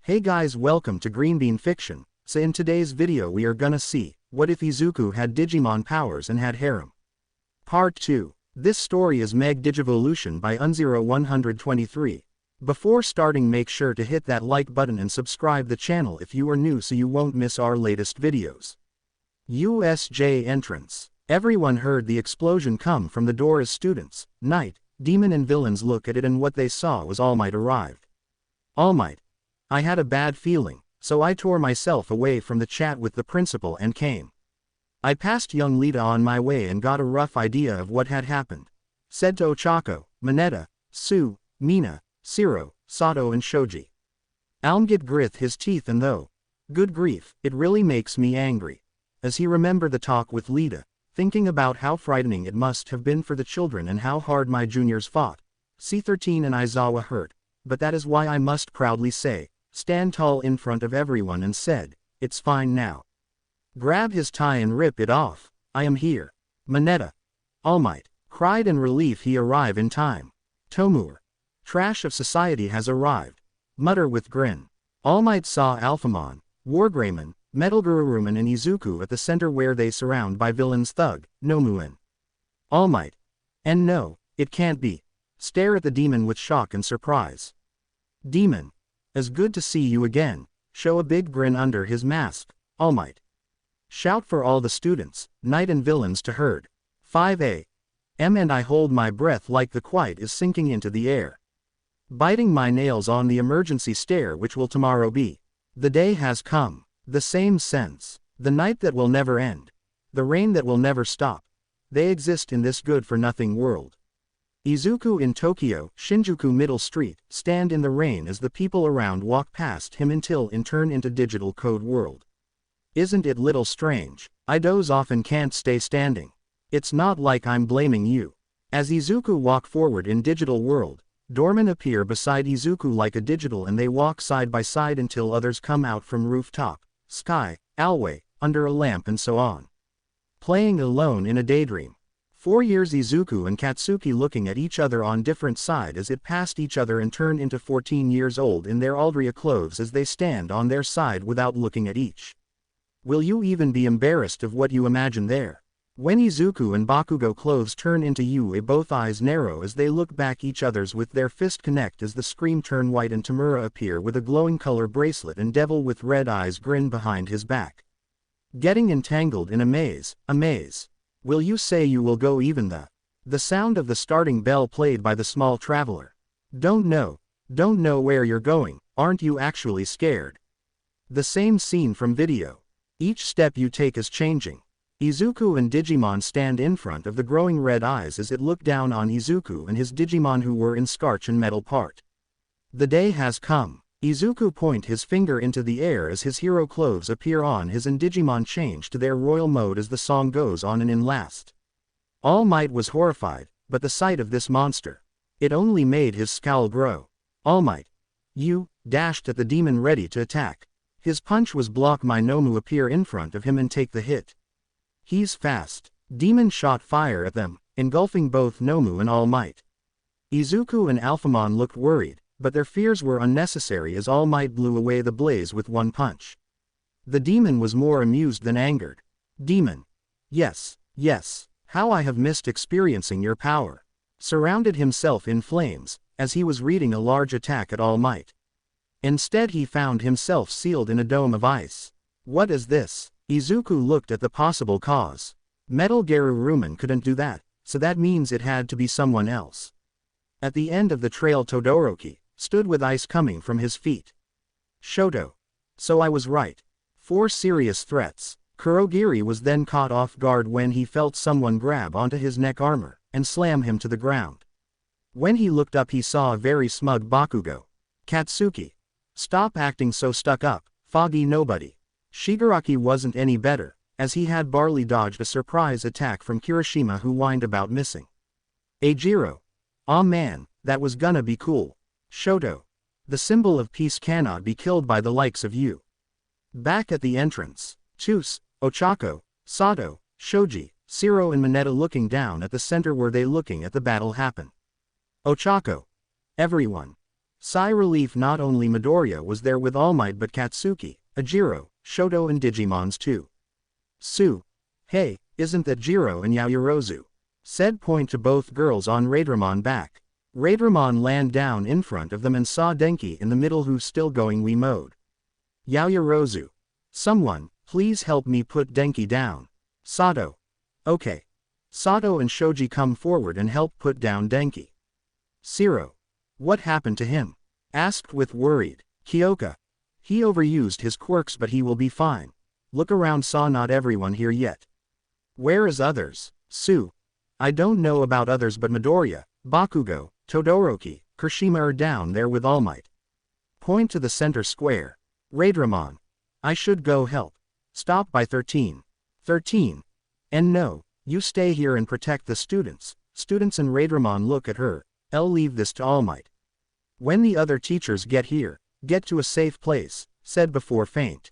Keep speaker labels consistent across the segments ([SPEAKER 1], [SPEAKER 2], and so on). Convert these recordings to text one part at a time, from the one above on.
[SPEAKER 1] Hey guys, welcome to Green Bean Fiction. So in today's video we are gonna see, what if Izuku had Digimon powers and had Harem? Part 2. This story is Meg Digivolution by Unzero123. Before starting, make sure to hit that like button and subscribe the channel if you are new so you won't miss our latest videos. USJ entrance. Everyone heard the explosion come from the door as students, knight, demon and villains look at it, and what they saw was All Might arrived. All Might. I had a bad feeling, so I tore myself away from the chat with the principal and came. I passed young Lita on my way and got a rough idea of what had happened. Said to Ochako, Mineta, Sue, Mina, Siro, Sato and Shoji. Almgit grit his teeth and though. Good grief, it really makes me angry. As he remembered the talk with Lita, thinking about how frightening it must have been for the children and how hard my juniors fought. C13 and Aizawa hurt, but that is why I must proudly say, stand tall in front of everyone and said, it's fine now. Grab his tie and rip it off, I am here. Mineta. All Might. Cried in relief he arrive in time. Tomur. Trash of society has arrived. Mutter with grin. All Might saw Alphamon, Wargreymon, Metalgururuman and Izuku at the center where they surround by villains Thug, Nomuen. All Might. And no, it can't be. Stare at the demon with shock and surprise. Demon. As good to see you again, show a big grin under his mask, All Might. Shout for all the students, knight and villains to herd. 5A. And I hold my breath like the quiet is sinking into the air. Biting my nails on the emergency stare which will tomorrow be. The day has come. The same sense. The night that will never end. The rain that will never stop. They exist in this good-for-nothing world. Izuku in Tokyo, Shinjuku Middle Street, stand in the rain as the people around walk past him until in turn into digital code world. Isn't it little strange? I doze off and can't stay standing. It's not like I'm blaming you. As Izuku walk forward in digital world, doormen appear beside Izuku like a digital and they walk side by side until others come out from rooftop, sky, alleyway, under a lamp and so on. Playing alone in a daydream. 4 years Izuku and Katsuki looking at each other on different side as it passed each other and turned into 14 years old in their Aldria clothes as they stand on their side without looking at each. Will you even be embarrassed of what you imagine there? When Izuku and Bakugo clothes turn into Yue, both eyes narrow as they look back each other's with their fist connect as the scream turn white and Tamura appear with a glowing color bracelet and devil with red eyes grin behind his back. Getting entangled in a maze, a maze. Will you say you will go even the sound of the starting bell played by the small traveler. Don't know where you're going, aren't you actually scared? The same scene from video. Each step you take is changing. Izuku and Digimon stand in front of the growing red eyes as it look down on Izuku and his Digimon who were in scarch and metal part. The day has come. Izuku point his finger into the air as his hero clothes appear on his and Digimon change to their royal mode as the song goes on and in last. All Might was horrified, but the sight of this monster. It only made his scowl grow. All Might. You, dashed at the demon ready to attack. His punch was blocked by Nomu appear in front of him and take the hit. He's fast. Demon shot fire at them, engulfing both Nomu and All Might. Izuku and Alphamon looked worried, but their fears were unnecessary as All Might blew away the blaze with one punch. The demon was more amused than angered. Demon. Yes, how I have missed experiencing your power. Surrounded himself in flames, as he was reading a large attack at All Might. Instead he found himself sealed in a dome of ice. What is this? Izuku looked at the possible cause. Metalgururuman couldn't do that, so that means it had to be someone else. At the end of the trail Todoroki stood with ice coming from his feet. Shoto. So I was right. 4 serious threats. Kurogiri was then caught off guard when he felt someone grab onto his neck armor and slam him to the ground. When he looked up he saw a very smug Bakugo. Katsuki. Stop acting so stuck up, foggy nobody. Shigaraki wasn't any better, as he had barely dodged a surprise attack from Kirishima who whined about missing. Eijiro. Aw man, that was gonna be cool. Shoto. The symbol of peace cannot be killed by the likes of you. Back at the entrance, Chus, Ochako, Sato, Shoji, Siro and Mineta looking down at the center where they looking at the battle happen. Ochako. Everyone. Sigh relief. Not only Midoriya was there with All Might but Katsuki, Ajiro, Shoto and Digimons too. Su. Hey, isn't that Jiro and Yaoyorozu? Said point to both girls on Raidramon back. Raidramon land down in front of them and saw Denki in the middle who's still going Wii mode. Yaoyorozu. Someone, please help me put Denki down. Sato. Okay. Sato and Shoji come forward and help put down Denki. Shiro. What happened to him? Asked with worried. Kyoka. He overused his quirks but he will be fine. Look around, saw not everyone here yet. Where is others? Su. I don't know about others but Midoriya, Bakugo, Todoroki, Kirishima are down there with All Might. Point to the center square. Raidramon. I should go help. Stop by 13. 13. And no, you stay here and protect the students. Students and Raidramon look at her. I'll leave this to All Might. When the other teachers get here, get to a safe place, said before faint.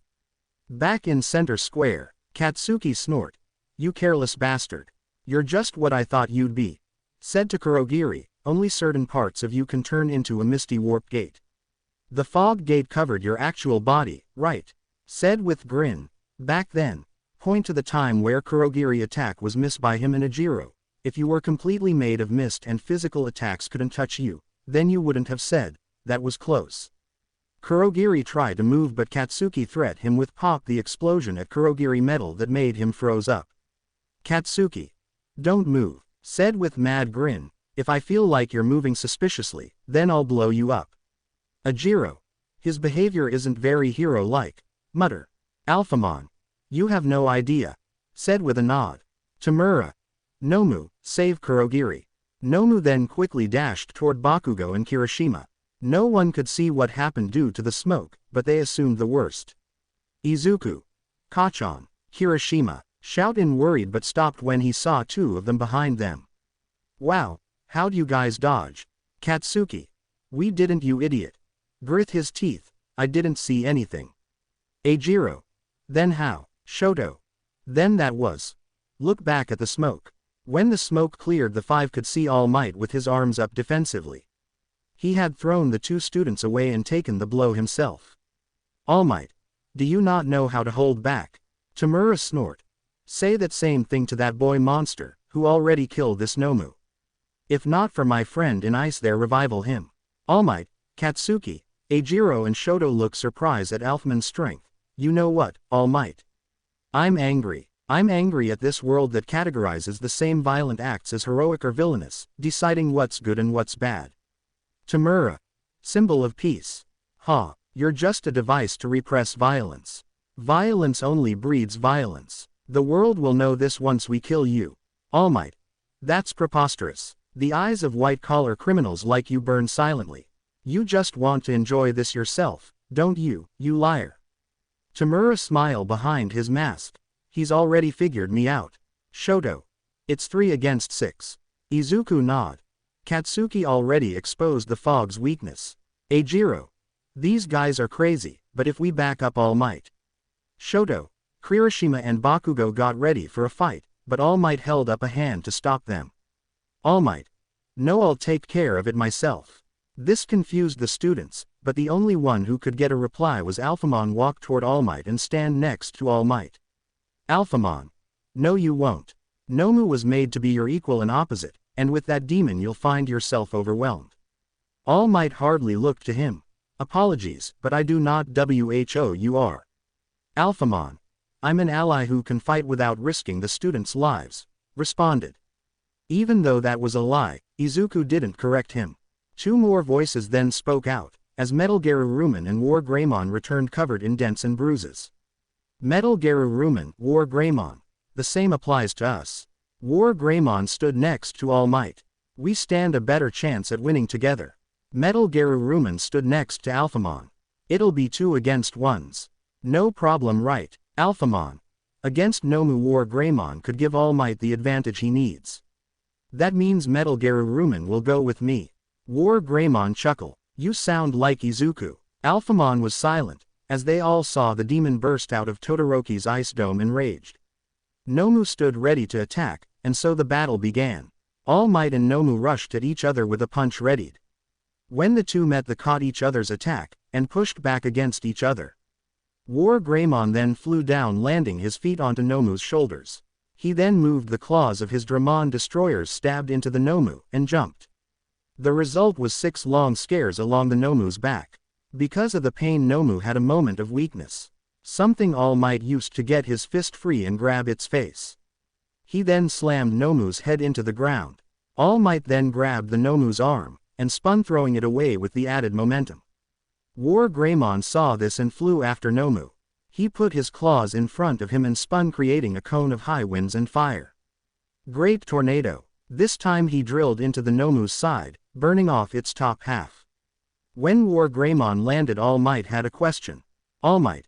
[SPEAKER 1] Back in center square, Katsuki snort. You careless bastard. You're just what I thought you'd be. Said to Kurogiri, only certain parts of you can turn into a misty warp gate. The fog gate covered your actual body, right? Said with grin. Back then. Point to the time where Kurogiri attack was missed by him and Ajiro. If you were completely made of mist and physical attacks couldn't touch you, then you wouldn't have said, that was close. Kurogiri tried to move but Katsuki threat him with pop the explosion at Kurogiri metal that made him froze up. Katsuki. Don't move, said with mad grin. If I feel like you're moving suspiciously, then I'll blow you up. Ajiro. His behavior isn't very hero-like. Mutter. Alphamon. You have no idea. Said with a nod. Tamura. Nomu, save Kurogiri. Nomu then quickly dashed toward Bakugo and Kirishima. No one could see what happened due to the smoke, but they assumed the worst. Izuku. Kachan. Kirishima. Shout in worried but stopped when he saw two of them behind them. Wow, how'd you guys dodge? Katsuki. We didn't, you idiot. Grit his teeth. I didn't see anything. Ajiro. Then how? Shoto. Then that was. Look back at the smoke. When the smoke cleared, the five could see All Might with his arms up defensively. He had thrown the two students away and taken the blow himself. All Might. Do you not know how to hold back? Tamura snort. Say that same thing to that boy monster, who already killed this Nomu. If not for my friend in ice there, revival him. All Might, Katsuki, Ajiro and Shoto look surprised at Alphamon's strength. You know what, All Might? I'm angry. I'm angry at this world that categorizes the same violent acts as heroic or villainous, deciding what's good and what's bad. Tamura. Symbol of peace. Ha, you're just a device to repress violence. Violence only breeds violence. The world will know this once we kill you. All Might. That's preposterous. The eyes of white-collar criminals like you burn silently. You just want to enjoy this yourself, don't you, you liar? Tamura smile behind his mask. He's already figured me out. Shoto. It's 3 against 6. Izuku nod. Katsuki already exposed the fog's weakness. Ajiro. These guys are crazy, but if we back up All Might. Shoto. Kirishima and Bakugo got ready for a fight, but All Might held up a hand to stop them. All Might. No, I'll take care of it myself. This confused the students, but the only one who could get a reply was Alphamon. Walk toward All Might and stand next to All Might. Alphamon. No, you won't. Nomu was made to be your equal and opposite, and with that demon you'll find yourself overwhelmed. All Might hardly looked to him. Apologies, but I do not who. Alphamon. I'm an ally who can fight without risking the students' lives, responded. Even though that was a lie, Izuku didn't correct him. 2 more voices then spoke out, as Metal Geruruman and War Greymon returned covered in dents and bruises. Metal Geruruman, War Greymon. The same applies to us. War Greymon stood next to All Might. We stand a better chance at winning together. Metal Geruruman stood next to Alphamon. It'll be 2 against 1s. No problem, right, Alphamon? Against Nomu, War Greymon could give All Might the advantage he needs. That means Metal Geruruman will go with me. War Greymon chuckle. You sound like Izuku. Alphamon was silent, as they all saw the demon burst out of Todoroki's ice dome enraged. Nomu stood ready to attack, and so the battle began. All Might and Nomu rushed at each other with a punch readied. When the two met, they caught each other's attack, and pushed back against each other. War Greymon then flew down, landing his feet onto Nomu's shoulders. He then moved the claws of his Dramon destroyers, stabbed into the Nomu, and jumped. The result was 6 long scares along the Nomu's back. Because of the pain, Nomu had a moment of weakness. Something All Might used to get his fist free and grab its face. He then slammed Nomu's head into the ground. All Might then grabbed the Nomu's arm, and spun, throwing it away with the added momentum. War Greymon saw this and flew after Nomu. He put his claws in front of him and spun, creating a cone of high winds and fire. Great Tornado. This time he drilled into the Nomu's side, burning off its top half. When War Greymon landed, All Might had a question. All Might,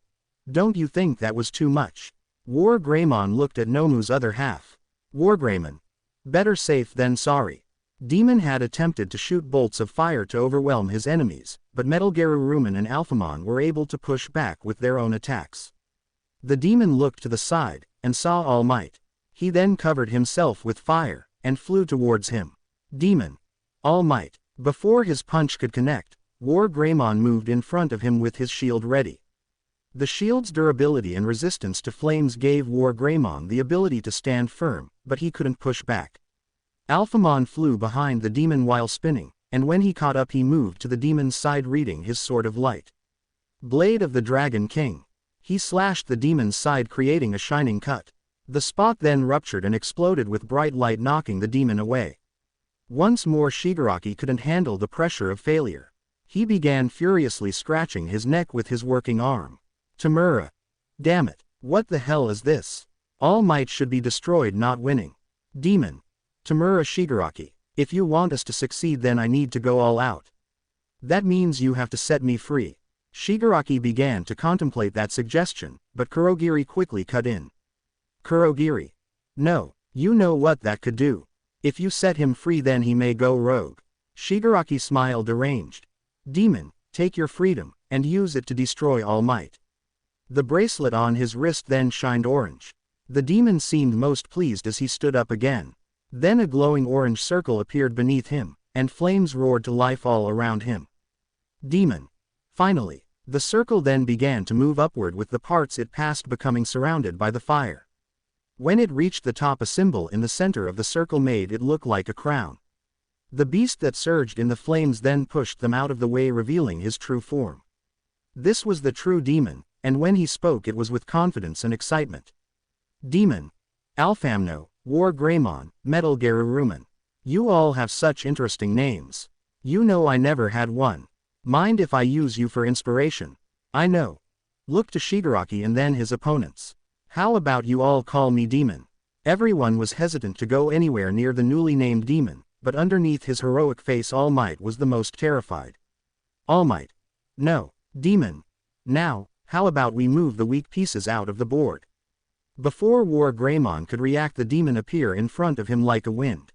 [SPEAKER 1] don't you think that was too much? War Greymon looked at Nomu's other half. War Greymon, better safe than sorry. Demon had attempted to shoot bolts of fire to overwhelm his enemies, but Metal Geruruman and Alphamon were able to push back with their own attacks. The demon looked to the side, and saw All Might. He then covered himself with fire, and flew towards him. Demon. All Might. Before his punch could connect, War Greymon moved in front of him with his shield ready. The shield's durability and resistance to flames gave War Greymon the ability to stand firm, but he couldn't push back. Alphamon flew behind the demon while spinning, and when he caught up, he moved to the demon's side, reading his Sword of Light. Blade of the Dragon King. He slashed the demon's side, creating a shining cut. The spot then ruptured and exploded with bright light, knocking the demon away. Once more, Shigaraki couldn't handle the pressure of failure. He began furiously scratching his neck with his working arm. Tamura. Damn it, what the hell is this? All Might should be destroyed, not winning. Demon. Tamura. Shigaraki, if you want us to succeed, then I need to go all out. That means you have to set me free. Shigaraki began to contemplate that suggestion, but Kurogiri quickly cut in. Kurogiri. No, you know what that could do. If you set him free, then he may go rogue. Shigaraki smiled, deranged. Demon, take your freedom, and use it to destroy All Might. The bracelet on his wrist then shined orange. The demon seemed most pleased as he stood up again. Then a glowing orange circle appeared beneath him, and flames roared to life all around him. Demon. Finally, the circle then began to move upward, with the parts it passed becoming surrounded by the fire. When it reached the top, a symbol in the center of the circle made it look like a crown. The beast that surged in the flames then pushed them out of the way, revealing his true form. This was the true demon, and when he spoke, it was with confidence and excitement. Demon. Alphamno, War Greymon, Metal Geruruman. You all have such interesting names. You know I never had one. Mind if I use you for inspiration? I know. Look to Shigaraki and then his opponents. How about you all call me Demon? Everyone was hesitant to go anywhere near the newly named demon, but underneath his heroic face, All Might was the most terrified. All Might. No. Demon. Now, how about we move the weak pieces out of the board? Before War Greymon could react, the demon appeared in front of him like a wind.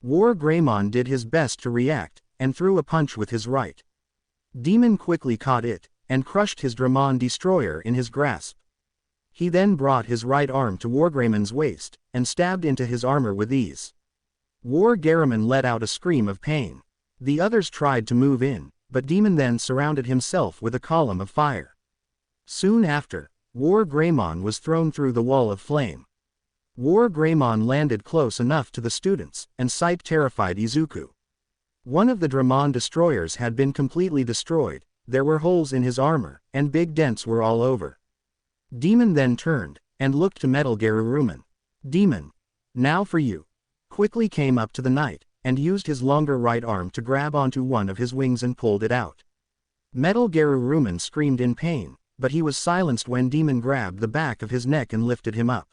[SPEAKER 1] War Greymon did his best to react, and threw a punch with his right. Demon quickly caught it, and crushed his Dramon destroyer in his grasp. He then brought his right arm to War Greymon's waist, and stabbed into his armor with ease. War Geruruman let out a scream of pain. The others tried to move in, but Demon then surrounded himself with a column of fire. Soon after, War Greymon was thrown through the wall of flame. War Greymon landed close enough to the students, and sight terrified Izuku. One of the Dramon destroyers had been completely destroyed. There were holes in his armor, and big dents were all over. Demon then turned, and looked to Metal Geruruman. Demon. Now for you. Quickly came up to the knight, and used his longer right arm to grab onto one of his wings and pulled it out. Metal Geruruman screamed in pain, but he was silenced when Demon grabbed the back of his neck and lifted him up.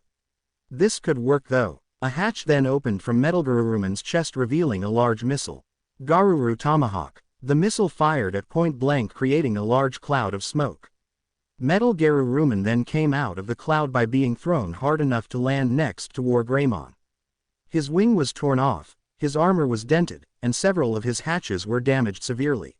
[SPEAKER 1] This could work though. A hatch then opened from Metal Geruruman's chest, revealing a large missile. Garuru Tomahawk. The missile fired at point blank, creating a large cloud of smoke. Metal Geruruman then came out of the cloud by being thrown hard enough to land next to War Greymon. His wing was torn off, his armor was dented, and several of his hatches were damaged severely.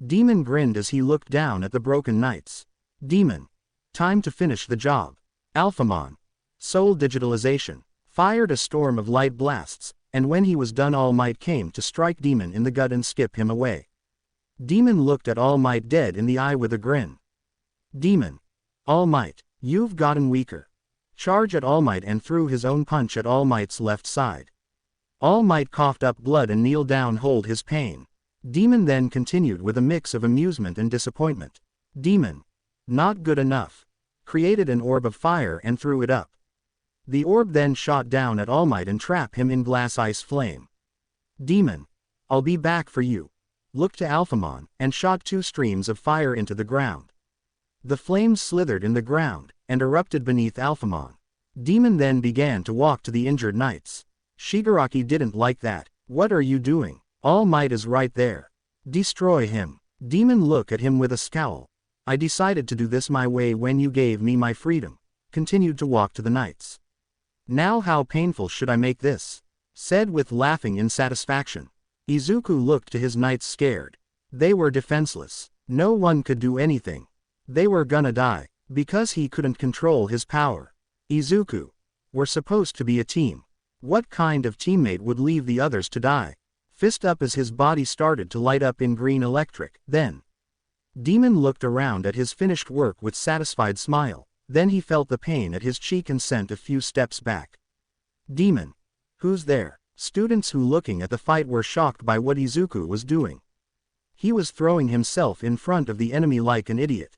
[SPEAKER 1] Demon grinned as he looked down at the broken knights. Demon. Time to finish the job. Alphamon. Soul Digitalization. Fired a storm of light blasts, and when he was done, All Might came to strike Demon in the gut and skip him away. Demon looked at All Might dead in the eye with a grin. Demon. All Might, you've gotten weaker. Charge at All Might and threw his own punch at All Might's left side. All Might coughed up blood and kneeled down hold his pain. Demon then continued with a mix of amusement and disappointment. Demon. Not good enough. Created an orb of fire and threw it up. The orb then shot down at All Might and trapped him in glass ice flame. Demon. I'll be back for you. Looked to Alphamon, and shot 2 streams of fire into the ground. The flames slithered in the ground, and erupted beneath Alphamon. Demon then began to walk to the injured knights. Shigaraki didn't like that. What are you doing? All Might is right there. Destroy him. Demon looked at him with a scowl. I decided to do this my way when you gave me my freedom. Continued to walk to the knights. Now how painful should I make this? Said with laughing in satisfaction. Izuku looked to his knights scared. They were defenseless. No one could do anything. They were gonna die, because he couldn't control his power. Izuku. We're supposed to be a team. What kind of teammate would leave the others to die? Fist up as his body started to light up in green electric, then. Demon looked around at his finished work with satisfied smile, then he felt the pain at his cheek and sent a few steps back. Demon. Who's there? Students who looking at the fight were shocked by what Izuku was doing. He was throwing himself in front of the enemy like an idiot.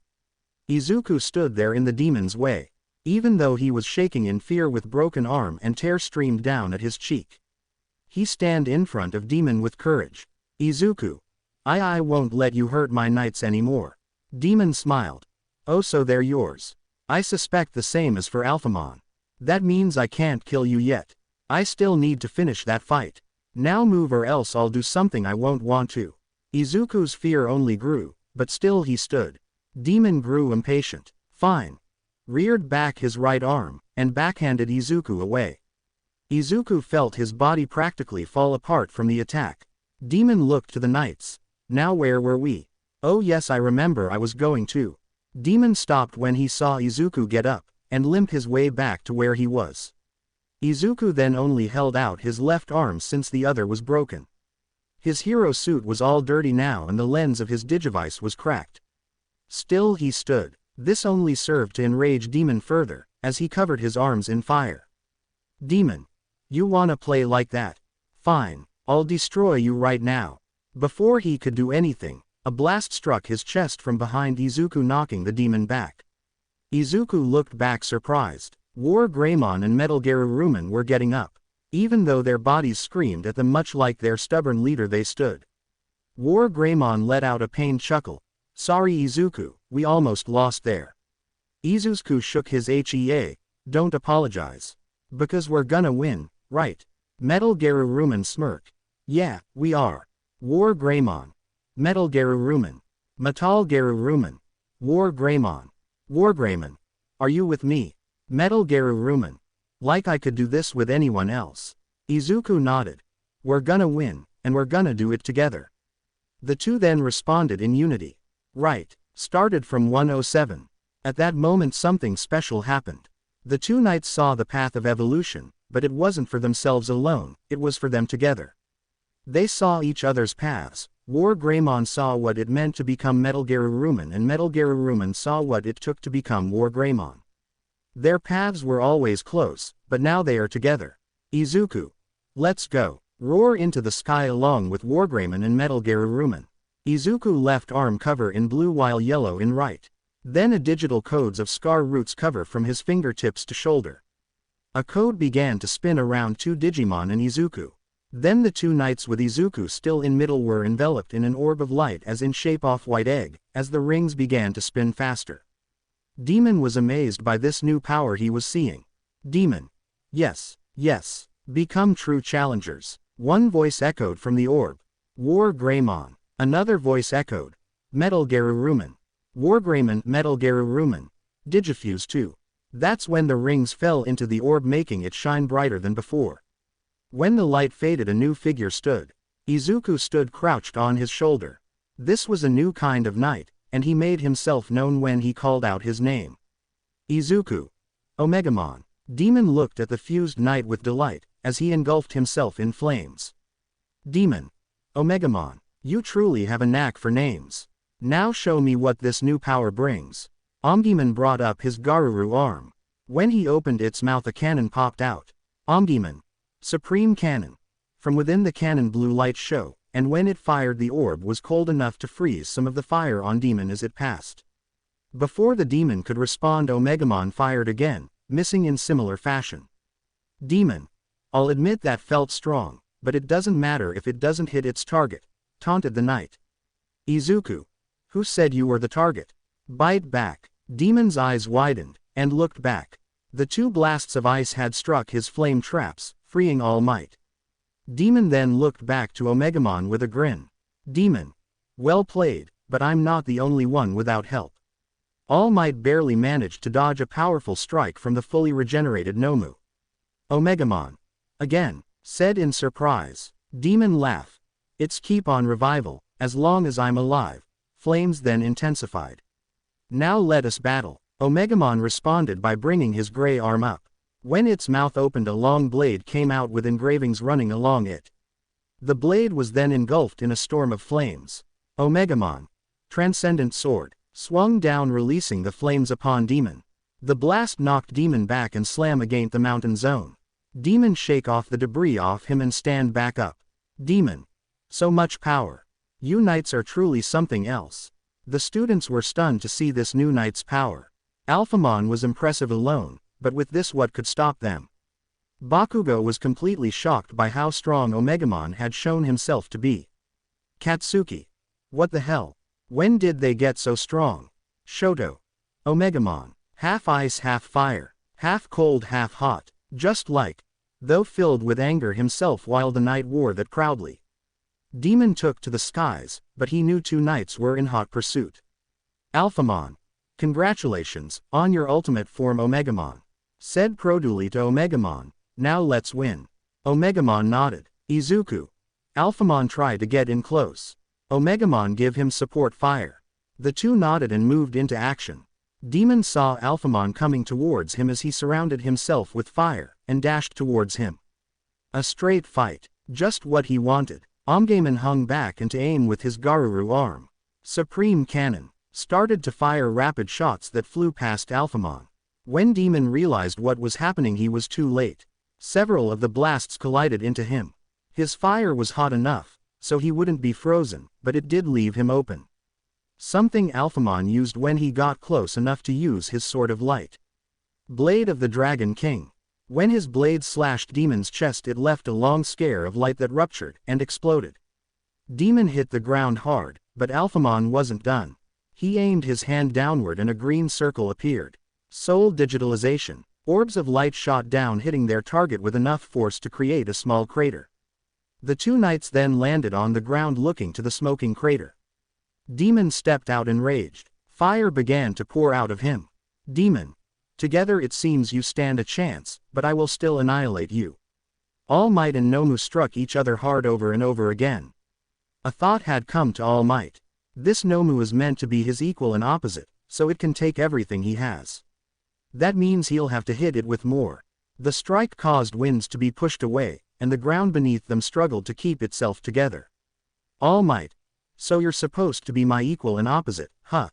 [SPEAKER 1] Izuku stood there in the demon's way. Even though he was shaking in fear with broken arm and tear streamed down at his cheek. He stand in front of Demon with courage. Izuku. I won't let you hurt my knights anymore. Demon smiled. Oh, so they're yours. I suspect the same as for Alphamon. That means I can't kill you yet. I still need to finish that fight. Now move or else I'll do something I won't want to. Izuku's fear only grew, but still he stood. Demon grew impatient. Fine. Reared back his right arm, and backhanded Izuku away. Izuku felt his body practically fall apart from the attack. Demon looked to the knights. Now where were we? Oh yes, I remember I was going to. Demon stopped when he saw Izuku get up, and limp his way back to where he was. Izuku then only held out his left arm since the other was broken. His hero suit was all dirty now and the lens of his digivice was cracked. Still he stood. This only served to enrage Demon further, as he covered his arms in fire. Demon. You wanna play like that? Fine, I'll destroy you right now. Before he could do anything, a blast struck his chest from behind Izuku, knocking the demon back. Izuku looked back surprised. War Greymon and Metal Geruruman were getting up. Even though their bodies screamed at them much like their stubborn leader, they stood. War Greymon let out a pained chuckle. Sorry Izuku, we almost lost there. Izuku shook his head. Don't apologize. Because we're gonna win, right? Metal Geruruman smirked. Yeah, we are. War Greymon. Metal Geruruman. Metal Geruruman. War Greymon. War Greymon. Are you with me? Metal Geruruman. Like I could do this with anyone else. Izuku nodded. We're gonna win, and we're gonna do it together. The two then responded in unity. Right. Started from 107. At that moment something special happened. The two knights saw the path of evolution, but it wasn't for themselves alone, it was for them together. They saw each other's paths. War Greymon saw what it meant to become Metal Geruruman and Metal Geruruman saw what it took to become War Greymon. Their paths were always close, but now they are together. Izuku. Let's go. Roar into the sky along with War Greymon and Metal Geruruman. Izuku left arm cover in blue while yellow in right. Then a digital codes of scar roots cover from his fingertips to shoulder. A code began to spin around two Digimon and Izuku. Then the two knights with Izuku still in middle were enveloped in an orb of light as in shape of white egg, as the rings began to spin faster. Demon was amazed by this new power he was seeing. Demon. Yes, yes, become true challengers. One voice echoed from the orb. War Greymon. Another voice echoed. Metal Geruruman. War Greymon. Metal Geruruman. Digifuse too. That's when the rings fell into the orb, making it shine brighter than before. When the light faded, a new figure stood. Izuku stood crouched on his shoulder. This was a new kind of knight, and he made himself known when he called out his name. Izuku. Omegamon. Demon looked at the fused knight with delight, as he engulfed himself in flames. Demon. Omegamon. You truly have a knack for names. Now show me what this new power brings. Omdemon brought up his Garuru arm. When he opened its mouth, a cannon popped out. Omdemon. Supreme Cannon. From within the cannon blue light show, and when it fired the orb was cold enough to freeze some of the fire on Demon as it passed. Before the demon could respond, Omegamon fired again, missing in similar fashion. Demon. I'll admit that felt strong, but it doesn't matter if it doesn't hit its target, taunted the knight. Izuku. Who said you were the target? Bite back. Demon's eyes widened, and looked back. The two blasts of ice had struck his flame traps, freeing All Might. Demon then looked back to Omegamon with a grin. Demon. Well played, but I'm not the only one without help. All Might barely managed to dodge a powerful strike from the fully regenerated Nomu. Omegamon. Again, said in surprise. Demon laugh. It's keep on revival, as long as I'm alive. Flames then intensified. Now let us battle. Omegamon responded by bringing his gray arm up. When its mouth opened, a long blade came out with engravings running along it. The blade was then engulfed in a storm of flames. Omegamon. Transcendent Sword. Swung down, releasing the flames upon Demon. The blast knocked Demon back and slam against the mountain zone. Demon shake off the debris off him and stand back up. Demon. So much power. You knights are truly something else. The students were stunned to see this new knight's power. Alphamon was impressive alone, but with this, what could stop them? Bakugo was completely shocked by how strong Omegamon had shown himself to be. Katsuki. What the hell? When did they get so strong? Shoto. Omegamon. Half ice, half fire. Half cold, half hot. Just like. Though filled with anger himself while the knight wore that proudly. Demon took to the skies, but he knew two knights were in hot pursuit. Alphamon. Congratulations, on your ultimate form, Omegamon. Said Produli to Omegamon. Now let's win. Omegamon nodded. Izuku. Alphamon tried to get in close. Omegamon give him support fire. The two nodded and moved into action. Demon saw Alphamon coming towards him as he surrounded himself with fire, and dashed towards him. A straight fight. Just what he wanted. Omdemon hung back and to aim with his Garuru arm. Supreme Cannon. Started to fire rapid shots that flew past Alphamon. When Demon realized what was happening, he was too late. Several of the blasts collided into him. His fire was hot enough, so he wouldn't be frozen, but it did leave him open. Something Alphamon used when he got close enough to use his Sword of Light. Blade of the Dragon King. When his blade slashed Demon's chest, it left a long scare of light that ruptured and exploded. Demon hit the ground hard, but Alphamon wasn't done. He aimed his hand downward and a green circle appeared. Soul Digitalization. Orbs of light shot down, hitting their target with enough force to create a small crater. The two knights then landed on the ground looking to the smoking crater. Demon stepped out enraged. Fire began to pour out of him. Demon. Together it seems you stand a chance, but I will still annihilate you. All Might and Nomu struck each other hard over and over again. A thought had come to All Might. This Nomu is meant to be his equal and opposite, so it can take everything he has. That means he'll have to hit it with more. The strike caused winds to be pushed away, and the ground beneath them struggled to keep itself together. All Might. So you're supposed to be my equal and opposite, huh?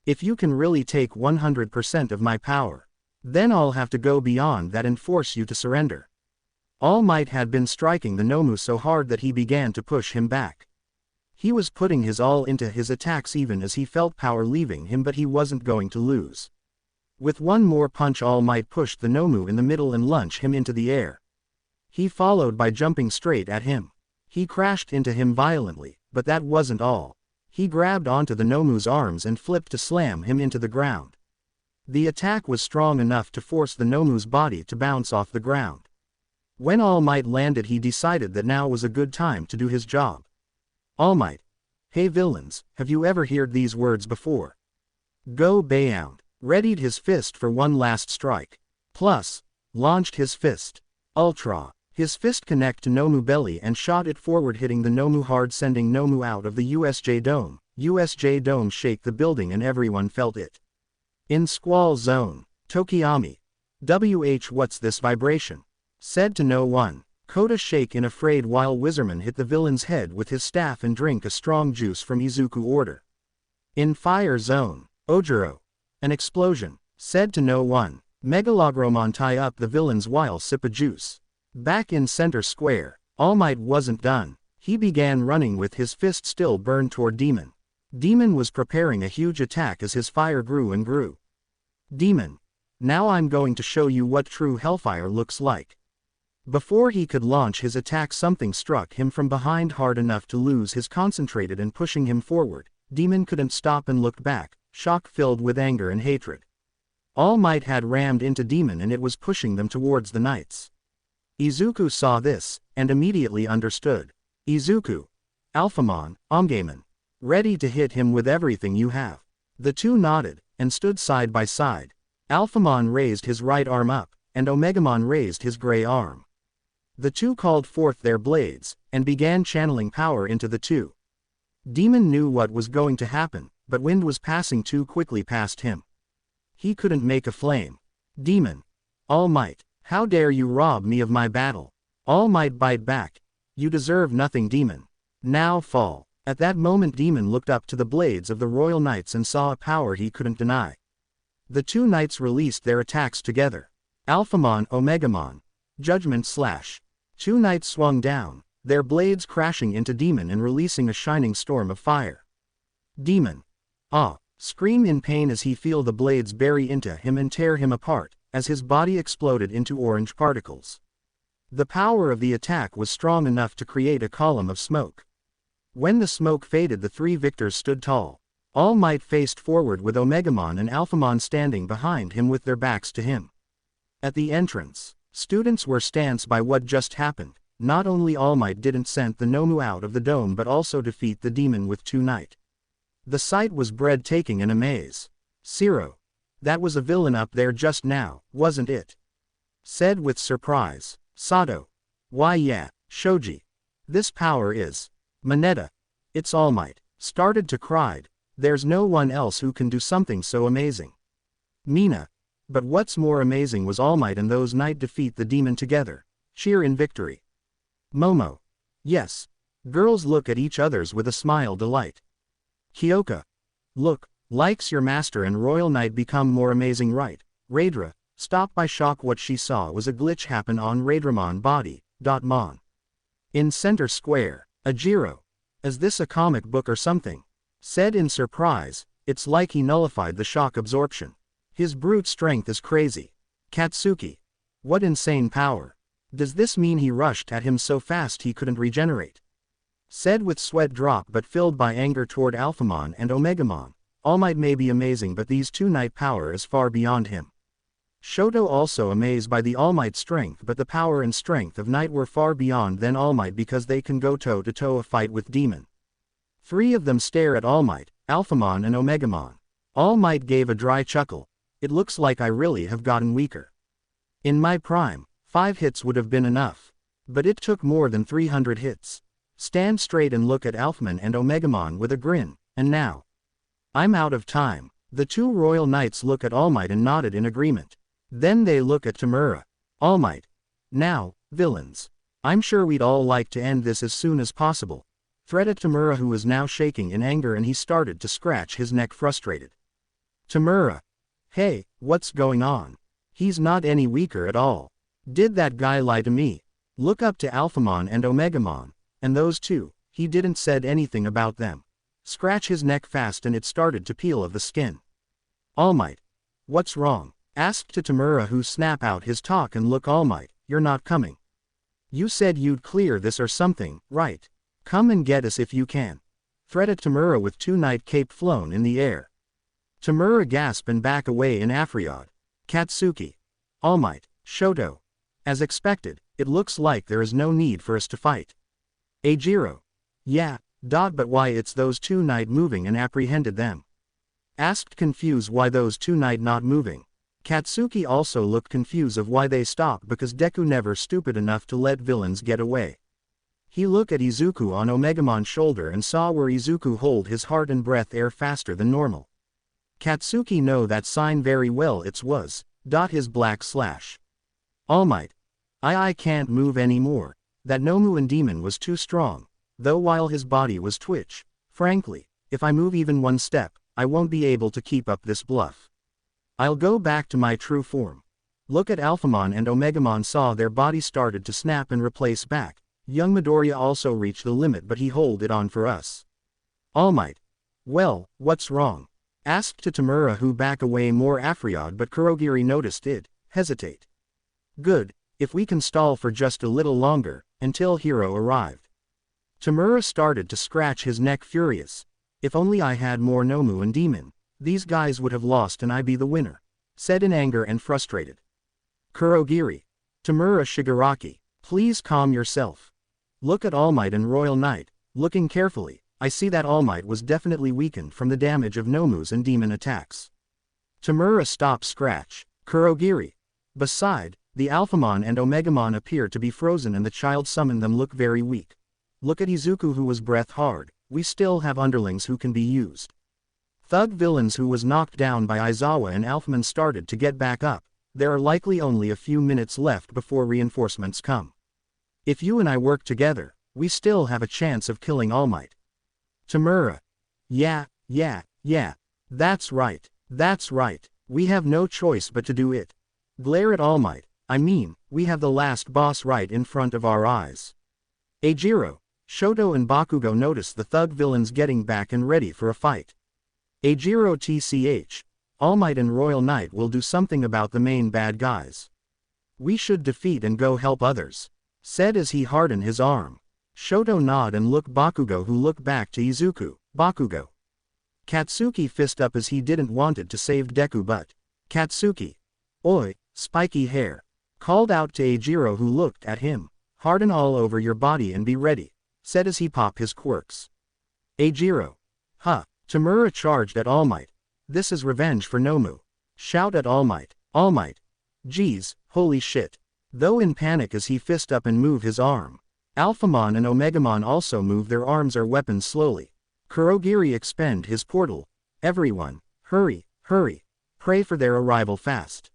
[SPEAKER 1] If you can really take 100% of my power, then I'll have to go beyond that and force you to surrender. All Might had been striking the Nomu so hard that he began to push him back. He was putting his all into his attacks even as he felt power leaving him, but he wasn't going to lose. With one more punch, All Might pushed the Nomu in the middle and launched him into the air. He followed by jumping straight at him. He crashed into him violently, but that wasn't all. He grabbed onto the Nomu's arms and flipped to slam him into the ground. The attack was strong enough to force the Nomu's body to bounce off the ground. When All Might landed, he decided that now was a good time to do his job. All Might. Hey villains, have you ever heard these words before? Go Bound. Readied his fist for one last strike. Plus. Launched his fist. Ultra. His fist connect to Nomu belly and shot it forward, hitting the Nomu hard, sending Nomu out of the USJ Dome. USJ Dome shake the building and everyone felt it. In Squall Zone. Tokiyami. What's this vibration? Said to no one. Kota shake in afraid while Wizardman hit the villain's head with his staff and drink a strong juice from Izuku order. In Fire Zone, Ojiro. An explosion. Said to no one. Megalogromon tie up the villains while sip a juice. Back in center square, All Might wasn't done. He began running with his fist still burned toward Demon. Demon was preparing a huge attack as his fire grew and grew. Demon. Now I'm going to show you what true hellfire looks like. Before he could launch his attack, something struck him from behind hard enough to lose his concentrated and pushing him forward. Demon couldn't stop and looked back, shock filled with anger and hatred. All Might had rammed into Demon and it was pushing them towards the knights. Izuku saw this, and immediately understood. Izuku. Alphamon, Omgamon. Ready to hit him with everything you have. The two nodded, and stood side by side. Alphamon raised his right arm up, and Omegamon raised his gray arm. The two called forth their blades, and began channeling power into the two. Demon knew what was going to happen, but wind was passing too quickly past him. He couldn't make a flame. Demon. All Might. How dare you rob me of my battle? All Might bite back. You deserve nothing, Demon. Now fall. At that moment Demon looked up to the blades of the Royal Knights and saw a power he couldn't deny. The two knights released their attacks together. Alphamon, Omegamon. Judgment slash. Two knights swung down, their blades crashing into Demon and releasing a shining storm of fire. Demon. Ah! Scream in pain as he feel the blades bury into him and tear him apart, as his body exploded into orange particles. The power of the attack was strong enough to create a column of smoke. When the smoke faded, the three victors stood tall. All Might faced forward with Omegamon and Alphamon standing behind him with their backs to him. At the entrance, students were stanced by what just happened. Not only All Might didn't send the Nomu out of the dome but also defeat the Demon with two knight. The sight was breathtaking and amaze. Zero. That was a villain up there just now, wasn't it? Said with surprise. Sato. Why yeah, Shoji. This power is. Mineta. It's All Might. Started to cry. There's no one else who can do something so amazing. Mina. But what's more amazing was All Might and those knight defeat the Demon together. Cheer in victory. Momo. Yes. Girls look at each others with a smile delight. Kyoka. Look, likes your master and Royal Knight become more amazing, right? Raidra, stopped by shock. What she saw was a glitch happen on Raidramon body. Mon. In center square, Ajiro. Is this a comic book or something? Said in surprise, it's like he nullified the shock absorption. His brute strength is crazy. Katsuki. What insane power. Does this mean he rushed at him so fast he couldn't regenerate? Said with sweat drop but filled by anger toward Alphamon and Omegamon. All Might may be amazing but these two knight power is far beyond him. Shoto also amazed by the All Might strength but the power and strength of Knight were far beyond than All Might because they can go toe to toe a fight with Demon. Three of them stare at All Might, Alphamon and Omegamon. All Might gave a dry chuckle. It looks like I really have gotten weaker. In my prime, 5 hits would have been enough. But it took more than 300 hits. Stand straight and look at Alphamon and Omegamon with a grin, and now. I'm out of time. The two Royal Knights look at All Might and nodded in agreement. Then they look at Tamura. All Might. Now, villains. I'm sure we'd all like to end this as soon as possible. Threaded Tamura, who was now shaking in anger, and he started to scratch his neck frustrated. Tamura. Hey, what's going on? He's not any weaker at all. Did that guy lie to me? Look up to Alphamon and Omegamon. And those two, he didn't said anything about them. Scratch his neck fast and it started to peel of the skin. All Might. What's wrong? Asked to Tamura, who snap out his talk and look. All Might, you're not coming. You said you'd clear this or something, right? Come and get us if you can. Threaded Tamura with two knight cape flown in the air. Tamura gasp and back away in Afriod. Katsuki. All Might. Shoto. As expected, it looks like there is no need for us to fight. Ajiro. Yeah, but why it's those two knight moving and apprehended them. Asked confused why those two knight not moving. Katsuki also looked confused of why they stopped because Deku never stupid enough to let villains get away. He looked at Izuku on Omegamon's shoulder and saw where Izuku hold his heart and breath air faster than normal. Katsuki know that sign very well. It was, his black slash. All Might. I can't move anymore. That Nomu demon was too strong, though while his body was twitch. Frankly, if I move even one step, I won't be able to keep up this bluff. I'll go back to my true form. Look at Alphamon and Omegamon saw their bodies started to snap and replace back. Young Midoriya also reached the limit but he hold it on for us. All Might. Well, what's wrong? Asked to Tamura who back away more Afriod but Kurogiri noticed it, hesitate. Good, if we can stall for just a little longer, until Hero arrived. Tamura started to scratch his neck furious. If only I had more Nomu and Demon, these guys would have lost and I be the winner. Said in anger and frustrated. Kurogiri. Tamura Shigaraki, please calm yourself. Look at All Might and Royal Knight, looking carefully, I see that All Might was definitely weakened from the damage of Nomu's and Demon attacks. Tamura stopped scratch. Kurogiri. Beside, the Alphamon and Omegamon appear to be frozen and the child summoned them look very weak. Look at Izuku who was breath hard, we still have underlings who can be used. Thug villains who was knocked down by Aizawa and Alphamon started to get back up, there are likely only a few minutes left before reinforcements come. If you and I work together, we still have a chance of killing All Might. Tamura. Yeah, that's right, we have no choice but to do it. Glare at All Might, I mean, we have the last boss right in front of our eyes. Eijiro, Shoto and Bakugo notice the thug villains getting back and ready for a fight. Eijiro tch, All Might and Royal Knight will do something about the main bad guys. We should defeat and go help others. Said as he hardened his arm. Shoto nod and look Bakugo who look back to Izuku. Bakugo. Katsuki fist up as he didn't wanted to save Deku but. Katsuki. Oi, spiky hair. Called out to Eijiro who looked at him. Harden all over your body and be ready. Said as he popped his quirks. Eijiro. Huh. Tamura charged at All Might. This is revenge for Nomu. Shout at All Might. All Might. Geez, holy shit. Though in panic as he fist up and move his arm. Alphamon and Omegamon also move their arms or weapons slowly. Kurogiri expend his portal. Everyone, hurry. Pray for their arrival fast.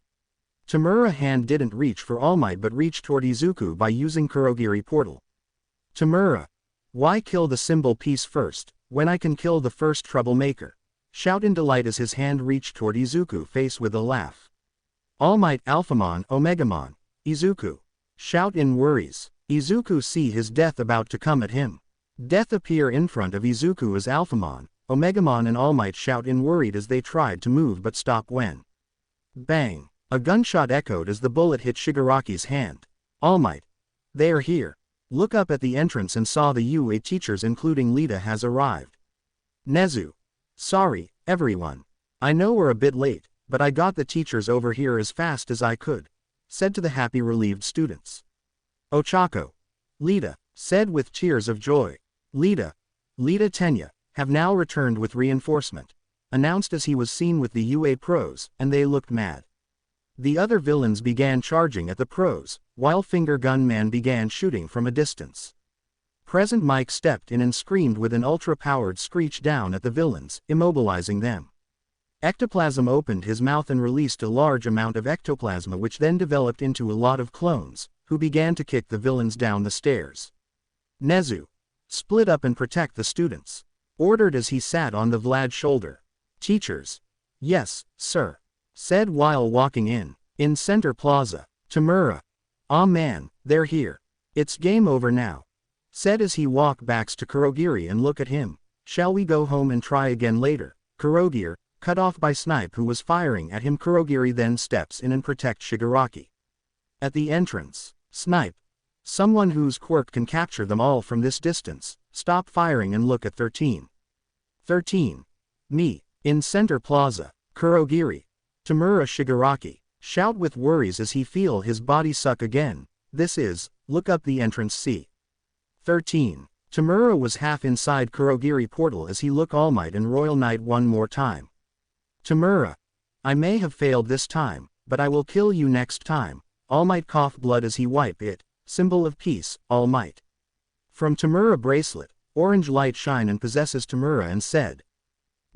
[SPEAKER 1] Tamura hand didn't reach for All Might but reached toward Izuku by using Kurogiri portal. Tamura. Why kill the symbol piece first, when I can kill the first troublemaker? Shout in delight as his hand reached toward Izuku face with a laugh. All Might Alphamon Omegamon. Izuku. Shout in worries. Izuku see his death about to come at him. Death appear in front of Izuku as Alphamon, Omegamon and All Might shout in worried as they tried to move but stop when. Bang! A gunshot echoed as the bullet hit Shigaraki's hand. All Might. They are here. Look up at the entrance and saw the UA teachers including Lita has arrived. Nezu. Sorry, everyone. I know we're a bit late, but I got the teachers over here as fast as I could. Said to the happy relieved students. Ochako. Lita. Said with tears of joy. Lita Tenya, have now returned with reinforcement. Announced as he was seen with the UA pros, and they looked mad. The other villains began charging at the pros, while Finger Gun Man began shooting from a distance. Present Mike stepped in and screamed with an ultra-powered screech down at the villains, immobilizing them. Ectoplasm opened his mouth and released a large amount of ectoplasma which then developed into a lot of clones, who began to kick the villains down the stairs. Nezu. Split up and protect the students. Ordered as he sat on the Vlad's shoulder. Teachers. Yes, sir. Said while walking in Center Plaza. Tamura. Aw man, they're here. It's game over now. Said as he walked back to Kurogiri and look at him. Shall we go home and try again later? Kurogiri, cut off by Snipe who was firing at him. Kurogiri then steps in and protects Shigaraki. At the entrance, Snipe. Someone whose quirk can capture them all from this distance, stop firing and look at 13. 13. Me. In Center Plaza. Kurogiri. Tamura Shigaraki. Shout with worries as he feel his body suck again. This is, look up the entrance see. 13. Tamura was half inside Kurogiri portal as he look All Might and Royal Knight one more time. Tamura. I may have failed this time, but I will kill you next time. All Might cough blood as he wipe it. Symbol of peace, All Might. From Tamura bracelet, orange light shine and possesses Tamura and said.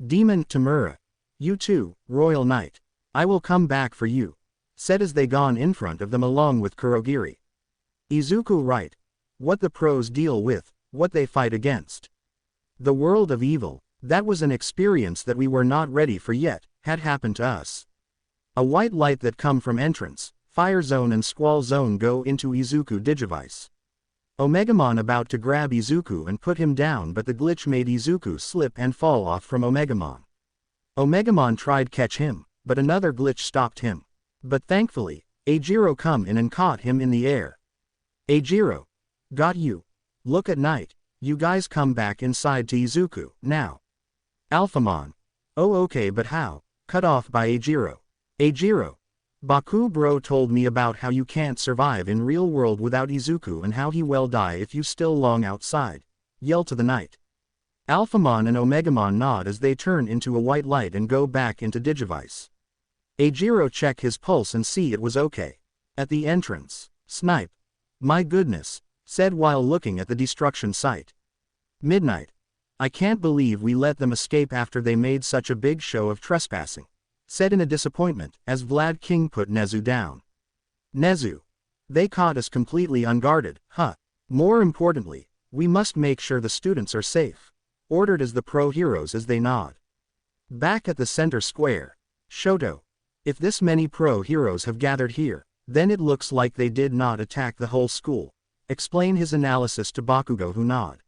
[SPEAKER 1] Demon Tamura. You too, Royal Knight. I will come back for you. Said as they gone in front of them along with Kurogiri. Izuku right. what the pros deal with, what they fight against. The world of evil, that was an experience that we were not ready for yet, had happened to us. A white light that come from entrance, fire zone and squall zone go into Izuku Digivice. Omegamon about to grab Izuku and put him down, but the glitch made Izuku slip and fall off from Omegamon. Omegamon tried catch him, but another glitch stopped him. But thankfully, Ajiro come in and caught him in the air. Ajiro. Got you. Look at night, you guys come back inside to Izuku, now. Alphamon. Oh okay, but how? Cut off by Ajiro. Ajiro. Baku bro told me about how you can't survive in real world without Izuku and how he will die if you still long outside. Yell to the night. Alphamon and Omegamon nod as they turn into a white light and go back into Digivice. Ajiro check his pulse and see it was okay. At the entrance, Snipe. My goodness, said while looking at the destruction site. Midnight. I can't believe we let them escape after they made such a big show of trespassing, said in a disappointment as Vlad King put Nezu down. Nezu. They caught us completely unguarded, huh? More importantly, we must make sure the students are safe, ordered as the pro heroes as they nod. Back at the center square, Shoto. If this many pro heroes have gathered here, then it looks like they did not attack the whole school. Explain his analysis to Bakugo who nod.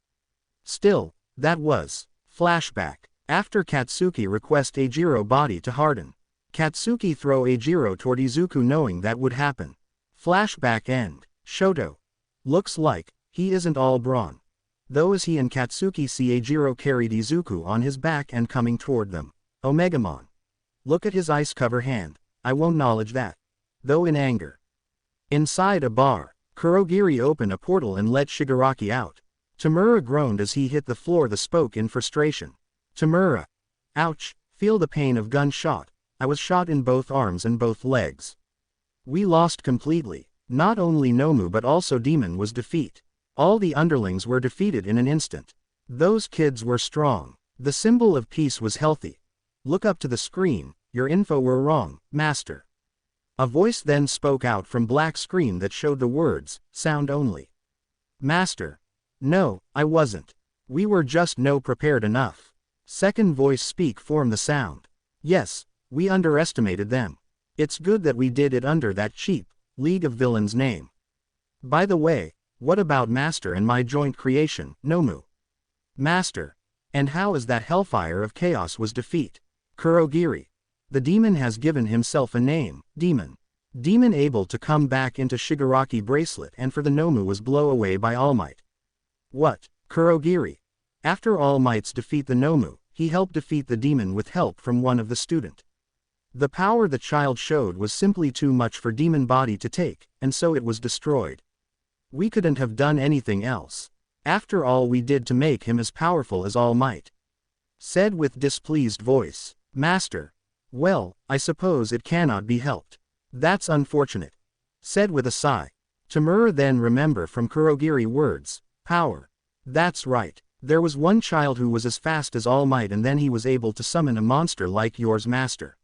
[SPEAKER 1] Still, that was flashback. After Katsuki request Ajiro body to harden. Katsuki throw Ajiro toward Izuku knowing that would happen. Flashback end. Shoto. Looks like he isn't all brawn. Though as he and Katsuki see Ajiro carried Izuku on his back and coming toward them. Omegamon. Look at his ice cover hand. I won't acknowledge that. Though in anger. Inside a bar, Kurogiri opened a portal and let Shigaraki out. Tamura groaned as he hit the floor. The spoke in frustration. Tamura. Ouch, feel the pain of gunshot. I was shot in both arms and both legs. We lost completely. Not only Nomu but also Demon was defeat. All the underlings were defeated in an instant. Those kids were strong. The symbol of peace was healthy. Look up to the screen, your info were wrong, master. A voice then spoke out from black screen that showed the words, sound only. Master. No, I wasn't. We were just no prepared enough. Second voice speak form the sound. Yes, we underestimated them. It's good that we did it under that cheap, League of Villains name. By the way, what about Master and my joint creation, Nomu? Master. And how is that Hellfire of Chaos was defeat? Kurogiri. The demon has given himself a name, Demon. Demon able to come back into Shigaraki bracelet and for the Nomu was blow away by All Might. What? Kurogiri. After All Might's defeat the Nomu, he helped defeat the demon with help from one of the student. The power the child showed was simply too much for demon body to take, and so it was destroyed. We couldn't have done anything else. After all we did to make him as powerful as All Might. Said with displeased voice. Master. Well, I suppose it cannot be helped. That's unfortunate. Said with a sigh. Tamura then remember from Kurogiri words, power. That's right. There was one child who was as fast as All Might and then he was able to summon a monster like yours master.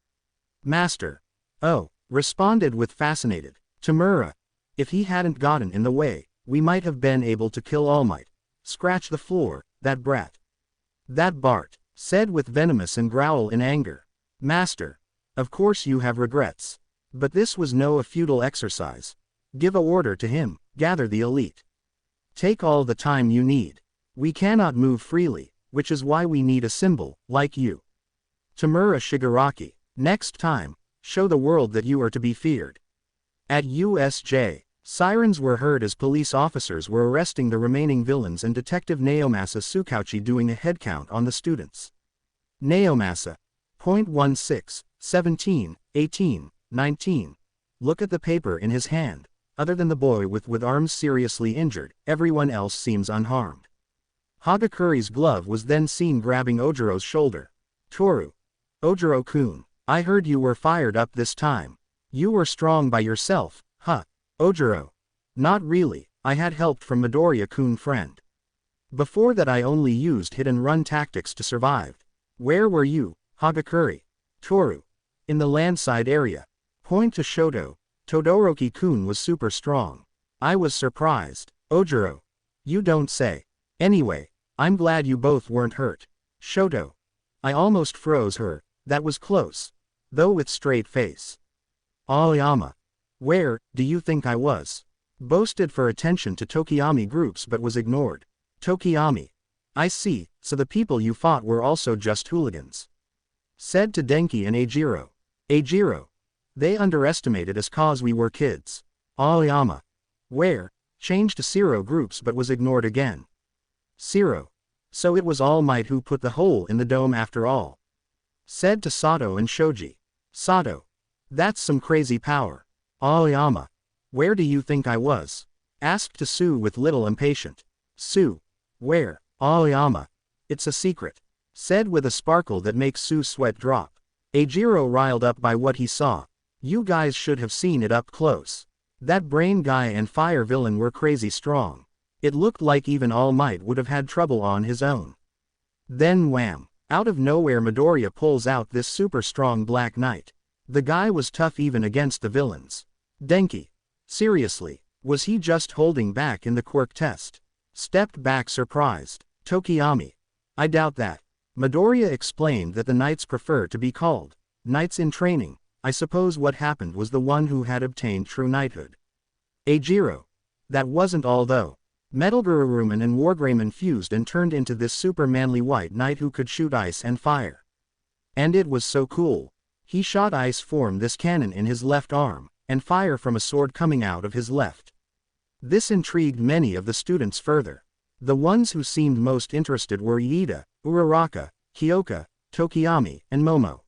[SPEAKER 1] Master. Oh, responded with fascinated. Tamura. If he hadn't gotten in the way, we might have been able to kill All Might. Scratch the floor, that brat. That Bart. Said with venomous and growl in anger. Master. Of course you have regrets. But this was no a futile exercise. Give a order to him, gather the elite. Take all the time you need. We cannot move freely, which is why we need a symbol, like you. Tamura Shigaraki. Next time, show the world that you are to be feared. At USJ, sirens were heard as police officers were arresting the remaining villains and Detective Naomasa Tsukauchi doing a headcount on the students. Naomasa. 0.16, 17, 18, 19. Look at the paper in his hand. Other than the boy with arms seriously injured, everyone else seems unharmed. Hagakuri's glove was then seen grabbing Ojiro's shoulder. Toru. Ojiro-kun, I heard you were fired up this time. You were strong by yourself, huh? Ojiro. Not really, I had help from Midoriya-kun friend. Before that I only used hit-and-run tactics to survive. Where were you, Hagakuri? Toru. In the landside area. Point to Shoto. Todoroki-kun was super strong. I was surprised. Ojiro. You don't say. Anyway, I'm glad you both weren't hurt. Shoto. I almost froze her, that was close. Though with straight face. Aoyama. Where, do you think I was? Boasted for attention to Tokiyami groups but was ignored. Tokiyami. I see, so the people you fought were also just hooligans. Said to Denki and Eijiro. Eijiro. They underestimated us cause we were kids. Aoyama. Where? Changed to Zero groups but was ignored again. Zero. So it was All Might who put the hole in the dome after all. Said to Sato and Shoji. Sato. That's some crazy power. Aoyama. Where do you think I was? Asked to Sue with little impatient. Sue. Where? Aoyama. It's a secret. Said with a sparkle that makes Sue sweat drop. Eijiro riled up by what he saw. You guys should have seen it up close. That brain guy and fire villain were crazy strong. It looked like even All Might would have had trouble on his own. Then wham! Out of nowhere Midoriya pulls out this super strong Black Knight. The guy was tough even against the villains. Denki. Seriously, was he just holding back in the quirk test? Stepped back surprised. Tokiyami. I doubt that. Midoriya explained that the knights prefer to be called knights in training. I suppose what happened was the one who had obtained true knighthood. Eijiro. That wasn't all though. Metalgururuman and Wargreymon fused and turned into this super manly white knight who could shoot ice and fire. And it was so cool. He shot ice form this cannon in his left arm, and fire from a sword coming out of his left. This intrigued many of the students further. The ones who seemed most interested were Iida, Uraraka, Kyoka, Tokiyami, and Momo.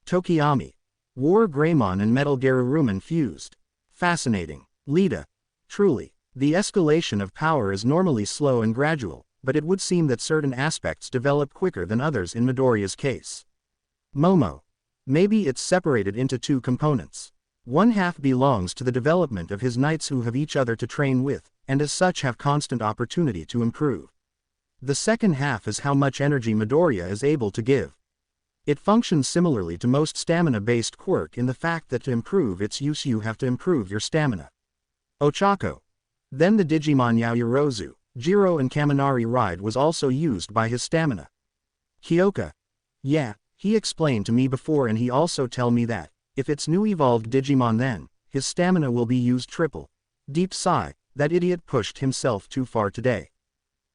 [SPEAKER 1] Tokiyami. Wargreymon and Metalgururuman fused. Fascinating. Lida. Truly. The escalation of power is normally slow and gradual, but it would seem that certain aspects develop quicker than others in Midoriya's case. Momo. Maybe it's separated into two components. One half belongs to the development of his knights who have each other to train with, and as such have constant opportunity to improve. The second half is how much energy Midoriya is able to give. It functions similarly to most stamina-based quirk in the fact that to improve its use you have to improve your stamina. Ochako. Then the Digimon Yaoyorozu, Jiro and Kaminari ride was also used by his stamina. Kyoka. Yeah, he explained to me before and he also tell me that, if it's new evolved Digimon then, his stamina will be used triple. Deep sigh, that idiot pushed himself too far today.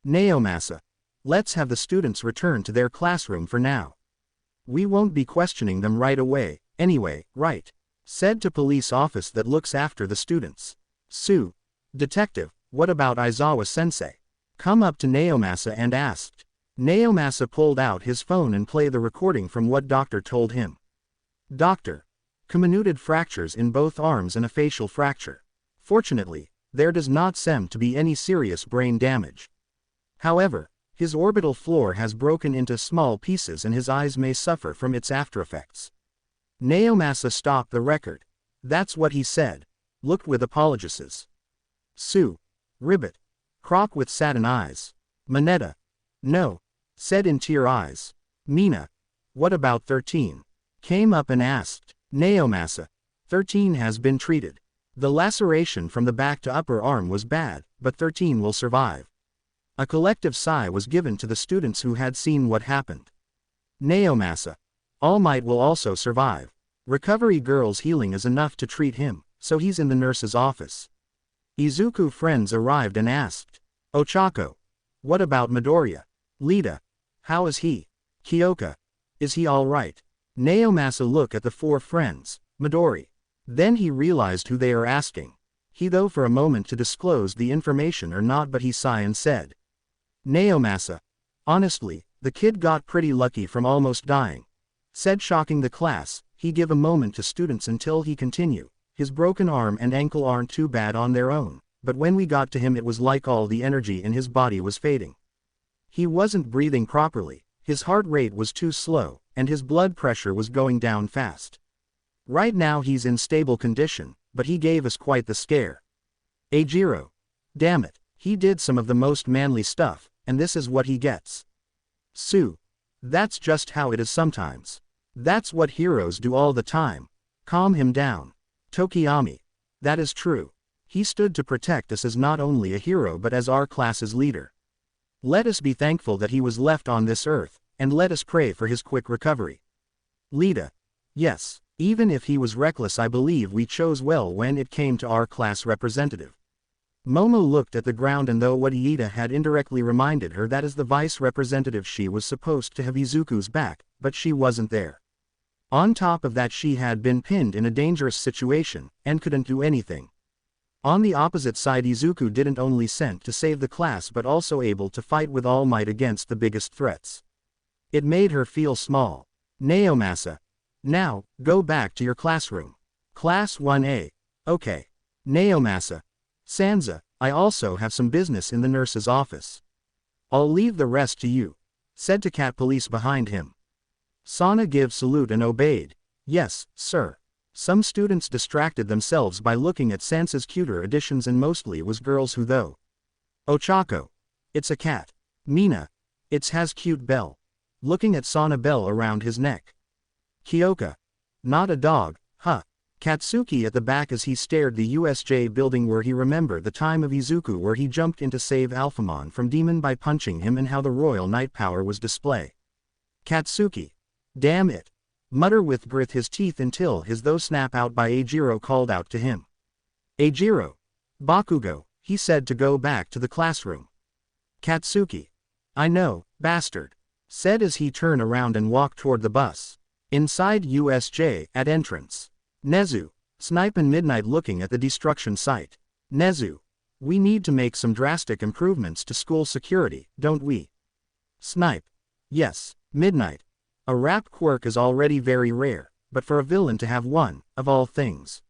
[SPEAKER 1] Naomasa. Let's have the students return to their classroom for now. We won't be questioning them right away, anyway, right? Said to police office that looks after the students. Sue. Detective, what about Aizawa-sensei? Come up to Naomasa and asked. Naomasa pulled out his phone and played the recording from what doctor told him. Doctor. Comminuted fractures in both arms and a facial fracture. Fortunately, there does not seem to be any serious brain damage. However, his orbital floor has broken into small pieces and his eyes may suffer from its aftereffects. Naomasa stopped the record. That's what he said. Looked with apologies. Sue. Ribbit. Croc with saddened eyes. Mineta. No. Said in tear eyes. Mina. What about 13? Came up and asked. Naomasa. 13 has been treated. The laceration from the back to upper arm was bad, but 13 will survive. A collective sigh was given to the students who had seen what happened. Naomasa. All Might will also survive. Recovery girl's healing is enough to treat him, so he's in the nurse's office. Izuku friends arrived and asked. Ochako. What about Midoriya? Lida. How is he? Kyoka. Is he alright? Naomasa look at the four friends. Midori. Then he realized who they are asking. He though for a moment to disclose the information or not but he sighed and said. Naomasa. Honestly, the kid got pretty lucky from almost dying. Said shocking the class, he give a moment to students until he continue. His broken arm and ankle aren't too bad on their own, but when we got to him it was like all the energy in his body was fading. He wasn't breathing properly, his heart rate was too slow, and his blood pressure was going down fast. Right now he's in stable condition, but he gave us quite the scare. Eijiro. Damn it, he did some of the most manly stuff, and this is what he gets. Sue. That's just how it is sometimes. That's what heroes do all the time. Calm him down. Tokiyami. That is true. He stood to protect us as not only a hero but as our class's leader. Let us be thankful that he was left on this earth, and let us pray for his quick recovery. Lita. Yes, even if he was reckless, I believe we chose well when it came to our class representative. Momo looked at the ground, and though Whatifdeku had indirectly reminded her that as the vice representative she was supposed to have Izuku's back, but she wasn't there. On top of that, she had been pinned in a dangerous situation, and couldn't do anything. On the opposite side, Izuku didn't only sent to save the class but also able to fight with all might against the biggest threats. It made her feel small. Naomasa. Now, go back to your classroom. Class 1A. Okay. Naomasa. Sansa, I also have some business in the nurse's office. I'll leave the rest to you, said to Cat Police behind him. Sana gave salute and obeyed. Yes, sir. Some students distracted themselves by looking at Sansa's cuter additions, and mostly was girls who though. Ochako. It's a cat. Mina. It has cute bell. Looking at Sana bell around his neck. Kyoka. Not a dog, huh? Katsuki at the back as he stared the USJ building where he remembered the time of Izuku where he jumped in to save Alphamon from Demon by punching him and how the Royal Knight power was display. Katsuki. Damn it. Mutter with grit his teeth until his though snap out by Eijiro called out to him. Eijiro. Bakugo, he said to go back to the classroom. Katsuki. I know, bastard. Said as he turned around and walked toward the bus. Inside USJ, at entrance. Nezu. Snipe and Midnight looking at the destruction site. Nezu. We need to make some drastic improvements to school security, don't we? Snipe. Yes, Midnight. A rap quirk is already very rare, but for a villain to have one, of all things.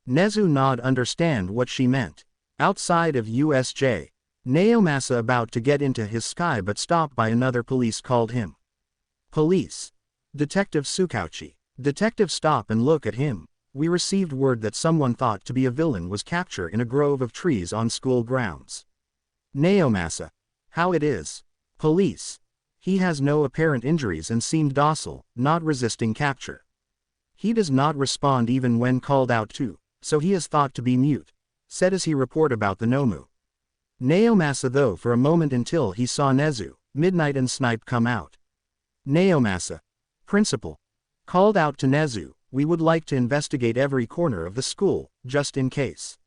[SPEAKER 1] Nezu nod understand what she meant. Outside of USJ. Naomasa about to get into his sky but stopped by another police called him. Police. Detective Tsukauchi. Detective stop and look at him. We received word that someone thought to be a villain was captured in a grove of trees on school grounds. Naomasa. How it is? Police. He has no apparent injuries and seemed docile, not resisting capture. He does not respond even when called out to, so he is thought to be mute, said as he report about the Nomu. Naomasa though for a moment until he saw Nezu, Midnight and Snipe come out. Naomasa. Principal. Called out to Nezu, we would like to investigate every corner of the school, just in case.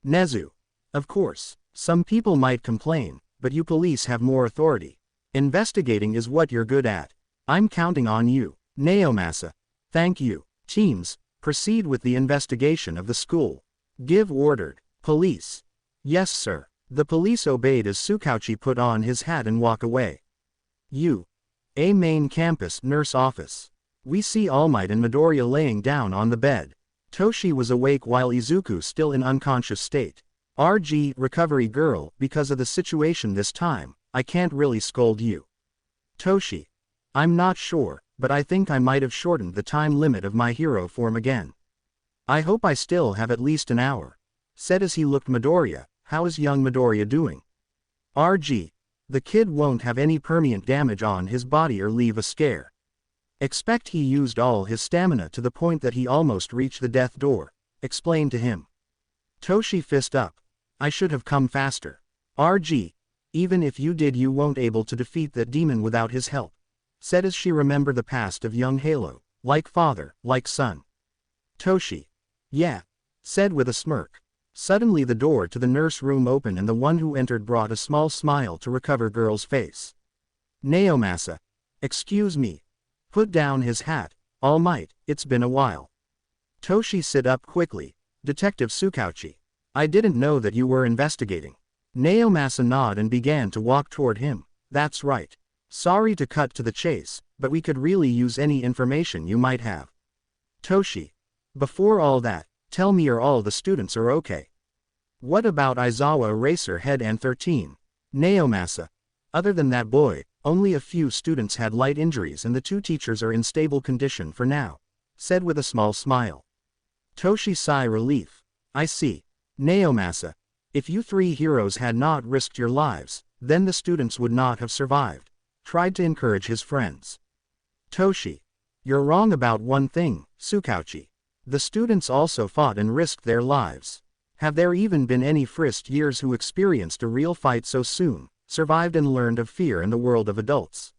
[SPEAKER 1] Nezu. Of course, some people might complain, but you police have more authority. Investigating is what you're good at. I'm counting on you, Naomasa. Thank you. Teams, proceed with the investigation of the school. Give ordered. Police. Yes sir. The police obeyed as Tsukauchi put on his hat and walk away. A main campus nurse office. We see All Might and Midoriya laying down on the bed. Toshi was awake while Izuku still in unconscious state. RG, recovery girl, because of the situation this time, I can't really scold you. Toshi. I'm not sure, but I think I might have shortened the time limit of my hero form again. I hope I still have at least an hour. Said as he looked Midoriya, how is young Midoriya doing? RG. The kid won't have any permanent damage on his body or leave a scare. Expect he used all his stamina to the point that he almost reached the death door. Explained to him. Toshi fist up. I should have come faster. RG. Even if you did you won't able to defeat that demon without his help. Said as she remembered the past of young Halo, like father, like son. Toshi. Yeah. Said with a smirk. Suddenly the door to the nurse room opened and the one who entered brought a small smile to recover girl's face. Naomasa. Excuse me. Put down his hat. All Might, it's been a while. Toshi sit up quickly. Detective Tsukauchi. I didn't know that you were investigating. Naomasa nod and began to walk toward him. That's right. Sorry to cut to the chase, but we could really use any information you might have. Toshi. Before all that, tell me are all the students are okay? What about Aizawa Eraserhead and 13? Naomasa. Other than that boy, only a few students had light injuries and the two teachers are in stable condition for now. Said with a small smile. Toshi sigh relief. I see. Naomasa. If you three heroes had not risked your lives, then the students would not have survived. Tried to encourage his friends. Toshi. You're wrong about one thing, Tsukauchi. The students also fought and risked their lives. Have there even been any first years who experienced a real fight so soon, survived and learned of fear in the world of adults?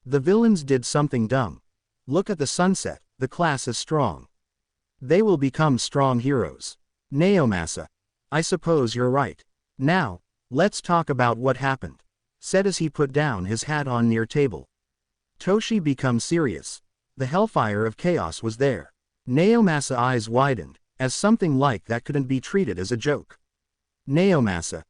[SPEAKER 1] The villains did something dumb. Look at the sunset, the class is strong. They will become strong heroes. Naomasa. I suppose you're right. Now, let's talk about what happened, said as he put down his hat on near table. Toshi becomes serious. The hellfire of chaos was there. Naomasa eyes widened, as something like that couldn't be treated as a joke. Naomasa.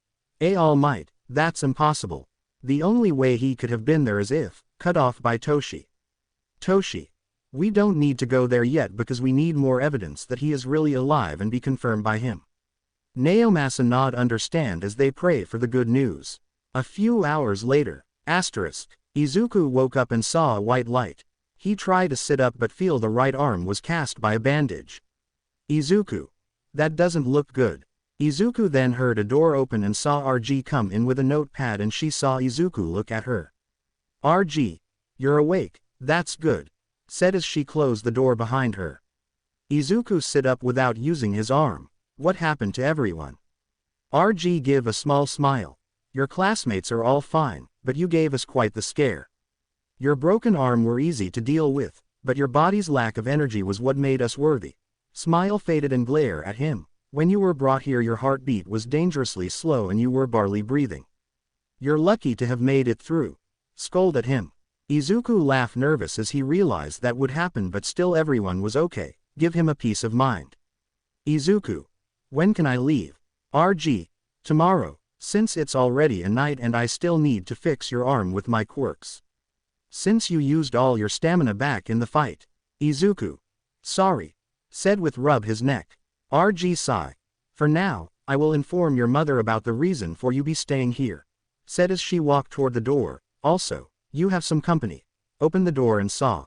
[SPEAKER 1] All Might, that's impossible. The only way he could have been there is if, cut off by Toshi. Toshi. We don't need to go there yet because we need more evidence that he is really alive and be confirmed by him. Naomasa nod understand as they pray for the good news. A few hours later, Izuku woke up and saw a white light. He tried to sit up but feel the right arm was cast by a bandage. Izuku. That doesn't look good. Izuku then heard a door open and saw RG come in with a notepad and she saw Izuku look at her. RG. You're awake, that's good, said as she closed the door behind her. Izuku sit up without using his arm. What happened to everyone? RG give a small smile. Your classmates are all fine, but you gave us quite the scare. Your broken arm were easy to deal with, but your body's lack of energy was what made us worthy. Smile faded and glare at him. When you were brought here your heartbeat was dangerously slow and you were barely breathing. You're lucky to have made it through. Scold at him. Izuku laughed nervous as he realized that would happen but still everyone was okay. Give him a peace of mind. Izuku. When can I leave? RG. Tomorrow, since it's already a night and I still need to fix your arm with my quirks. Since you used all your stamina back in the fight. Izuku. Sorry. Said with rub his neck. RG sigh. For now, I will inform your mother about the reason for you be staying here. Said as she walked toward the door. Also, you have some company. Opened the door and saw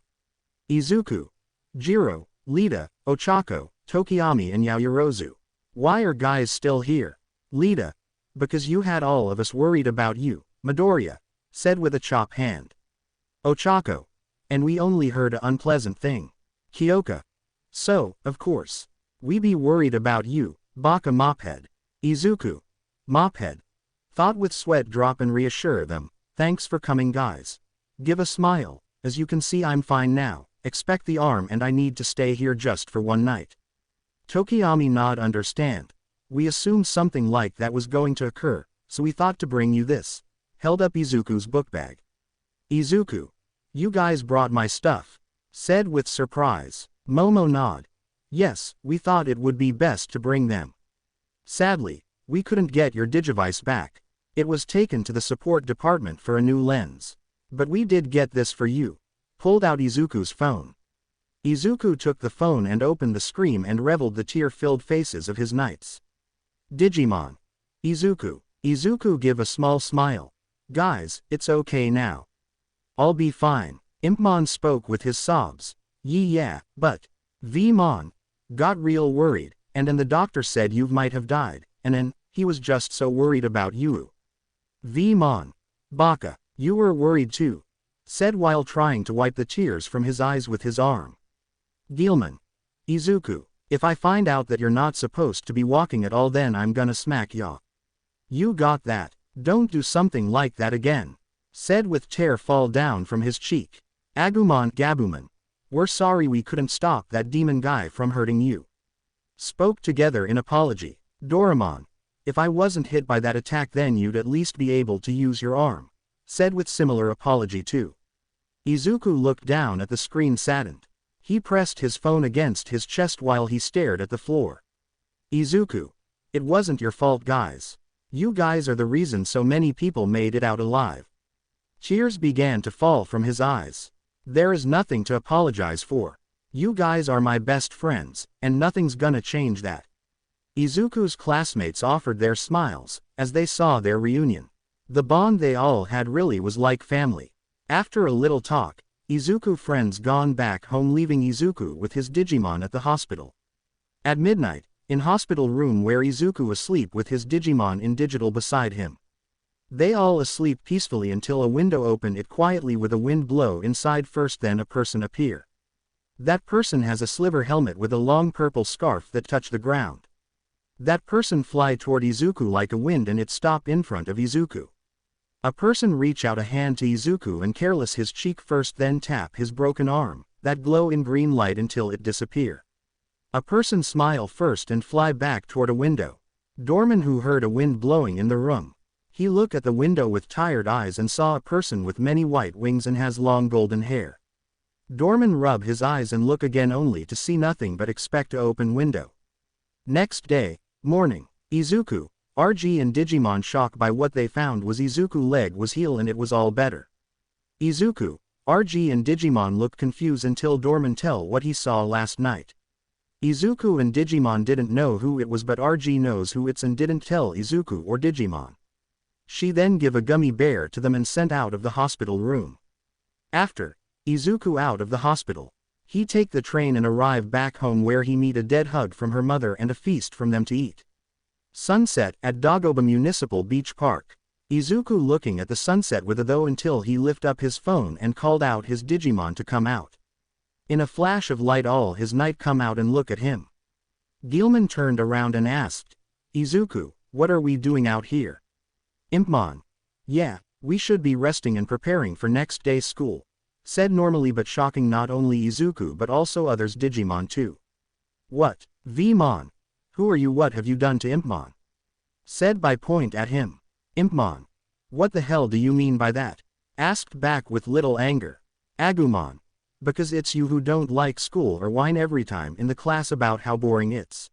[SPEAKER 1] Izuku, Jiro, Lita, Ochako, Tokiyami and Yaoyorozu. Why are guys still here? Lita. Because you had all of us worried about you, Midoriya. Said with a chop hand. Ochako. And we only heard a unpleasant thing. Kyoka. So, of course. We be worried about you, Baka Mophead. Izuku. Mophead. Thought with sweat drop and reassure them. Thanks for coming guys. Give a smile. As you can see I'm fine now. Expect the arm and I need to stay here just for one night. Tokiyami nod understand. We assumed something like that was going to occur, so we thought to bring you this. Held up Izuku's book bag. Izuku. You guys brought my stuff. Said with surprise. Momo nod. Yes, we thought it would be best to bring them. Sadly, we couldn't get your Digivice back. It was taken to the support department for a new lens. But we did get this for you. Pulled out Izuku's phone. Izuku took the phone and opened the screen and reveled the tear-filled faces of his knights. Digimon. Izuku. Izuku give a small smile. Guys, it's okay now. I'll be fine. Impmon spoke with his sobs. Yeah, but Vmon got real worried, and then the doctor said you might have died, and then he was just so worried about you. Vmon. Baka, you were worried too. Said while trying to wipe the tears from his eyes with his arm. Gilman. Izuku, if I find out that you're not supposed to be walking at all then I'm gonna smack ya. You got that. Don't do something like that again. Said with tear fall down from his cheek. Agumon Gabuman. We're sorry we couldn't stop that demon guy from hurting you. Spoke together in apology. Doraemon. If I wasn't hit by that attack then you'd at least be able to use your arm. Said with similar apology too. Izuku looked down at the screen saddened. He pressed his phone against his chest while he stared at the floor. Izuku. It wasn't your fault guys. You guys are the reason so many people made it out alive. Tears began to fall from his eyes. There is nothing to apologize for. You guys are my best friends, and nothing's gonna change that. Izuku's classmates offered their smiles, as they saw their reunion. The bond they all had really was like family. After a little talk, Izuku friends gone back home leaving Izuku with his Digimon at the hospital. At midnight, in hospital room where Izuku asleep with his Digimon in digital beside him. They all asleep peacefully until a window opened it quietly with a wind blow inside first then a person appear. That person has a sliver helmet with a long purple scarf that touched the ground. That person fly toward Izuku like a wind and it stop in front of Izuku. A person reach out a hand to Izuku and careless his cheek first then tap his broken arm, that glow in green light until it disappear. A person smile first and fly back toward a window. Dorman who heard a wind blowing in the room. He looked at the window with tired eyes and saw a person with many white wings and has long golden hair. Dorman rub his eyes and look again only to see nothing but expect to open window. Next day, morning, Izuku, RG and Digimon shocked by what they found was Izuku leg was healed and it was all better. Izuku, RG and Digimon looked confused until Dorman tell what he saw last night. Izuku and Digimon didn't know who it was but RG knows who it's and didn't tell Izuku or Digimon. She then give a gummy bear to them and sent out of the hospital room. After, Izuku out of the hospital, he take the train and arrive back home where he meet a dead hug from her mother and a feast from them to eat. Sunset at Dagoba Municipal Beach Park. Izuku looking at the sunset with a though until he lift up his phone and called out his Digimon to come out. In a flash of light all his knight come out and look at him. Guilmon turned around and asked, Izuku, what are we doing out here? Impmon. Yeah, we should be resting and preparing for next day's school. Said normally but shocking not only Izuku but also others Digimon too. What, Vmon? Who are you what have you done to Impmon? Said by point at him. Impmon. What the hell do you mean by that? Asked back with little anger. Agumon. Because it's you who don't like school or whine every time in the class about how boring it's.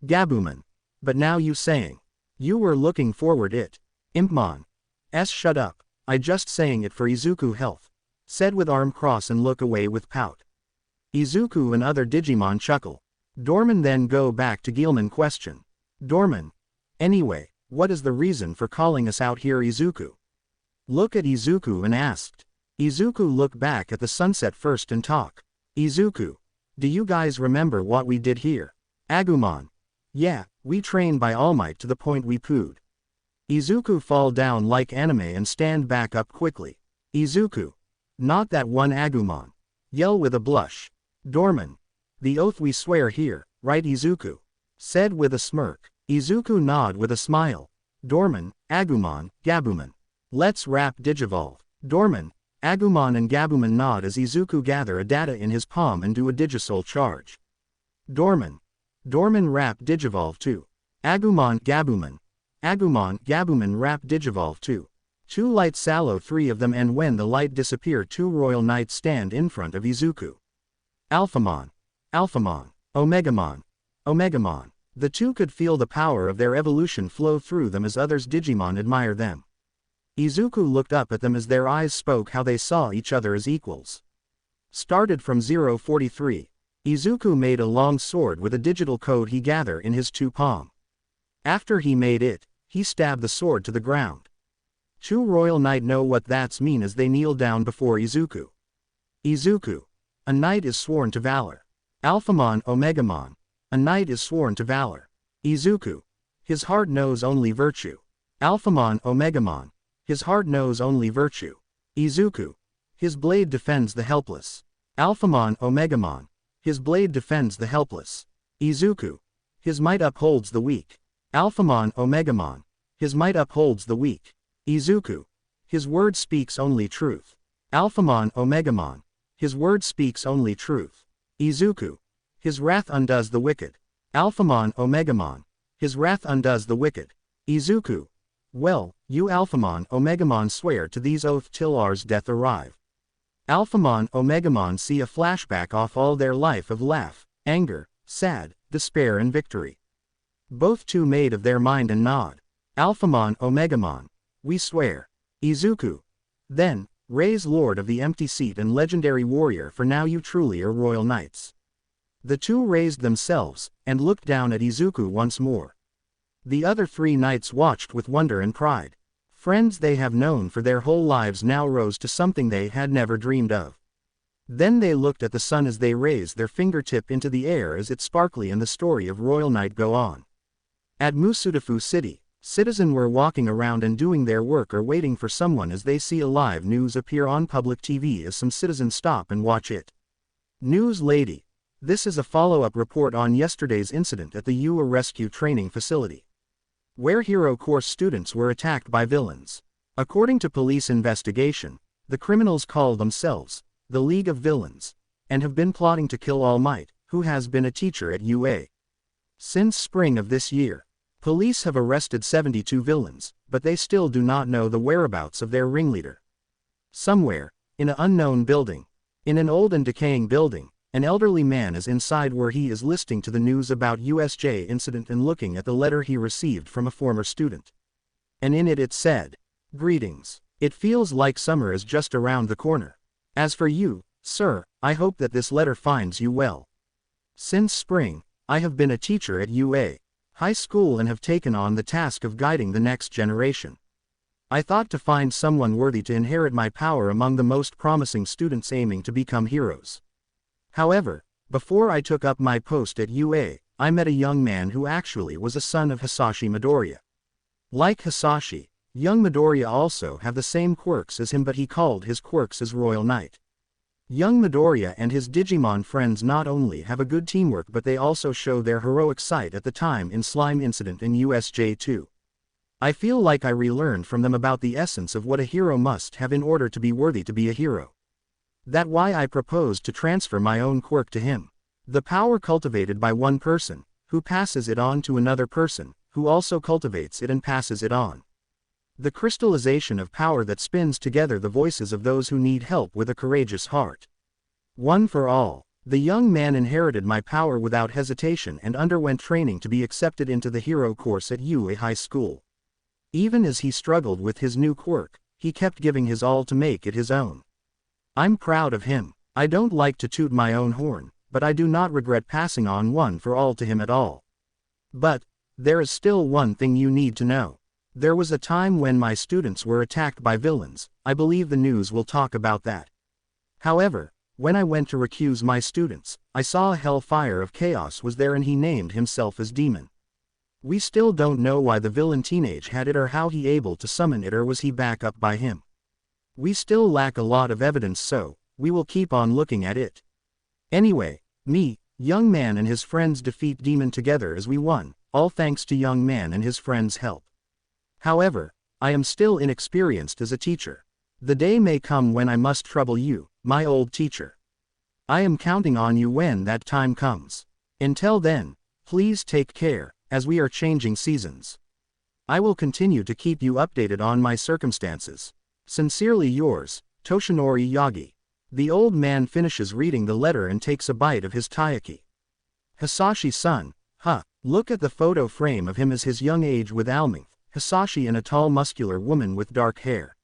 [SPEAKER 1] Gabumon. But now you saying. You were looking forward it. Impmon. Shut up, I just saying it for Izuku health. Said with arm cross and look away with pout. Izuku and other Digimon chuckle. Dorman then go back to Guilmon question. Dorman. Anyway, what is the reason for calling us out here Izuku? Look at Izuku and asked. Izuku look back at the sunset first and talk. Izuku. Do you guys remember what we did here? Agumon. Yeah, we trained by All Might to the point we pooed. Izuku fall down like anime and stand back up quickly. Izuku. Not that one Agumon. Yell with a blush. Dorman. The oath we swear here, right Izuku? Said with a smirk. Izuku nod with a smile. Dorman, Agumon, Gabumon. Let's rap Digivolve. Dorman, Agumon and Gabumon nod as Izuku gather a data in his palm and do a Digisoul charge. Dorman. Dorman rap Digivolve too. Agumon, Gabumon. Agumon, Gabumon rap Digivolve too. Two light sallow three of them and when the light disappear two royal knights stand in front of Izuku. Alphamon. Alphamon. Omegamon. Omegamon. The two could feel the power of their evolution flow through them as others Digimon admire them. Izuku looked up at them as their eyes spoke how they saw each other as equals. Started from 043. Izuku made a long sword with a digital code he gathered in his two palm. After he made it, he stabbed the sword to the ground. Two royal knight know what that's mean as they kneel down before Izuku. Izuku. A knight is sworn to valor. Alphamon Omegamon. A knight is sworn to valor. Izuku. His heart knows only virtue. Alphamon Omegamon. His heart knows only virtue. Izuku. His blade defends the helpless. Alphamon Omegamon. His blade defends the helpless. Izuku. His might upholds the weak. Alphamon Omegamon. His might upholds the weak. Izuku. His word speaks only truth. Alphamon Omegamon. His word speaks only truth. Izuku. His wrath undoes the wicked. Alphamon Omegamon. His wrath undoes the wicked. Izuku. Well, you Alphamon Omegamon swear to these oath till ours death arrive. Alphamon Omegamon see a flashback off all their life of laugh, anger, sad, despair and victory. Both two made of their mind and nod. Alphamon Omegamon. We swear. Izuku. Then, raise Lord of the Empty Seat and legendary warrior for now you truly are royal knights. The two raised themselves, and looked down at Izuku once more. The other three knights watched with wonder and pride. Friends they have known for their whole lives now rose to something they had never dreamed of. Then they looked at the sun as they raised their fingertip into the air as it sparkly and the story of Royal Knight go on. At Musudafu City, citizens were walking around and doing their work or waiting for someone as they see a live news appear on public TV as some citizens stop and watch it. News lady. This is a follow-up report on yesterday's incident at the UA Rescue Training Facility, where Hero Course students were attacked by villains. According to police investigation, the criminals call themselves the League of Villains, and have been plotting to kill All Might, who has been a teacher at UA. Since spring of this year, police have arrested 72 villains, but they still do not know the whereabouts of their ringleader. Somewhere, in an unknown building, in an old and decaying building, an elderly man is inside where he is listening to the news about USJ incident and looking at the letter he received from a former student. And in it said, "Greetings. It feels like summer is just around the corner. As for you, sir, I hope that this letter finds you well. Since spring, I have been a teacher at UA High School and have taken on the task of guiding the next generation. I thought to find someone worthy to inherit my power among the most promising students aiming to become heroes. However, before I took up my post at UA, I met a young man who actually was a son of Hisashi Midoriya. Like Hisashi, young Midoriya also have the same quirks as him, but he called his quirks as Royal Knight. Young Midoriya and his Digimon friends not only have a good teamwork, but they also show their heroic side at the time in Slime incident in USJ 2. I feel like I relearned from them about the essence of what a hero must have in order to be worthy to be a hero. That's why I proposed to transfer my own quirk to him. The power cultivated by one person, who passes it on to another person, who also cultivates it and passes it on. The crystallization of power that spins together the voices of those who need help with a courageous heart. One for all. The young man inherited my power without hesitation and underwent training to be accepted into the hero course at UA High School. Even as he struggled with his new quirk, he kept giving his all to make it his own. I'm proud of him. I don't like to toot my own horn, but I do not regret passing on one for all to him at all. But there is still one thing you need to know. There was a time when my students were attacked by villains. I believe the news will talk about that. However, when I went to recuse my students, I saw a hellfire of chaos was there and he named himself as Demon. We still don't know why the villain teenage had it or how he able to summon it, or was he back up by him. We still lack a lot of evidence, so we will keep on looking at it. Anyway, me, young man and his friends defeat Demon together as we won, all thanks to young man and his friends' help. However, I am still inexperienced as a teacher. The day may come when I must trouble you, my old teacher. I am counting on you when that time comes. Until then, please take care, as we are changing seasons. I will continue to keep you updated on my circumstances. Sincerely yours, Toshinori Yagi. The old man finishes reading the letter and takes a bite of his taiyaki. Hisashi-san, look at the photo frame of him as his young age with Alming, Hisashi and a tall muscular woman with dark hair.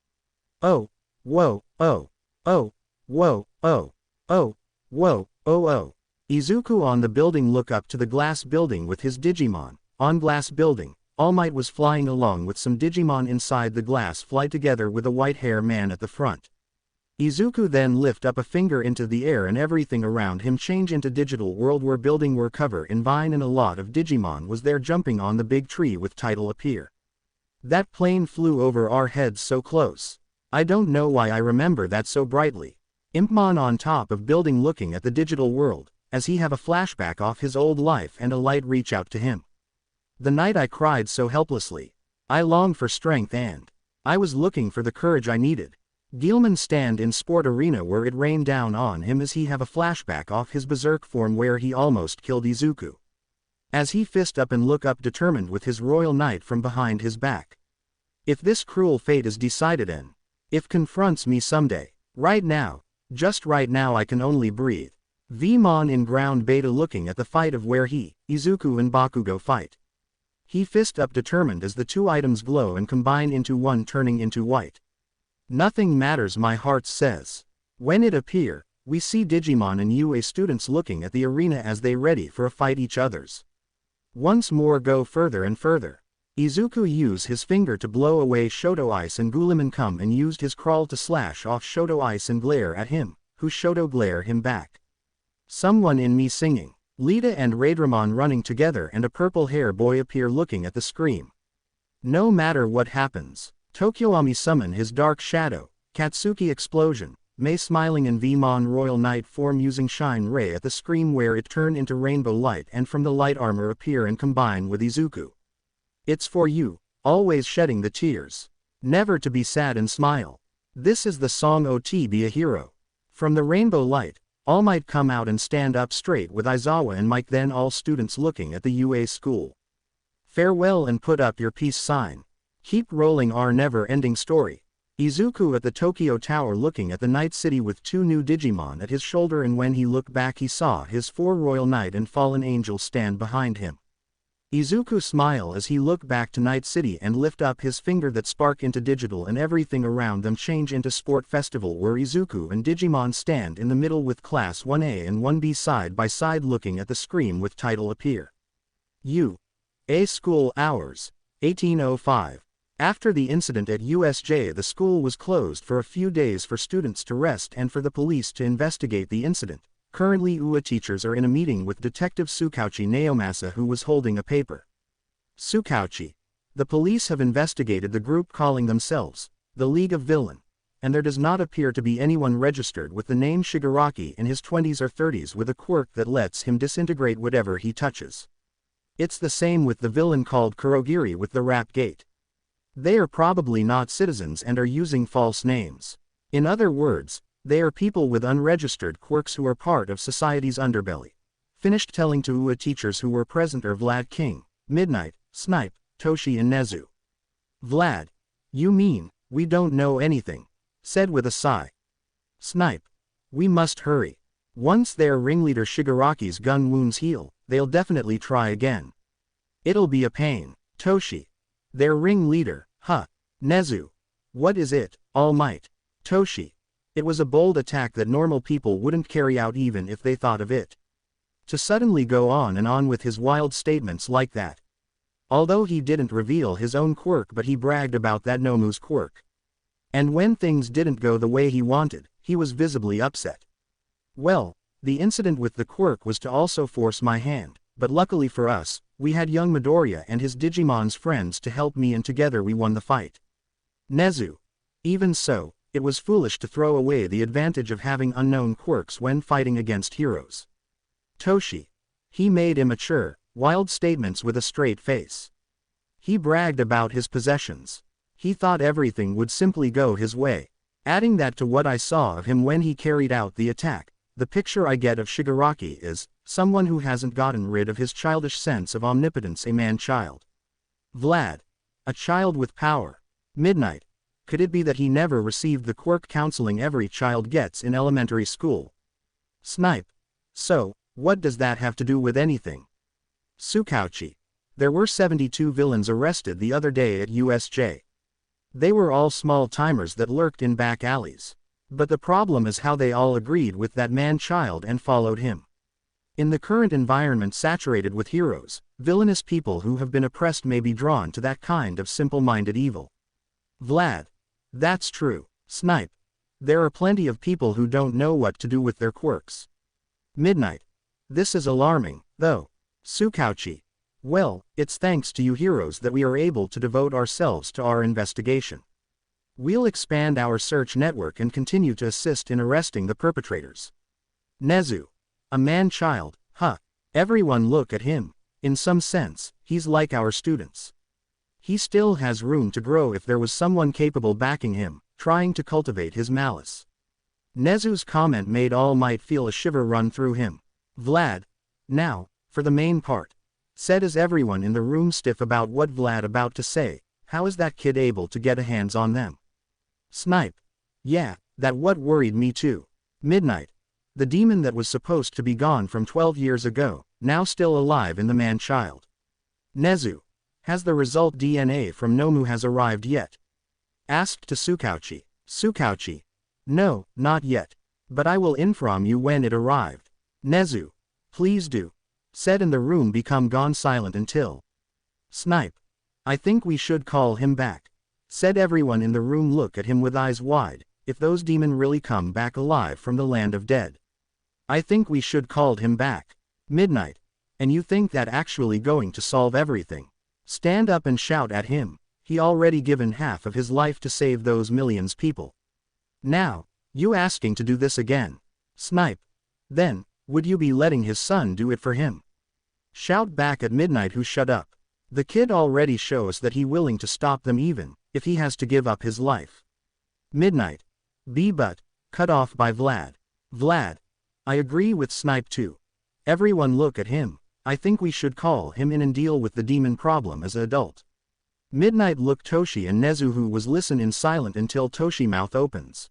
[SPEAKER 1] Oh, whoa, oh, oh, whoa, oh, oh, whoa, oh, oh. Izuku on the building look up to the glass building with his Digimon. On glass building, All Might was flying along with some Digimon inside the glass fly together with a white hair man at the front. Izuku then lift up a finger into the air and everything around him change into digital world where building were cover in vine and a lot of Digimon was there jumping on the big tree with title appear. That plane flew over our heads so close. I don't know why I remember that so brightly. Impmon on top of building looking at the digital world, as he have a flashback off his old life and a light reach out to him. The night I cried so helplessly. I longed for strength and I was looking for the courage I needed. Gilman stand in sport arena where it rained down on him as he have a flashback off his berserk form where he almost killed Izuku. As he fist up and look up determined with his royal knight from behind his back. If this cruel fate is decided and if confronts me someday, right now, just right now I can only breathe. Vmon in ground beta looking at the fight of where he, Izuku and Bakugo fight. He fist up determined as the two items glow and combine into one turning into white. Nothing matters my heart says. When it appear, we see Digimon and UA students looking at the arena as they ready for a fight each others. Once more go further and further. Izuku used his finger to blow away Shoto Ice and Guliman come and used his crawl to slash off Shoto Ice and glare at him, who Shoto glare him back. Someone in me singing. Lita and Raidramon running together and a purple hair boy appear looking at the screen. No matter what happens, Tokyoami summon his dark shadow, Katsuki explosion, May smiling and Vmon Royal Knight form using Shine Ray at the screen where it turn into rainbow light and from the light armor appear and combine with Izuku. It's for you, always shedding the tears. Never to be sad and smile. This is the song OT Be a Hero. From the rainbow light, All Might come out and stand up straight with Aizawa and Mike, then all students looking at the UA school. Farewell and put up your peace sign. Keep rolling our never-ending story. Izuku at the Tokyo Tower looking at the Night City with 2 new Digimon at his shoulder, and when he looked back he saw his 4 Royal Knight and Fallen Angel stand behind him. Izuku smile as he look back to Night City and lift up his finger that spark into digital and everything around them change into sport festival where Izuku and Digimon stand in the middle with class 1A and 1B side by side looking at the screen with title appear. UA School Hours, 1805. After the incident at USJ, the school was closed for a few days for students to rest and for the police to investigate the incident. Currently UA teachers are in a meeting with Detective Tsukauchi Naomasa, who was holding a paper. Tsukauchi. The police have investigated the group calling themselves the League of Villain, and there does not appear to be anyone registered with the name Shigaraki in his 20s or 30s with a quirk that lets him disintegrate whatever he touches. It's the same with the villain called Kurogiri with the rap gate. They are probably not citizens and are using false names. In other words, they are people with unregistered quirks who are part of society's underbelly. Finished telling to UA teachers who were present are Vlad King, Midnight, Snipe, Toshi and Nezu. Vlad. You mean, we don't know anything? Said with a sigh. Snipe. We must hurry. Once their ringleader Shigaraki's gun wounds heal, they'll definitely try again. It'll be a pain. Toshi. Their ringleader, huh? Nezu. What is it, All Might? Toshi. It was a bold attack that normal people wouldn't carry out even if they thought of it. To suddenly go on and on with his wild statements like that. Although he didn't reveal his own quirk, but he bragged about that Nomu's quirk. And when things didn't go the way he wanted, he was visibly upset. Well, the incident with the quirk was to also force my hand, but luckily for us, we had young Midoriya and his Digimon's friends to help me and together we won the fight. Nezu. Even so, it was foolish to throw away the advantage of having unknown quirks when fighting against heroes. Toshi. He made immature, wild statements with a straight face. He bragged about his possessions. He thought everything would simply go his way. Adding that to what I saw of him when he carried out the attack, the picture I get of Shigaraki is someone who hasn't gotten rid of his childish sense of omnipotence, a man-child. Vlad. A child with power. Midnight. Could it be that he never received the quirk counseling every child gets in elementary school? Snipe. So, what does that have to do with anything? Tsukauchi. There were 72 villains arrested the other day at USJ. They were all small-timers that lurked in back alleys. But the problem is how they all agreed with that man-child and followed him. In the current environment saturated with heroes, villainous people who have been oppressed may be drawn to that kind of simple-minded evil. Vlad. That's true. Snipe. There are plenty of people who don't know what to do with their quirks. Midnight. This is alarming, though. Tsukauchi. Well, it's thanks to you heroes that we are able to devote ourselves to our investigation. We'll expand our search network and continue to assist in arresting the perpetrators. Nezu. A man-child, huh? Everyone look at him. In some sense, he's like our students. He still has room to grow if there was someone capable backing him, trying to cultivate his malice. Nezu's comment made All Might feel a shiver run through him. Vlad. Now, for the main part. Said as everyone in the room stiff about what Vlad about to say, how is that kid able to get a hands on them? Snipe. Yeah, that what worried me too. Midnight. The demon that was supposed to be gone from 12 years ago, now still alive in the man-child. Nezu. Has the result DNA from Nomu has arrived yet? Asked to Tsukauchi. Tsukauchi. No, not yet. But I will inform you when it arrived. Nezu. Please do. Said and the room become gone silent until. Snipe. I think we should call him back. Said everyone in the room look at him with eyes wide, if those demon really come back alive from the land of dead. I think we should called him back. Midnight. And you think that actually going to solve everything? Stand up and shout at him. He already given half of his life to save those millions people. Now, You asking to do this again? Snipe. Then, would you be letting his son do it for him? Shout back at Midnight who shut up. The kid already shows that he willing to stop them even, if he has to give up his life. Midnight. But, cut off by Vlad. Vlad. I agree with Snipe too. Everyone look at him, I think we should call him in and deal with the demon problem as an adult. Midnight looked Toshi and Nezu who was listen in silent until Toshi mouth opens.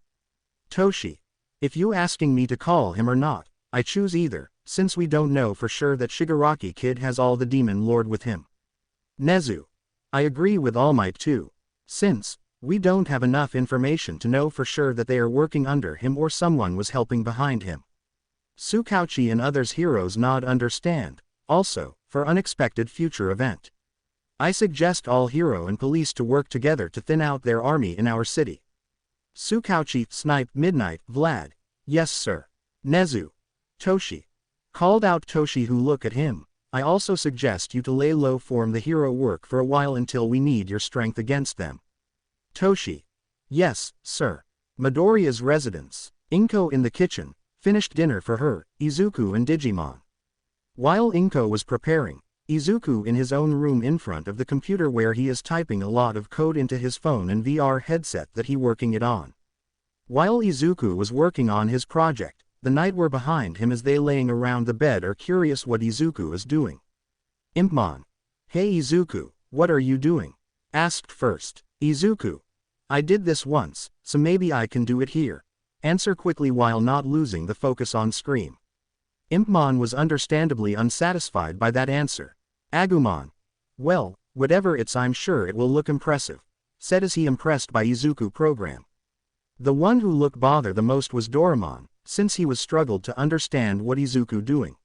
[SPEAKER 1] Toshi. If you asking me to call him or not, I choose either, since we don't know for sure that Shigaraki kid has all the demon lord with him. Nezu. I agree with All Might too. Since, we don't have enough information to know for sure that they are working under him or someone was helping behind him. Tsukauchi and others heroes nod understand, also, for unexpected future event. I suggest all hero and police to work together to thin out their army in our city. Tsukauchi, Snipe, Midnight, Vlad. Yes sir. Nezu. Toshi. Called out Toshi who look at him. I also suggest you to lay low form the hero work for a while until we need your strength against them. Toshi. Yes, sir. Midoriya's residence. Inko in the kitchen, finished dinner for her, Izuku and Digimon. While Inko was preparing, Izuku in his own room in front of the computer where he is typing a lot of code into his phone and VR headset that he working it on. While Izuku was working on his project, the Knight were behind him as they laying around the bed are curious what Izuku is doing. Impmon. Hey Izuku, what are you doing? Asked first. Izuku. I did this once, so maybe I can do it here. Answer quickly while not losing the focus on screen. Impmon was understandably unsatisfied by that answer. Agumon. Well, whatever it's I'm sure it will look impressive, said as he impressed by Izuku program. The one who looked bother the most was Doraemon, since he was struggled to understand what Izuku doing.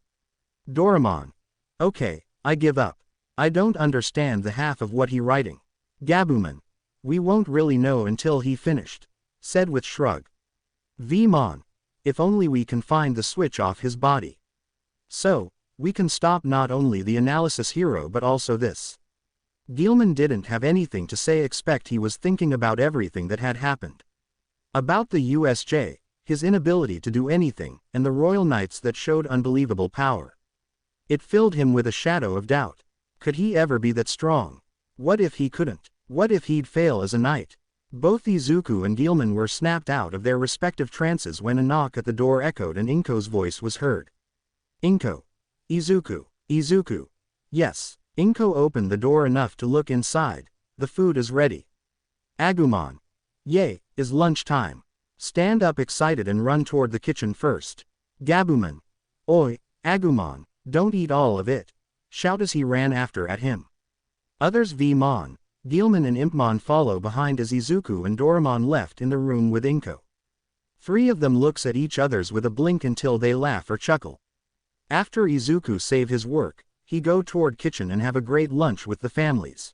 [SPEAKER 1] Doraemon. Okay, I give up. I don't understand the half of what he writing. Gabumon. We won't really know until he finished, said with shrug. Vmon. If only we can find the switch off his body. So, we can stop not only the analysis hero but also this. Gilman didn't have anything to say except he was thinking about everything that had happened. About the USJ, his inability to do anything, and the Royal Knights that showed unbelievable power. It filled him with a shadow of doubt. Could he ever be that strong? What if he couldn't? What if he'd fail as a knight? Both Izuku and Gilman were snapped out of their respective trances when a knock at the door echoed and Inko's voice was heard. Inko. Izuku. Izuku. Yes. Inko opened the door enough to look inside. The food is ready. Agumon. Yay, is lunch time. Stand up excited and run toward the kitchen first. Gabumon. Oi, Agumon, don't eat all of it. Shout as he ran after at him. Others Vmon, Gilman and Impmon follow behind as Izuku and Doraemon left in the room with Inko. Three of them looks at each others with a blink until they laugh or chuckle. After Izuku save his work, he go toward kitchen and have a great lunch with the families.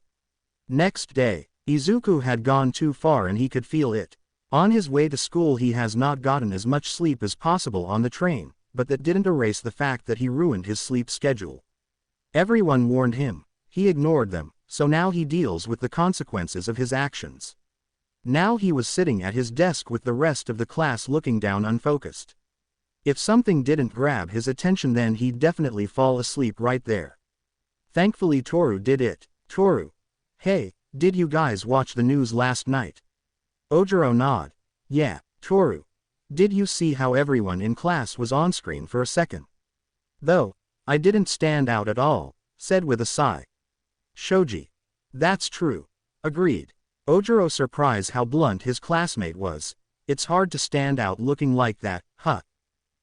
[SPEAKER 1] Next day, Izuku had gone too far and he could feel it. On his way to school he has not gotten as much sleep as possible on the train, but that didn't erase the fact that he ruined his sleep schedule. Everyone warned him, he ignored them, so now he deals with the consequences of his actions. Now he was sitting at his desk with the rest of the class looking down unfocused. If something didn't grab his attention then he'd definitely fall asleep right there. Thankfully Toru did it. Toru. Hey, did you guys watch the news last night? Ojiro nod. Yeah, Toru. Did you see how everyone in class was on screen for a second? Though, I didn't stand out at all, said with a sigh. Shoji. That's true. Agreed. Ojiro surprised how blunt his classmate was. It's hard to stand out looking like that, huh?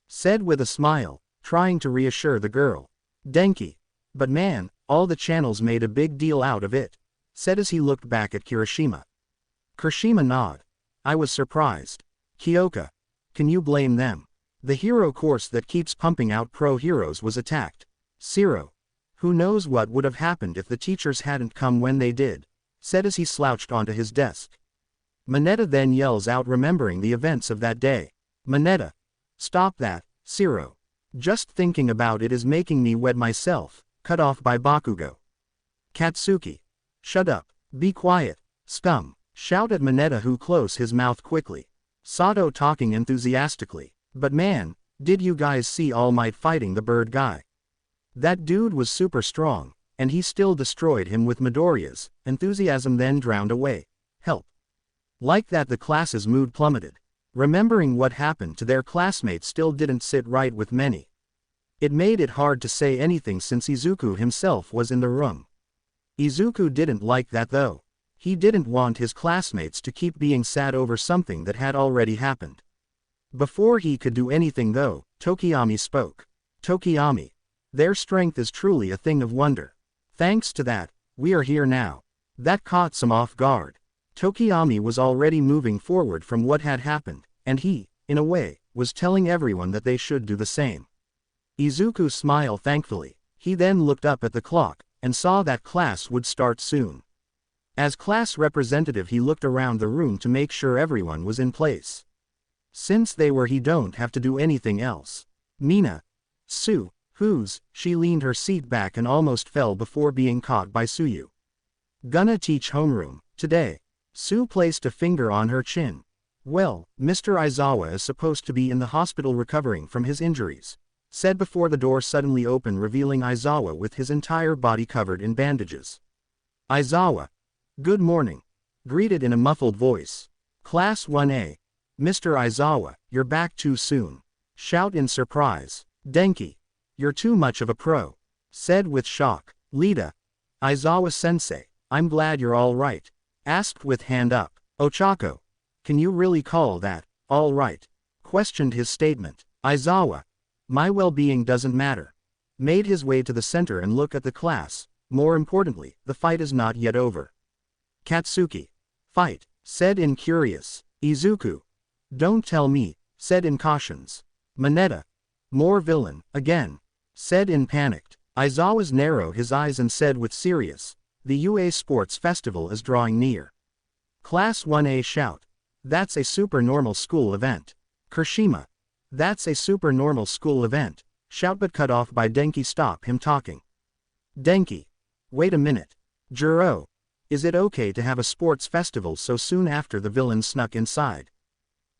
[SPEAKER 1] Said with a smile, trying to reassure the girl. Denki. But man, all the channels made a big deal out of it, said as he looked back at Kirishima. Kirishima nod. I was surprised. Kyoka. Can you blame them? The hero course that keeps pumping out pro heroes was attacked. Zero. Who knows what would have happened if the teachers hadn't come when they did, said as he slouched onto his desk. Mineta then yells out remembering the events of that day. Mineta. Stop that, Zero. Just thinking about it is making me wet myself, cut off by Bakugo. Katsuki. Shut up, be quiet, scum, shout at Mineta who close his mouth quickly. Sato talking enthusiastically. But man, did you guys see All Might fighting the bird guy? That dude was super strong, and he still destroyed him with Midoriya's. Enthusiasm then drowned away. Help. Like that the class's mood plummeted. Remembering what happened to their classmates still didn't sit right with many. It made it hard to say anything since Izuku himself was in the room. Izuku didn't like that though. He didn't want his classmates to keep being sad over something that had already happened. Before he could do anything though, Tokiyami spoke. Tokiyami. Their strength is truly a thing of wonder. Thanks to that, we are here now. That caught some off guard. Tokiyami was already moving forward from what had happened, and he, in a way, was telling everyone that they should do the same. Izuku smiled thankfully. He then looked up at the clock, and saw that class would start soon. As class representative he looked around the room to make sure everyone was in place. Since they were he don't have to do anything else. Mina. Sue, she leaned her seat back and almost fell before being caught by Suyu. Gonna teach homeroom, today. Sue placed a finger on her chin. Well, Mr. Aizawa is supposed to be in the hospital recovering from his injuries, said before the door suddenly opened revealing Aizawa with his entire body covered in bandages. Aizawa. Good morning. Greeted in a muffled voice. Class 1A. Mr. Aizawa, you're back too soon. Shout in surprise. Denki. You're too much of a pro. Said with shock. Lita. Aizawa-sensei, I'm glad you're all right. Asked with hand up. Ochako. Can you really call that, all right? Questioned his statement. Aizawa. My well-being doesn't matter. Made his way to the center and look at the class. More importantly, the fight is not yet over. Katsuki. Fight, said in curious. Izuku. Don't tell me, said in cautions. Mineta. More villain, again. Said in panicked. Aizawa's narrowed his eyes and said with serious. The UA Sports Festival is drawing near. Class 1A shout. That's a super normal school event. Kirishima. That's a super normal school event. Shout but cut off by Denki stop him talking. Denki. Wait a minute. Juro. Is it okay to have a sports festival so soon after the villain snuck inside?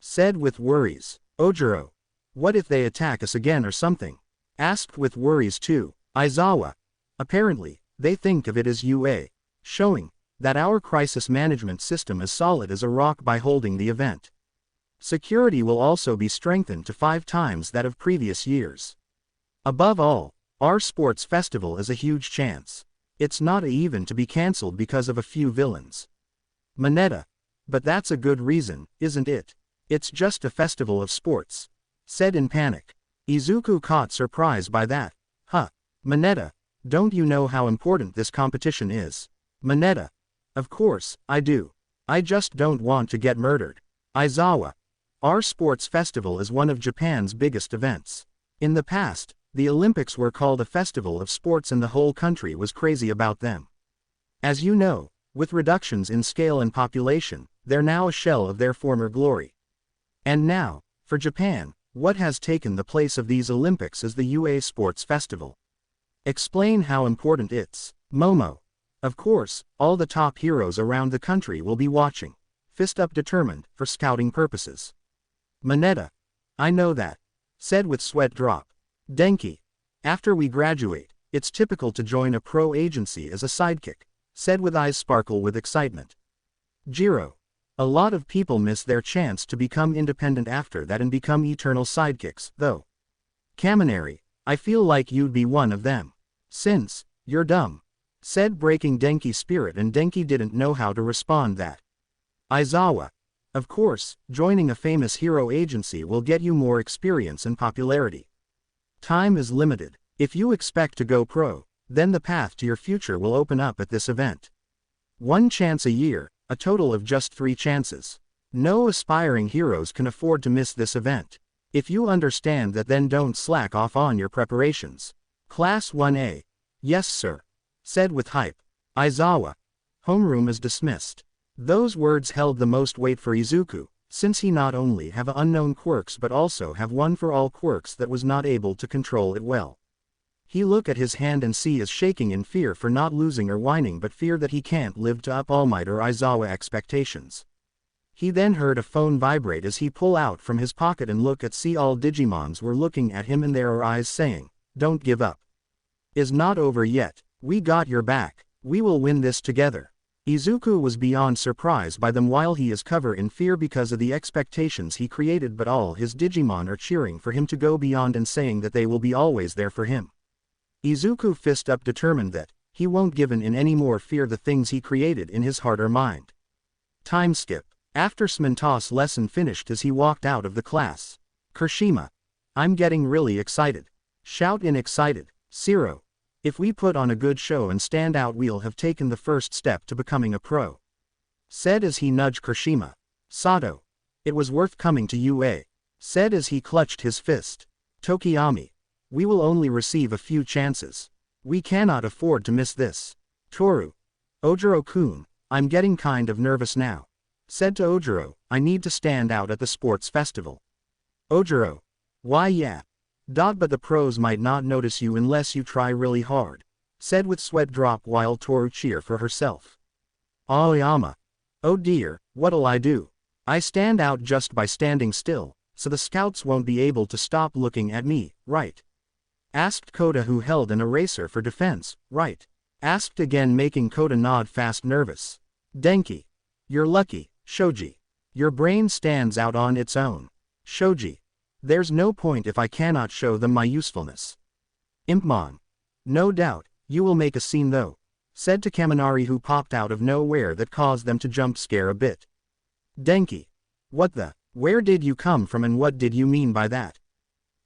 [SPEAKER 1] Said with worries. Ojiro. What if they attack us again or something? Asked with worries too. Aizawa. Apparently, they think of it as UA. Showing that our crisis management system is solid as a rock by holding the event. Security will also be strengthened to 5 times that of previous years. Above all, our sports festival is a huge chance. It's not even to be cancelled because of a few villains. Mineta. But that's a good reason, isn't it? It's just a festival of sports. Said in panic. Izuku caught surprise by that. Huh. Mineta. Don't you know how important this competition is? Mineta. Of course, I do. I just don't want to get murdered. Aizawa. Our sports festival is one of Japan's biggest events. In the past, the Olympics were called a festival of sports and the whole country was crazy about them. As you know, with reductions in scale and population, they're now a shell of their former glory. And now, for Japan, what has taken the place of these Olympics is the UA Sports Festival. Explain how important it's. Momo. Of course, all the top heroes around the country will be watching. Fist up determined, for scouting purposes. Mineta. I know that. Said with sweat drop. Denki. After we graduate, it's typical to join a pro agency as a sidekick. Said with eyes sparkle with excitement. Jiro. A lot of people miss their chance to become independent after that and become eternal sidekicks, though. Kaminari. I feel like you'd be one of them. Since, you're dumb. Said breaking Denki's spirit and Denki didn't know how to respond that. Aizawa. Of course, joining a famous hero agency will get you more experience and popularity. Time is limited. If you expect to go pro, then the path to your future will open up at this event. 1 chance a year, a total of just 3 chances. No aspiring heroes can afford to miss this event. If you understand that, then don't slack off on your preparations. Class 1A. Yes sir. Said with hype. Aizawa. Homeroom is dismissed. Those words held the most weight for Izuku, since he not only have unknown quirks but also have one for all quirks that was not able to control it well. He look at his hand and see is shaking in fear for not losing or whining but fear that he can't live to up All Might or Aizawa expectations. He then heard a phone vibrate as he pull out from his pocket and look at see all Digimons were looking at him and there are eyes saying, "Don't give up. Is not over yet. We got your back. We will win this together." Izuku was beyond surprised by them while he is covered in fear because of the expectations he created, but all his Digimon are cheering for him to go beyond and saying that they will be always there for him. Izuku fist up determined that he won't give in any more fear the things he created in his heart or mind. Time skip. After Smintos' lesson finished as he walked out of the class. Kirishima. I'm getting really excited. Shout in excited. Zero. If we put on a good show and stand out we'll have taken the first step to becoming a pro. Said as he nudged Kirishima. Sato. It was worth coming to UA. Said as he clutched his fist. Tokiyami. We will only receive a few chances. We cannot afford to miss this. Toru. Ojiro-kun, I'm getting kind of nervous now. Said to Ojiro, I need to stand out at the sports festival. Ojiro. Why yeah. But the pros might not notice you unless you try really hard. Said with sweat drop while Toru cheer for herself. Aoyama. Oh dear, what'll I do? I stand out just by standing still, so the scouts won't be able to stop looking at me, right? Asked Kota, who held an eraser for defense, right? Asked again, making Kota nod fast nervous. Denki. You're lucky, Shoji. Your brain stands out on its own. Shoji. There's no point if I cannot show them my usefulness. Impmon. No doubt, you will make a scene though. Said to Kaminari, who popped out of nowhere that caused them to jump scare a bit. Denki. What the? Where did you come from and what did you mean by that?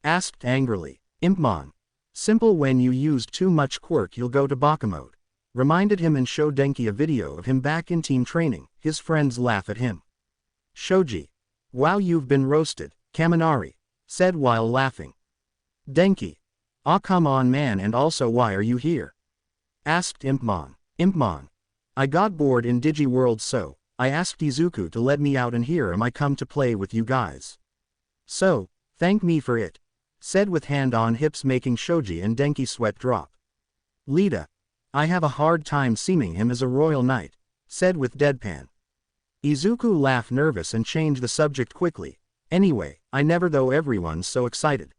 [SPEAKER 1] Asked angrily. Impmon. Simple, when you used too much quirk you'll go to Baka mode. Reminded him and showed Denki a video of him back in team training. His friends laugh at him. Shoji. Wow, you've been roasted, Kaminari. Said while laughing. Denki. Ah, come on man, and also why are you here? Asked Impmon. Impmon. I got bored in Digiworld, so I asked Izuku to let me out and here am I come to play with you guys. So, thank me for it. Said with hand on hips, making Shoji and Denki sweat drop. Lita. I have a hard time seeming him as a royal knight. Said with deadpan. Izuku laughed nervous and changed the subject quickly. Anyway, I never, though everyone's so excited.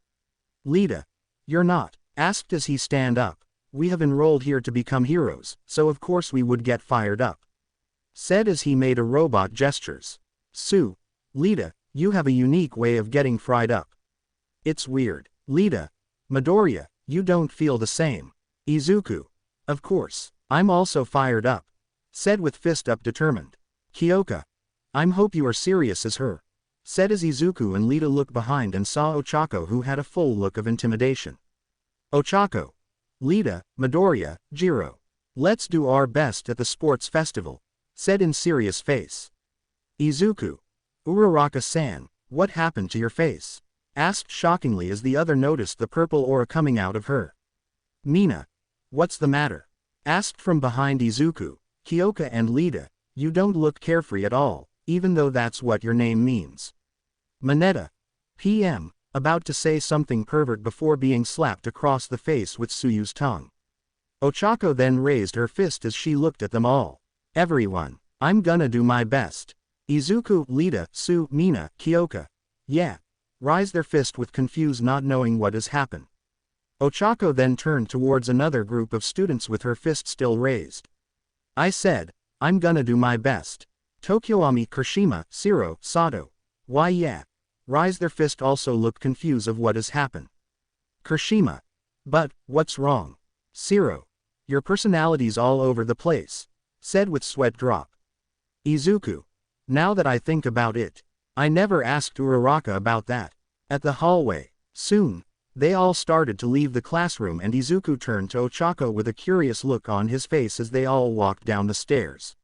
[SPEAKER 1] Lita. You're not. Asked as he stand up. We have enrolled here to become heroes, so of course we would get fired up. Said as he made a robot gestures. Sue. Lita, you have a unique way of getting fried up. It's weird. Lita. Midoriya, you don't feel the same. Izuku. Of course, I'm also fired up. Said with fist up determined. Kyoka. I'm hope you are serious as her. Said as Izuku and Lita looked behind and saw Ochako, who had a full look of intimidation. Ochako. Lita, Midoriya, Jiro. Let's do our best at the sports festival. Said in serious face. Izuku. Uraraka-san, what happened to your face? Asked shockingly as the other noticed the purple aura coming out of her. Mina. What's the matter? Asked from behind Izuku. Kyoka and Lita, you don't look carefree at all, even though that's what your name means. Mineta. PM, about to say something pervert before being slapped across the face with Tsuyu's tongue. Ochako then raised her fist as she looked at them all. Everyone, I'm gonna do my best. Izuku, Lita, Tsu, Mina, Kyoka. Yeah. Raise their fist with confused, not knowing what has happened. Ochako then turned towards another group of students with her fist still raised. I said, I'm gonna do my best. Tokyoami, Kirishima, Zero, Sato. Why yeah. Raise their fist also looked confused of what has happened. Kirishima. But, what's wrong? Zero. Your personality's all over the place. Said with sweat drop. Izuku. Now that I think about it, I never asked Uraraka about that. At the hallway. Soon, they all started to leave the classroom and Izuku turned to Ochako with a curious look on his face as they all walked down the stairs.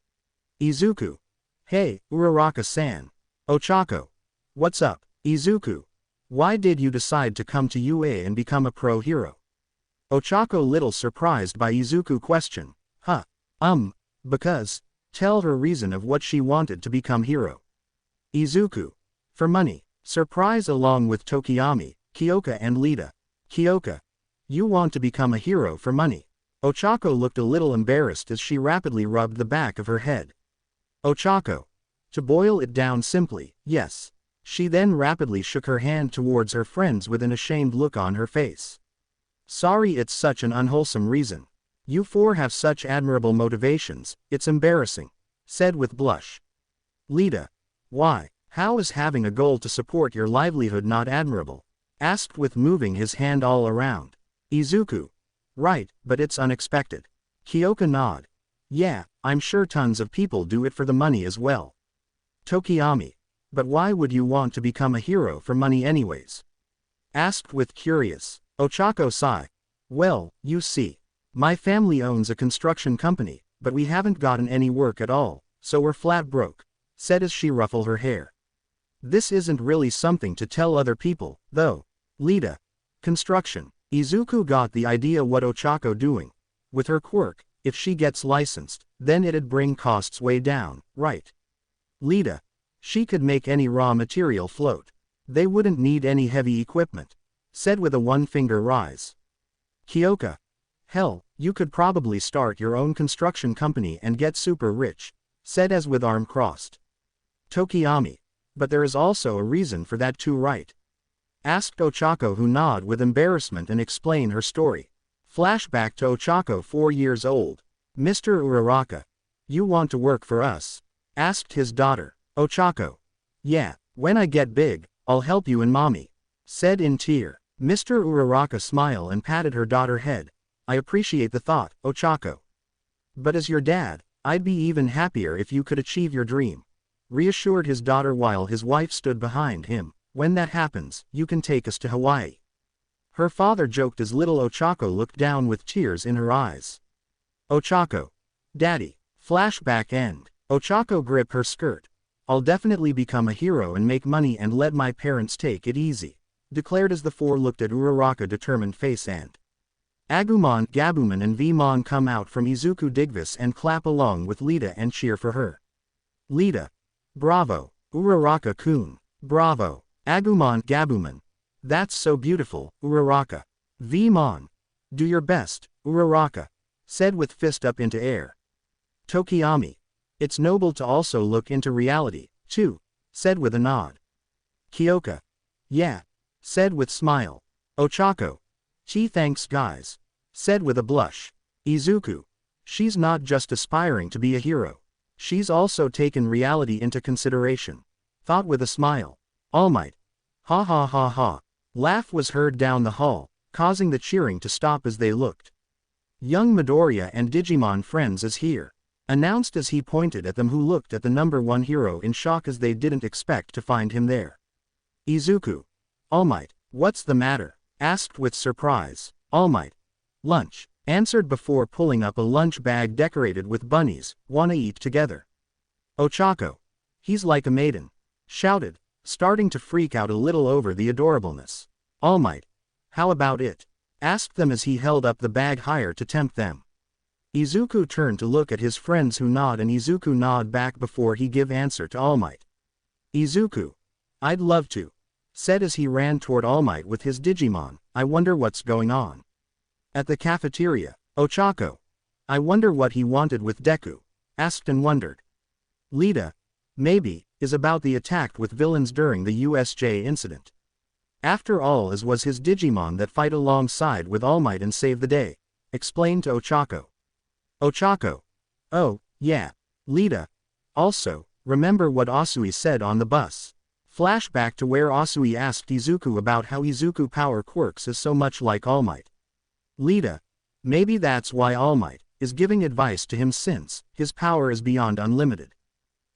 [SPEAKER 1] Izuku. Hey, Uraraka-san. Ochako. What's up, Izuku? Why did you decide to come to UA and become a pro hero? Ochako little surprised by Izuku's question. Huh. Because. Tell her reason of what she wanted to become hero. Izuku. For money. Surprise along with Tokiyami, Kyoka and Lita. Kyoka. You want to become a hero for money. Ochako looked a little embarrassed as she rapidly rubbed the back of her head. Ochako. To boil it down simply, yes. She then rapidly shook her hand towards her friends with an ashamed look on her face. Sorry, it's such an unwholesome reason. You four have such admirable motivations, it's embarrassing. Said with blush. Lita. Why? How is having a goal to support your livelihood not admirable? Asked with moving his hand all around. Izuku. Right, but it's unexpected. Kyoka nod. Yeah, I'm sure tons of people do it for the money as well. Tokiyami. But why would you want to become a hero for money anyways? Asked with curious. Ochako sigh. Well, you see. My family owns a construction company, but we haven't gotten any work at all, so we're flat broke. Said as she ruffled her hair. This isn't really something to tell other people, though. Lita. Construction. Izuku got the idea what Ochako doing. With her quirk, if she gets licensed, then it'd bring costs way down, right? Lita. She could make any raw material float. They wouldn't need any heavy equipment. Said with a one-finger rise. Kyoka. Hell, you could probably start your own construction company and get super rich. Said as with arm crossed. Tokiyami. But there is also a reason for that too, right? Asked Ochako, who nodded with embarrassment and explained her story. Flashback to Ochako 4 years old. Mr. Uraraka. You want to work for us? Asked his daughter. Ochako. Yeah, when I get big, I'll help you and mommy. Said in tear. Mr. Uraraka smiled and patted her daughter's head. I appreciate the thought, Ochako. But as your dad, I'd be even happier if you could achieve your dream. Reassured his daughter while his wife stood behind him. When that happens, you can take us to Hawaii. Her father joked as little Ochako looked down with tears in her eyes. Ochako. Daddy. Flashback end. Ochako gripped her skirt. I'll definitely become a hero and make money and let my parents take it easy. Declared as the four looked at Uraraka determined face and Agumon, Gabumon and Vmon come out from Izuku Digvis and clap along with Lita and cheer for her. Lita. Bravo. Uraraka-kun. Bravo. Agumon, Gabumon. That's so beautiful, Uraraka. Vmon. Do your best, Uraraka. Said with fist up into air. Tokiyami. It's noble to also look into reality, too. Said with a nod. Kyoka. Yeah. Said with smile. Ochako. Gee, thanks guys. Said with a blush. Izuku. She's not just aspiring to be a hero. She's also taken reality into consideration. Thought with a smile. All Might. Ha ha ha ha. Laugh was heard down the hall, causing the cheering to stop as they looked. Young Midoriya and Digimon friends is here. Announced as he pointed at them, who looked at the number one hero in shock as they didn't expect to find him there. Izuku. All Might. What's the matter? Asked with surprise. All Might. Lunch. Answered before pulling up a lunch bag decorated with bunnies. Wanna eat together? Ochako. He's like a maiden. Shouted, starting to freak out a little over the adorableness. All Might. How about it? Asked them as he held up the bag higher to tempt them. Izuku turned to look at his friends, who nod, and Izuku nod back before he give answer to All Might. Izuku. I'd love to. Said as he ran toward All Might with his Digimon. I wonder what's going on. At the cafeteria, Ochako. I wonder what he wanted with Deku. Asked and wondered. Lita. Maybe, is about the attack with villains during the USJ incident. After all, as was his Digimon that fight alongside with All Might and save the day. Explained to Ochako. Ochako. Oh, yeah. Lita. Also, remember what Asui said on the bus. Flashback to where Asui asked Izuku about how Izuku power quirks is so much like All Might. Lita. Maybe that's why All Might is giving advice to him, since his power is beyond unlimited.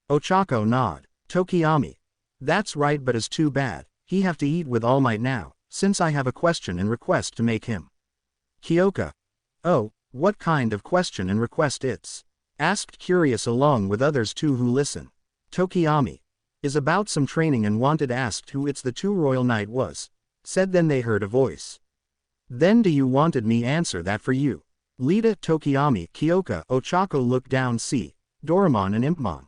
[SPEAKER 1] Ochako nod. Tokiyami. That's right, but it's too bad. He have to eat with All Might now, since I have a question and request to make him. Kyoka. Oh, what kind of question and request it's? Asked curious along with others too who listen. Tokiyami. Is about some training and wanted asked who it's the two royal knight was. Said then they heard a voice. Then do you wanted me answer that for you? Lita, Tokiyami, Kyoka, Ochako looked down, see Doraemon and Impmon.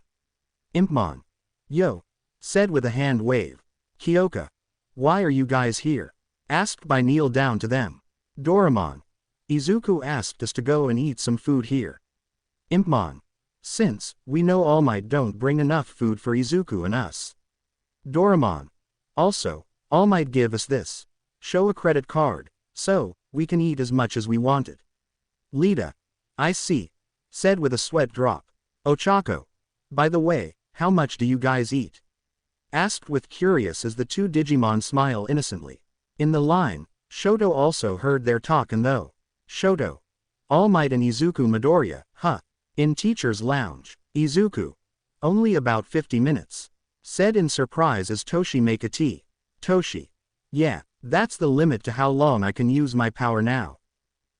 [SPEAKER 1] Impmon. Yo. Said with a hand wave. Kyoka. Why are you guys here? Asked by kneel down to them. Doraemon. Izuku asked us to go and eat some food here. Impmon. Since, we know All Might don't bring enough food for Izuku and us. Doraemon. Also, All Might give us this. Show a credit card, so, we can eat as much as we wanted. Lita. I see. Said with a sweat drop. Ochako. By the way, how much do you guys eat? Asked with curious as the two Digimon smile innocently. In the line, Shoto also heard their talk and though. Shoto. All Might and Izuku Midoriya, huh. In teacher's lounge. Izuku. Only about 50 minutes. Said in surprise as Toshi make a tea. Toshi. Yeah, that's the limit to how long I can use my power now.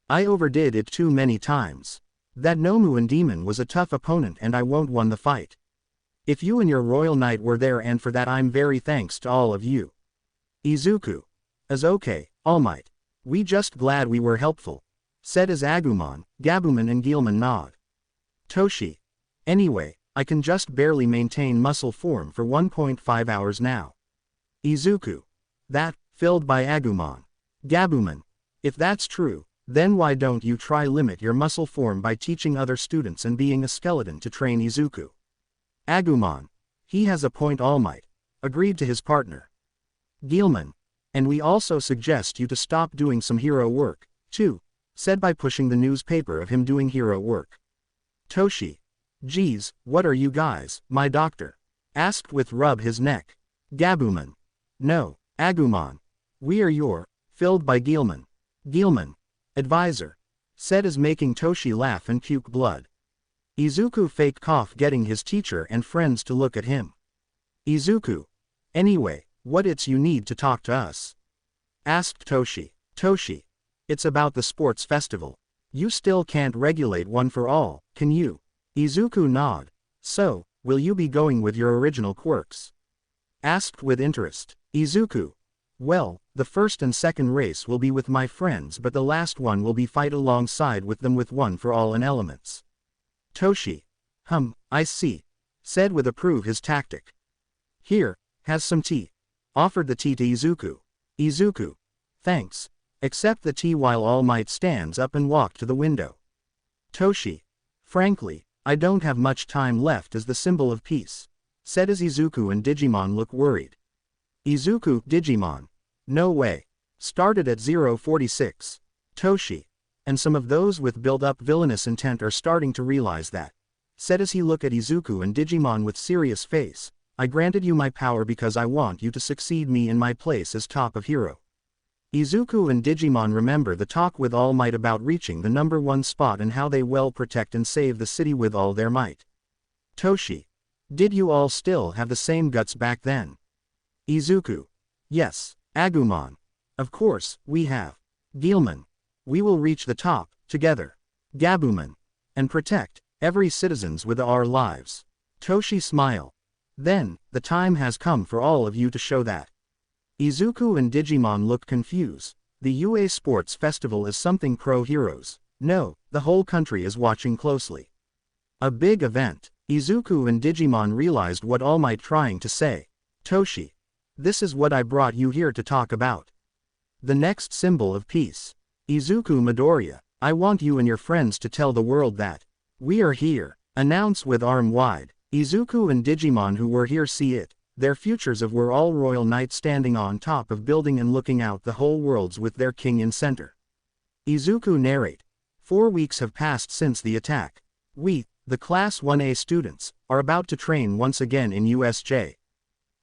[SPEAKER 1] I overdid it too many times. That Nomu and Demon was a tough opponent and I won't won the fight. If you and your royal knight were there and for that I'm very thanks to all of you. Izuku. As okay, All Might. We just glad we were helpful. Said as Agumon, Gabumon and Guilmon nod. Toshi. Anyway, I can just barely maintain muscle form for 1.5 hours now. Izuku. That, filled by Agumon. Gabumon. If that's true, then why don't you try limit your muscle form by teaching other students and being a skeleton to train Izuku? Agumon. He has a point, All Might. Agreed to his partner. Guilmon. And we also suggest you to stop doing some hero work, too. Said by pushing the newspaper of him doing hero work. Toshi. Geez, what are you guys, my doctor? Asked with rub his neck. Gabumon. No, Agumon. We are your, filled by Guilmon. Guilmon. Advisor. Said as making Toshi laugh and puke blood. Izuku fake cough getting his teacher and friends to look at him. Izuku. Anyway, what it's you need to talk to us? Asked Toshi. Toshi. It's about the sports festival. You still can't regulate one for all, can you? Izuku nod. So, will you be going with your original quirks? Asked with interest. Izuku. Well, the first and second race will be with my friends but the last one will be fight alongside with them with one for all and elements. Toshi. I see. Said with approve his tactic. Here, has some tea. Offered the tea to Izuku. Izuku. Thanks. Accept the tea while All Might stands up and walk to the window. Toshi. Frankly, I don't have much time left as the symbol of peace. Said as Izuku and Digimon look worried. Izuku, Digimon. No way. Started at 046. Toshi. And some of those with built-up villainous intent are starting to realize that. Said as he look at Izuku and Digimon with serious face. I granted you my power because I want you to succeed me in my place as top of hero. Izuku and Digimon remember the talk with All Might about reaching the #1 spot and how they will protect and save the city with all their might. Toshi. Did you all still have the same guts back then? Izuku. Yes, Agumon. Of course, we have. Guilmon. We will reach the top, together. Gabumon. And protect every citizens with our lives. Toshi smile. Then, the time has come for all of you to show that. Izuku and Digimon look confused. The UA Sports Festival is something pro-heroes. No, the whole country is watching closely. A big event. Izuku and Digimon realized what All Might trying to say. Toshi. This is what I brought you here to talk about. The next symbol of peace. Izuku Midoriya, I want you and your friends to tell the world that we are here. Announce with arm wide. Izuku and Digimon who were here see it. Their futures of were all royal knights standing on top of building and looking out the whole worlds with their king in center. Izuku narrate. 4 weeks have passed since the attack. We, the Class 1A students, are about to train once again in USJ.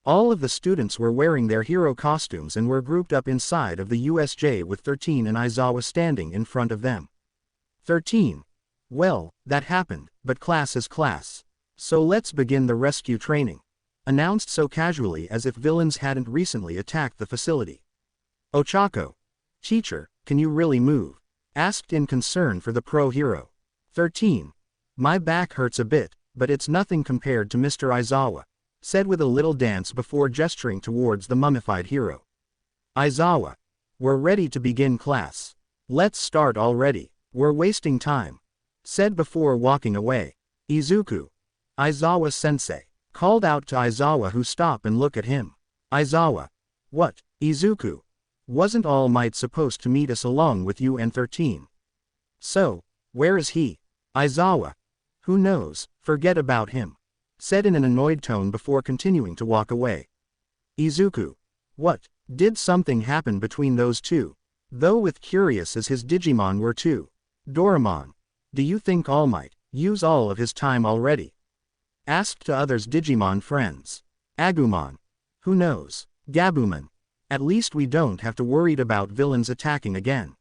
[SPEAKER 1] All of the students were wearing their hero costumes and were grouped up inside of the USJ with 13 and Aizawa standing in front of them. 13. Well, that happened, but class is class. So let's begin the rescue training. Announced so casually as if villains hadn't recently attacked the facility. Ochako. Teacher, can you really move? Asked in concern for the pro-hero. 13. My back hurts a bit, but it's nothing compared to Mr. Aizawa. Said with a little dance before gesturing towards the mummified hero. Aizawa. We're ready to begin class. Let's start already. We're wasting time. Said before walking away. Izuku. Aizawa-sensei. Called out to Aizawa who stop and look at him. Aizawa. What, Izuku? Wasn't All Might supposed to meet us along with you and 13? So, where is he? Aizawa. Who knows, forget about him. Said in an annoyed tone before continuing to walk away. Izuku. What? Did something happen between those two? Though with curious as his Digimon were too. Doraemon. Do you think All Might use all of his time already? Asked to others Digimon friends. Agumon. Who knows? Gabumon. At least we don't have to worried about villains attacking again.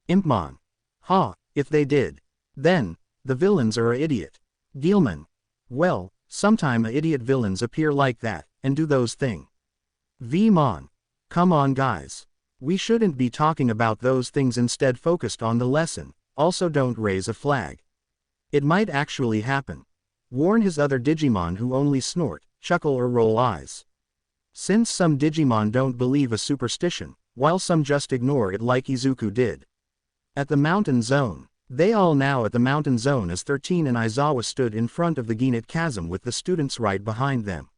[SPEAKER 1] Impmon. Ha, if they did. Then, the villains are a idiot. Gilman. Well, sometime a idiot villains appear like that, and do those thing. Vmon. Come on guys. We shouldn't be talking about those things, instead focused on the lesson, also don't raise a flag. It might actually happen. Warn his other Digimon who only snort, chuckle or roll eyes. Since some Digimon don't believe a superstition, while some just ignore it like Izuku did. At the mountain zone. They all now at the mountain zone as 13 and Aizawa stood in front of the Ginit chasm with the students right behind them.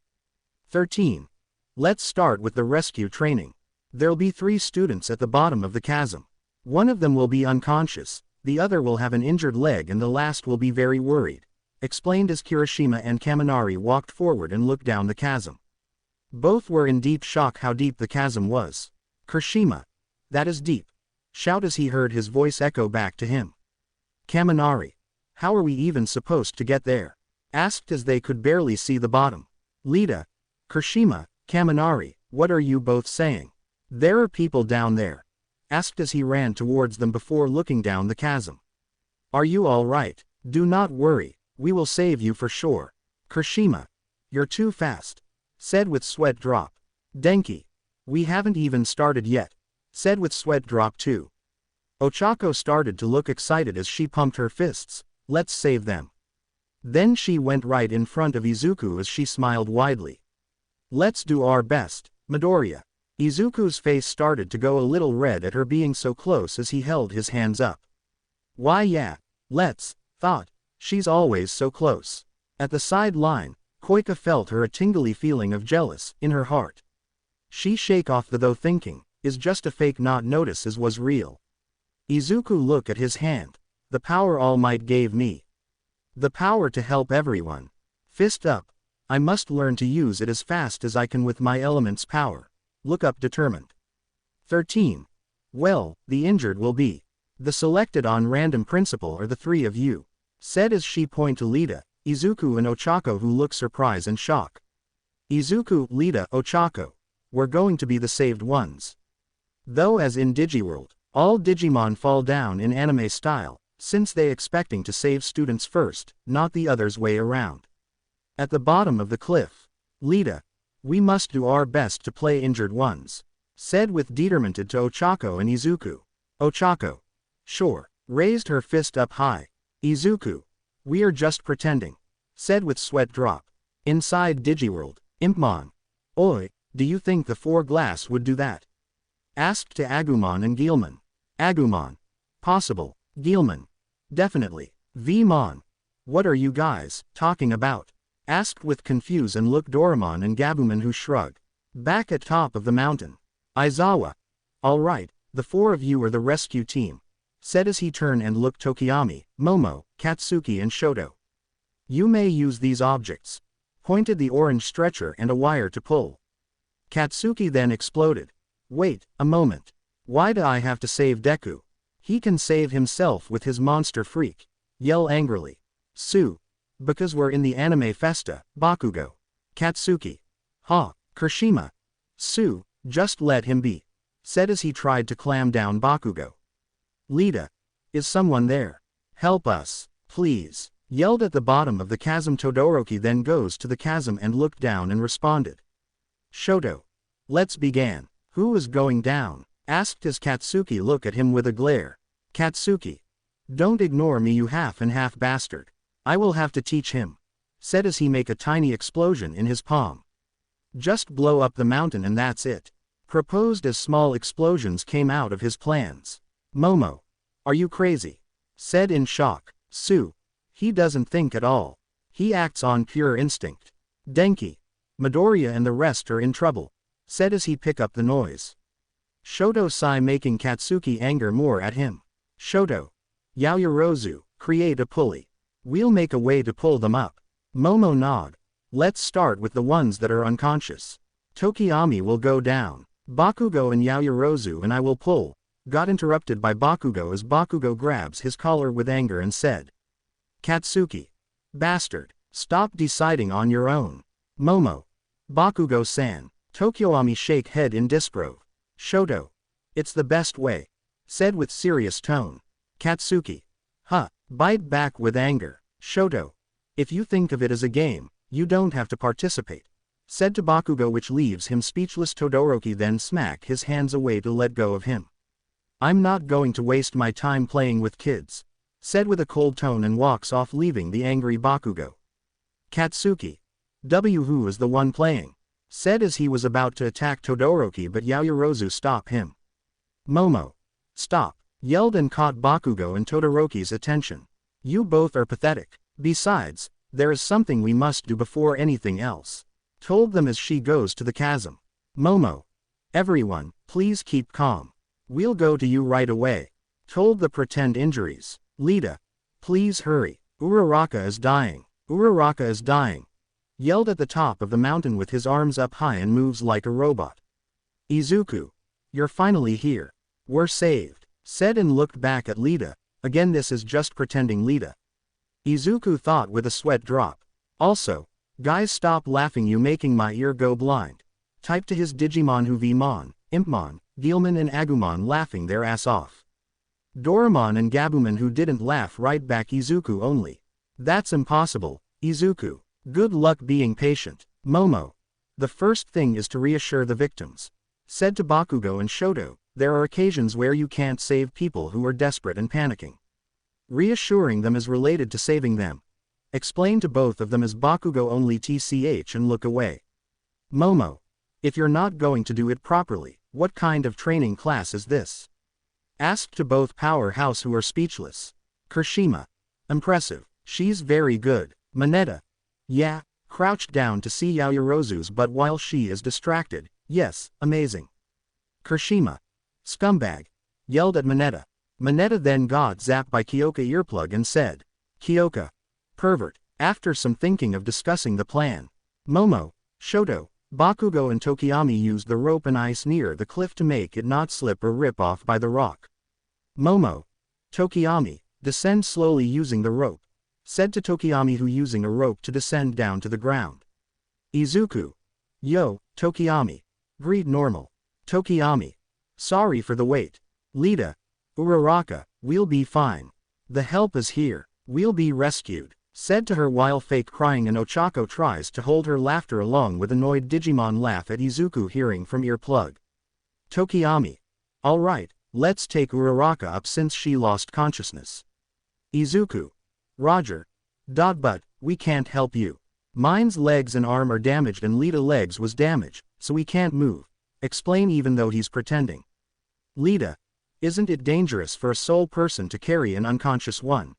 [SPEAKER 1] 13. Let's start with the rescue training. There'll be 3 students at the bottom of the chasm. One of them will be unconscious, the other will have an injured leg and the last will be very worried, explained as Kirishima and Kaminari walked forward and looked down the chasm. Both were in deep shock how deep the chasm was. Kirishima. That is deep. Shout as he heard his voice echo back to him. Kaminari. How are we even supposed to get there? Asked as they could barely see the bottom. Lita. Kirishima, Kaminari, what are you both saying? There are people down there. Asked as he ran towards them before looking down the chasm. Are you all right? Do not worry, we will save you for sure. Kirishima. You're too fast. Said with sweat drop. Denki. We haven't even started yet. Said with sweat drop too. Ochako started to look excited as she pumped her fists. Let's save them. Then she went right in front of Izuku as she smiled widely. Let's do our best, Midoriya. Izuku's face started to go a little red at her being so close as he held his hands up. Why yeah, let's, thought, she's always so close. At the sideline, Koika felt her a tingly feeling of jealous in her heart. She shake off the though thinking, is just a fake not notice as was real. Izuku look at his hand. The power All Might gave me. The power to help everyone. Fist up. I must learn to use it as fast as I can with my element's power. Look up determined. 13. Well, the injured will be. The selected on random principle are the 3 of you. Said as she point to Lita, Izuku and Ochako who look surprise and shock. Izuku, Lita, Ochako. We're going to be the saved ones. Though as in Digiworld, all Digimon fall down in anime style, since they expecting to save students first, not the other's way around. At the bottom of the cliff. Lita. We must do our best to play injured ones. Said with determined to Ochako and Izuku. Ochako. Sure. Raised her fist up high. Izuku. We are just pretending. Said with sweat drop. Inside Digiworld. Impmon. Oi, do you think the 4 glass would do that? Asked to Agumon and Gilman. Agumon. Possible. Gilman. Definitely. Vmon. What are you guys talking about? Asked with confuse and look Doraemon and Gabumon who shrug. Back at top of the mountain. Aizawa. Alright, the 4 of you are the rescue team. Said as he turned and looked Tokiyami, Momo, Katsuki and Shoto. You may use these objects. Pointed the orange stretcher and a wire to pull. Katsuki then exploded. Wait, a moment. Why do I have to save Deku? He can save himself with his monster freak. Yell angrily. Sue. Because we're in the anime festa, Bakugo. Katsuki. Ha, Kirishima. Sue, just let him be. Said as he tried to clam down Bakugo. Lita. Is someone there? Help us, please. Yelled at the bottom of the chasm. Todoroki then goes to the chasm and looked down and responded. Shoto. Let's begin. Who is going down? Asked as Katsuki look at him with a glare. Katsuki. Don't ignore me you half and half bastard. I will have to teach him. Said as he make a tiny explosion in his palm. Just blow up the mountain and that's it. Proposed as small explosions came out of his plans. Momo. Are you crazy? Said in shock. Sue. He doesn't think at all. He acts on pure instinct. Denki. Midoriya and the rest are in trouble. Said as he pick up the noise. Shoto sigh making Katsuki anger more at him. Shoto. Yaoyorozu, create a pulley. We'll make a way to pull them up. Momo nod. Let's start with the ones that are unconscious. Tokiyami will go down. Bakugo and Yaoyorozu and I will pull. Got interrupted by Bakugo as Bakugo grabs his collar with anger and said. Katsuki. Bastard. Stop deciding on your own. Momo. Bakugo-san. Tokiyami shake head in disprove. Shoto. It's the best way. Said with serious tone. Katsuki. Huh. Bite back with anger. Shoto. If you think of it as a game, you don't have to participate. Said to Bakugo, which leaves him speechless. Todoroki then smack his hands away to let go of him. I'm not going to waste my time playing with kids. Said with a cold tone and walks off, leaving the angry Bakugo. Katsuki. Who is the one playing? Said as he was about to attack Todoroki, but Yaoyorozu stopped him. Momo. Stop. Yelled and caught Bakugo and Todoroki's attention. You both are pathetic. Besides, there is something we must do before anything else. Told them as she goes to the chasm. Momo. Everyone, please keep calm. We'll go to you right away. Told the pretend injuries. Lita. Please hurry. Uraraka is dying. Uraraka is dying. Yelled at the top of the mountain with his arms up high and moves like a robot. Izuku. You're finally here. We're saved. Said and looked back at Lita. Again, this is just pretending Lita. Izuku thought with a sweat drop. Also, guys, stop laughing, you making my ear go blind. Typed to his Digimon who Vmon, Impmon, Guilmon and Agumon laughing their ass off. Doraemon and Gabumon who didn't laugh right back. Izuku only. That's impossible, Izuku. Good luck being patient. Momo. The first thing is to reassure the victims. Said to Bakugo and Shoto, there are occasions where you can't save people who are desperate and panicking. Reassuring them is related to saving them. Explain to both of them as Bakugo only tch and look away. Momo. If you're not going to do it properly, what kind of training class is this? Asked to both powerhouse who are speechless. Kirishima. Impressive. She's very good. Mineta. Yeah, crouched down to see Yaoyorozu's butt while she is distracted. Yes, amazing. Kirishima. Scumbag. Yelled at Mineta. Mineta then got zapped by Kyoka earplug and said. Kyoka. Pervert. After some thinking of discussing the plan. Momo, Shoto, Bakugo and Tokiyami used the rope and ice near the cliff to make it not slip or rip off by the rock. Momo. Tokiyami, descend slowly using the rope. Said to Tokiyami who using a rope to descend down to the ground. Izuku. Yo, Tokiyami. Breathe normal. Tokiyami. Sorry for the wait. Lita. Uraraka, we'll be fine. The help is here. We'll be rescued. Said to her while fake crying, and Ochako tries to hold her laughter along with annoyed Digimon laugh at Izuku hearing from earplug. Tokiyami. Alright, let's take Uraraka up since she lost consciousness. Izuku. Roger. But, we can't help you. Mine's legs and arm are damaged and Lita legs was damaged, so we can't move. Explain even though he's pretending. Lita. Isn't it dangerous for a sole person to carry an unconscious one?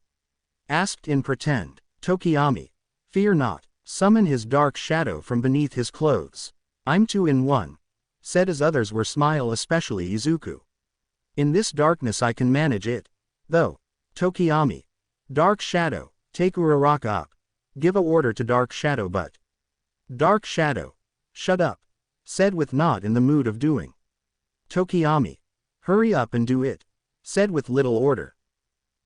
[SPEAKER 1] Asked in pretend. Tokiyami. Fear not. Summon his dark shadow from beneath his clothes. I'm 2 in 1. Said as others were smile, especially Izuku. In this darkness I can manage it. Though. Tokiyami. Dark shadow, take Uraraka up. Give a order to Dark Shadow, but. Dark Shadow. Shut up. Said with not in the mood of doing. Tokiyami. Hurry up and do it. Said with little order.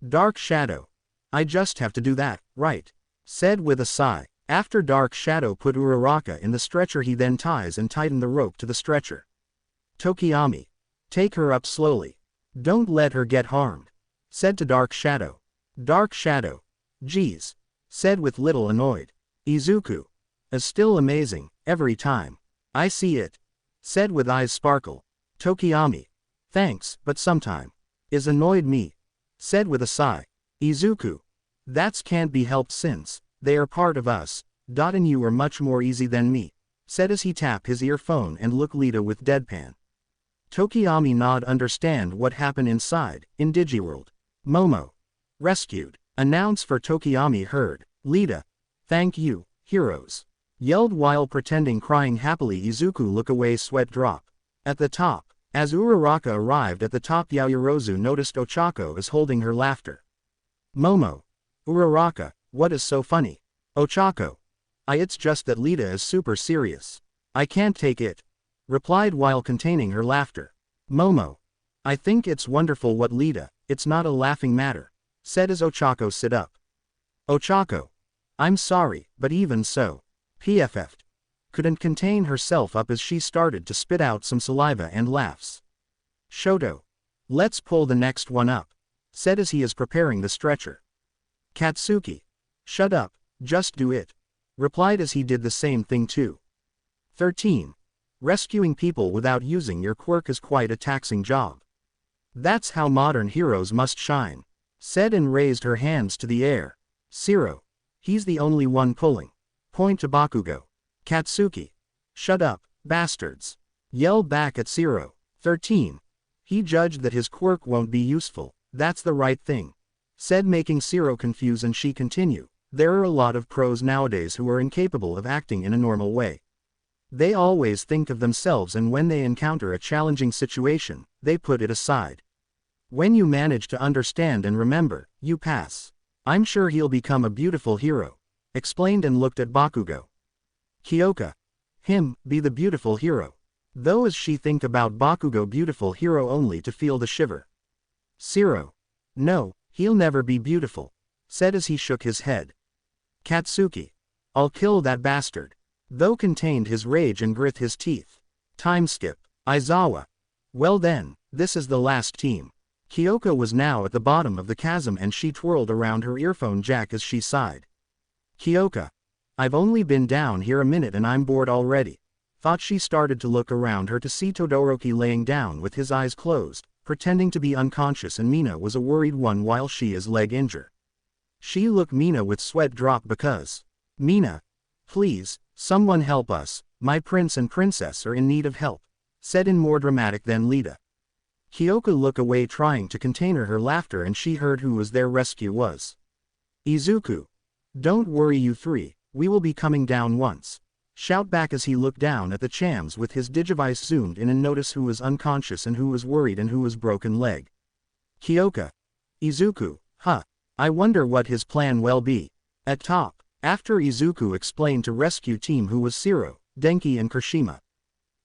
[SPEAKER 1] Dark Shadow. I just have to do that, right? Said with a sigh. After Dark Shadow put Uraraka in the stretcher, he then ties and tighten the rope to the stretcher. Tokiyami. Take her up slowly. Don't let her get harmed. Said to Dark Shadow. Dark Shadow. Geez. Said with little annoyed. Izuku. Is still amazing, every time. I see it. Said with eyes sparkle. Tokiyami. Thanks, but sometime. Is annoyed me. Said with a sigh. Izuku. That's can't be helped since they are part of us. And you are much more easy than me. Said as he tapped his earphone and looked Lita with deadpan. Tokiyami nod understand what happened inside, in Digiworld. Momo. Rescued. Announce for Tokiyami heard. Lita. Thank you, heroes. Yelled while pretending crying happily. Izuku look away, sweat drop. At the top. As Uraraka arrived at the top, Yaoyorozu noticed Ochako is holding her laughter. Momo. Uraraka, What is so funny? Ochako. It's just that Lita is super serious. I can't take it. Replied while containing her laughter. Momo. I think it's wonderful what Lita, it's not a laughing matter. Said as Ochako sit up. Ochako. I'm sorry, but even so. PFF'd. Couldn't contain herself up as she started to spit out some saliva and laughs. Shoto. Let's pull the next one up. Said as he is preparing the stretcher. Katsuki. Shut up, just do it. Replied as he did the same thing too. 13. Rescuing people without using your quirk is quite a taxing job. That's how modern heroes must shine. Said and raised her hands to the air. Shiro. He's the only one pulling. Point to Bakugo. Katsuki. Shut up, bastards. Yelled back at Shiro. 13. He judged that his quirk won't be useful, that's the right thing. Said making Shiro confused and she continue. There are a lot of pros nowadays who are incapable of acting in a normal way. They always think of themselves and when they encounter a challenging situation, they put it aside. When you manage to understand and remember, you pass. I'm sure he'll become a beautiful hero. Explained and looked at Bakugo. Kyoka. Him, be the beautiful hero. Though as she think about Bakugo beautiful hero only to feel the shiver. Shiro. No, he'll never be beautiful. Said as he shook his head. Katsuki. I'll kill that bastard. Though contained his rage and grit his teeth. Time skip. Aizawa. Well then, this is the last team. Kyoka was now at the bottom of the chasm and she twirled around her earphone jack as she sighed. Kyoka. I've only been down here a minute and I'm bored already. Thought she started to look around her to see Todoroki laying down with his eyes closed, pretending to be unconscious and Mina was a worried one while she is leg injured. She looked Mina with sweat drop because. Mina. Please, someone help us, my prince and princess are in need of help. Said in more dramatic than Lita. Kyoka looked away trying to contain her laughter and she heard who was their rescue was. Izuku. Don't worry you three, we will be coming down once. Shout back as he looked down at the chams with his digivice zoomed in and notice who was unconscious and who was worried and who was broken leg. Kyoka. Izuku, huh. I wonder what his plan will be. At top, after Izuku explained to rescue team who was Shiro, Denki and Kirishima.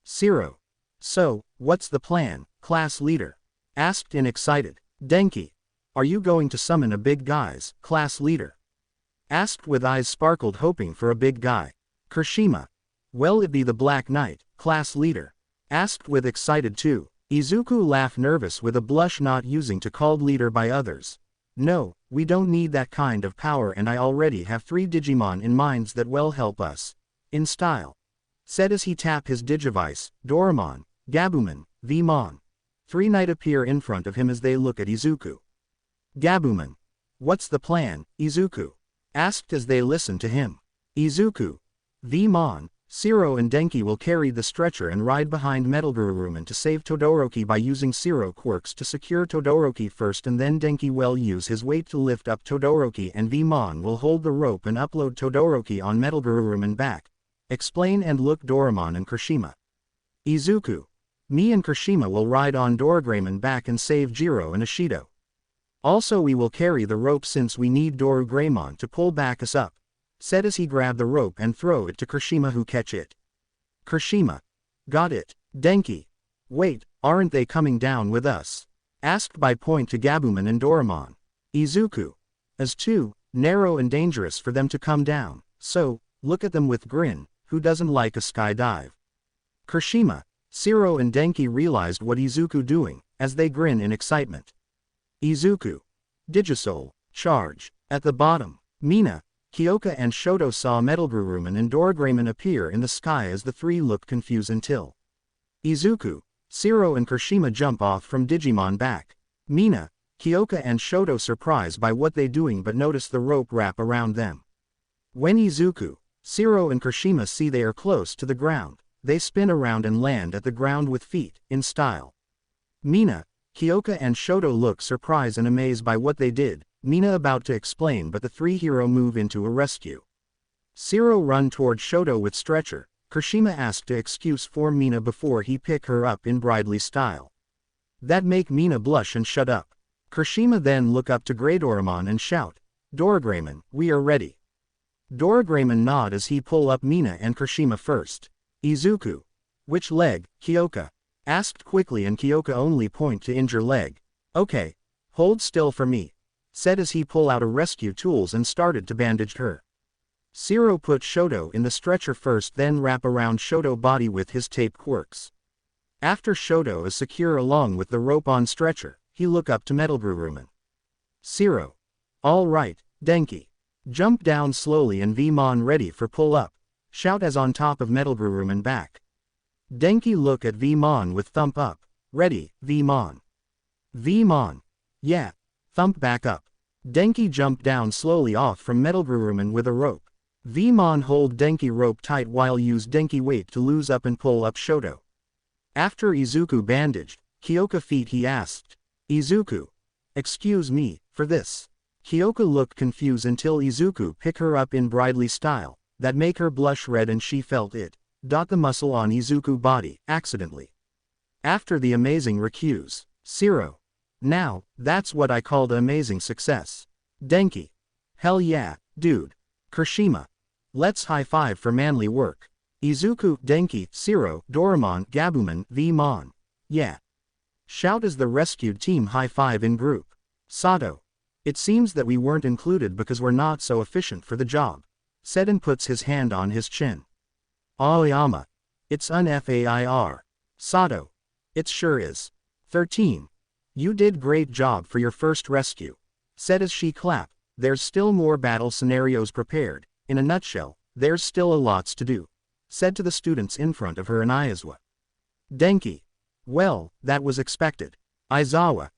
[SPEAKER 1] Shiro. So, what's the plan, class leader? Asked in excited. Denki. Are you going to summon a big guys, class leader? Asked with eyes sparkled hoping for a big guy. Kirishima. Well it be the Black Knight, class leader. Asked with excited too. Izuku laughed nervous with a blush not using to called leader by others. No, we don't need that kind of power and I already have 3 Digimon in minds that will help us. In style. Said as he tapped his digivice, Doraemon, Gabumon, Vmon. 3 knight appear in front of him as they look at Izuku. Gabumon. What's the plan, Izuku? Asked as they listened to him. Izuku. Vmon, Shiro and Denki will carry the stretcher and ride behind Metalgururuman to save Todoroki by using Shiro quirks to secure Todoroki first and then Denki will use his weight to lift up Todoroki and Vmon will hold the rope and upload Todoroki on Metalgururuman back. Explain and look Doraemon and Kirishima. Izuku. Me and Kirishima will ride on Doraemon back and save Jiro and Ishido. Also we will carry the rope since we need Doraemon to pull back us up. Said as he grabbed the rope and throw it to Kirishima who catch it. Kirishima. Got it, Denki. Wait, aren't they coming down with us? Asked by point to Gabumon and Doraemon. Izuku. As too narrow and dangerous for them to come down, so, look at them with grin, who doesn't like a skydive? Kirishima. Shiro and Denki realized what Izuku doing, as they grin in excitement. Izuku. Digisoul, charge. At the bottom, Mina, Kyoka and Shoto saw Metalgururuman and Doraemon appear in the sky as the 3 looked confused until Izuku, Shiro and Kirishima jump off from Digimon back. Mina, Kyoka and Shoto surprised by what they doing but notice the rope wrap around them. When Izuku, Shiro and Kirishima see they are close to the ground, they spin around and land at the ground with feet, in style. Mina, Kyoka and Shoto look surprised and amazed by what they did, Mina about to explain but the 3 hero move into a rescue. Shiro run toward Shoto with stretcher, Kirishima asked to excuse for Mina before he pick her up in bridally style. That make Mina blush and shut up. Kirishima then look up to Grey Doraemon and shout, Doragramon, we are ready. Doragramon nod as he pull up Mina and Kirishima first. Izuku. Which leg, Kyoka? Asked quickly and Kyoka only point to injure leg. Okay. Hold still for me. Said as he pull out a rescue tools and started to bandage her. Shiro put Shoto in the stretcher first then wrap around Shoto body with his tape quirks. After Shoto is secure along with the rope on stretcher, he look up to Metalbrewruman. Shiro. All right, Denki. Jump down slowly and Vmon ready for pull up. Shout as on top of Metalbrewruman back. Denki look at Vmon with thump up. Ready, Vmon. Vmon. Yeah. Thump back up. Denki jump down slowly off from Metalbrewruman with a rope. Vmon hold Denki rope tight while use Denki weight to lose up and pull up Shoto. After Izuku bandaged, Kyoka feet he asked. Izuku. Excuse me, for this. Kyoka looked confused until Izuku pick her up in bridally style, that make her blush red and she felt it. The muscle on Izuku body, accidentally. After the amazing recuse, Shiro. Now, that's what I call the amazing success. Denki. Hell yeah, dude. Kirishima. Let's high five for manly work. Izuku, Denki, Shiro, Doraemon, Gabumon, Vmon. Yeah. Shout as the rescued team high five in group. Sato. It seems that we weren't included because we're not so efficient for the job. Said and puts his hand on his chin. Aoyama. It's unfair. Sato. It sure is. 13. You did great job for your first rescue. Said as she clapped. There's still more battle scenarios prepared. In a nutshell, there's still a lots to do. Said to the students in front of her and Aizawa. Denki. Well, that was expected. Aizawa.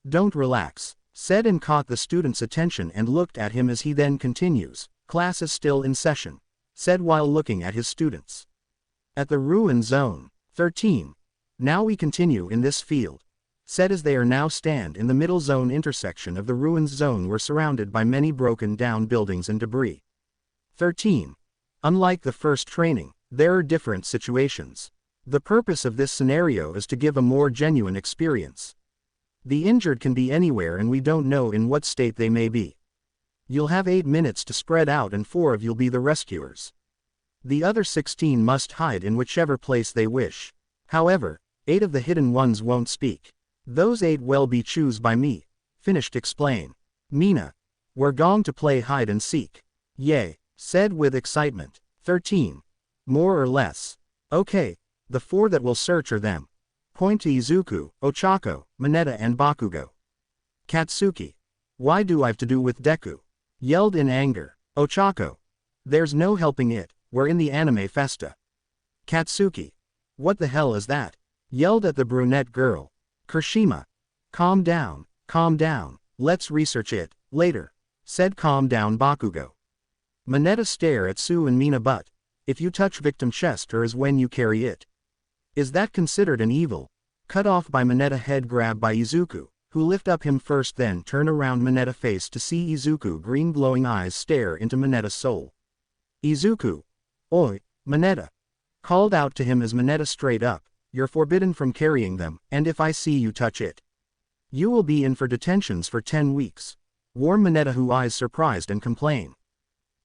[SPEAKER 1] Don't relax. Said and caught the student's attention and looked at him as he then continues. Class is still in session. Said while looking at his students. At the ruin zone. 13. Now we continue in this field. Said as they are now stand in the middle zone intersection of the ruins zone were surrounded by many broken down buildings and debris. 13. Unlike the first training, there are different situations. The purpose of this scenario is to give a more genuine experience. The injured can be anywhere and we don't know in what state they may be. You'll have 8 minutes to spread out and 4 of you'll be the rescuers. The other 16 must hide in whichever place they wish. However, 8 of the hidden ones won't speak. Those 8 will be choose by me. Finished explain. Mina. We're going to play hide and seek. Yay. Said with excitement. 13. More or less. Okay. The 4 that will search are them. Point to Izuku, Ochako, Mineta and Bakugo. Katsuki. Why do I've to do with Deku? Yelled in anger. Ochako. There's no helping it, we're in the anime festa. Katsuki. What the hell is that? Yelled at the brunette girl. Kirishima. Calm down, let's research it, later. Said calm down Bakugo. Mineta stare at Sue and Mina but. If you touch victim chest or is when you carry it. Is that considered an evil? Cut off by Mineta head grab by Izuku, who lift up him first then turn around Mineta face to see Izuku green glowing eyes stare into Mineta's soul. Izuku. Oi, Mineta. Called out to him as Mineta straight up, you're forbidden from carrying them, and if I see you touch it. You will be in for detentions for 10 weeks. Warn Mineta who eyes surprised and complain.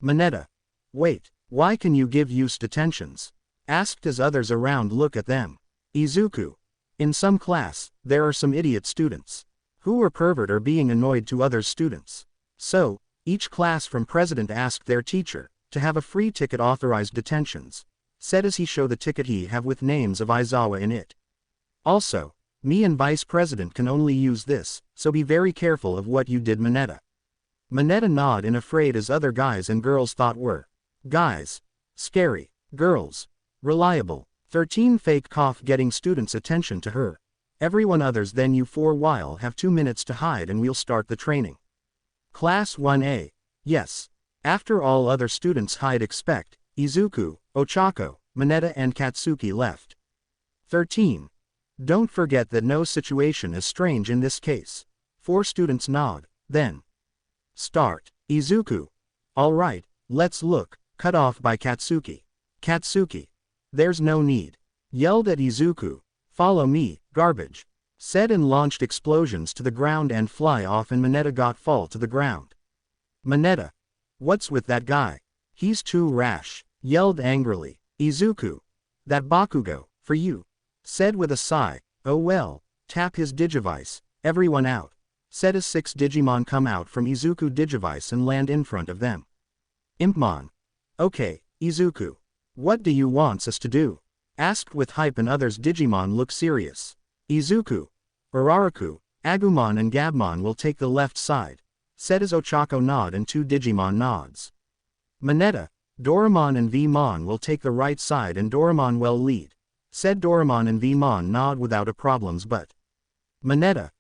[SPEAKER 1] Mineta. Wait, why can you give use detentions? Asked as others around look at them. Izuku. In some class, there are some idiot students. Who are pervert or being annoyed to other students. So, each class from president asked their teacher, to have a free ticket authorized detentions. Said as he show the ticket he have with names of Aizawa in it. Also, me and vice president can only use this, so be very careful of what you did Mineta. Mineta nod in afraid as other guys and girls thought were. Guys. Scary. Girls. Reliable. 13 fake cough getting students' attention to her. Everyone others then you for while have 2 minutes to hide and we'll start the training. Class 1A. Yes. After all other students hide expect, Izuku, Ochako, Mineta and Katsuki left. 13. Don't forget that no situation is strange in this case. 4 students nod, then. Start. Izuku. Alright, let's look, cut off by Katsuki. Katsuki. There's no need. Yelled at Izuku. Follow me, garbage. Said and launched explosions to the ground and fly off and Mineta got fall to the ground. Mineta. What's with that guy? He's too rash, yelled angrily. Izuku. That Bakugo, for you. Said with a sigh. Oh well, tap his Digivice, everyone out. Said as 6 Digimon come out from Izuku Digivice and land in front of them. Impmon. Okay, Izuku. What do you want us to do? Asked with hype and others. Digimon look serious. Izuku. Uraraku, Agumon and Gabmon will take the left side. Said as Ochako nod and 2 Digimon nods. Mineta. Doraemon and Vmon will take the right side and Doraemon will lead. Said Doraemon and Vmon nod without a problems but. Mineta.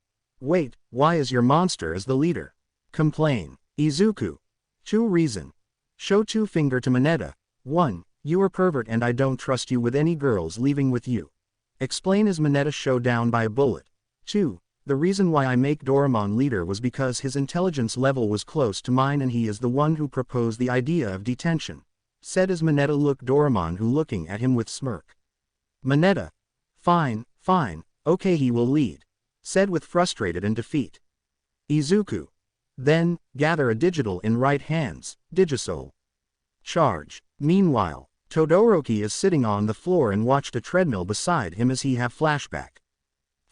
[SPEAKER 1] Wait, why is your monster as the leader? Complain. Izuku. 2 reason. Show 2 finger to Mineta. 1. You are pervert and I don't trust you with any girls leaving with you. Explain as Mineta show down by a bullet. 2. The reason why I make Doraemon leader was because his intelligence level was close to mine and he is the one who proposed the idea of detention. Said as Mineta looked Doraemon who looking at him with smirk. Mineta. Fine, fine, okay he will lead. Said with frustrated and defeat. Izuku. Then, gather a digital in right hands, Digisoul. Charge. Meanwhile, Todoroki is sitting on the floor and watched a treadmill beside him as he have flashback.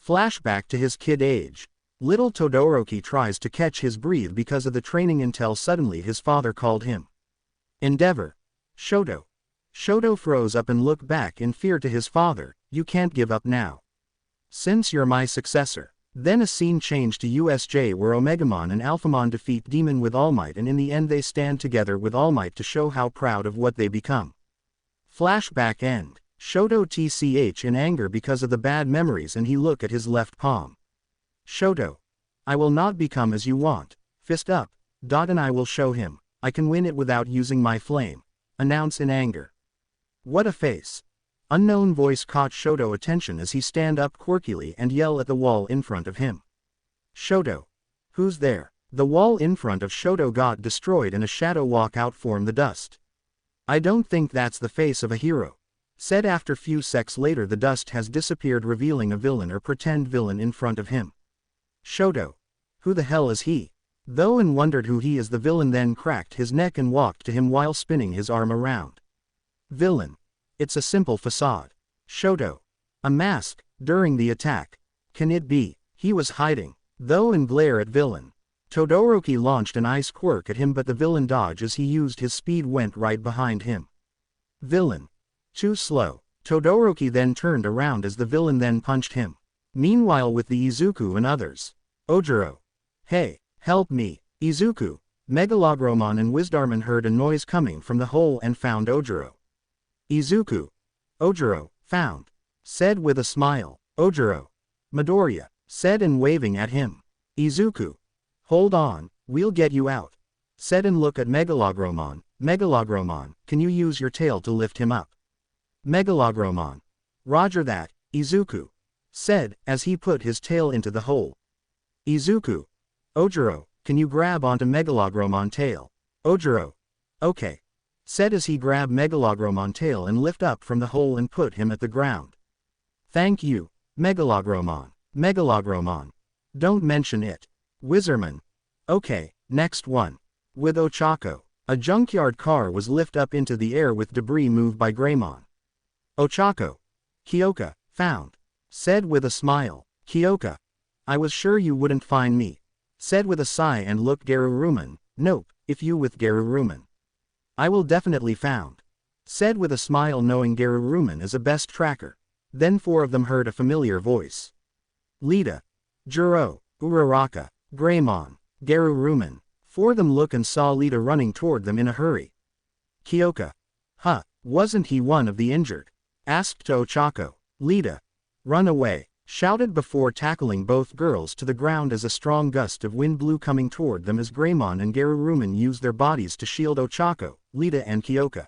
[SPEAKER 1] Flashback to his kid age. Little Todoroki tries to catch his breath because of the training until suddenly his father called him. Endeavor. Shoto. Shoto froze up and looked back in fear to his father. You can't give up now. Since you're my successor. Then a scene changed to USJ where Omegamon and Alphamon defeat Demon with All Might and in the end they stand together with All Might to show how proud of what they become. Flashback end. Shoto tch in anger because of the bad memories and he look at his left palm. Shoto. I will not become as you want. Fist up. And I will show him. I can win it without using my flame. Announce in anger. What a face. Unknown voice caught Shoto attention as he stand up quirkily and yell at the wall in front of him. Shoto. Who's there? The wall in front of Shoto got destroyed and a shadow walk out from the dust. I don't think that's the face of a hero. Said after few secs later the dust has disappeared revealing a villain or pretend villain in front of him. Shoto. Who the hell is he? Though and wondered who he is the villain then cracked his neck and walked to him while spinning his arm around. Villain. It's a simple facade. Shoto. A mask, during the attack. Can it be? He was hiding. Though and glare at villain. Todoroki launched an ice quirk at him but the villain dodged as he used his speed went right behind him. Villain. Too slow. Todoroki then turned around as the villain then punched him. Meanwhile with the Izuku and others. Ojiro. Hey, help me. Izuku, Megalogromon and Wisdarman heard a noise coming from the hole and found Ojiro. Izuku. Ojiro, found. Said with a smile. Ojiro. Midoriya. Said and waving at him. Izuku. Hold on, we'll get you out. Said and look at Megalogromon. Megalogromon, can you use your tail to lift him up? Megalogromon. Roger that, Izuku. Said, as he put his tail into the hole. Izuku. Ojiro, can you grab onto Megalogromon tail? Ojiro. Okay. Said as he grabbed Megalogromon tail and lift up from the hole and put him at the ground. Thank you, Megalogromon. Megalogromon. Don't mention it. Wizardman. Okay, next one. With Ochako. A junkyard car was lift up into the air with debris moved by Greymon. Ochako. Kyoka, found. Said with a smile. Kyoka. I was sure you wouldn't find me. Said with a sigh and looked Garuruman. Nope, if you with Garuruman. I will definitely found. Said with a smile knowing Garuruman is a best tracker. Then 4 of them heard a familiar voice. Lita. Juro. Uraraka. Greymon. Garuruman. 4 of them look and saw Lita running toward them in a hurry. Kyoka. Huh, wasn't he one of the injured? Asked Ochako. Lita. Run away. Shouted before tackling both girls to the ground as a strong gust of wind blew coming toward them as Greymon and Garuruman used their bodies to shield Ochako, Lita and Kyoka.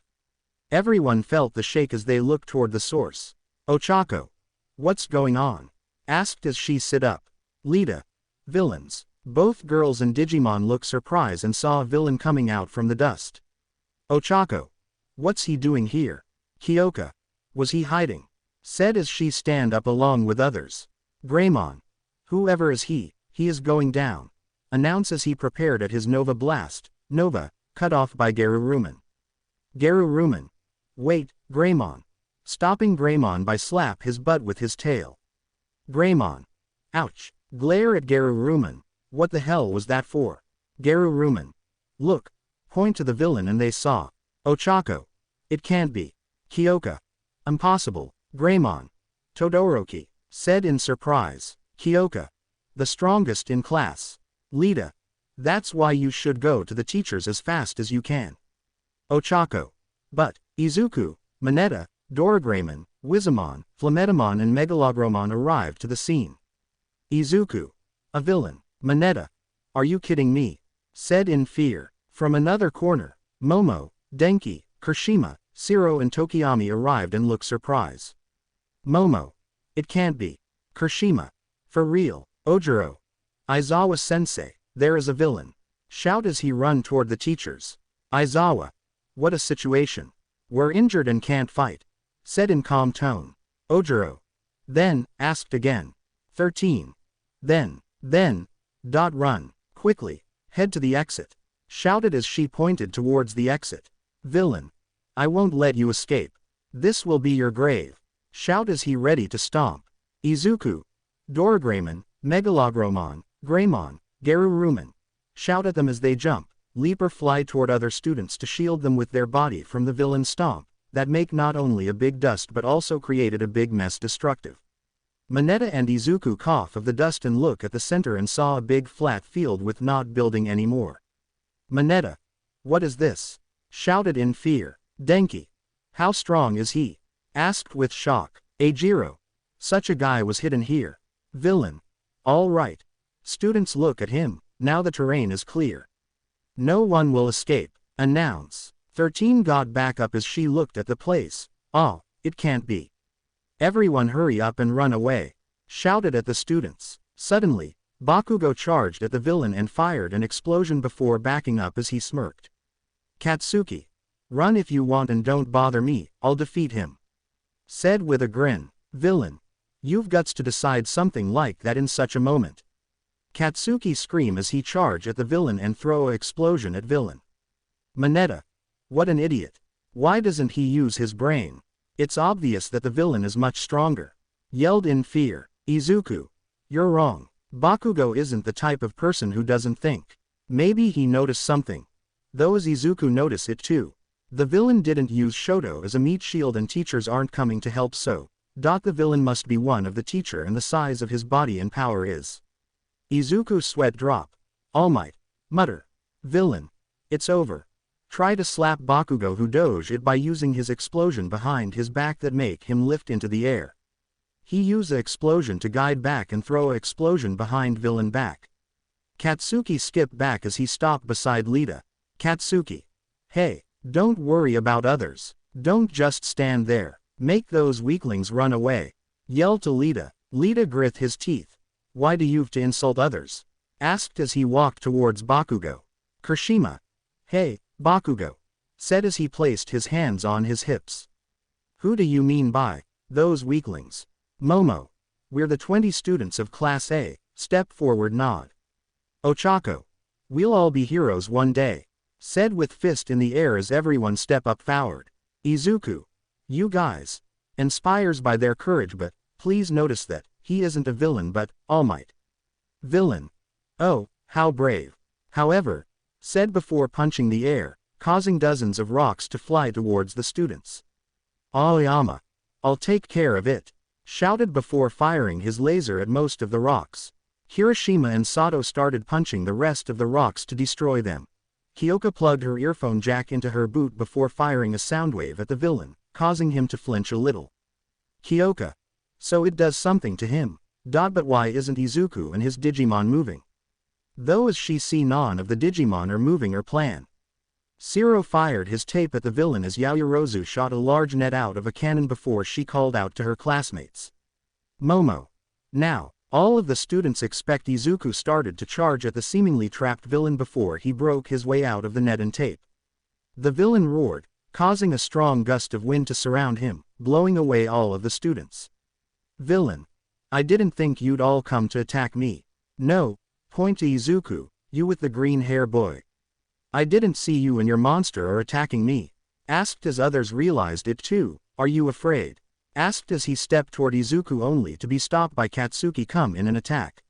[SPEAKER 1] Everyone felt the shake as they looked toward the source. Ochako. What's going on? Asked as she sit up. Lita. Villains. Both girls and Digimon looked surprised and saw a villain coming out from the dust. Ochako. What's he doing here? Kyoka. Was he hiding? Said as she stand up along with others. Greymon. Whoever is he is going down. Announce as he prepared at his Nova Blast. Nova, cut off by Geruruman. Geruruman. Wait, Greymon. Stopping Greymon by slap his butt with his tail. Greymon. Ouch. Glare at Geruruman. What the hell was that for? Geruruman. Look. Point to the villain and they saw. Ochako. It can't be. Kyoka. Impossible. Greymon. Todoroki. Said in surprise. Kyoka. The strongest in class. Lita. That's why you should go to the teachers as fast as you can. Ochako. But, Izuku, Mineta, Doragreymon, Wizamon, Flametamon and Megalogromon arrived to the scene. Izuku. A villain. Mineta. Are you kidding me? Said in fear. From another corner, Momo, Denki, Kirishima, Shiro and Tokiyami arrived and looked surprised. Momo. It can't be. Kirishima. For real. Ojiro. Aizawa-sensei, there is a villain. Shout as he run toward the teachers. Aizawa. What a situation. We're injured and can't fight. Said in calm tone. Ojiro. Then, asked again. 13. Then. Run. Quickly. Head to the exit. Shouted as she pointed towards the exit. Villain. I won't let you escape. This will be your grave. Shout as he ready to stomp. Izuku. Doragreymon, Megalogromon, Greymon, Geruruman. Shout at them as they jump, leap or fly toward other students to shield them with their body from the villain's stomp, that make not only a big dust but also created a big mess destructive. Mineta and Izuku cough of the dust and look at the center and saw a big flat field with not building anymore. Mineta. What is this? Shouted in fear. Denki. How strong is he? Asked with shock. Eijiro. Such a guy was hidden here. Villain. All right. Students look at him, now the terrain is clear. No one will escape. Announce. 13 got back up as she looked at the place. Oh, it can't be. Everyone hurry up and run away. Shouted at the students. Suddenly, Bakugo charged at the villain and fired an explosion before backing up as he smirked. Katsuki. Run if you want and don't bother me, I'll defeat him. Said with a grin. Villain. You've guts to decide something like that in such a moment. Katsuki scream as he charge at the villain and throw a explosion at villain. Mineta. What an idiot. Why doesn't he use his brain? It's obvious that the villain is much stronger. Yelled in fear. Izuku. You're wrong. Bakugo isn't the type of person who doesn't think. Maybe he noticed something. Those Izuku notice it too. The villain didn't use Shoto as a meat shield and teachers aren't coming to help so. The villain must be one of the teacher and the size of his body and power is. Izuku's sweat drop. All Might. Mutter. Villain. It's over. Try to slap Bakugo who doge it by using his explosion behind his back that make him lift into the air. He use a explosion to guide back and throw a explosion behind villain back. Katsuki skipped back as he stopped beside Lita. Katsuki. Hey, don't worry about others. Don't just stand there. Make those weaklings run away. Yelled to Lita. Lita grit his teeth. Why do you to insult others? Asked as he walked towards Bakugo. Kirishima. Hey, Bakugo. Said as he placed his hands on his hips. Who do you mean by those weaklings? Momo. We're the 20 students of Class A. Step forward nod. Ochako. We'll all be heroes one day. Said with fist in the air as everyone step up forward. Izuku. You guys. Inspires by their courage but, please notice that, he isn't a villain but, All Might. Villain. Oh, how brave. However. Said before punching the air, causing dozens of rocks to fly towards the students. Aoyama. I'll take care of it. Shouted before firing his laser at most of the rocks. Hiroshima and Sato started punching the rest of the rocks to destroy them. Kyoka plugged her earphone jack into her boot before firing a soundwave at the villain, causing him to flinch a little. Kyoka. So it does something to him. But why isn't Izuku and his Digimon moving? Though as she see none of the Digimon are moving or plan. Shiro fired his tape at the villain as Yaoyorozu shot a large net out of a cannon before she called out to her classmates. Momo. Now, all of the students expect Izuku started to charge at the seemingly trapped villain before he broke his way out of the net and tape. The villain roared, causing a strong gust of wind to surround him, blowing away all of the students. Villain. I didn't think you'd all come to attack me. No. Point to Izuku, you with the green hair boy. I didn't see you and your monster are attacking me. Asked as others realized it too. Are you afraid? Asked as he stepped toward Izuku only to be stopped by Katsuki come in an attack.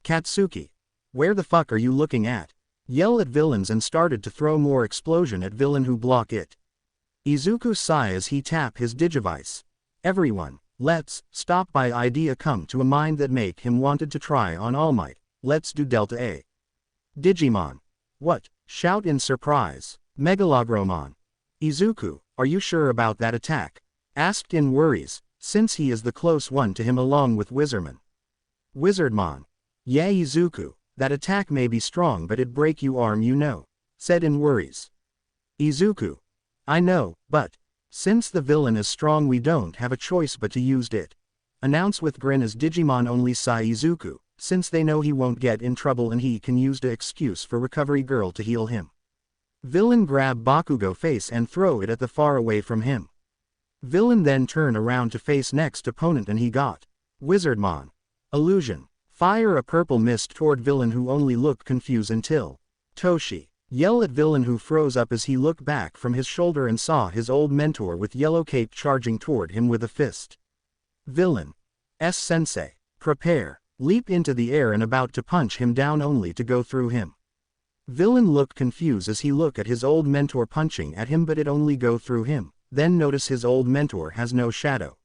[SPEAKER 1] Katsuki. Where the fuck are you looking at? Yell at villains and started to throw more explosion at villain who block it. Izuku sigh as he tap his digivice. Everyone, let's stop by idea come to a mind that make him wanted to try on All Might. Let's do Delta A. Digimon. What? Shout in surprise. Megalogromon. Izuku, are you sure about that attack? Asked in worries, since he is the close one to him along with Wizardman. Wizardmon. Yeah Izuku, that attack may be strong but it break you arm you know. Said in worries. Izuku. I know, but since the villain is strong we don't have a choice but to use it. Announce with grin as Digimon only sigh Izuku, since they know he won't get in trouble and he can use the excuse for recovery girl to heal him. Villain grab Bakugo face and throw it at the far away from him. Villain then turn around to face next opponent and he got. Wizardmon. Illusion. Fire a purple mist toward villain who only look confused until. Toshi. Yell at villain who froze up as he looked back from his shoulder and saw his old mentor with yellow cape charging toward him with a fist. Villain. Sensei. Prepare. Leap into the air and about to punch him down only to go through him. Villain looked confused as he looked at his old mentor punching at him but it only go through him, then notice his old mentor has no shadow.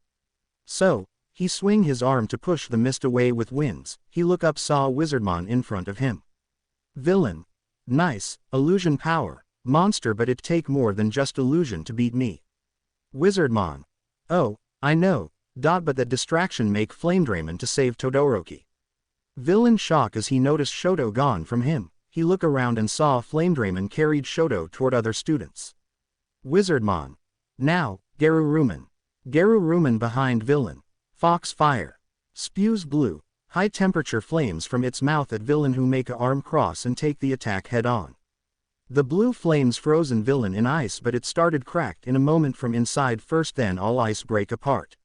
[SPEAKER 1] So, he swing his arm to push the mist away with winds, he look up saw Wizardmon in front of him. Villain. Nice, illusion power, monster but it take more than just illusion to beat me. Wizardmon. Oh, I know, but that distraction make Flamedragon to save Todoroki. Villain shock as he noticed Shoto gone from him, he look around and saw Flamedragon carried Shoto toward other students. Wizardmon. Now, Geruruman. Geruruman behind villain. Fox fire. Spews blue, high temperature flames from its mouth at villain who make a arm cross and take the attack head on. The blue flames frozen villain in ice but it started cracked in a moment from inside first then all ice break apart.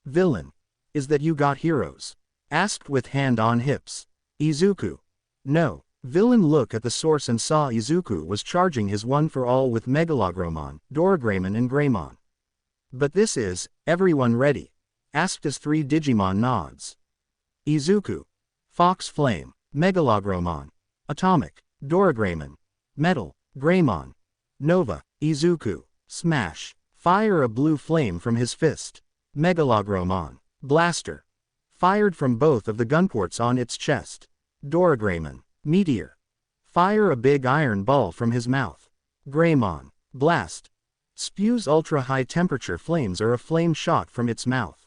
[SPEAKER 1] Villain. Is that you got heroes? Asked with hand on hips. Izuku. No. Villain look at the source and saw Izuku was charging his one for all with Megalogromon, Doragramon and Greymon. But this is, everyone ready? Asked as 3 Digimon nods. Izuku. Fox Flame, Megalogromon. Atomic, Doragramon. Metal, Greymon. Nova, Izuku. Smash. Fire a blue flame from his fist. Megalogromon. Blaster. Fired from both of the gunports on its chest. Doragramon. Meteor. Fire a big iron ball from his mouth. Greymon. Blast. Spews ultra-high temperature flames or a flame shot from its mouth.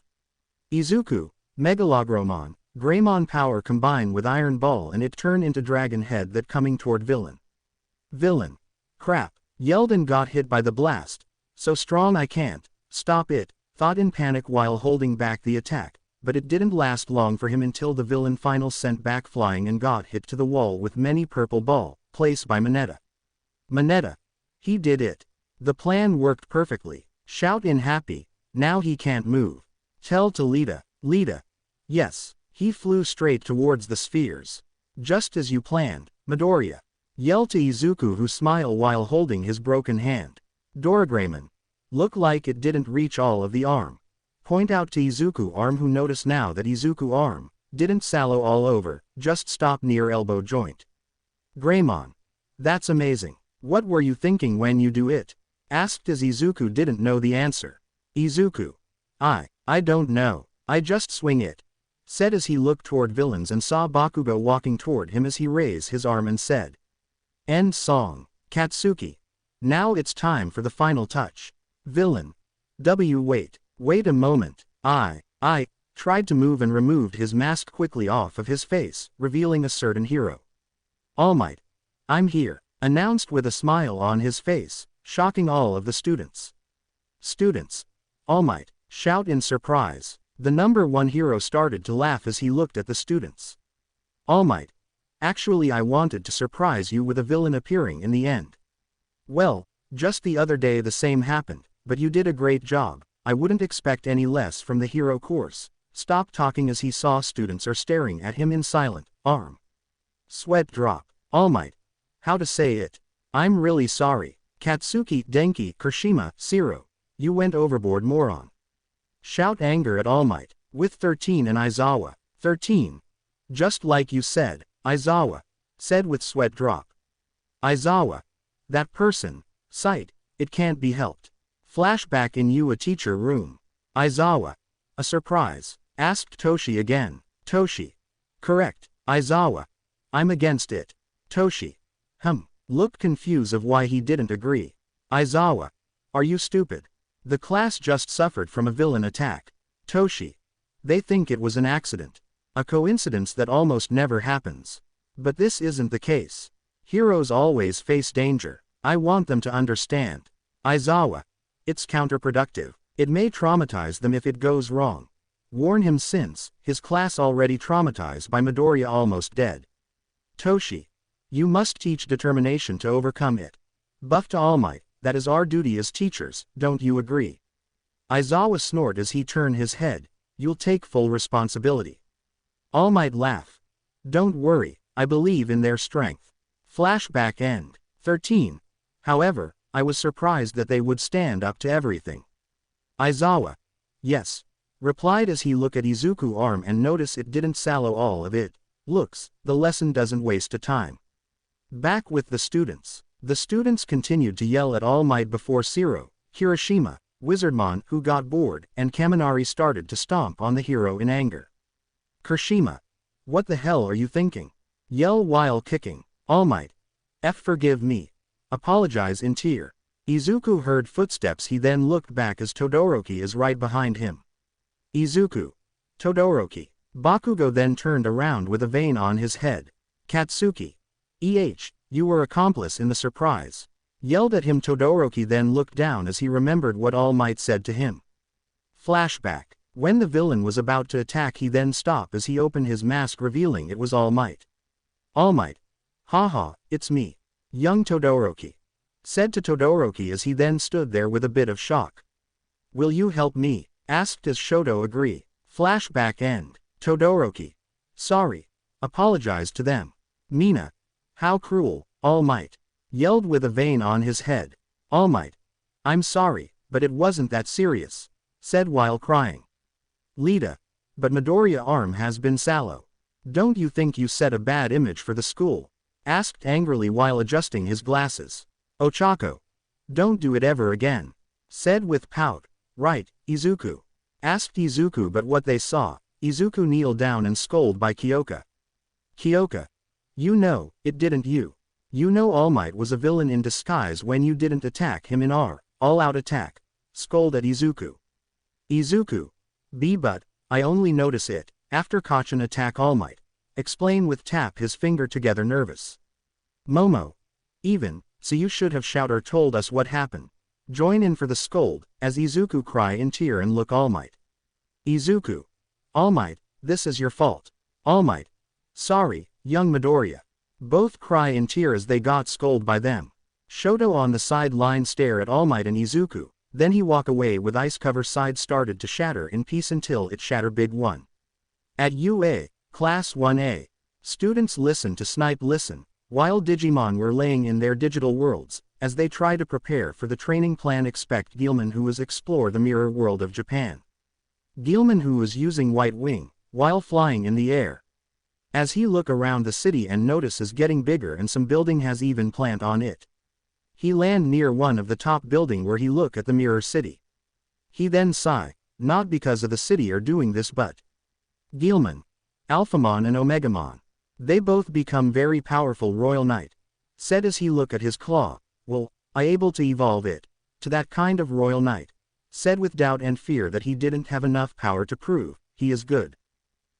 [SPEAKER 1] Izuku. Megalogromon. Greymon power combine with iron ball and it turn into dragon head that coming toward villain. Villain. Crap. Yelled and got hit by the blast. So strong I can't stop it, thought in panic while holding back the attack. But it didn't last long for him until the villain final sent back flying and got hit to the wall with many purple ball, placed by Mineta. Mineta. He did it. The plan worked perfectly. Shout in happy, now he can't move. Tell to Lita. Yes, he flew straight towards the spheres. Just as you planned, Midoriya. Yell to Izuku who smile while holding his broken hand. Doragramon. Look like it didn't reach all of the arm. Point out to Izuku arm who notice now that Izuku arm didn't sallow all over, just stop near elbow joint. Greymon. That's amazing. What were you thinking when you do it? Asked as Izuku didn't know the answer. Izuku. I don't know. I just swing it. Said as he looked toward villains and saw Bakugo walking toward him as he raised his arm and said. End song. Katsuki. Now it's time for the final touch. Villain. Wait a moment. I tried to move and removed his mask quickly off of his face, revealing a certain hero. All Might. I'm here, announced with a smile on his face, shocking all of the students. Students. All Might. Shout in surprise. The number 1 hero started to laugh as he looked at the students. All Might. Actually I wanted to surprise you with a villain appearing in the end. Well, just the other day the same happened, but you did a great job. I wouldn't expect any less from the hero course. Stop talking as he saw students are staring at him in silent, arm. Sweat drop. All Might. How to say it? I'm really sorry. Katsuki, Denki, Kirishima, Zero. You went overboard, moron. Shout anger at All Might. With 13 and Aizawa. 13. Just like you said, Aizawa. Said with sweat drop. Aizawa. That person. Sight. It can't be helped. Flashback in you a teacher room. Aizawa. A surprise. Asked Toshi again. Toshi. Correct. Aizawa. I'm against it. Toshi. Looked confused of why he didn't agree. Aizawa. Are you stupid? The class just suffered from a villain attack. Toshi. They think it was an accident. A coincidence that almost never happens. But this isn't the case. Heroes always face danger. I want them to understand. Aizawa. It's counterproductive. It may traumatize them if it goes wrong. Warn him since his class already traumatized by Midoriya almost dead. Toshi. You must teach determination to overcome it. Buff to All Might, that is our duty as teachers, don't you agree? Aizawa snort as he turned his head. You'll take full responsibility. All Might laugh. Don't worry, I believe in their strength. Flashback end. 13. However, I was surprised that they would stand up to everything. Aizawa. Yes. Replied as he looked at Izuku's arm and noticed it didn't sallow all of it. Looks, the lesson doesn't waste a time. Back with the students. The students continued to yell at All Might before Zero, Kirishima, Wizardmon who got bored, and Kaminari started to stomp on the hero in anger. Kirishima. What the hell are you thinking? Yell while kicking. All Might. Forgive me. Apologize in tear. Izuku heard footsteps. He then looked back as Todoroki is right behind him. Izuku. Todoroki. Bakugo then turned around with a vein on his head. Katsuki. You were accomplice in the surprise. Yelled at him. Todoroki then looked down as he remembered what All Might said to him. Flashback. When the villain was about to attack, he then stopped as he opened his mask, revealing it was All Might. All Might. Haha, it's me. Young Todoroki. Said to Todoroki as he then stood there with a bit of shock. Will you help me? Asked as Shoto agree. Flashback end. Todoroki. Sorry. Apologized to them. Mina. How cruel. All Might. Yelled with a vein on his head. All Might. I'm sorry, but it wasn't that serious. Said while crying. Lita. But Midoriya's arm has been sallow. Don't you think you set a bad image for the school? Asked angrily while adjusting his glasses. Ochako. Don't do it ever again. Said with pout. Right, Izuku. Asked Izuku but what they saw. Izuku kneel down and scold by Kyoka. Kyoka. You know, it didn't you. You know All Might was a villain in disguise when you didn't attack him in our all-out attack. Scold at Izuku. Izuku. But, I only notice it, after Kachin attack All Might. Explain with tap his finger together nervous. Momo. So you should have shout or told us what happened. Join in for the scold, as Izuku cry in tear and look All Might. Izuku. All Might, this is your fault. All Might. Sorry, young Midoriya. Both cry in tear as they got scolded by them. Shoto on the sideline stare at All Might and Izuku, then he walk away with ice cover side started to shatter in piece until it shatter big one. At UA, Class 1A. Students listen to Snipe listen, while Digimon were laying in their digital worlds, as they try to prepare for the training plan. Expect Guilmon who is explore the mirror world of Japan. Guilmon who is using white wing, while flying in the air. As he look around the city and notices getting bigger and some building has even plant on it. He land near one of the top building where he look at the mirror city. He then sigh, not because of the city are doing this but Guilmon, Alphamon and Omegamon. They both become very powerful Royal Knight. Said as he look at his claw, well, I able to evolve it to that kind of Royal Knight. Said with doubt and fear that he didn't have enough power to prove he is good.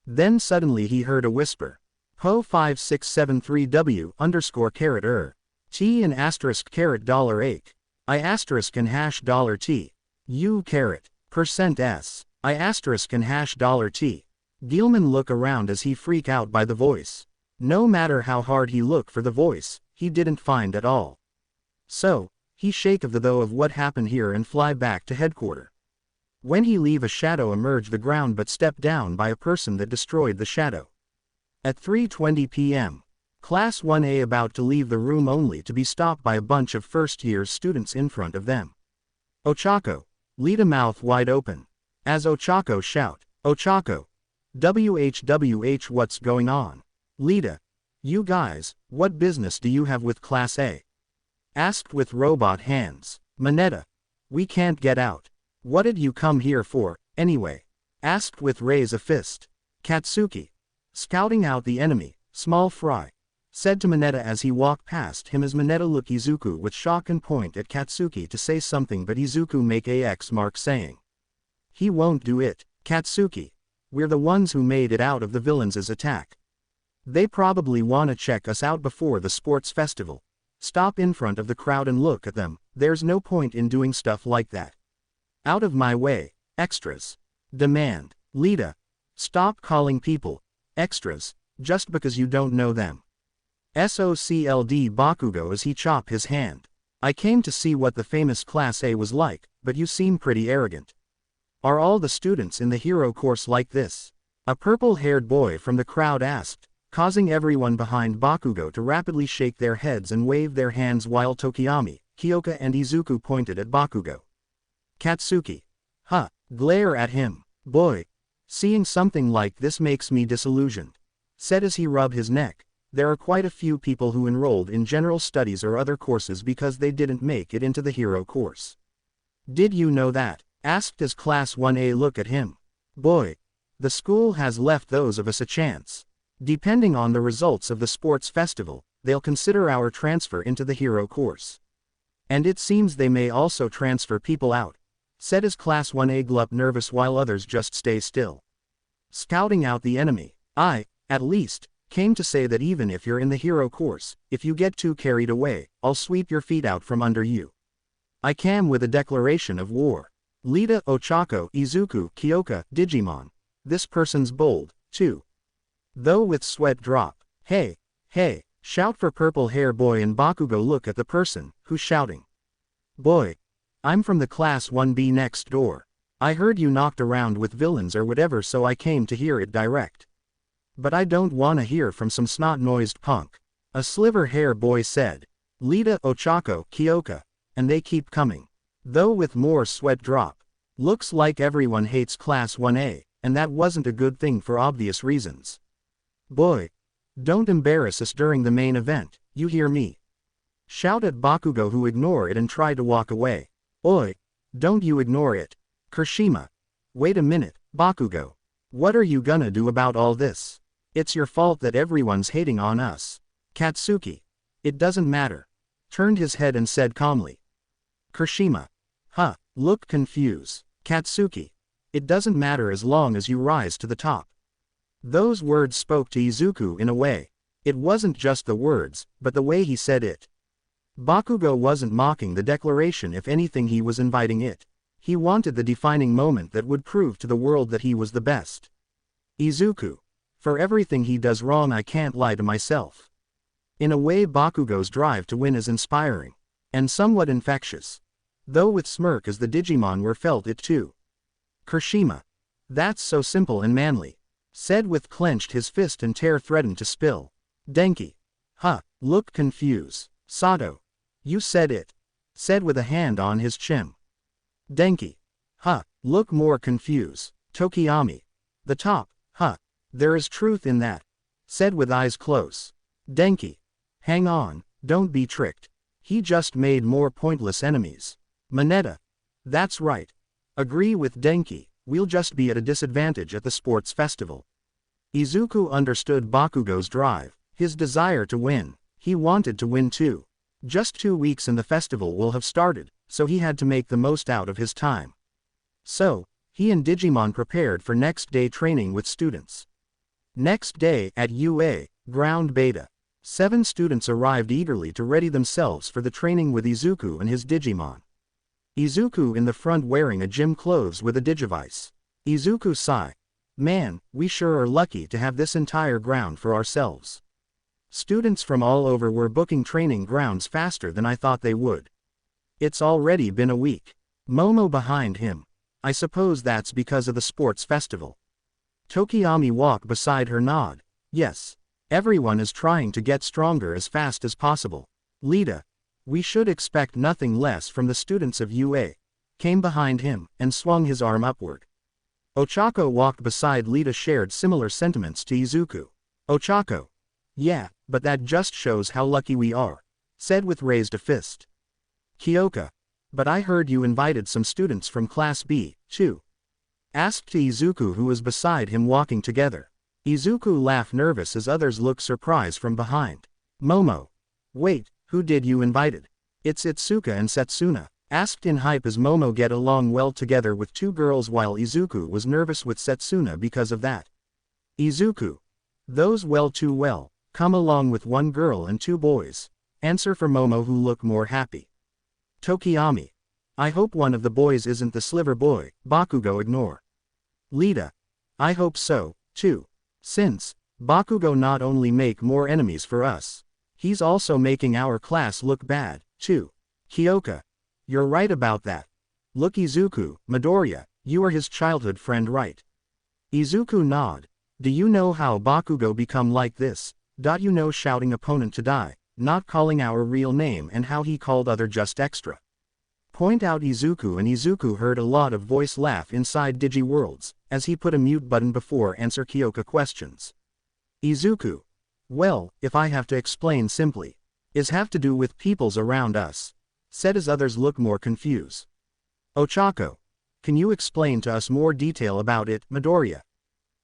[SPEAKER 1] Then suddenly he heard a whisper. Po 5673W _carat T and asterisk carat $8. I asterisk and hash $T. U carat % S. I asterisk and hash $T. Guilmon look around as he freak out by the voice. No matter how hard he look for the voice, he didn't find at all. So, he shake of the though of what happened here and fly back to headquarter. When he leave a shadow emerge the ground but step down by a person that destroyed the shadow. At 3:20 p.m. Class 1A about to leave the room only to be stopped by a bunch of first-year students in front of them. Ochako, Lita mouth wide open. As Ochako shout, Ochako. WHWH what's going on? Lita. You guys, what business do you have with Class A? Asked with robot hands. Mineta. We can't get out. What did you come here for, anyway? Asked with raise a fist. Katsuki. Scouting out the enemy, small fry. Said to Mineta as he walked past him as Mineta looked Izuku with shock and point at Katsuki to say something but Izuku make a X mark saying. He won't do it, Katsuki. We're the ones who made it out of the villains' attack. They probably wanna check us out before the sports festival. Stop in front of the crowd and look at them, there's no point in doing stuff like that. Out of my way, extras. Demand. Lita. Stop calling people extras, just because you don't know them. SOCLD Bakugo as he chop his hand. I came to see what the famous Class A was like, but you seem pretty arrogant. Are all the students in the hero course like this? A purple-haired boy from the crowd asked, causing everyone behind Bakugo to rapidly shake their heads and wave their hands while Tokiyami, Kyoka and Izuku pointed at Bakugo. Katsuki. Huh. Glare at him. Boy. Seeing something like this makes me disillusioned. Said as he rubbed his neck. There are quite a few people who enrolled in general studies or other courses because they didn't make it into the hero course. Did you know that? Asked as Class 1A look at him. Boy. The school has left those of us a chance. Depending on the results of the sports festival, they'll consider our transfer into the hero course. And it seems they may also transfer people out. Said as Class 1A glup nervous while others just stay still. Scouting out the enemy. I, at least, came to say that even if you're in the hero course, if you get too carried away, I'll sweep your feet out from under you. I came with a declaration of war. Lita, Ochako, Izuku, Kyoka, Digimon. This person's bold, too. Though with sweat drop. Hey, hey, shout for purple hair boy and Bakugo look at the person, who's shouting. Boy. I'm from the Class 1B next door. I heard you knocked around with villains or whatever so I came to hear it direct. But I don't wanna hear from some snot-nosed punk. A sliver hair boy said. Lita, Ochako, Kyoka. And they keep coming. Though with more sweat drop. Looks like everyone hates Class 1A, and that wasn't a good thing for obvious reasons. Boy. Don't embarrass us during the main event, you hear me? Shout at Bakugo who ignore it and try to walk away. Oi. Don't you ignore it. Kirishima. Wait a minute, Bakugo. What are you gonna do about all this? It's your fault that everyone's hating on us. Katsuki. It doesn't matter. Turned his head and said calmly. Kirishima. Huh. Look confused. Katsuki. It doesn't matter as long as you rise to the top. Those words spoke to Izuku in a way. It wasn't just the words, but the way he said it. Bakugo wasn't mocking the declaration, if anything he was inviting it. He wanted the defining moment that would prove to the world that he was the best. Izuku. For everything he does wrong I can't lie to myself. In a way Bakugo's drive to win is inspiring. And somewhat infectious. Though with smirk as the Digimon were felt it too. Kirishima. That's so simple and manly. Said with clenched his fist and tear threatened to spill. Denki. Huh. Look confused. Sato. You said it. Said with a hand on his chin. Denki. Huh. Look more confused. Tokiyami. The top. Huh. There is truth in that. Said with eyes close. Denki. Hang on, don't be tricked. He just made more pointless enemies. Mineta. That's right. Agree with Denki, we'll just be at a disadvantage at the sports festival. Izuku understood Bakugo's drive, his desire to win. He wanted to win too. Just 2 weeks and the festival will have started, so he had to make the most out of his time. So, he and Digimon prepared for next day training with students. Next day at UA, Ground Beta. 7 students arrived eagerly to ready themselves for the training with Izuku and his Digimon. Izuku in the front wearing a gym clothes with a Digivice. Izuku sigh. Man, we sure are lucky to have this entire ground for ourselves. Students from all over were booking training grounds faster than I thought they would. It's already been a week. Momo behind him. I suppose that's because of the sports festival. Tokiyami walked beside her nod. Yes. Everyone is trying to get stronger as fast as possible. Lita. We should expect nothing less from the students of UA. Came behind him, and swung his arm upward. Ochako walked beside Lita, shared similar sentiments to Izuku. Ochako. Yeah, but that just shows how lucky we are. Said with raised a fist. Kyoka. But I heard you invited some students from Class B, too. Asked to Izuku, who was beside him walking together. Izuku laughed nervous as others looked surprised from behind. Momo. Wait, who did you invited? It's Itsuka and Setsuna. Asked in hype as Momo get along well together with two girls while Izuku was nervous with Setsuna because of that. Izuku. Those well too well, come along with one girl and two boys. Answer for Momo, who looked more happy. Tokiyami. I hope one of the boys isn't the sliver boy, Bakugo ignore. Lita. I hope so, too. Since, Bakugo not only make more enemies for us, he's also making our class look bad, too. Kyoka. You're right about that. Look Izuku, Midoriya, you are his childhood friend right? Izuku nod. Do you know how Bakugo become like this? You know shouting opponent to die, not calling our real name, and how he called other just extra. Point out Izuku, and Izuku heard a lot of voice laugh inside Digiworlds, as he put a mute button before answer Kyoka questions. Izuku. Well, if I have to explain simply, is have to do with peoples around us. Said as others look more confused. Ochako. Can you explain to us more detail about it, Midoriya?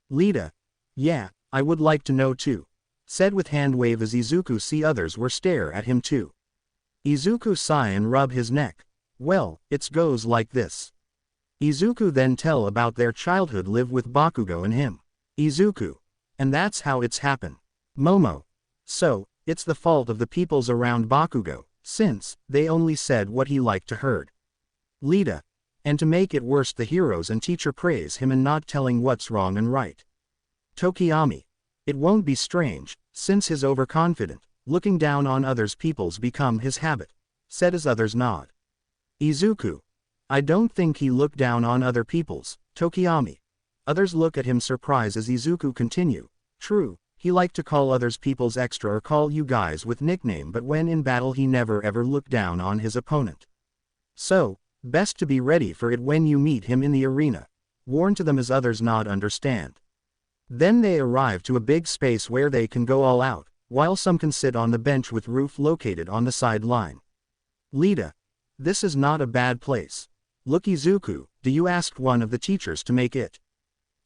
[SPEAKER 1] Lita. Yeah, I would like to know too. Said with hand wave as Izuku see others were stare at him too. Izuku sigh and rub his neck. Well, it goes like this. Izuku then tell about their childhood live with Bakugo and him. Izuku. And that's how it's happen. Momo. So, it's the fault of the peoples around Bakugo, since they only said what he liked to heard. Lita. And to make it worse, the heroes and teacher praise him and not telling what's wrong and right. Tokiyami. It won't be strange, since his overconfident, looking down on others peoples become his habit. Said as others nod. Izuku. I don't think he looked down on other peoples, Tokiyami. Others look at him surprised as Izuku continue. True, he liked to call others peoples extra or call you guys with nickname, but when in battle he never ever looked down on his opponent. So, best to be ready for it when you meet him in the arena. Warn to them as others nod understand. Then they arrive to a big space where they can go all out, while some can sit on the bench with roof located on the sideline. Lita. This is not a bad place. Look Izuku, do you ask one of the teachers to make it?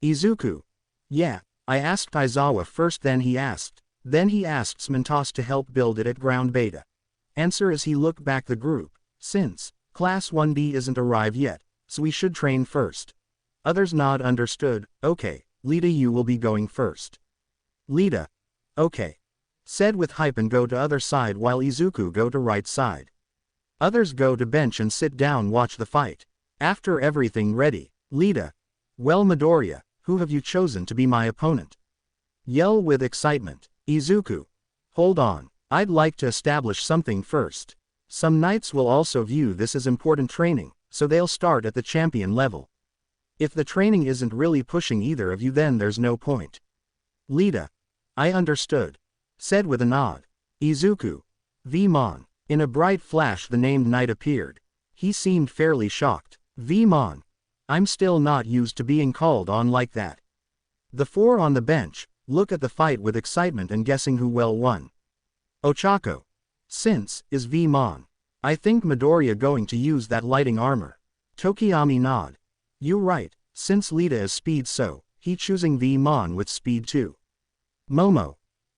[SPEAKER 1] Izuku. Yeah, I asked Aizawa first, then he asked Smintos to help build it at ground beta. Answer as he looked back the group, since Class 1B isn't arrived yet, so we should train first. Others nod understood. Okay, Lita, you will be going first. Lita. Okay. Said with hype and go to other side while Izuku go to right side. Others go to bench and sit down watch the fight. After everything ready, Lita. Well Midoriya, who have you chosen to be my opponent? Yell with excitement. Izuku. Hold on, I'd like to establish something first. Some knights will also view this as important training, so they'll start at the champion level. If the training isn't really pushing either of you, then there's no point. Lita. I understood. Said with a nod. Izuku. Vmon. In a bright flash the named knight appeared. He seemed fairly shocked. Vmon. I'm still not used to being called on like that. The four on the bench look at the fight with excitement and guessing who well won. Ochako. Since is Vmon. I think Midoriya going to use that lighting armor. Tokiyami nod. You right, since Lita is speed, so he choosing Vmon with speed too. Momo.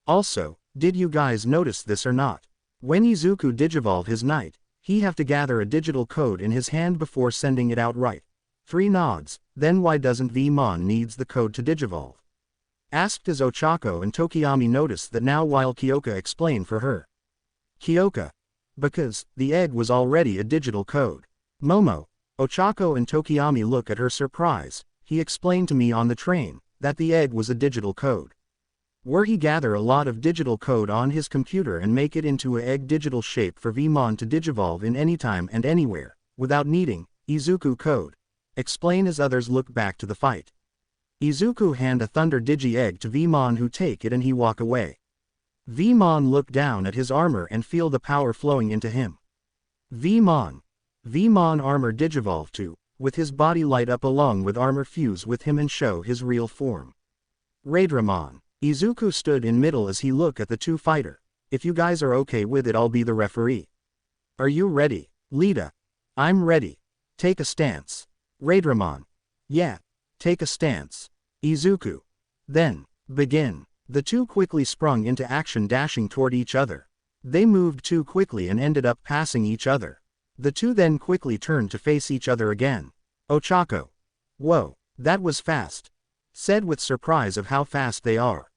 [SPEAKER 1] Also, did you guys notice this or not? When Izuku digivolve his knight, he have to gather a digital code in his hand before sending it out right. 3 nods. Then why doesn't Vmon needs the code to digivolve? Asked as Ochako and Tokiyami noticed that now while Kyoka explained for her. Kyoka. Because the egg was already a digital code. Momo. Ochako and Tokiyami look at her surprise. He explained to me on the train that the egg was a digital code. Where he gather a lot of digital code on his computer and make it into a egg digital shape for Vmon to digivolve in any time and anywhere, without needing Izuku code. Explain as others look back to the fight. Izuku hand a thunder digi egg to Vmon who take it and he walk away. Vmon looked down at his armor and feel the power flowing into him. Vmon. Vmon armor digivolve to, with his body light up along with armor fuse with him and show his real form. Raidramon. Izuku stood in middle as he looked at the two fighter. If you guys are okay with it, I'll be the referee. Are you ready? Lita. I'm ready. Take a stance. Raidramon. Yeah. Take a stance. Izuku. Then, begin. The two quickly sprung into action, dashing toward each other. They moved too quickly and ended up passing each other. The two then quickly turned to face each other again. Ochako. Whoa, that was fast. Said with surprise of how fast they are.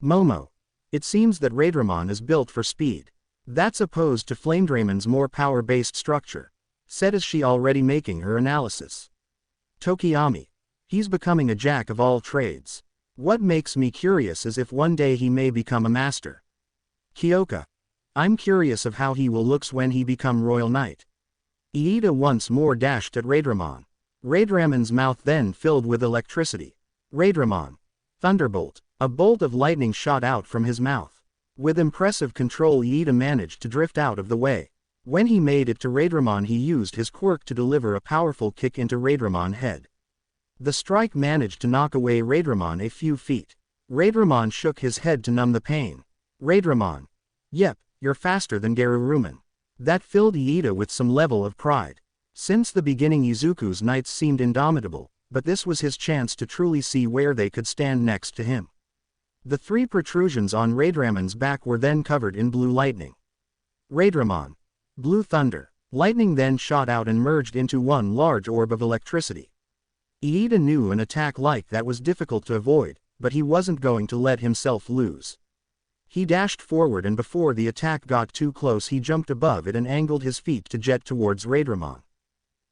[SPEAKER 1] Momo. It seems that Raidramon is built for speed. That's opposed to Flamedramon's more power-based structure. Said as she already making her analysis. Tokiyami. He's becoming a jack of all trades. What makes me curious is if one day he may become a master. Kyoka. I'm curious of how he will looks when he become Royal Knight. Iida once more dashed at Raidramon. Raidramon's mouth then filled with electricity. Raidramon. Thunderbolt. A bolt of lightning shot out from his mouth. With impressive control, Iida managed to drift out of the way. When he made it to Raidramon, he used his quirk to deliver a powerful kick into Raidramon's head. The strike managed to knock away Raidramon a few feet. Raidramon shook his head to numb the pain. Raidramon. Yep, you're faster than Garuruman. That filled Iida with some level of pride. Since the beginning, Izuku's knights seemed indomitable, but this was his chance to truly see where they could stand next to him. The three protrusions on Raidramon's back were then covered in blue lightning. Raidramon. Blue thunder. Lightning then shot out and merged into one large orb of electricity. Iida knew an attack like that was difficult to avoid, but he wasn't going to let himself lose. He dashed forward, and before the attack got too close, he jumped above it and angled his feet to jet towards Raidramon.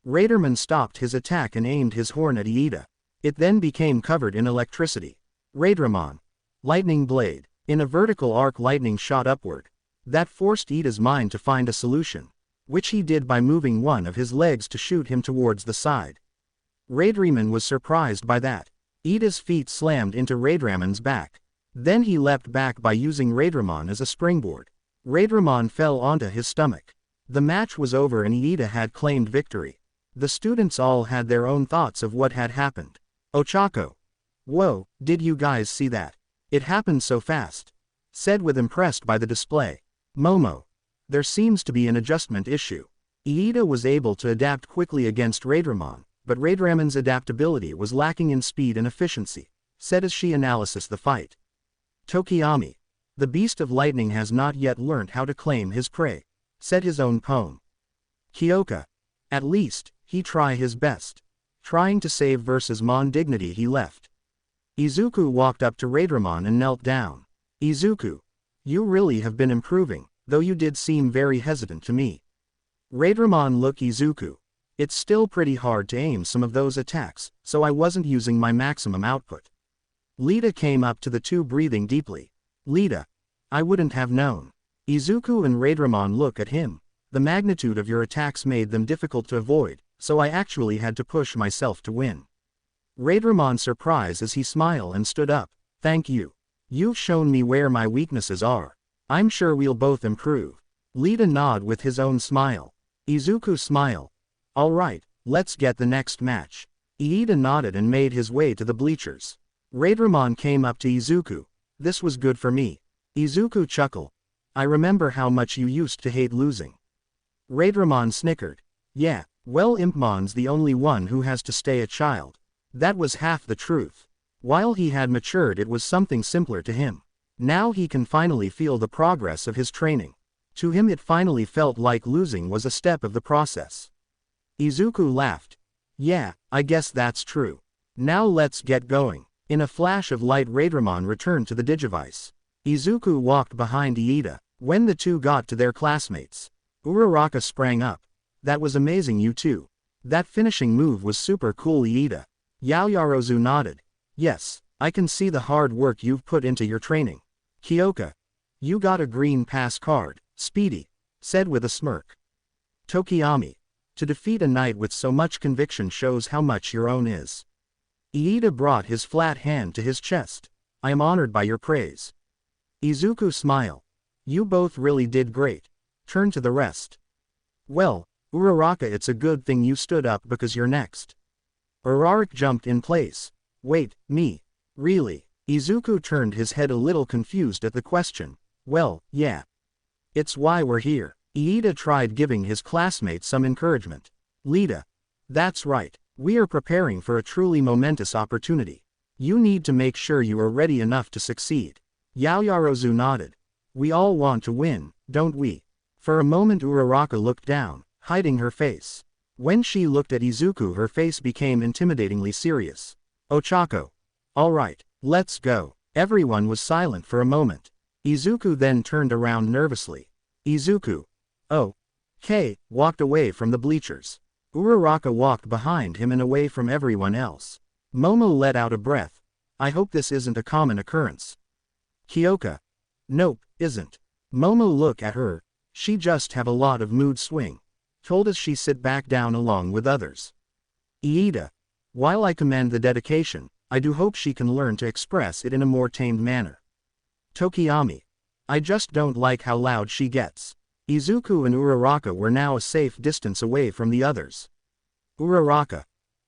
[SPEAKER 1] Raidramon stopped his attack and aimed his horn at Iida. It then became covered in electricity. Raidramon. Lightning blade. In a vertical arc, lightning shot upward. That forced Iida's mind to find a solution, which he did by moving one of his legs to shoot him towards the side. Raidramon was surprised by that. Iida's feet slammed into Raidramon's back. Then he leapt back by using Raidramon as a springboard. Raidramon fell onto his stomach. The match was over and Iida had claimed victory. The students all had their own thoughts of what had happened. Ochako. Whoa, did you guys see that? It happened so fast. Said with impressed by the display. Momo. There seems to be an adjustment issue. Iida was able to adapt quickly against Raidramon, but Raidramon's adaptability was lacking in speed and efficiency. Said as she analyzes the fight. Tokiyami. The beast of lightning has not yet learnt how to claim his prey. Said his own poem. Kyoka. At least, he try his best. Trying to save versus Mon dignity he left. Izuku walked up to Raidramon and knelt down. Izuku. You really have been improving, though you did seem very hesitant to me. Raidramon look Izuku. It's still pretty hard to aim some of those attacks, so I wasn't using my maximum output. Lita came up to the two, breathing deeply. Lita. I wouldn't have known. Izuku and Raidramon look at him. The magnitude of your attacks made them difficult to avoid, so I actually had to push myself to win. Raidramon surprised as he smiled and stood up. Thank you. You've shown me where my weaknesses are. I'm sure we'll both improve. Lita nod with his own smile. Izuku smile. Alright, let's get the next match. Iida nodded and made his way to the bleachers. Raidramon came up to Izuku. This was good for me. Izuku chuckled. I remember how much you used to hate losing. Raidramon snickered. Yeah, well, Impmon's the only one who has to stay a child. That was half the truth. While he had matured, it was something simpler to him. Now he can finally feel the progress of his training. To him it finally felt like losing was a step of the process. Izuku laughed. Yeah, I guess that's true. Now let's get going. In a flash of light, Raidramon returned to the Digivice. Izuku walked behind Iida. When the two got to their classmates, Uraraka sprang up. That was amazing, you two. That finishing move was super cool, Iida. Yaoyorozu nodded. Yes, I can see the hard work you've put into your training. Kyoka. You got a green pass card, Speedy. Said with a smirk. Tokiyami. To defeat a knight with so much conviction shows how much your own is. Iida brought his flat hand to his chest. I am honored by your praise. Izuku smile. You both really did great. Turn to the rest. Well, Uraraka, it's a good thing you stood up because you're next. Uraraka jumped in place. Wait, me? Really? Izuku turned his head a little confused at the question. Well, yeah. It's why we're here. Iida tried giving his classmates some encouragement. Lita. That's right. We are preparing for a truly momentous opportunity. You need to make sure you are ready enough to succeed. Yaoyorozu nodded. We all want to win, don't we? For a moment Uraraka looked down, hiding her face. When she looked at Izuku her face became intimidatingly serious. Ochako. All right, let's go. Everyone was silent for a moment. Izuku then turned around nervously. Izuku. Oh. Kei walked away from the bleachers. Uraraka walked behind him and away from everyone else. Momo let out a breath. I hope this isn't a common occurrence. Kyoka. Nope, isn't. Momo look at her. She just have a lot of mood swing. Told us she sit back down along with others. Iida. While I commend the dedication, I do hope she can learn to express it in a more tamed manner. Tokiyami. I just don't like how loud she gets. Izuku and Uraraka were now a safe distance away from the others. Uraraka.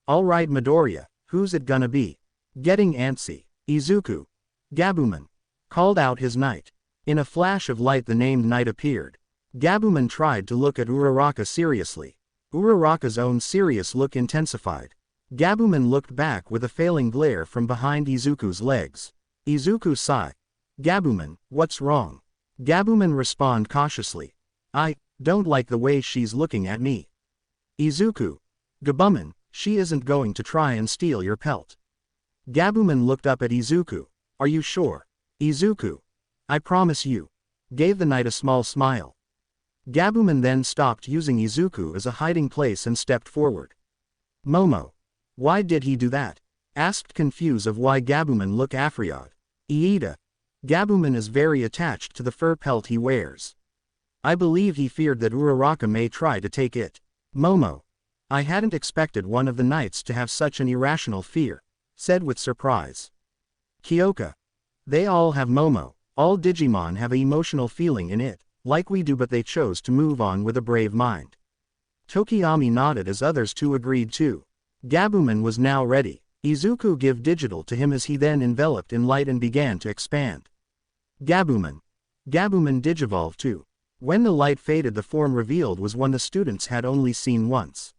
[SPEAKER 1] Alright Midoriya, who's it gonna be? Getting antsy. Izuku. Gabuman. Called out his knight. In a flash of light the named knight appeared. Gabuman tried to look at Uraraka seriously. Uraraka's own serious look intensified. Gabuman looked back with a failing glare from behind Izuku's legs. Izuku sighed. Gabuman, what's wrong? Gabuman responded cautiously. I don't like the way she's looking at me. Izuku. Gabuman, she isn't going to try and steal your pelt. Gabuman looked up at Izuku. Are you sure? Izuku. I promise you. Gave the knight a small smile. Gabuman then stopped using Izuku as a hiding place and stepped forward. Momo. Why did he do that? Asked confused of why Gabuman look Afriod. Iida. Gabuman is very attached to the fur pelt he wears. I believe he feared that Uraraka may try to take it. Momo. I hadn't expected one of the knights to have such an irrational fear, said with surprise. Kyoka. They all have Momo, all Digimon have an emotional feeling in it, like we do, but they chose to move on with a brave mind. Tokiyami nodded as others too agreed too. Gabuman was now ready. Izuku gave digital to him as he then enveloped in light and began to expand. Gabuman. Gabuman digivolved too. When the light faded the form revealed was one the students had only seen once.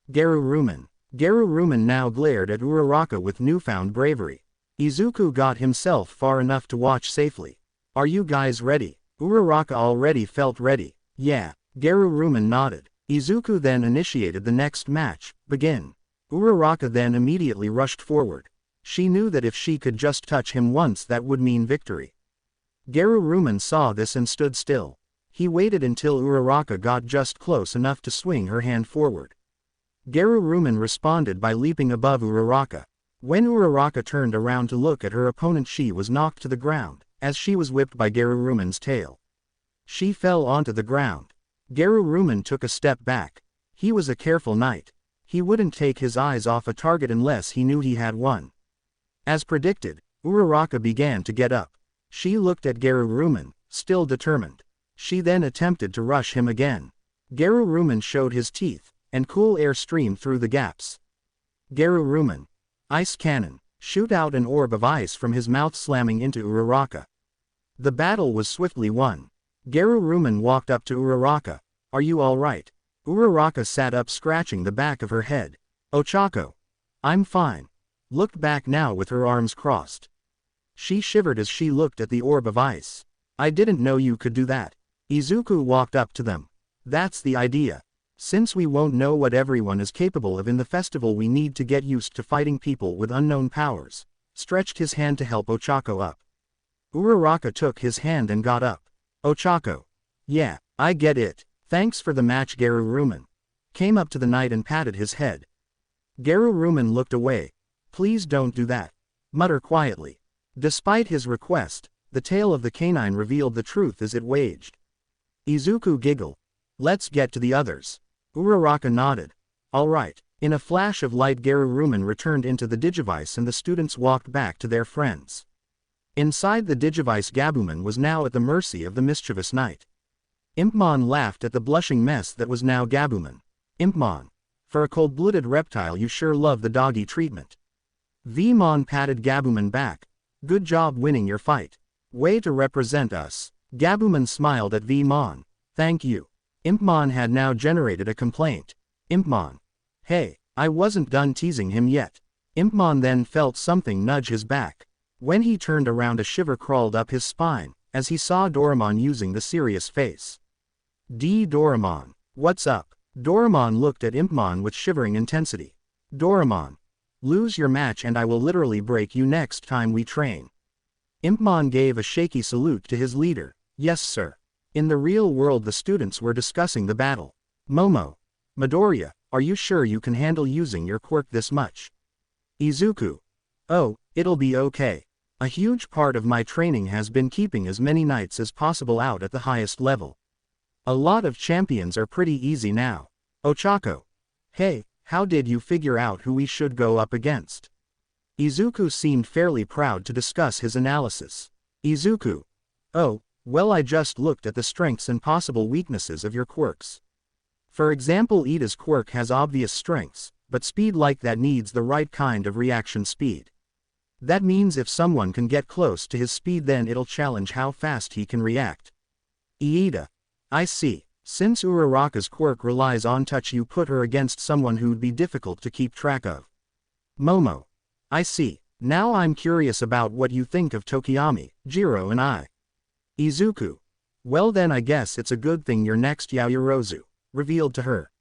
[SPEAKER 1] Geruruman. Geruruman now glared at Uraraka with newfound bravery. Izuku got himself far enough to watch safely. Are you guys ready? Uraraka already felt ready. Yeah. Geruruman nodded. Izuku then initiated the next match. Begin. Uraraka then immediately rushed forward. She knew that if she could just touch him once that would mean victory. Geruruman saw this and stood still. He waited until Uraraka got just close enough to swing her hand forward. Geruruman responded by leaping above Uraraka. When Uraraka turned around to look at her opponent she was knocked to the ground, as she was whipped by Geruruman's tail. She fell onto the ground. Geruruman took a step back. He was a careful knight. He wouldn't take his eyes off a target unless he knew he had one. As predicted, Uraraka began to get up. She looked at Geruruman, still determined. She then attempted to rush him again. Geruruman showed his teeth, and cool air streamed through the gaps. Geruruman. Ice cannon. Shoot out an orb of ice from his mouth slamming into Uraraka. The battle was swiftly won. Geruruman walked up to Uraraka. Are you alright? Uraraka sat up scratching the back of her head. Ochako. I'm fine. Looked back now with her arms crossed. She shivered as she looked at the orb of ice. I didn't know you could do that. Izuku walked up to them. That's the idea. Since we won't know what everyone is capable of in the festival we need to get used to fighting people with unknown powers. Stretched his hand to help Ochako up. Uraraka took his hand and got up. Ochako. Yeah, I get it. Thanks for the match. Geruruman came up to the knight and patted his head. Geruruman looked away. Please don't do that. Mutter quietly. Despite his request, the tale of the canine revealed the truth as it waged. Izuku giggled. Let's get to the others. Uraraka nodded. Alright. In a flash of light Geruruman returned into the Digivice and the students walked back to their friends. Inside, the Digivice Gabumon was now at the mercy of the mischievous knight. Impmon laughed at the blushing mess that was now Gabumon. Impmon, for a cold-blooded reptile you sure love the doggy treatment. Vmon patted Gabumon back. Good job winning your fight. Way to represent us. Gabumon smiled at Vmon. Thank you. Impmon had now generated a complaint. Impmon. Hey, I wasn't done teasing him yet. Impmon then felt something nudge his back. When he turned around, a shiver crawled up his spine, as he saw Doraemon using the serious face. Doraemon. What's up? Doraemon looked at Impmon with shivering intensity. Doraemon. Lose your match and I will literally break you next time we train. Impmon gave a shaky salute to his leader. Yes sir. In the real world the students were discussing the battle. Momo. Midoriya, are you sure you can handle using your quirk this much? Izuku. Oh, it'll be okay. A huge part of my training has been keeping as many knights as possible out at the highest level. A lot of champions are pretty easy now. Ochako. Hey, how did you figure out who we should go up against? Izuku seemed fairly proud to discuss his analysis. Izuku. Oh, well, I just looked at the strengths and possible weaknesses of your quirks. For example, Ida's quirk has obvious strengths, but speed like that needs the right kind of reaction speed. That means if someone can get close to his speed, then it'll challenge how fast he can react. Iida. I see. Since Uraraka's quirk relies on touch, you put her against someone who'd be difficult to keep track of. Momo. I see. Now I'm curious about what you think of Tokiyami, Jiro and I. Izuku. Well then I guess it's a good thing you're next Yaoyorozu, revealed to her.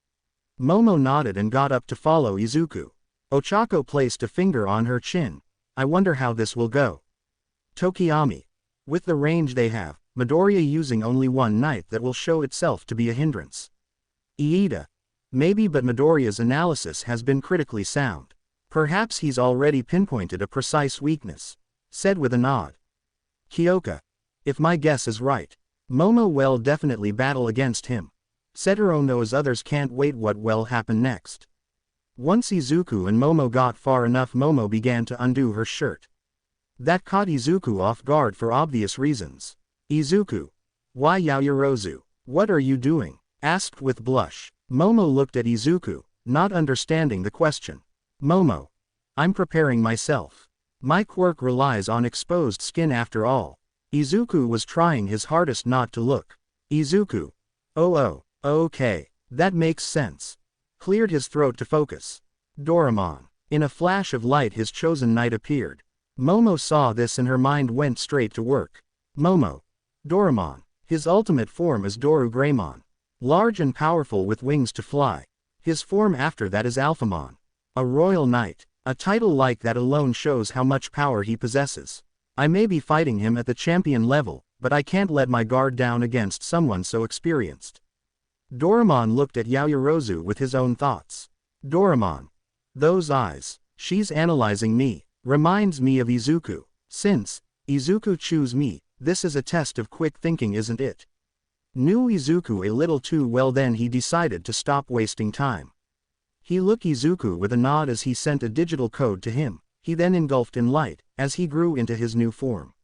[SPEAKER 1] Momo nodded and got up to follow Izuku. Ochako placed a finger on her chin. I wonder how this will go. Tokiyami. With the range they have, Midoriya using only one knight, that will show itself to be a hindrance. Iida. Maybe, but Midoriya's analysis has been critically sound. Perhaps he's already pinpointed a precise weakness. Said with a nod. Kyoka. If my guess is right, Momo will definitely battle against him. Setero knows others can't wait what will happen next. Once Izuku and Momo got far enough, Momo began to undo her shirt. That caught Izuku off guard for obvious reasons. Izuku. Why Yaoyorozu? What are you doing? Asked with blush. Momo looked at Izuku, not understanding the question. Momo. I'm preparing myself. My quirk relies on exposed skin after all. Izuku was trying his hardest not to look. Izuku. Oh, okay. That makes sense. Cleared his throat to focus. Doraemon. In a flash of light his chosen knight appeared. Momo saw this and her mind went straight to work. Momo. Doraemon. His ultimate form is Doru-Greymon. Large and powerful with wings to fly. His form after that is Alphamon. A royal knight. A title like that alone shows how much power he possesses. I may be fighting him at the champion level, but I can't let my guard down against someone so experienced. Doraemon looked at Yaoyorozu with his own thoughts. Doraemon. Those eyes. She's analyzing me. Reminds me of Izuku. Since Izuku choose me, this is a test of quick thinking, isn't it? Knew Izuku a little too well, then he decided to stop wasting time. He looked Izuku with a nod as he sent a digital code to him. He then engulfed in light, as he grew into his new form.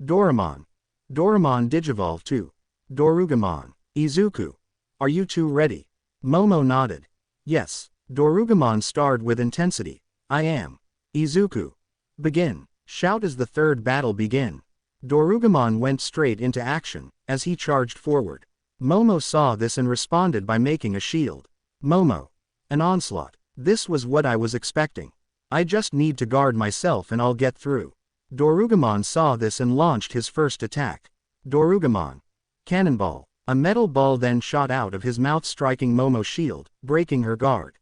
[SPEAKER 1] Doraemon. Doraemon Digivolve to Dorugamon. Izuku. Are you two ready? Momo nodded. Yes. Dorugamon starred with intensity. I am. Izuku. Begin. Shout as the third battle began. Dorugamon went straight into action, as he charged forward. Momo saw this and responded by making a shield. Momo. An onslaught. This was what I was expecting. I just need to guard myself and I'll get through. Dorugamon saw this and launched his first attack. Dorugamon. Cannonball. A metal ball then shot out of his mouth, striking Momo's shield, breaking her guard.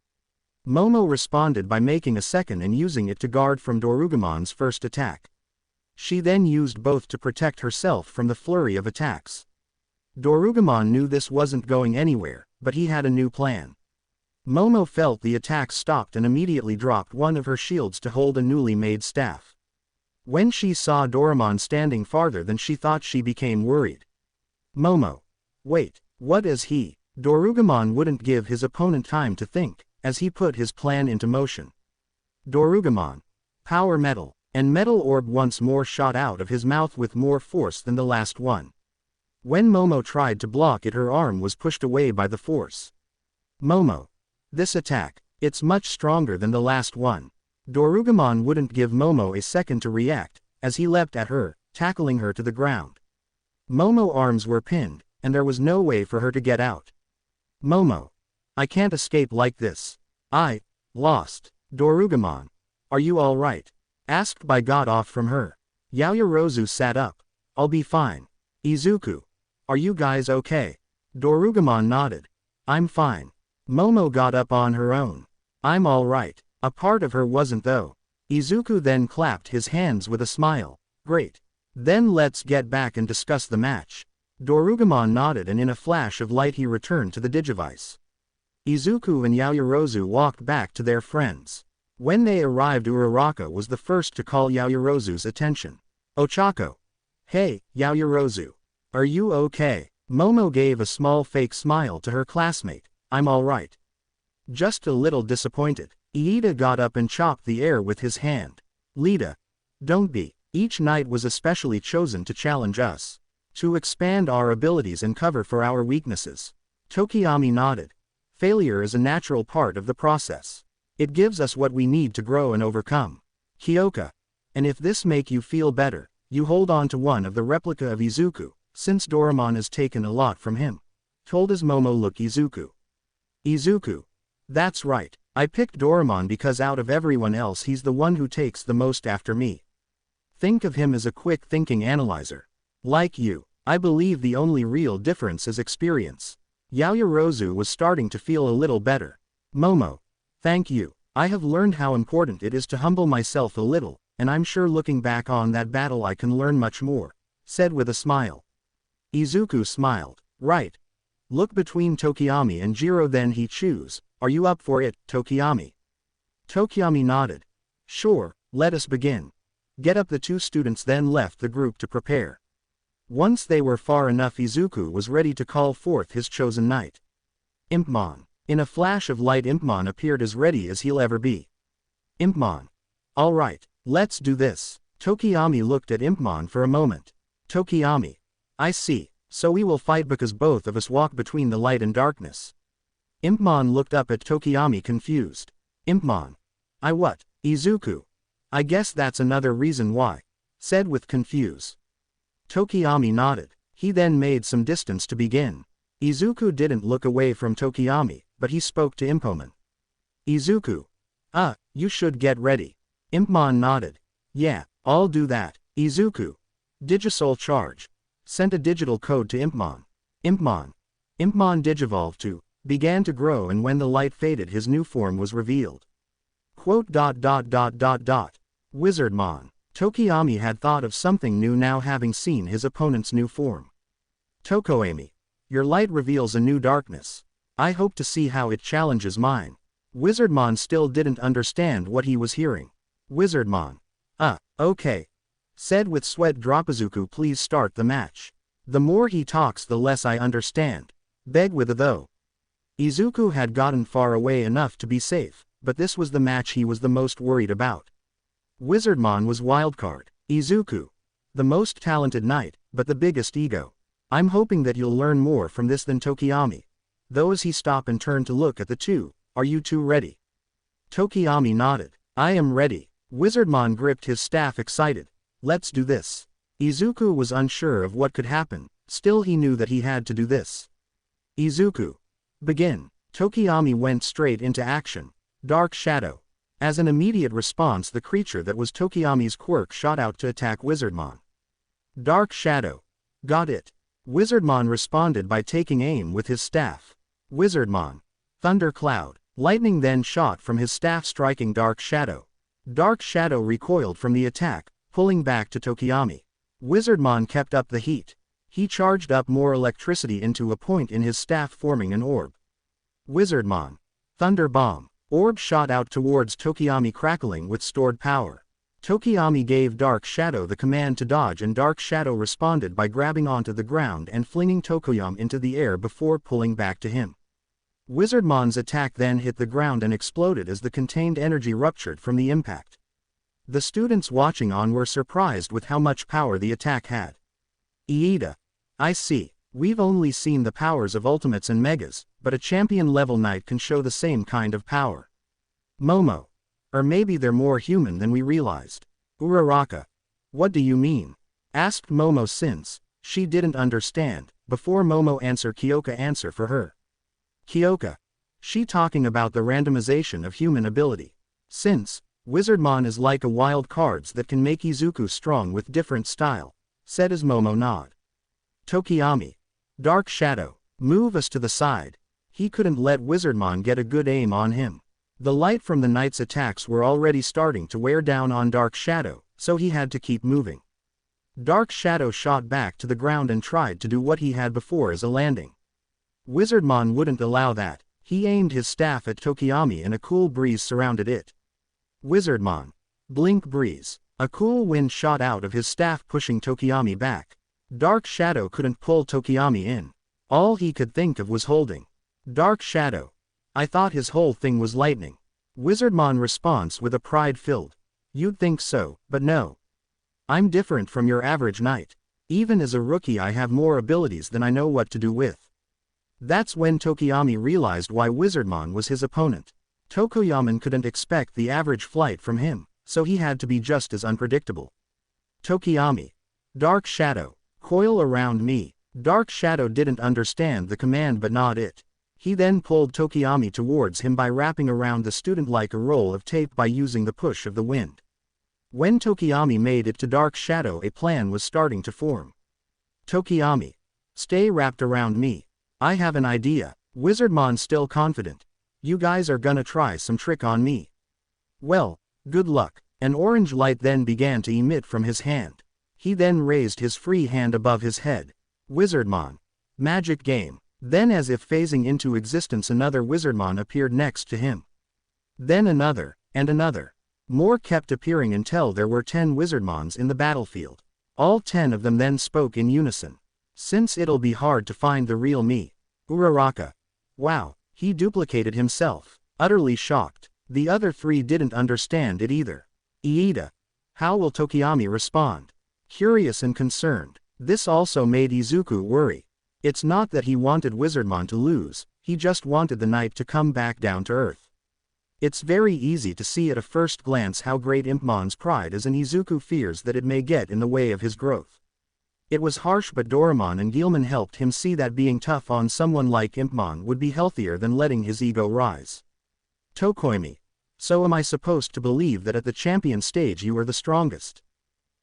[SPEAKER 1] Momo responded by making a second and using it to guard from Dorugamon's first attack. She then used both to protect herself from the flurry of attacks. Dorugamon knew this wasn't going anywhere, but he had a new plan. Momo felt the attack stopped and immediately dropped one of her shields to hold a newly made staff. When she saw Doraemon standing farther than she thought, she became worried. Momo. Wait, what is he? Dorugamon wouldn't give his opponent time to think, as he put his plan into motion. Dorugamon. Power Metal. and metal orb once more shot out of his mouth with more force than the last one. When Momo tried to block it, her arm was pushed away by the force. Momo. This attack, it's much stronger than the last one. Dorugamon wouldn't give Momo a second to react, as he leapt at her, tackling her to the ground. Momo's arms were pinned, and there was no way for her to get out. Momo. I can't escape like this. Lost. Dorugamon. Are you alright? Asked by God off from her. Yaoyorozu sat up. I'll be fine. Izuku. Are you guys okay? Dorugamon nodded. I'm fine. Momo got up on her own. I'm alright. A part of her wasn't though. Izuku then clapped his hands with a smile. Great. Then let's get back and discuss the match. Dorugamon nodded, and in a flash of light he returned to the Digivice. Izuku and Yaoyorozu walked back to their friends. When they arrived, Uraraka was the first to call Yaoyorozu's attention. Ochako. Hey, Yaoyorozu. Are you okay? Momo gave a small fake smile to her classmate. I'm alright. Just a little disappointed. Iida got up and chopped the air with his hand. Lita. Don't be. Each night was especially chosen to challenge us. To expand our abilities and cover for our weaknesses. Tokiyami nodded. Failure is a natural part of the process. It gives us what we need to grow and overcome. Kyoka. And if this make you feel better, you hold on to one of the replica of Izuku, since Doraemon has taken a lot from him. Told as Momo look Izuku. Izuku. That's right. I picked Doraemon because out of everyone else he's the one who takes the most after me. Think of him as a quick thinking analyzer. Like you, I believe the only real difference is experience. Yaoyorozu was starting to feel a little better. Momo. Thank you. I have learned how important it is to humble myself a little, and I'm sure looking back on that battle I can learn much more, said with a smile. Izuku smiled. Right. Look between Tokiyami and Jiro, then he choose. Are you up for it, Tokiyami? Tokiyami nodded. Sure, let us begin. Get up. The two students then left the group to prepare. Once they were far enough, Izuku was ready to call forth his chosen knight. Impmon. In a flash of light, Impmon appeared as ready as he'll ever be. Impmon. Alright, let's do this. Tokiyami looked at Impmon for a moment. Tokiyami. I see, so we will fight because both of us walk between the light and darkness. Impmon looked up at Tokiyami confused. Impmon. I what? Izuku. I guess that's another reason why. Said with confuse. Tokiyami nodded. He then made some distance to begin. Izuku didn't look away from Tokiyami, but he spoke to Impmon. Izuku. You should get ready. Impmon nodded. Yeah, I'll do that. Izuku. Digisoul charge. Sent a digital code to Impmon. Impmon. Impmon digivolved to, began to grow, and when the light faded his new form was revealed. Wizardmon. Tokiyami had thought of something new now, having seen his opponent's new form. Tokoami. Your light reveals a new darkness. I hope to see how it challenges mine. Wizardmon still didn't understand what he was hearing. Wizardmon. Okay. Said with sweat drop. Izuku, please start the match. The more he talks the less I understand. Beg with a though. Izuku had gotten far away enough to be safe, but this was the match he was the most worried about. Wizardmon was wildcard. Izuku. The most talented knight, but the biggest ego. I'm hoping that you'll learn more from this than Tokiyami. Though as he stopped and turned to look at the two, are you two ready? Tokiyami nodded. I am ready. Wizardmon gripped his staff excited. Let's do this. Izuku was unsure of what could happen, still he knew that he had to do this. Izuku. Begin. Tokiyami went straight into action. Dark Shadow. As an immediate response, the creature that was Tokiyami's quirk shot out to attack Wizardmon. Dark Shadow. Got it. Wizardmon responded by taking aim with his staff. Wizardmon. Thundercloud. Lightning then shot from his staff, striking Dark Shadow. Dark Shadow recoiled from the attack, pulling back to Tokiyami. Wizardmon kept up the heat. He charged up more electricity into a point in his staff, forming an orb. Wizardmon. Thunder Bomb. Orb shot out towards Tokiyami, crackling with stored power. Tokiyami gave Dark Shadow the command to dodge, and Dark Shadow responded by grabbing onto the ground and flinging Tokiyami into the air before pulling back to him. Wizardmon's attack then hit the ground and exploded as the contained energy ruptured from the impact. The students watching on were surprised with how much power the attack had. Iida. I see. We've only seen the powers of ultimates and megas, but a champion-level knight can show the same kind of power. Momo. Or maybe they're more human than we realized. Uraraka. What do you mean? Asked Momo since she didn't understand. Before Momo answer for her. Kyoka. She talking about the randomization of human ability. Since Wizardmon is like a wild cards that can make Izuku strong with different style, said as Momo nod. Tokiyami. Dark Shadow. Move us to the side. He couldn't let Wizardmon get a good aim on him. The light from the knight's attacks were already starting to wear down on Dark Shadow, so he had to keep moving. Dark Shadow shot back to the ground and tried to do what he had before as a landing. Wizardmon wouldn't allow that. He aimed his staff at Tokiyami and a cool breeze surrounded it. Wizardmon. Blink breeze. A cool wind shot out of his staff pushing Tokiyami back. Dark Shadow couldn't pull Tokiyami in. All he could think of was holding. Dark Shadow. I thought his whole thing was lightning. Wizardmon response with a pride-filled. You'd think so, but no. I'm different from your average knight. Even as a rookie I have more abilities than I know what to do with. That's when Tokiyami realized why Wizardmon was his opponent. Tokoyaman couldn't expect the average flight from him, so he had to be just as unpredictable. Tokiyami. Dark Shadow. Coil around me. Dark Shadow didn't understand the command but nodded it. He then pulled Tokiyami towards him by wrapping around the student like a roll of tape by using the push of the wind. When Tokiyami made it to Dark Shadow a plan was starting to form. Tokiyami. Stay wrapped around me. I have an idea. Wizardmon still confident. You guys are gonna try some trick on me. Well, good luck. An orange light then began to emit from his hand. He then raised his free hand above his head. Wizardmon. Magic game. Then as if phasing into existence another Wizardmon appeared next to him. Then another, and another. More kept appearing until there were 10 Wizardmons in the battlefield. All 10 of them then spoke in unison. Since it'll be hard to find the real me. Uraraka. Wow, he duplicated himself. Utterly shocked. The other 3 didn't understand it either. Iida. How will Tokiyami respond? Curious and concerned. This also made Izuku worry. It's not that he wanted Wizardmon to lose, he just wanted the knight to come back down to earth. It's very easy to see at a first glance how great Impmon's pride is and Izuku fears that it may get in the way of his growth. It was harsh but Doraemon and Guilmon helped him see that being tough on someone like Impmon would be healthier than letting his ego rise. Tokoimi. So am I supposed to believe that at the champion stage you are the strongest?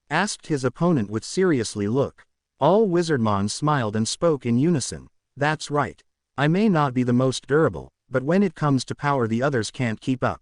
[SPEAKER 1] Asked his opponent with seriously look. All Wizardmon smiled and spoke in unison. That's right. I may not be the most durable, but when it comes to power the others can't keep up.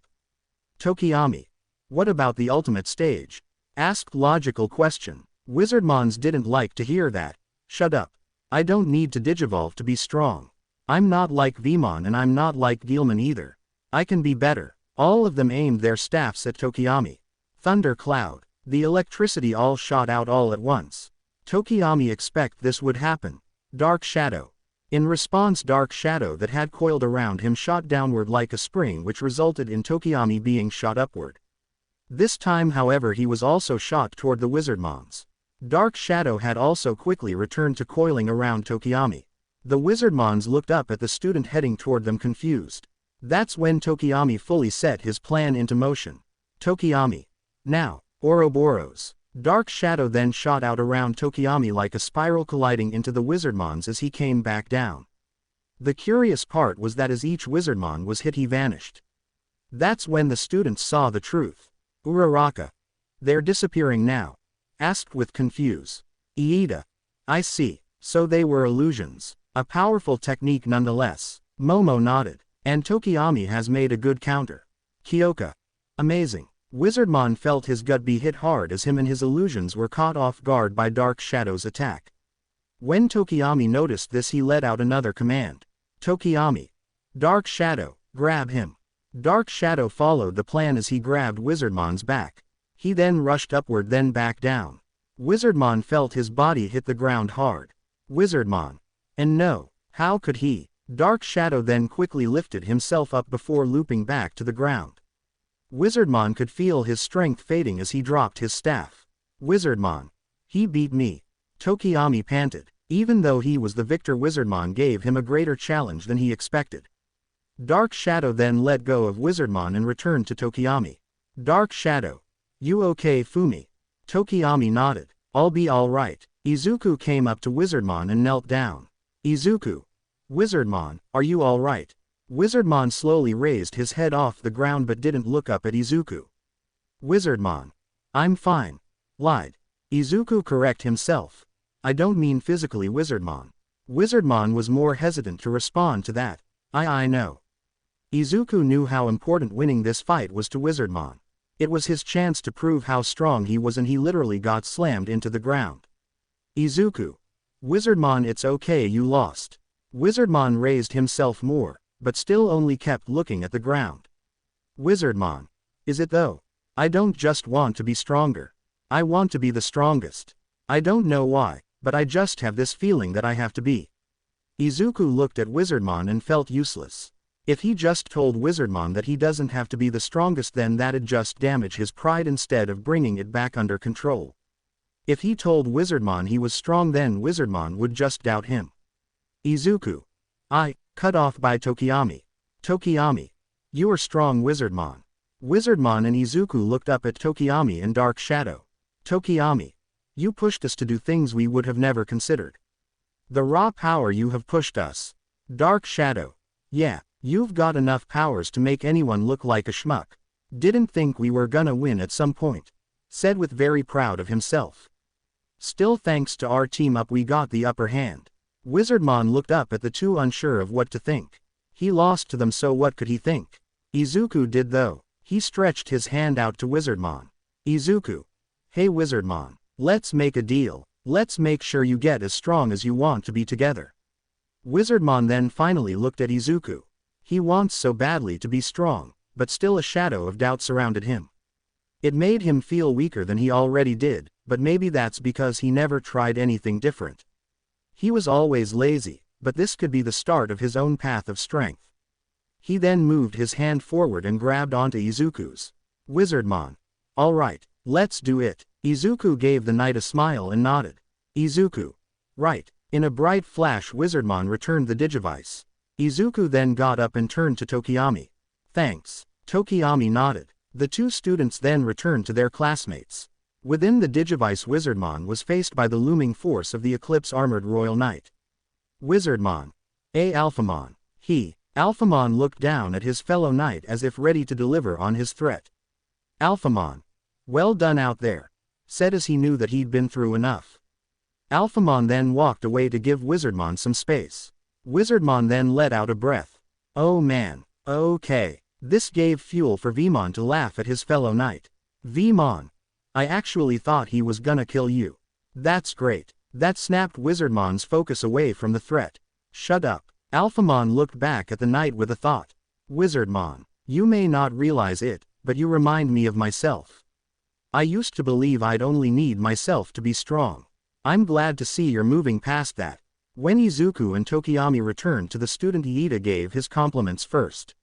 [SPEAKER 1] Tokiyami. What about the ultimate stage? Asked logical question. Wizardmons didn't like to hear that. Shut up. I don't need to digivolve to be strong. I'm not like Vmon and I'm not like Guilmon either. I can be better. All of them aimed their staffs at Tokiyami. Thunder cloud. The electricity all shot out all at once. Tokiyami expect this would happen. Dark Shadow. In response Dark Shadow that had coiled around him shot downward like a spring which resulted in Tokiyami being shot upward. This time however he was also shot toward the Wizardmons. Dark Shadow had also quickly returned to coiling around Tokiyami. The Wizardmons looked up at the student heading toward them confused. That's when Tokiyami fully set his plan into motion. Tokiyami. Now, Ouroboros. Dark Shadow then shot out around Tokiyami like a spiral colliding into the Wizardmons as he came back down. The curious part was that as each Wizardmon was hit he vanished. That's when the students saw the truth. Uraraka. They're disappearing now. Asked with confuse. Iida. I see. So they were illusions. A powerful technique nonetheless. Momo nodded. And Tokiyami has made a good counter. Kyoka. Amazing. Wizardmon felt his gut be hit hard as him and his illusions were caught off guard by Dark Shadow's attack. When Tokiyami noticed this he let out another command. Tokiyami. Dark Shadow, grab him. Dark Shadow followed the plan as he grabbed Wizardmon's back. He then rushed upward then back down. Wizardmon felt his body hit the ground hard. Wizardmon. And no, how could he? Dark Shadow then quickly lifted himself up before looping back to the ground. Wizardmon could feel his strength fading as he dropped his staff. Wizardmon. He beat me. Tokiyami panted. Even though he was the victor, Wizardmon gave him a greater challenge than he expected. Dark Shadow then let go of Wizardmon and returned to Tokiyami. Dark Shadow. You okay, Fumi? Tokiyami nodded. I'll be alright. Izuku came up to Wizardmon and knelt down. Izuku. Wizardmon, are you alright? Wizardmon slowly raised his head off the ground but didn't look up at Izuku. Wizardmon. I'm fine. Lied. Izuku correct himself. I don't mean physically, Wizardmon. Wizardmon was more hesitant to respond to that. I know. Izuku knew how important winning this fight was to Wizardmon. It was his chance to prove how strong he was, and he literally got slammed into the ground. Izuku. Wizardmon, it's okay, you lost. Wizardmon raised himself more, but still only kept looking at the ground. Wizardmon. Is it though? I don't just want to be stronger. I want to be the strongest. I don't know why, but I just have this feeling that I have to be. Izuku looked at Wizardmon and felt useless. If he just told Wizardmon that he doesn't have to be the strongest, then that'd just damage his pride instead of bringing it back under control. If he told Wizardmon he was strong, then Wizardmon would just doubt him. Izuku. Cut off by Tokiyami. Tokiyami. You are strong, Wizardmon. Wizardmon and Izuku looked up at Tokiyami and Dark Shadow. Tokiyami. You pushed us to do things we would have never considered. The raw power you have pushed us. Dark Shadow. Yeah, you've got enough powers to make anyone look like a schmuck. Didn't think we were gonna win at some point. Said with very proud of himself. Still, thanks to our team up, we got the upper hand. Wizardmon looked up at the two, unsure of what to think. He lost to them, so what could he think? Izuku did though. He stretched his hand out to Wizardmon. Izuku. Hey Wizardmon. Let's make a deal. Let's make sure you get as strong as you want to be together. Wizardmon then finally looked at Izuku. He wants so badly to be strong, but still a shadow of doubt surrounded him. It made him feel weaker than he already did, but maybe that's because he never tried anything different. He was always lazy, but this could be the start of his own path of strength. He then moved his hand forward and grabbed onto Izuku's. Wizardmon. Alright, let's do it. Izuku gave the knight a smile and nodded. Izuku. Right. In a bright flash, Wizardmon returned the Digivice. Izuku then got up and turned to Tokiyami. Thanks. Tokiyami nodded. The two students then returned to their classmates. Within the Digivice, Wizardmon was faced by the looming force of the Eclipse Armored Royal Knight. Wizardmon. Alphamon. Alphamon looked down at his fellow knight as if ready to deliver on his threat. Alphamon. Well done out there. Said as he knew that he'd been through enough. Alphamon then walked away to give Wizardmon some space. Wizardmon then let out a breath. Oh man. Okay. This gave fuel for Vmon to laugh at his fellow knight. Vmon. I actually thought he was gonna kill you. That's great. That snapped Wizardmon's focus away from the threat. Shut up. Alphamon looked back at the knight with a thought. Wizardmon. You may not realize it, but you remind me of myself. I used to believe I'd only need myself to be strong. I'm glad to see you're moving past that. When Izuku and Tokiyami returned to the student, Iida gave his compliments first.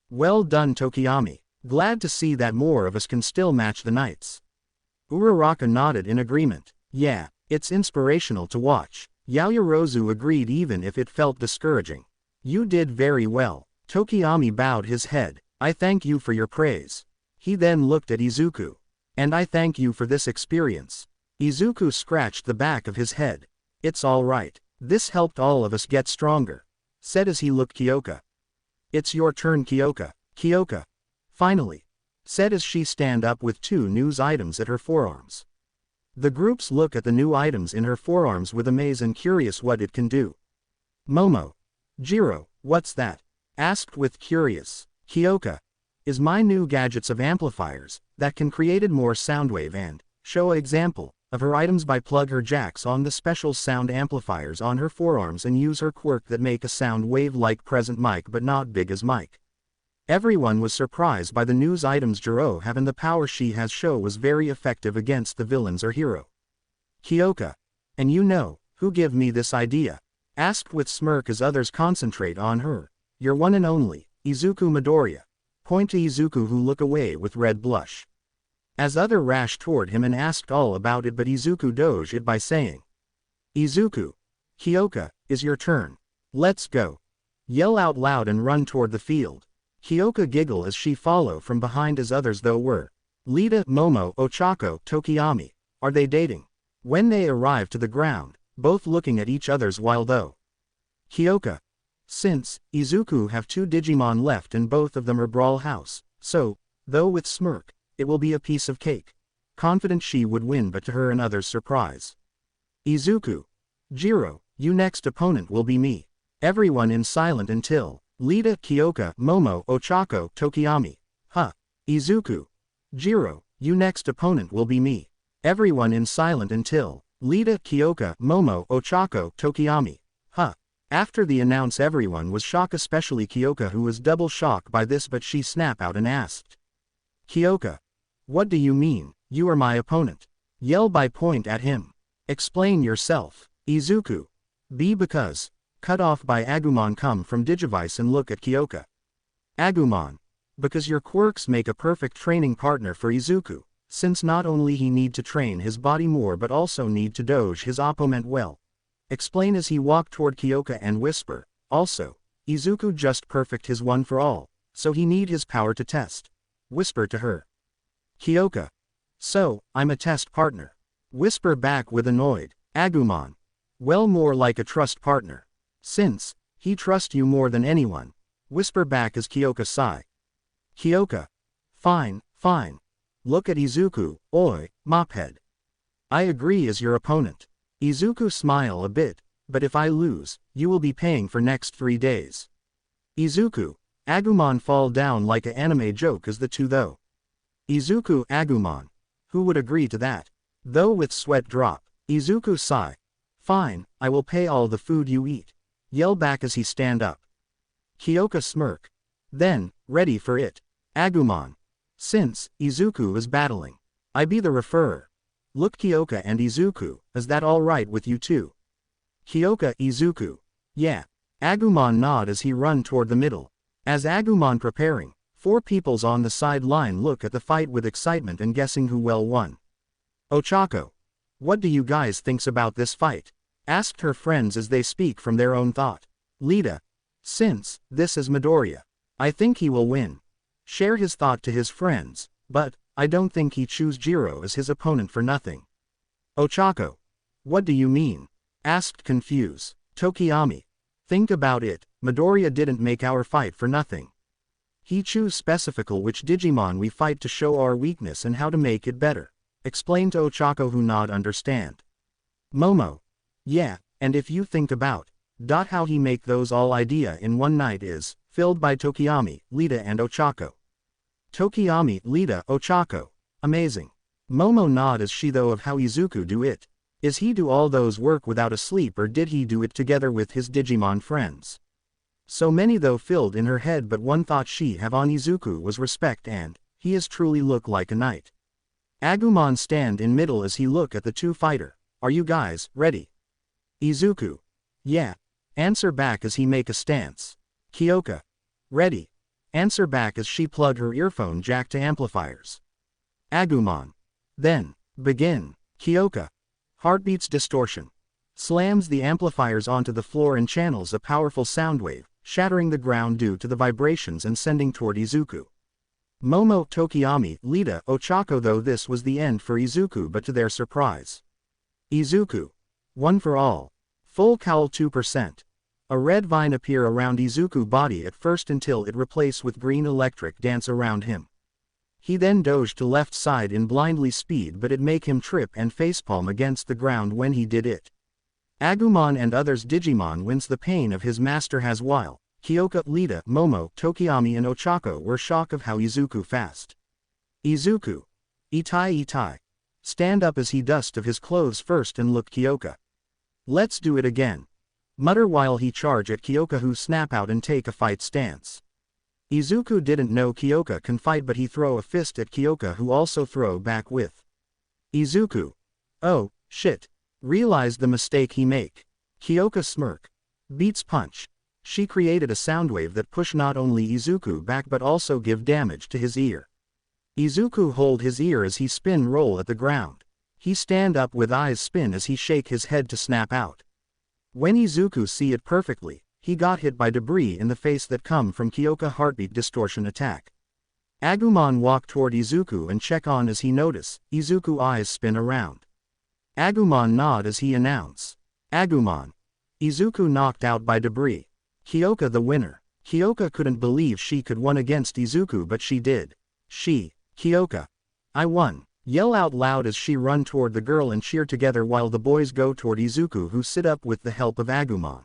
[SPEAKER 1] Well done, Tokiyami. Glad to see that more of us can still match the knights. Uraraka nodded in agreement. Yeah, it's inspirational to watch. Yaoyorozu agreed even if it felt discouraging. You did very well. Tokiyami bowed his head. I thank you for your praise. He then looked at Izuku. And I thank you for this experience. Izuku scratched the back of his head. It's alright. This helped all of us get stronger. Said as he looked Kyoka. It's your turn, Kyoka. Kyoka. Finally. Said as she stand up with two news items at her forearms. The groups look at the new items in her forearms with amaze and curious what it can do. Momo. Jiro, what's that? Asked with curious. Kyoka. Is my new gadgets of amplifiers, that can created more soundwave and show a example of her items by plug her jacks on the special sound amplifiers on her forearms and use her quirk that make a sound wave like present mic but not big as mic. Everyone was surprised by the news items Jiro have, and the power she has show was very effective against the villains or hero. Kyoka. And you know, who give me this idea? Asked with smirk as others concentrate on her. Your one and only, Izuku Midoriya. Point to Izuku who look away with red blush. As other rash toward him and asked all about it but Izuku dodged it by saying. Izuku. Kyoka, is your turn. Let's go. Yell out loud and run toward the field. Kyoka giggle as she follow from behind as others though were. Lita, Momo, Ochako, Tokiyami. Are they dating? When they arrive to the ground, both looking at each other's while though. Kyoka. Since, Izuku have 2 Digimon left and both of them are Brawl House, so, though with smirk, it will be a piece of cake. Confident she would win but to her and others' surprise. Izuku. Jiro, you next opponent will be me. Everyone in silent until, Lita, Kyoka, Momo, Ochako, Tokiyami. Huh. Izuku. Jiro, you next opponent will be me. Everyone in silent until, Lita, Kyoka, Momo, Ochako, Tokiyami. Huh. After the announce everyone was shocked especially Kyoka who was double shocked by this but she snapped out and asked. Kyoka. What do you mean, you are my opponent? Yell by point at him. Explain yourself. Izuku. Because. Cut off by Agumon come from Digivice and look at Kyoka. Agumon. Because your quirks make a perfect training partner for Izuku, since not only he need to train his body more but also need to doge his opponent well. Explain as he walk toward Kyoka and whisper, also, Izuku just perfect his one for all, so he need his power to test. Whisper to her. Kyoka. So, I'm a test partner. Whisper back with annoyed, Agumon. Well more like a trust partner. Since, he trust you more than anyone. Whisper back as Kyoka sigh. Kyoka. Fine, fine. Look at Izuku, oi, mophead. I agree as your opponent. Izuku smile a bit, but if I lose, you will be paying for next 3 days. Izuku. Agumon fall down like a anime joke as the two though. Izuku Agumon. Who would agree to that? Though with sweat drop. Izuku sigh. Fine, I will pay all the food you eat. Yell back as he stand up. Kyoka smirk. Then, ready for it. Agumon. Since, Izuku is battling. I be the referrer. Look Kyoka and Izuku, is that alright with you too? Kyoka Izuku. Yeah. Agumon nod as he run toward the middle. As Agumon preparing, 4 peoples on the sideline look at the fight with excitement and guessing who well won. Ochako. What do you guys thinks about this fight? Asked her friends as they speak from their own thought. Lita. Since, this is Midoriya. I think he will win. Share his thought to his friends, but, I don't think he choose Jiro as his opponent for nothing. Ochako. What do you mean? Asked confused. Tokiyami. Think about it, Midoriya didn't make our fight for nothing. He choose specifical which Digimon we fight to show our weakness and how to make it better. Explain to Ochako who not understand. Momo. Yeah, and if you think about, how he make those all idea in one night is, filled by Tokiyami, Lita and Ochako. Tokiyami, Lita, Ochako. Amazing. Momo nod as she though of how Izuku do it. Is he do all those work without a sleep or did he do it together with his Digimon friends? So many though filled in her head but one thought she have on Izuku was respect and, he is truly look like a knight. Agumon stand in middle as he look at the 2 fighter. Are you guys ready? Izuku. Yeah. Answer back as he make a stance. Kyoka. Ready. Answer back as she plug her earphone jack to amplifiers. Agumon. Then, begin. Kyoka. Heartbeats distortion. Slams the amplifiers onto the floor and channels a powerful sound wave, shattering the ground due to the vibrations and sending toward Izuku. Momo, Tokiyami, Lita, Ochako though this was the end for Izuku but to their surprise. Izuku. One for all. Full cowl 2%. A red vine appear around Izuku body at first until it replaced with green electric dance around him. He then dodged to left side in blindly speed but it make him trip and facepalm against the ground when he did it. Agumon and others Digimon wins the pain of his master has while, Kyoka, Lita, Momo, Tokiyami and Ochako were shocked of how Izuku fast. Izuku. Itai. Stand up as he dust of his clothes first and look Kyoka. Let's do it again. Mutter while he charge at Kyoka who snap out and take a fight stance. Izuku didn't know Kyoka can fight but he throw a fist at Kyoka who also throw back with. Izuku. Oh, shit. Realized the mistake he make. Kyoka smirk. Beats punch. She created a soundwave that pushed not only Izuku back but also give damage to his ear. Izuku hold his ear as he spin roll at the ground. He stand up with eyes spin as he shake his head to snap out. When Izuku see it perfectly, he got hit by debris in the face that come from Kyoka heartbeat distortion attack. Agumon walk toward Izuku and check on as he notice, Izuku eyes spin around. Agumon nod as he announce. Agumon. Izuku knocked out by debris. Kyoka the winner. Kyoka couldn't believe she could win against Izuku but she did. Kyoka. I won. Yell out loud as she run toward the girl and cheer together while the boys go toward Izuku who sit up with the help of Agumon.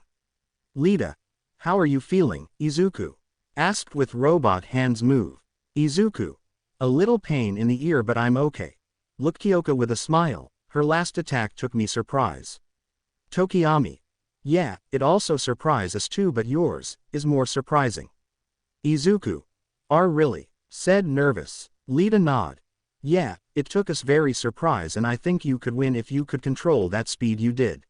[SPEAKER 1] Lita. How are you feeling, Izuku? Asked with robot hands move. Izuku. A little pain in the ear but I'm okay. Look Kyoka with a smile, her last attack took me surprise. Tokiyami. Yeah, it also surprised us too but yours is more surprising. Izuku. Really? Said nervous. Lita nod. Yeah, it took us very surprise and I think you could win if you could control that speed you did.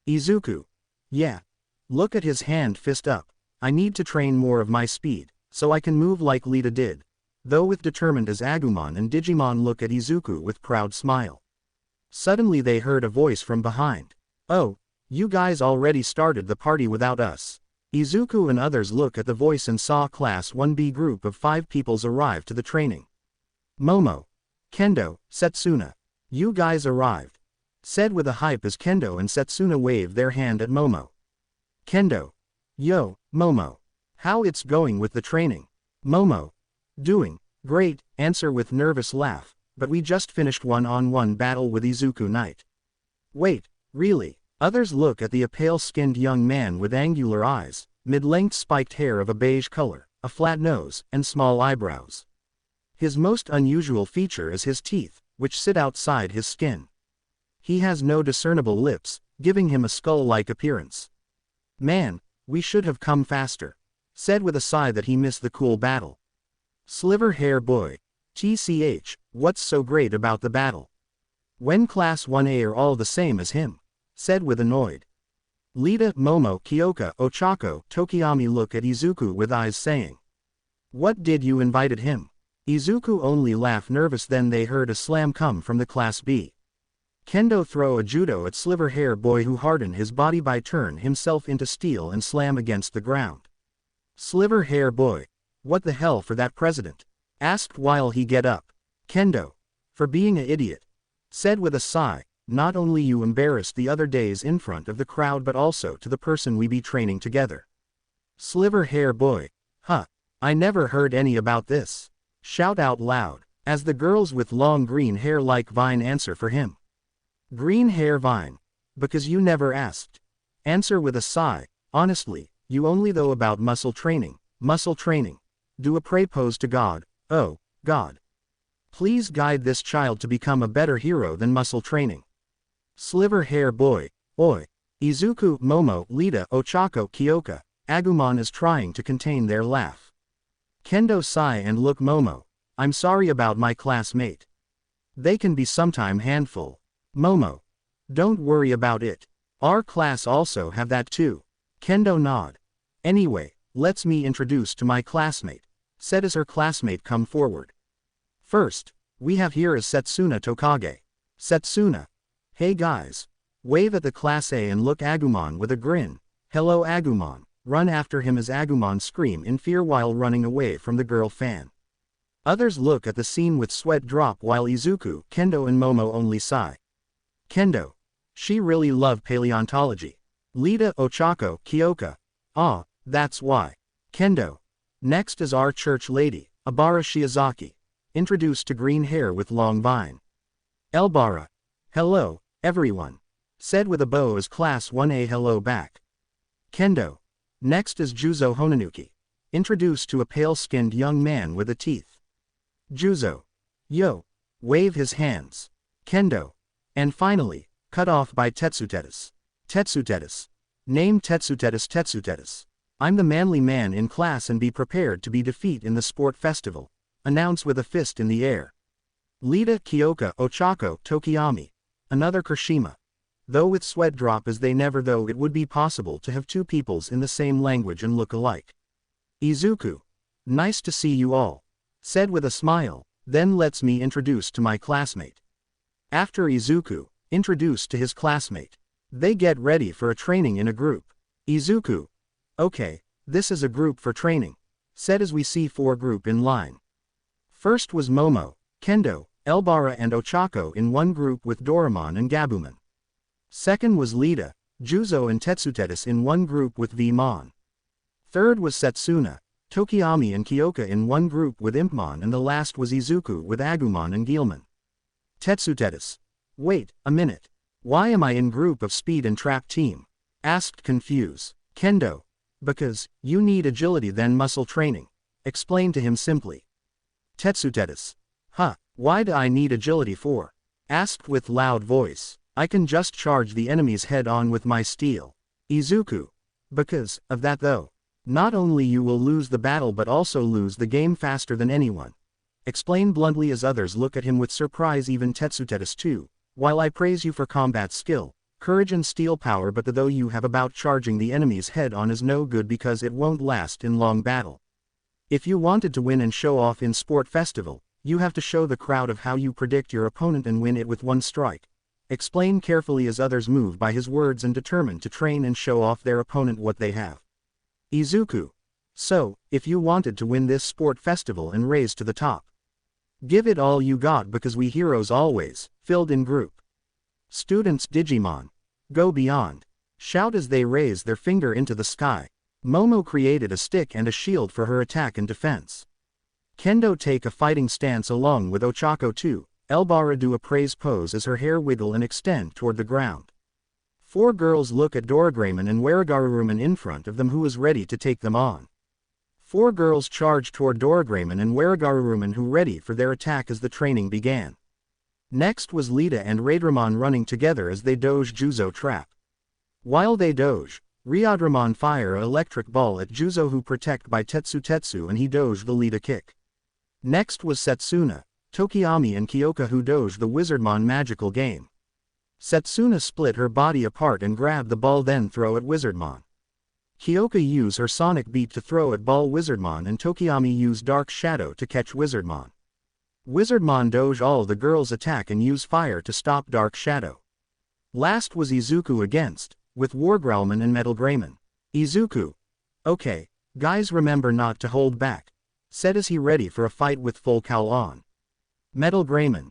[SPEAKER 1] Izuku. Yeah. Look at his hand fist up. I need to train more of my speed, so I can move like Lita did. Though with determined as Agumon and Digimon look at Izuku with proud smile. Suddenly they heard a voice from behind. Oh, you guys already started the party without us. Izuku and others look at the voice and saw Class 1B group of 5 peoples arrive to the training. Momo. Kendo, Setsuna. You guys arrived. Said with a hype as Kendo and Setsuna wave their hand at Momo. Kendo. Yo, Momo. How it's going with the training? Momo. Doing great, answer with nervous laugh, but we just finished one-on-one battle with Izuku Knight. Wait, really? Others look at the pale-skinned young man with angular eyes, mid-length spiked hair of a beige color, a flat nose, and small eyebrows. His most unusual feature is his teeth, which sit outside his skin. He has no discernible lips, giving him a skull-like appearance. Man, we should have come faster. Said with a sigh that he missed the cool battle. Sliver hair boy. TCH, what's so great about the battle? When Class 1A are all the same as him. Said with annoyed. Lita, Momo, Kyoka, Ochako, Tokiyami look at Izuku with eyes saying. What did you invited him? Izuku only laughed nervous then they heard a slam come from the Class B. Kendo throw a judo at Sliver hair boy who harden his body by turn himself into steel and slam against the ground. Sliver hair boy. What the hell for that president? Asked while he get up. Kendo. For being a idiot. Said with a sigh. Not only you embarrassed the other days in front of the crowd but also to the person we be training together. Sliver hair boy. Huh. I never heard any about this. Shout out loud, as the girls with long green hair like Vine answer for him. Green hair Vine. Because you never asked. Answer with a sigh. Honestly, you only though about muscle training. Do a pray pose to God. Oh, God. Please guide this child to become a better hero than muscle training. Sliver hair boy. Oi. Izuku, Momo, Lita, Ochako, Kyoka. Agumon is trying to contain their laugh. Kendo sigh and look Momo. I'm sorry about my classmate. They can be sometime handful. Momo. Don't worry about it. Our class also have that too. Kendo nod. Anyway, let's me introduce to my classmate. Said as her classmate come forward. First, we have here is Setsuna Tokage. Setsuna. Hey guys. Wave at the Class A and look Agumon with a grin. Hello Agumon. Run after him as Agumon scream in fear while running away from the girl fan. Others look at the scene with sweat drop while Izuku, Kendo and Momo only sigh. Kendo. She really loved paleontology. Lita, Ochako, Kyoka. Ah, that's why. Kendo. Next is our church lady, Abara Shiozaki. Introduced to green hair with long vine. Elbara. Hello, everyone. Said with a bow as Class 1A hello back. Kendo. Next is Juzo Honanuki. Introduced to a pale-skinned young man with a teeth. Juzo. Yo. Wave his hands. Kendo. And finally, cut off by Tetsutetis. Tetsutetis. Name Tetsutetis. I'm the manly man in class and be prepared to be defeat in the sport festival. Announce with a fist in the air. Lita, Kyoka, Ochako, Tokiyami. Another Kirishima. though with sweat drop as they never though it would be possible to have two peoples in the same language and look alike. Izuku. Nice to see you all. Said with a smile, then lets me introduce to my classmate. After Izuku, introduced to his classmate, they get ready for a training in a group. Izuku. Okay, this is a group for training. Said as we see 4 group in line. First was Momo, Kendo, Elbara and Ochako in one group with Doraemon and Gabumon. Second was Lita, Juzo and Tetsutetis in one group with Vmon. Third was Setsuna, Tokiyami and Kyoka in one group with Impmon, and the last was Izuku with Agumon and Guilmon. Tetsutetis. Wait a minute. Why am I in group of speed and trap team? Asked confused. Kendo. Because, you need agility then muscle training. Explained to him simply. Tetsutetis. Huh, why do I need agility for? Asked with loud voice. I can just charge the enemy's head on with my steel. Izuku. Because, of that though. Not only you will lose the battle but also lose the game faster than anyone. Explain bluntly as others look at him with surprise, even Tetsutetis too. While I praise you for combat skill, courage and steel power, but the though you have about charging the enemy's head on is no good because it won't last in long battle. If you wanted to win and show off in sport festival, you have to show the crowd of how you predict your opponent and win it with one strike. Explain carefully as others move by his words and determined to train and show off their opponent what they have. Izuku. So, if you wanted to win this sport festival and raise to the top, give it all you got because we heroes always, filled in group. Students Digimon. Go beyond. Shout as they raise their finger into the sky. Momo created a stick and a shield for her attack and defense. Kendo take a fighting stance along with Ochako too. Elbara do a praise pose as her hair wiggle and extend toward the ground. 4 girls look at Doraemon and Warigaruruman in front of them, who is ready to take them on. 4 girls charge toward Doraemon and Warigaruruman, who ready for their attack as the training began. Next was Lita and Raidramon running together as they doge Juzo trap. While they doge, Ryodramon fire a electric ball at Juzo, who protect by Tetsu and he doge the Lita kick. Next was Setsuna, Tokiyami and Kyoka, who doge the Wizardmon magical game. Setsuna split her body apart and grab the ball then throw at Wizardmon. Kyoka use her sonic beat to throw at ball Wizardmon and Tokiyami use dark shadow to catch Wizardmon. Wizardmon doge all the girls attack and use fire to stop dark shadow. Last was Izuku against, with Wargrowlman and Metal Greymon. Izuku. Okay, guys, remember not to hold back. Said as he ready for a fight with full cowl on. Metal Greymon.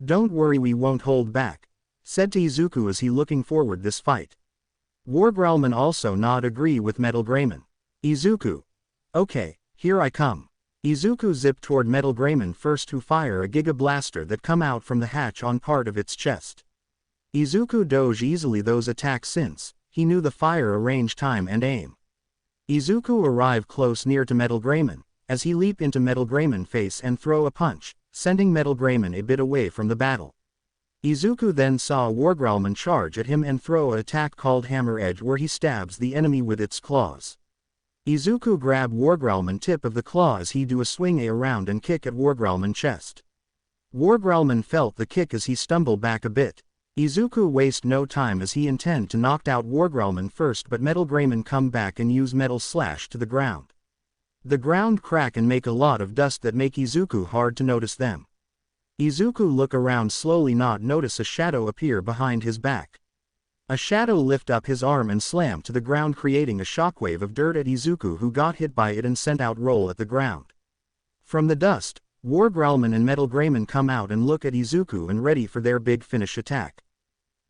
[SPEAKER 1] Don't worry, we won't hold back. Said to Izuku as he looking forward this fight. Wargrowlman also not agree with Metal Greymon. Izuku. Okay, here I come. Izuku zip toward Metal Greymon first, who fire a Giga Blaster that come out from the hatch on part of its chest. Izuku doge easily those attacks since he knew the fire arrange time and aim. Izuku arrive close near to Metal Greymon, as he leap into Metal Greymon face and throw a punch, sending Metal Greymon a bit away from the battle. Izuku then saw Wargrowlman charge at him and throw an attack called Hammer Edge, where he stabs the enemy with its claws. Izuku grab Wargrowlman tip of the claw as he do a swing around and kick at Wargrowlman chest. Wargrowlman felt the kick as he stumbled back a bit. Izuku waste no time as he intend to knock out Wargrowlman first, but Metal Greymon come back and use Metal Slash to the ground. The ground crack and make a lot of dust that make Izuku hard to notice them. Izuku look around slowly, not notice a shadow appear behind his back. A shadow lift up his arm and slam to the ground, creating a shockwave of dirt at Izuku, who got hit by it and sent out roll at the ground. From the dust, Wargrowlman and Metal Greymon come out and look at Izuku and ready for their big finish attack.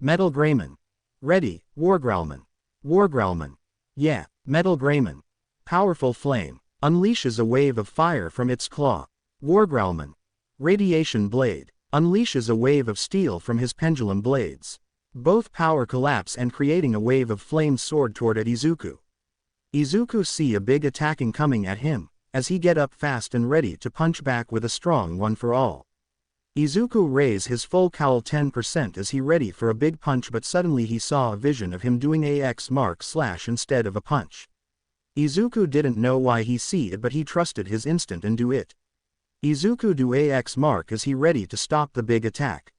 [SPEAKER 1] Metal Greymon. Ready, Wargrowlman. Wargrowlman. Yeah, Metal Greymon. Powerful flame. Unleashes a wave of fire from its claw. Wargrowlman. Radiation blade. Unleashes a wave of steel from his pendulum blades. Both power collapse and creating a wave of flame sword toward at Izuku. Izuku see a big attacking coming at him, as he get up fast and ready to punch back with a strong one for all. Izuku raise his full cowl 10% as he ready for a big punch, but suddenly he saw a vision of him doing AX mark slash instead of a punch. Izuku didn't know why he see it, but he trusted his instinct and do it. Izuku do AX mark as he ready to stop the big attack.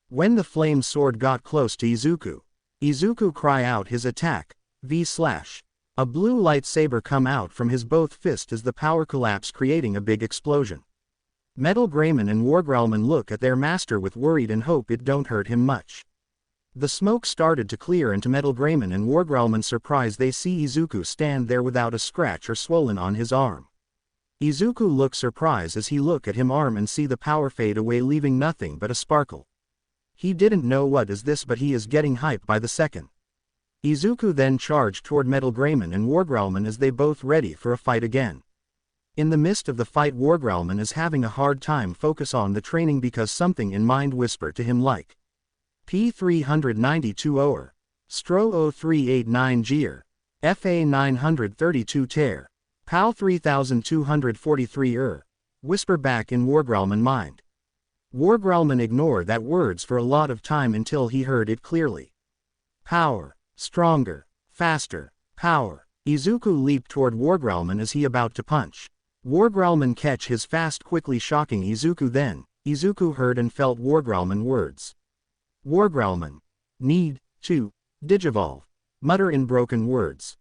[SPEAKER 1] When the flame sword got close to Izuku, Izuku cry out his attack, V/. A blue lightsaber come out from his both fist as the power collapse creating a big explosion. Metal Greymon and Wargrowlman look at their master with worried and hope it don't hurt him much. The smoke started to clear and to Metal Greymon and Wargrowlman's surprise they see Izuku stand there without a scratch or swollen on his arm. Izuku look surprised as he look at him arm and see the power fade away leaving nothing but a sparkle. He didn't know what is this but he is getting hype by the second. Izuku then charged toward Metal Greymon and Wargrowlman as they both ready for a fight again. In the midst of the fight Wargrowlman is having a hard time focus on the training because something in mind whisper to him like P392 Oer, Stro 0389 Gear, FA 932 Tear, PAL 3243 whisper back in Wargrowlman mind. Wargrowlman ignored that words for a lot of time until he heard it clearly. Power, stronger, faster, power. Izuku leaped toward Wargrowlman as he about to punch. Wargrowlman catch his fast quickly shocking Izuku then, Izuku heard and felt Wargrowlman words. Wargrowlman. Need, to, digivolve. Mutter in broken words.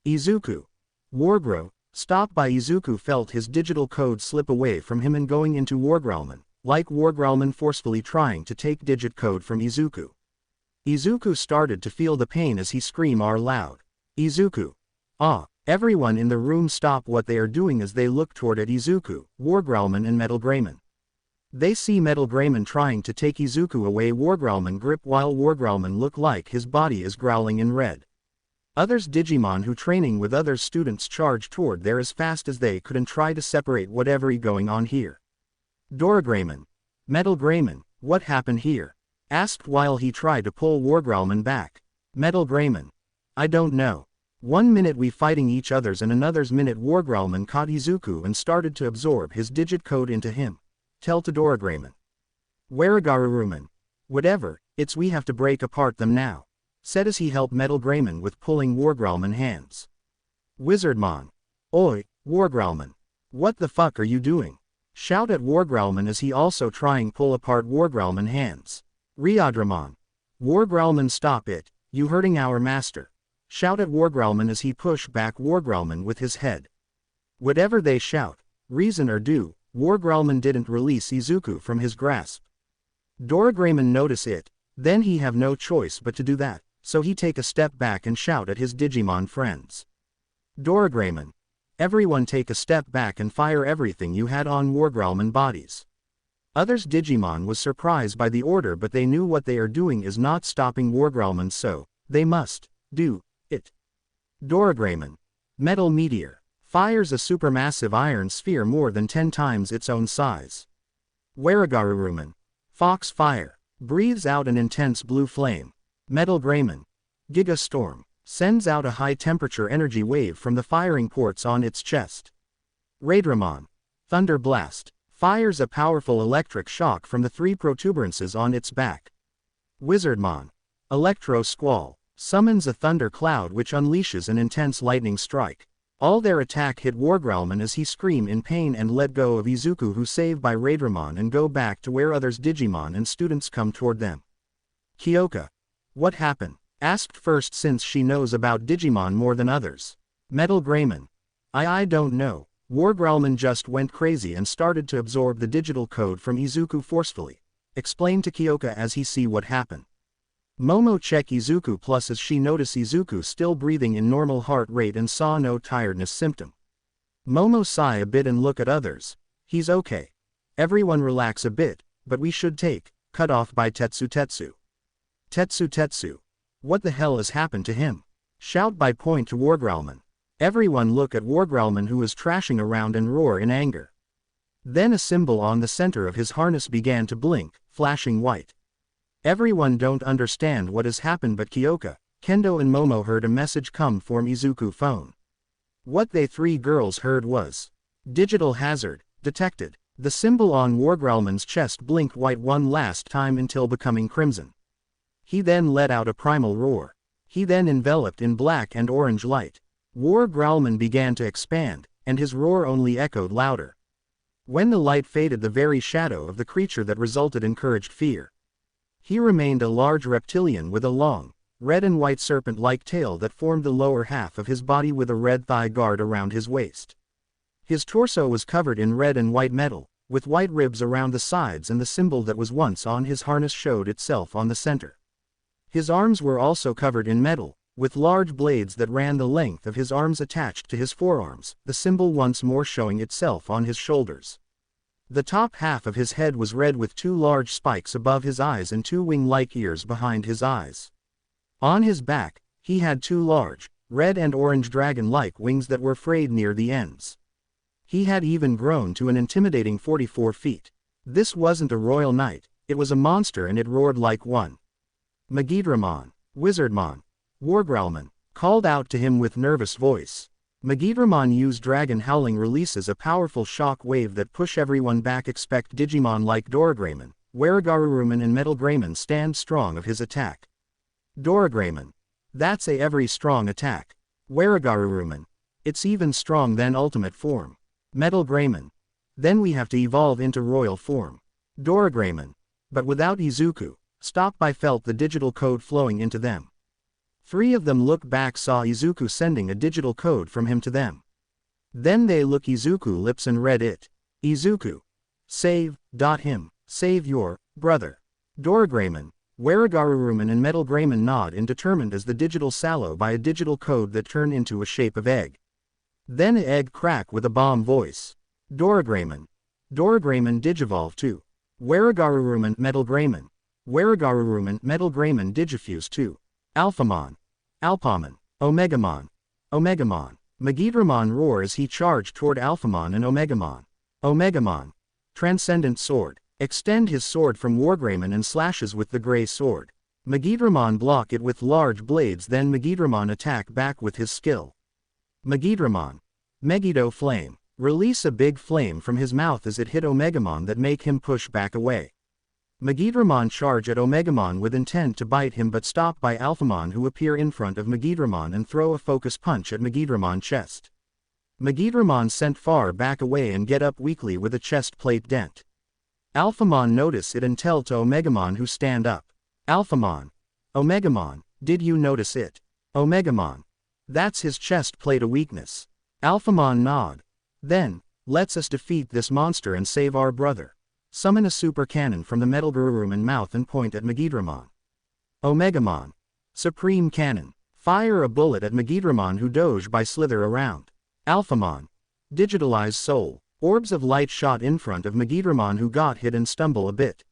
[SPEAKER 1] Izuku. Wargrow. Stop by Izuku felt his digital code slip away from him and going into Wargrowlman, like Wargrowlman forcefully trying to take digit code from Izuku. Izuku started to feel the pain as he screamed out loud. Izuku. Ah. Everyone in the room stop what they are doing as they look toward at Izuku, Wargrowlman and Metal Greymon. They see Metal Greymon trying to take Izuku away Wargrowlman grip while Wargrowlman look like his body is growling in red. Others Digimon who training with other students charge toward there as fast as they could and try to separate whatever is going on here. Greymon. Metal Greymon, what happened here? Asked while he tried to pull Wargrowlman back. Metal Greymon. I don't know. 1 minute we fighting each others and another's minute Wargrowlman caught Izuku and started to absorb his digit code into him. Tell to Greymon. Warigaruruman. Whatever, it's we have to break apart them now. Said as he helped Metal Greymon with pulling Wargrowlman hands. Wizardmon. Oi, Wargrowlman. What the fuck are you doing? Shout at Wargrowlman as he also trying pull apart Wargrowlman hands. Riadramon. Wargrowlman stop it, you hurting our master. Shout at Wargrowlman as he push back Wargrowlman with his head. Whatever they shout, reason or do, Wargrowlman didn't release Izuku from his grasp. Greymon notice it, then he have no choice but to do that, so he take a step back and shout at his Digimon friends. Greymon. Everyone take a step back and fire everything you had on Wargrowlman bodies. Others Digimon was surprised by the order but they knew what they are doing is not stopping Wargrowlman so, they must, do, it. Greymon. Metal Meteor. Fires a supermassive iron sphere more than 10 times its own size. Warigaruruman. Fox Fire. Breathes out an intense blue flame. Metal Greymon. Giga Storm. Sends out a high temperature energy wave from the firing ports on its chest. Raidramon. Thunder Blast. Fires a powerful electric shock from the 3 protuberances on its back. Wizardmon. Electro Squall. Summons a thunder cloud which unleashes an intense lightning strike. All their attack hit Wargrowlman as he scream in pain and let go of Izuku who saved by Raidramon and go back to where others Digimon and students come toward them. Kyoka. What happened? Asked first since she knows about Digimon more than others. Metal Greymon. I don't know. Wargrowlman just went crazy and started to absorb the digital code from Izuku forcefully. Explained to Kyoka as he see what happened. Momo check Izuku plus as she notice Izuku still breathing in normal heart rate and saw no tiredness symptom. Momo sigh a bit and look at others. He's okay. Everyone relax a bit, but we should take, cut off by Tetsu. Tetsu. What the hell has happened to him? Shout by point to Wargrowlman. Everyone look at Wargrowlman who is trashing around and roar in anger. Then a symbol on the center of his harness began to blink, flashing white. Everyone don't understand what has happened but Kyoka, Kendo and Momo heard a message come from Izuku phone. What they 3 girls heard was, digital hazard, detected. The symbol on Wargrowlman's chest blinked white one last time until becoming crimson. He then let out a primal roar. He then enveloped in black and orange light. Wargrowlman began to expand, and his roar only echoed louder. When the light faded the very shadow of the creature that resulted encouraged fear. He remained a large reptilian with a long, red and white serpent-like tail that formed the lower half of his body with a red thigh guard around his waist. His torso was covered in red and white metal, with white ribs around the sides, and the symbol that was once on his harness showed itself on the center. His arms were also covered in metal, with large blades that ran the length of his arms attached to his forearms, the symbol once more showing itself on his shoulders. The top half of his head was red with 2 large spikes above his eyes and 2 wing-like ears behind his eyes. On his back, he had 2 large, red and orange dragon-like wings that were frayed near the ends. He had even grown to an intimidating 44 feet. This wasn't a royal knight, it was a monster, and it roared like one. Megidramon, Wizardmon, Wargrowlman, called out to him with nervous voice. Megidramon used Dragon Howling releases a powerful shock wave that push everyone back. Expect Digimon like Doragraemon, Warigaruruman and Metal Greymon stand strong of his attack. Doragraemon. That's a every strong attack. Warigaruruman. It's even strong than ultimate form. Metal Greymon. Then we have to evolve into royal form. Doragraemon. But without Izuku, stop by felt the digital code flowing into them. 3 of them look back, saw Izuku sending a digital code from him to them. Then they look Izuku lips and read it. Izuku. Save, him, save your, brother. Doragraemon, Warigaruruman and Metal Greymon nod in determined as the digital sallow by a digital code that turned into a shape of egg. Then a egg crack with a bomb voice. Doragraemon. Doragraemon Digivolve too. Warigaruruman Metal Greymon. Warigaruruman Metal Greymon Digifuse too. Alphamon. Alpamon. Omegamon. Omegamon. Megidramon roar as he charged toward Alphamon and Omegamon. Omegamon. Transcendent Sword. Extend his sword from Wargreymon and slashes with the gray sword. Megidramon block it with large blades, then Megidramon attack back with his skill. Megidramon. Megiddo Flame. Release a big flame from his mouth as it hit Omegamon that make him push back away. Megidramon charge at Omegamon with intent to bite him, but stop by Alphamon, who appear in front of Megidramon and throw a focus punch at Megidramon chest. Megidramon sent far back away and get up weakly with a chest plate dent. Alphamon notice it and tell to Omegamon, who stand up. Alphamon. Omegamon, did you notice it? Omegamon. That's his chest plate a weakness. Alphamon nod. Then, let's us defeat this monster and save our brother. Summon a super cannon from the Metal Gururuman mouth and point at Megidramon. Omegamon. Supreme Cannon. Fire a bullet at Megidramon, who doge by slither around. Alphamon. Digitalize Soul. Orbs of light shot in front of Megidramon, who got hit and stumble a bit.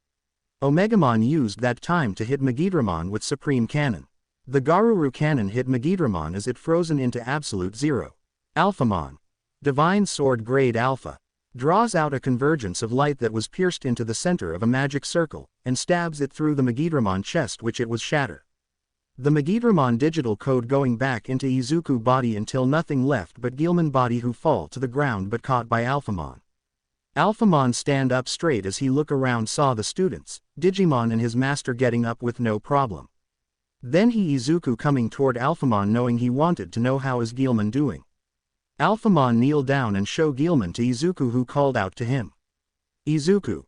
[SPEAKER 1] Omegamon used that time to hit Megidramon with Supreme Cannon. The Garuru Cannon hit Megidramon as it frozen into absolute zero. Alphamon. Divine Sword Grade Alpha. Draws out a convergence of light that was pierced into the center of a magic circle, and stabs it through the Megidramon chest, which it was shatter. The Megidramon digital code going back into Izuku body until nothing left but Guilmon body, who fall to the ground but caught by Alphamon. Alphamon stand up straight as he look around, saw the students, Digimon and his master getting up with no problem. Then he Izuku coming toward Alphamon, knowing he wanted to know how is Guilmon doing. Alphamon kneel down and show Guilmon to Izuku, who called out to him. Izuku.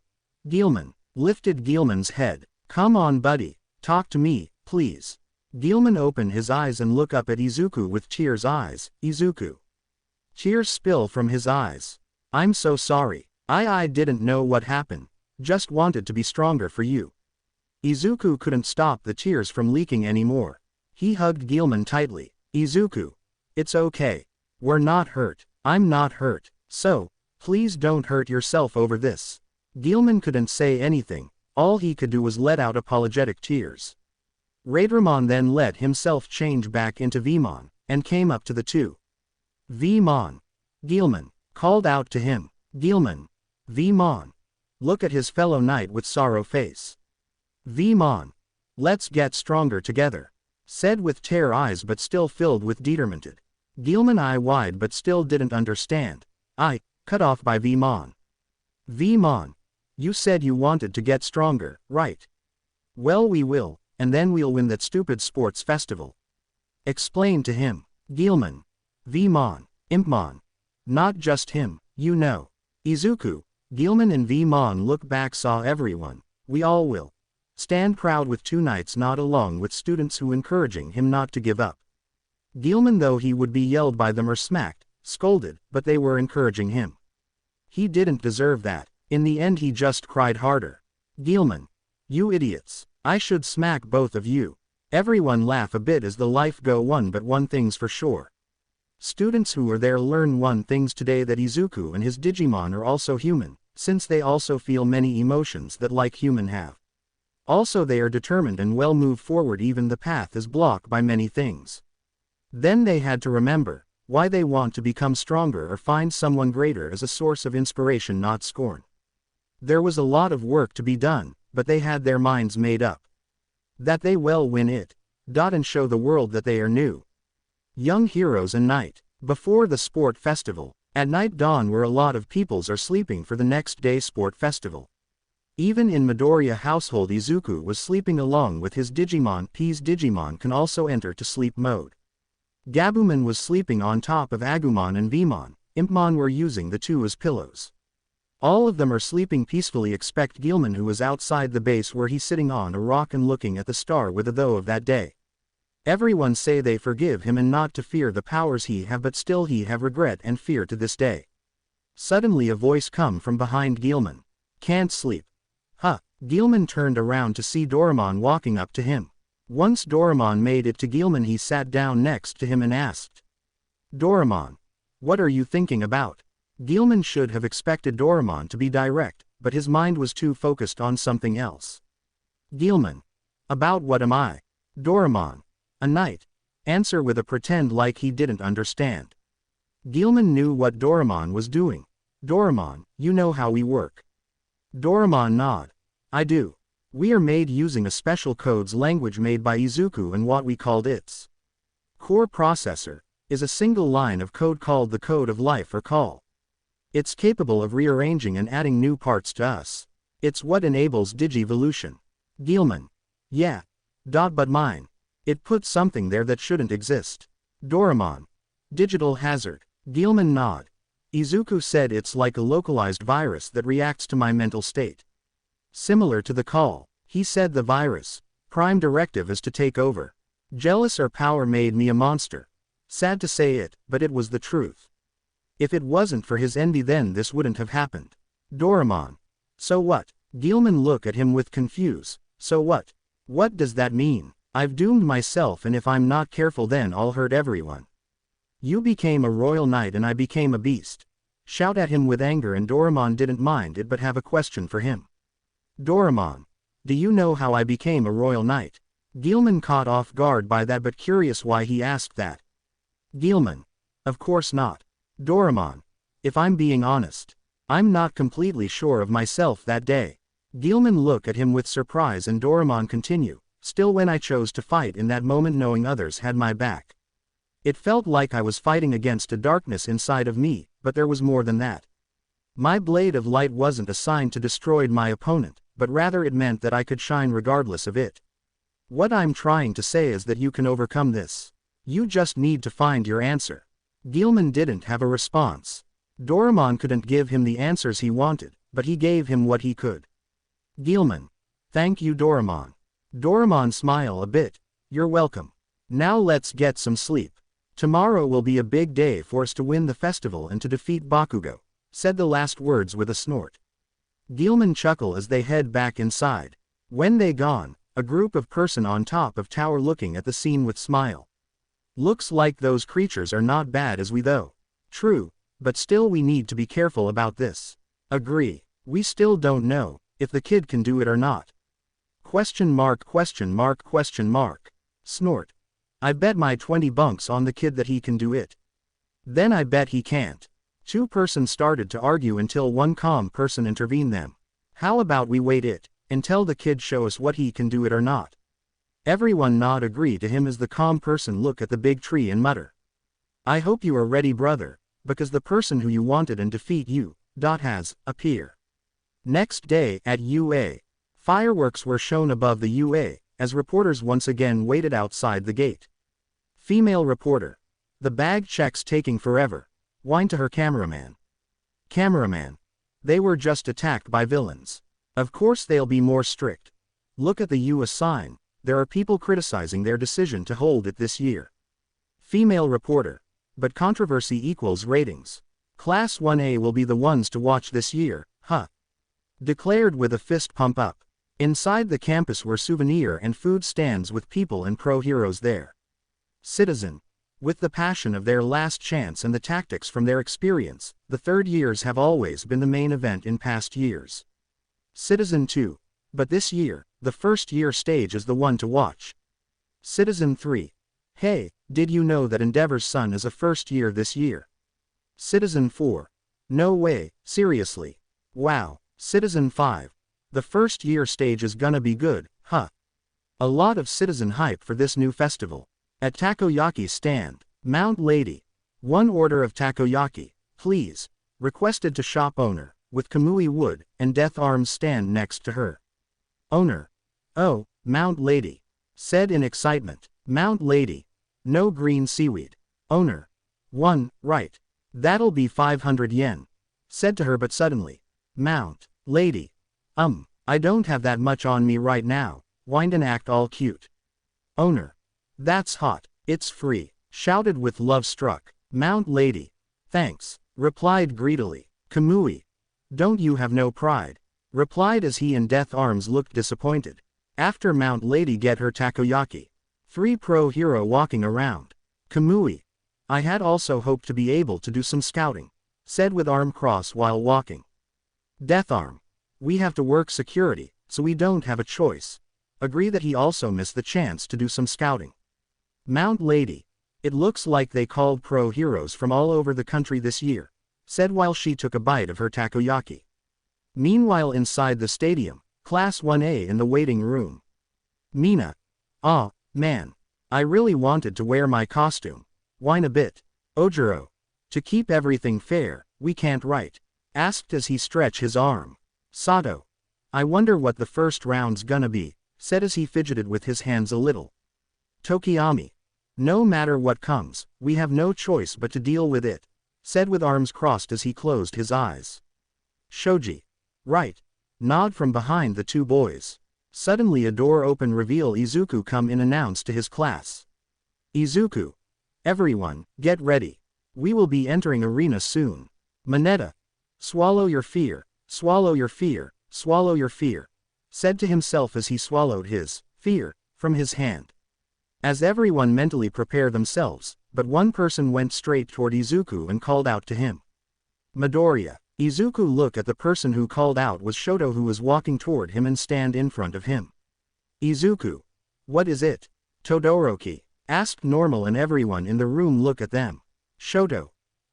[SPEAKER 1] Guilmon. Lifted Guilmon's head. Come on buddy, talk to me, please. Guilmon open his eyes and look up at Izuku with tears eyes. Izuku. Tears spill from his eyes. I'm so sorry. I didn't know what happened. Just wanted to be stronger for you. Izuku couldn't stop the tears from leaking anymore. He hugged Guilmon tightly. Izuku. It's okay. We're not hurt. I'm not hurt. So, please don't hurt yourself over this. Guilmon couldn't say anything. All he could do was let out apologetic tears. Raidramon then let himself change back into Vmon, and came up to the two. Vmon. Guilmon. Called out to him. Guilmon. Vmon. Look at his fellow knight with sorrow face. Vmon. Let's get stronger together. Said with tear eyes but still filled with determined. Guilmon eye wide but still didn't understand. Cut off by Vmon. Vmon. You said you wanted to get stronger, right? Well, we will, and then we'll win that stupid sports festival. Explain to him. Guilmon. Vmon. Impmon. Not just him, you know. Izuku. Guilmon and Vmon look back, saw everyone. We all will. Stand proud with 2 nights not along with students who encouraging him not to give up. Gilman though he would be yelled by them or smacked, scolded, but they were encouraging him. He didn't deserve that. In the end he just cried harder. Gilman. You idiots. I should smack both of you. Everyone laugh a bit as the life go on, but one thing's for sure. Students who are there learn one things today, that Izuku and his Digimon are also human, since they also feel many emotions that like human have. Also they are determined and well move forward even the path is blocked by many things. Then they had to remember why they want to become stronger or find someone greater as a source of inspiration, not scorn. There was a lot of work to be done, but they had their minds made up. That they will win it. And show the world that they are new. Young heroes and night. Before the sport festival. At night dawn where a lot of peoples are sleeping for the next day sport festival. Even in Midoriya household Izuku was sleeping along with his Digimon. P's Digimon can also enter to sleep mode. Gabumon was sleeping on top of Agumon and Vmon. Impmon were using the two as pillows. All of them are sleeping peacefully except Gilman, who was outside the base where he's sitting on a rock and looking at the star with a though of that day. Everyone say they forgive him and not to fear the powers he have, but still he have regret and fear to this day. Suddenly a voice come from behind Gilman. Can't sleep. Huh. Gilman turned around to see Doraemon walking up to him. Once Doraemon made it to Gilman, he sat down next to him and asked. Doraemon. What are you thinking about? Gilman should have expected Doraemon to be direct, but his mind was too focused on something else. Gilman. About what am I? Doraemon. A knight. Answer with a pretend like he didn't understand. Gilman knew what Doraemon was doing. Doraemon, you know how we work. Doraemon nod. I do. We are made using a special codes language made by Izuku, and what we called its core processor is a single line of code called the code of life or call. It's capable of rearranging and adding new parts to us. It's what enables Digivolution. Gilman. Yeah. But mine. It put something there that shouldn't exist. Doraemon. Digital hazard. Gilman nod. Izuku said it's like a localized virus that reacts to my mental state. Similar to the call. He said the virus. Prime directive is to take over. Jealous or power made me a monster. Sad to say it, but it was the truth. If it wasn't for his envy, then this wouldn't have happened. Doraemon. So what? Gilman look at him with confuse. So what? What does that mean? I've doomed myself, and if I'm not careful then I'll hurt everyone. You became a royal knight and I became a beast. Shout at him with anger, and Doraemon didn't mind it but have a question for him. Doraemon. Do you know how I became a royal knight? Gilman caught off guard by that but curious why he asked that. Gilman. Of course not. Doraemon. If I'm being honest, I'm not completely sure of myself that day. Gilman look at him with surprise, and Doraemon continue. Still, when I chose to fight in that moment knowing others had my back. It felt like I was fighting against a darkness inside of me, but there was more than that. My blade of light wasn't assigned to destroy my opponent, but rather it meant that I could shine regardless of it. What I'm trying to say is that you can overcome this. You just need to find your answer. Gilman didn't have a response. Doraemon couldn't give him the answers he wanted, but he gave him what he could. Gilman. Thank you, Doraemon. Doraemon smile a bit. You're welcome. Now let's get some sleep. Tomorrow will be a big day for us to win the festival and to defeat Bakugo. Said the last words with a snort. Gilman chuckle as they head back inside. When they gone, a group of person on top of tower looking at the scene with smile. Looks like those creatures are not bad as we though. True, but still we need to be careful about this. Agree. We still don't know if the kid can do it or not. Question mark question mark question mark. Snort. I bet my 20 bunks on the kid that he can do it. Then I bet he can't. Two persons started to argue until one calm person intervened them. How about we wait it, and tell the kid show us what he can do it or not. Everyone nod agree to him as the calm person look at the big tree and mutter. I hope you are ready, brother, because the person who you wanted and defeat you, has, appear. Next day at UA. Fireworks were shown above the UA, as reporters once again waited outside the gate. Female reporter. The bag check's taking forever. Whine to her cameraman. Cameraman. They were just attacked by villains. Of course they'll be more strict. Look at the US sign, there are people criticizing their decision to hold it this year. Female reporter. But controversy equals ratings. Class 1A will be the ones to watch this year, huh? Declared with a fist pump up. Inside the campus were souvenir and food stands with people and pro-heroes there. Citizen. With the passion of their last chance and the tactics from their experience, the third years have always been the main event in past years. Citizen 2. But this year, the first year stage is the one to watch. Citizen 3. Hey, did you know that Endeavor's son is a first year this year? Citizen 4. No way, seriously. Wow. Citizen 5. The first year stage is gonna be good, huh? A lot of citizen hype for this new festival. At Takoyaki stand, Mount Lady. 1 order of takoyaki, please. Requested to shop owner, with Kamui Wood and Death Arms stand next to her. Owner. Oh, Mount Lady. Said in excitement. Mount Lady. No green seaweed. Owner. 1, right. That'll be 500 yen. Said to her but suddenly. Mount Lady. I don't have that much on me right now. Wind and act all cute. Owner. That's hot. It's free. Shouted with love struck. Mount Lady. Thanks. Replied greedily. Kamui. Don't you have no pride? Replied as he and Death Arms looked disappointed. After Mount Lady get her takoyaki. 3 pro-hero walking around. Kamui. I had also hoped to be able to do some scouting. Said with arm cross while walking. Death Arm. We have to work security, so we don't have a choice. Agree that he also missed the chance to do some scouting. Mount Lady. It looks like they called pro-heroes from all over the country this year. Said while she took a bite of her takoyaki. Meanwhile inside the stadium, Class 1A in the waiting room. Mina. Aw, man. I really wanted to wear my costume. Whine a bit. Ojiro. To keep everything fair, we can't write. Asked as he stretched his arm. Sato. I wonder what the first round's gonna be, said as he fidgeted with his hands a little. Tokiyami. No matter what comes, we have no choice but to deal with it, said with arms crossed as he closed his eyes. Shoji. Right. Nod from behind the 2 boys. Suddenly a door open reveal Izuku come in announced to his class. Izuku. Everyone, get ready. We will be entering arena soon. Mineta. Swallow your fear, swallow your fear, swallow your fear, said to himself as he swallowed his fear from his hand. As everyone mentally prepared themselves, but one person went straight toward Izuku and called out to him. Midoriya. Izuku looked at the person who called out was Shoto, who was walking toward him and stand in front of him. Izuku. What is it? Todoroki. Asked normal and everyone in the room look at them. Shoto.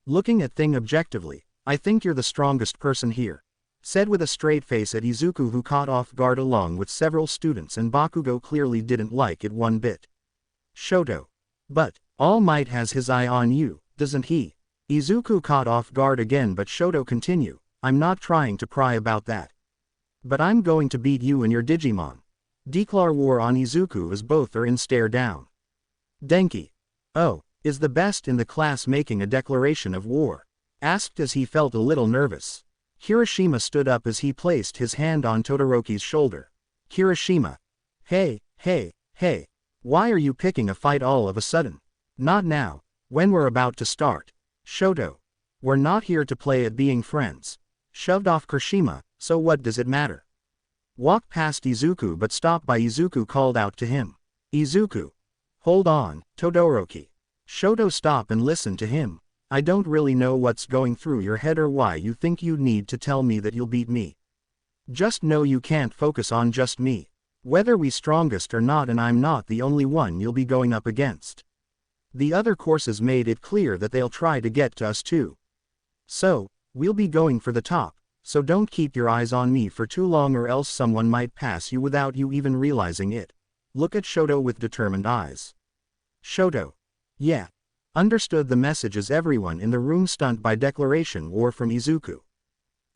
[SPEAKER 1] Looking at thing objectively, I think you're the strongest person here. Said with a straight face at Izuku, who caught off guard along with several students, and Bakugo clearly didn't like it one bit. Shoto. But, All Might has his eye on you, doesn't he? Izuku caught off guard again, but Shoto continued. I'm not trying to pry about that. But I'm going to beat you and your Digimon. Declare war on Izuku as both are in stare down. Denki. Oh, is the best in the class making a declaration of war? Asked as he felt a little nervous. Kirishima stood up as he placed his hand on Todoroki's shoulder. Kirishima. Hey, hey, hey. Why are you picking a fight all of a sudden? Not now, when we're about to start. Shoto. We're not here to play at being friends. Shoved off Kirishima, so what does it matter? Walked past Izuku but stopped by Izuku called out to him. Izuku. Hold on, Todoroki. Shoto stop and listen to him. I don't really know what's going through your head or why you think you need to tell me that you'll beat me. Just know you can't focus on just me. Whether we strongest or not, and I'm not the only one you'll be going up against. The other courses made it clear that they'll try to get to us too. So, we'll be going for the top, so don't keep your eyes on me for too long or else someone might pass you without you even realizing it. Look at Shoto with determined eyes. Shoto. Yeah. Understood the message as everyone in the room stunned by declaration war from Izuku.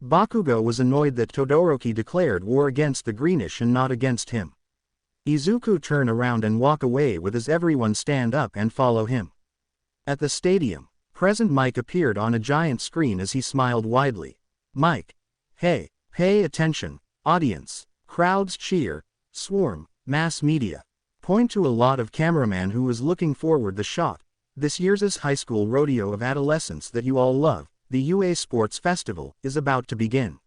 [SPEAKER 1] Bakugo was annoyed that Todoroki declared war against the greenish and not against him. Izuku turn around and walk away with as everyone stand up and follow him. At the stadium, present Mike appeared on a giant screen as he smiled widely. Mike. Hey, pay attention, audience. Crowds cheer. Swarm, mass media. Point to a lot of cameraman who was looking forward the shot. This year's high school rodeo of adolescence that you all love, the UA Sports Festival, is about to begin.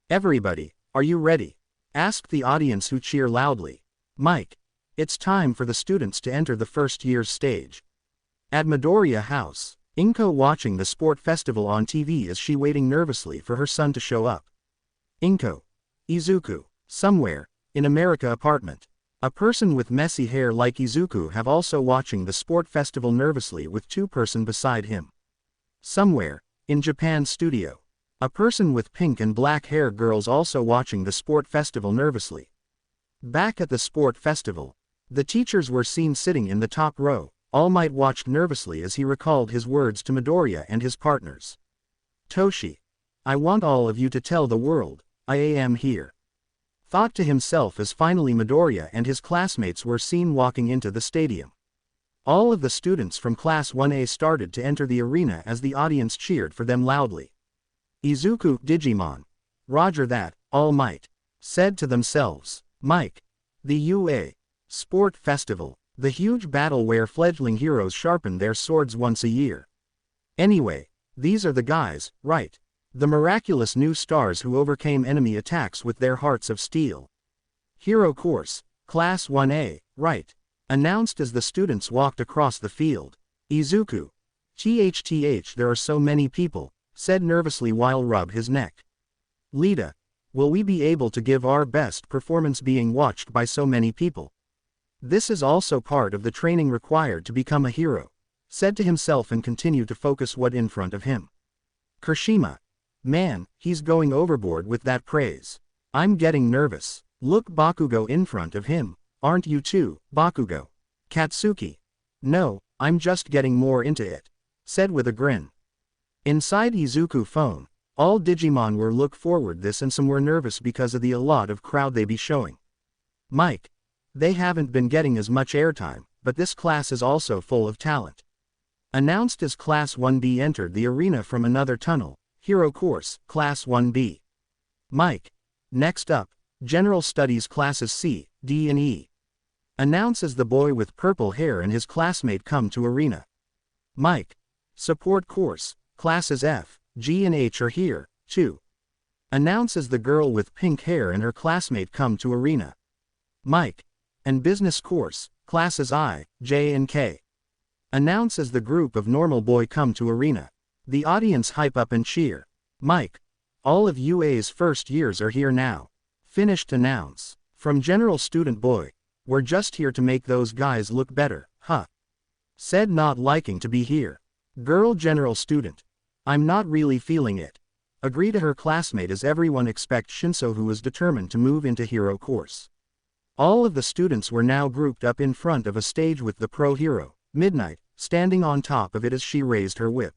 [SPEAKER 1] Everybody, are you ready? Asked the audience who cheer loudly. Mike. It's time for the students to enter the first year's stage. At Midoriya House, Inko watching the sport festival on TV as she waiting nervously for her son to show up. Inko. Izuku. Somewhere, in America apartment. A person with messy hair like Izuku have also watching the sport festival nervously with two-person beside him. Somewhere, in Japan studio. A person with pink and black hair girls also watching the sport festival nervously. Back at the sport festival, the teachers were seen sitting in the top row. All Might watched nervously as he recalled his words to Midoriya and his partners. Toshi. I want all of you to tell the world, I am here. Thought to himself as finally Midoriya and his classmates were seen walking into the stadium. All of the students from Class 1A started to enter the arena as the audience cheered for them loudly. Izuku, Digimon. Roger that, All Might. Said to themselves. Mike. The UA Sport Festival. The huge battle where fledgling heroes sharpen their swords once a year. Anyway, these are the guys, right? The miraculous new stars who overcame enemy attacks with their hearts of steel. Hero Course, Class 1A, right? Announced as the students walked across the field. Izuku. THTH, there are so many people, said nervously while rub his neck. Lita. Will we be able to give our best performance being watched by so many people? This is also part of the training required to become a hero, said to himself and continued to focus what in front of him. Kirishima. Man, he's going overboard with that praise. I'm getting nervous. Look Bakugo in front of him, aren't you too, Bakugo? Katsuki. No, I'm just getting more into it, said with a grin. Inside Izuku phone, all Digimon were look forward this and some were nervous because of the a lot of crowd they be showing. Mike. They haven't been getting as much airtime, but this class is also full of talent. Announced as Class 1B entered the arena from another tunnel, Hero Course, Class 1B. Mike. Next up, General Studies Classes C, D and E. Announce as the boy with purple hair and his classmate come to arena. Mike. Support Course, Classes F, G and H are here, too. Announce as the girl with pink hair and her classmate come to arena. Mike. And Business Course, Classes I, J and K. Announce as the group of normal boy come to arena. The audience hype up and cheer. Mike. All of UA's first years are here now. Finished announce. From General Student Boy. We're just here to make those guys look better, huh? Said not liking to be here. Girl General Student. I'm not really feeling it. Agree to her classmate as everyone expect Shinso who was determined to move into Hero Course. All of the students were now grouped up in front of a stage with the pro hero, Midnight, standing on top of it as she raised her whip.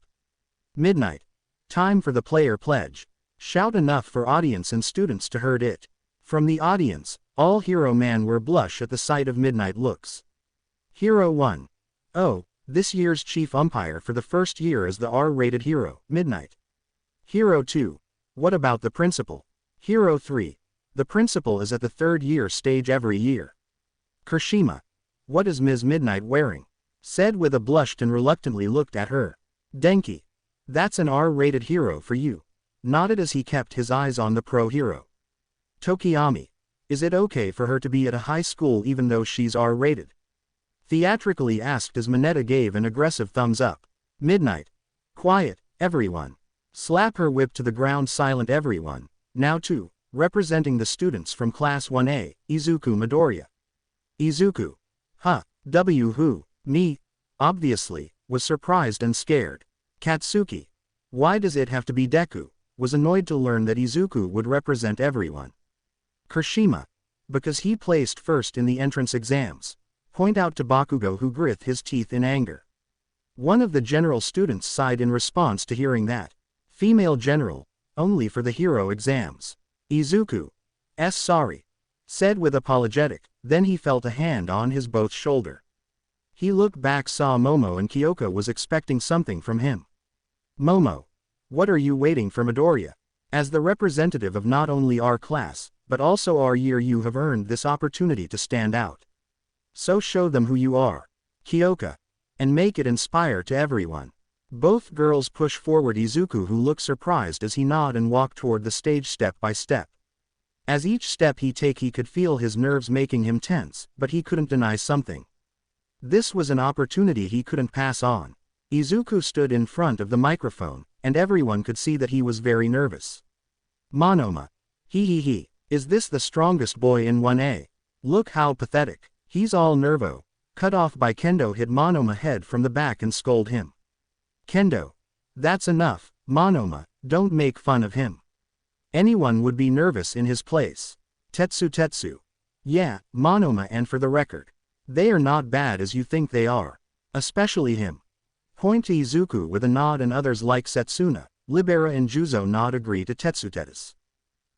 [SPEAKER 1] Midnight. Time for the player pledge. Shout enough for audience and students to heard it. From the audience, all hero man were blush at the sight of Midnight looks. Hero 1. Oh, this year's chief umpire for the first year is the R-rated hero, Midnight. Hero 2. What about the principal? Hero 3. The principal is at the third year stage every year. Kirishima. What is Ms. Midnight wearing? Said with a blushed and reluctantly looked at her. Denki. That's an R-rated hero for you. Nodded as he kept his eyes on the pro hero. Tokiyami. Is it okay for her to be at a high school even though she's R-rated? Theatrically asked as Mineta gave an aggressive thumbs up. Midnight. Quiet, everyone. Slap her whip to the ground silent everyone. Now too. Representing the students from Class 1A, Izuku Midoriya. Izuku. Huh, who, me? Obviously, was surprised and scared. Katsuki. Why does it have to be Deku? Was annoyed to learn that Izuku would represent everyone. Kirishima. Because he placed first in the entrance exams. Point out to Bakugo who grit his teeth in anger. One of the general students sighed in response to hearing that. Female general, only for the hero exams. Izuku. Sorry. Said with apologetic, then he felt a hand on his both shoulder. He looked back saw Momo and Kyoko was expecting something from him. Momo. What are you waiting for Midoriya? As the representative of not only our class, but also our year you have earned this opportunity to stand out. So show them who you are, Kyoka, and make it inspire to everyone. Both girls push forward Izuku, who looks surprised as he nod and walk toward the stage step by step. As each step he take he could feel his nerves making him tense, but he couldn't deny something. This was an opportunity he couldn't pass on. Izuku stood in front of the microphone, and everyone could see that he was very nervous. Monoma. He. Is this the strongest boy in 1A? Look how pathetic. He's all nervo. Cut off by Kendo hit Monoma head from the back and scold him. Kendo. That's enough, Monoma, don't make fun of him. Anyone would be nervous in his place. Tetsu. Yeah, Monoma, and for the record, they are not bad as you think they are. Especially him. Point to Izuku with a nod, and others like Setsuna, Libera and Juzo nod agree to Tetsu.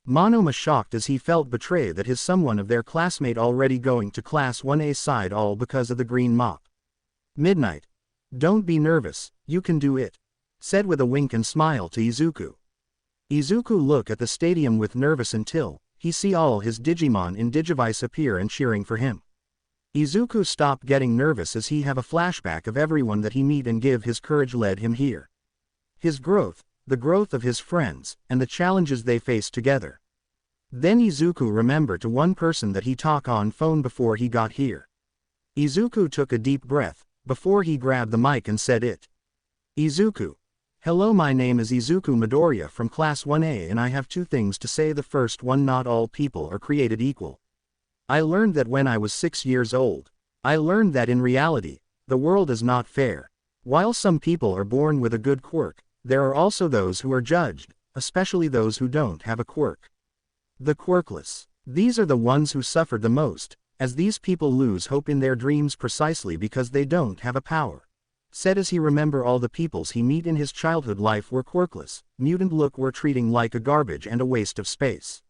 [SPEAKER 1] Monoma shocked as he felt betrayed that his someone of their classmate already going to class 1A side all because of the green mop. Midnight. Don't be nervous, you can do it. Said with a wink and smile to Izuku. Izuku look at the stadium with nervous until he see all his Digimon in Digivice appear and cheering for him. Izuku stop getting nervous as he have a flashback of everyone that he meet and give his courage led him here. His growth, the growth of his friends, and the challenges they face together. Then Izuku remembered to one person that he talk on phone before he got here. Izuku took a deep breath before he grabbed the mic and said it. Izuku. Hello, my name is Izuku Midoriya from class 1A, and I have two things to say. The first one, not all people are created equal. I learned that when I was 6 years old. I learned that in reality, the world is not fair. While some people are born with a good quirk, there are also those who are judged, especially those who don't have a quirk. The quirkless. These are the ones who suffered the most, as these people lose hope in their dreams precisely because they don't have a power. Said as he remember all the peoples he meet in his childhood life were quirkless, mutant look were treating like a garbage and a waste of space.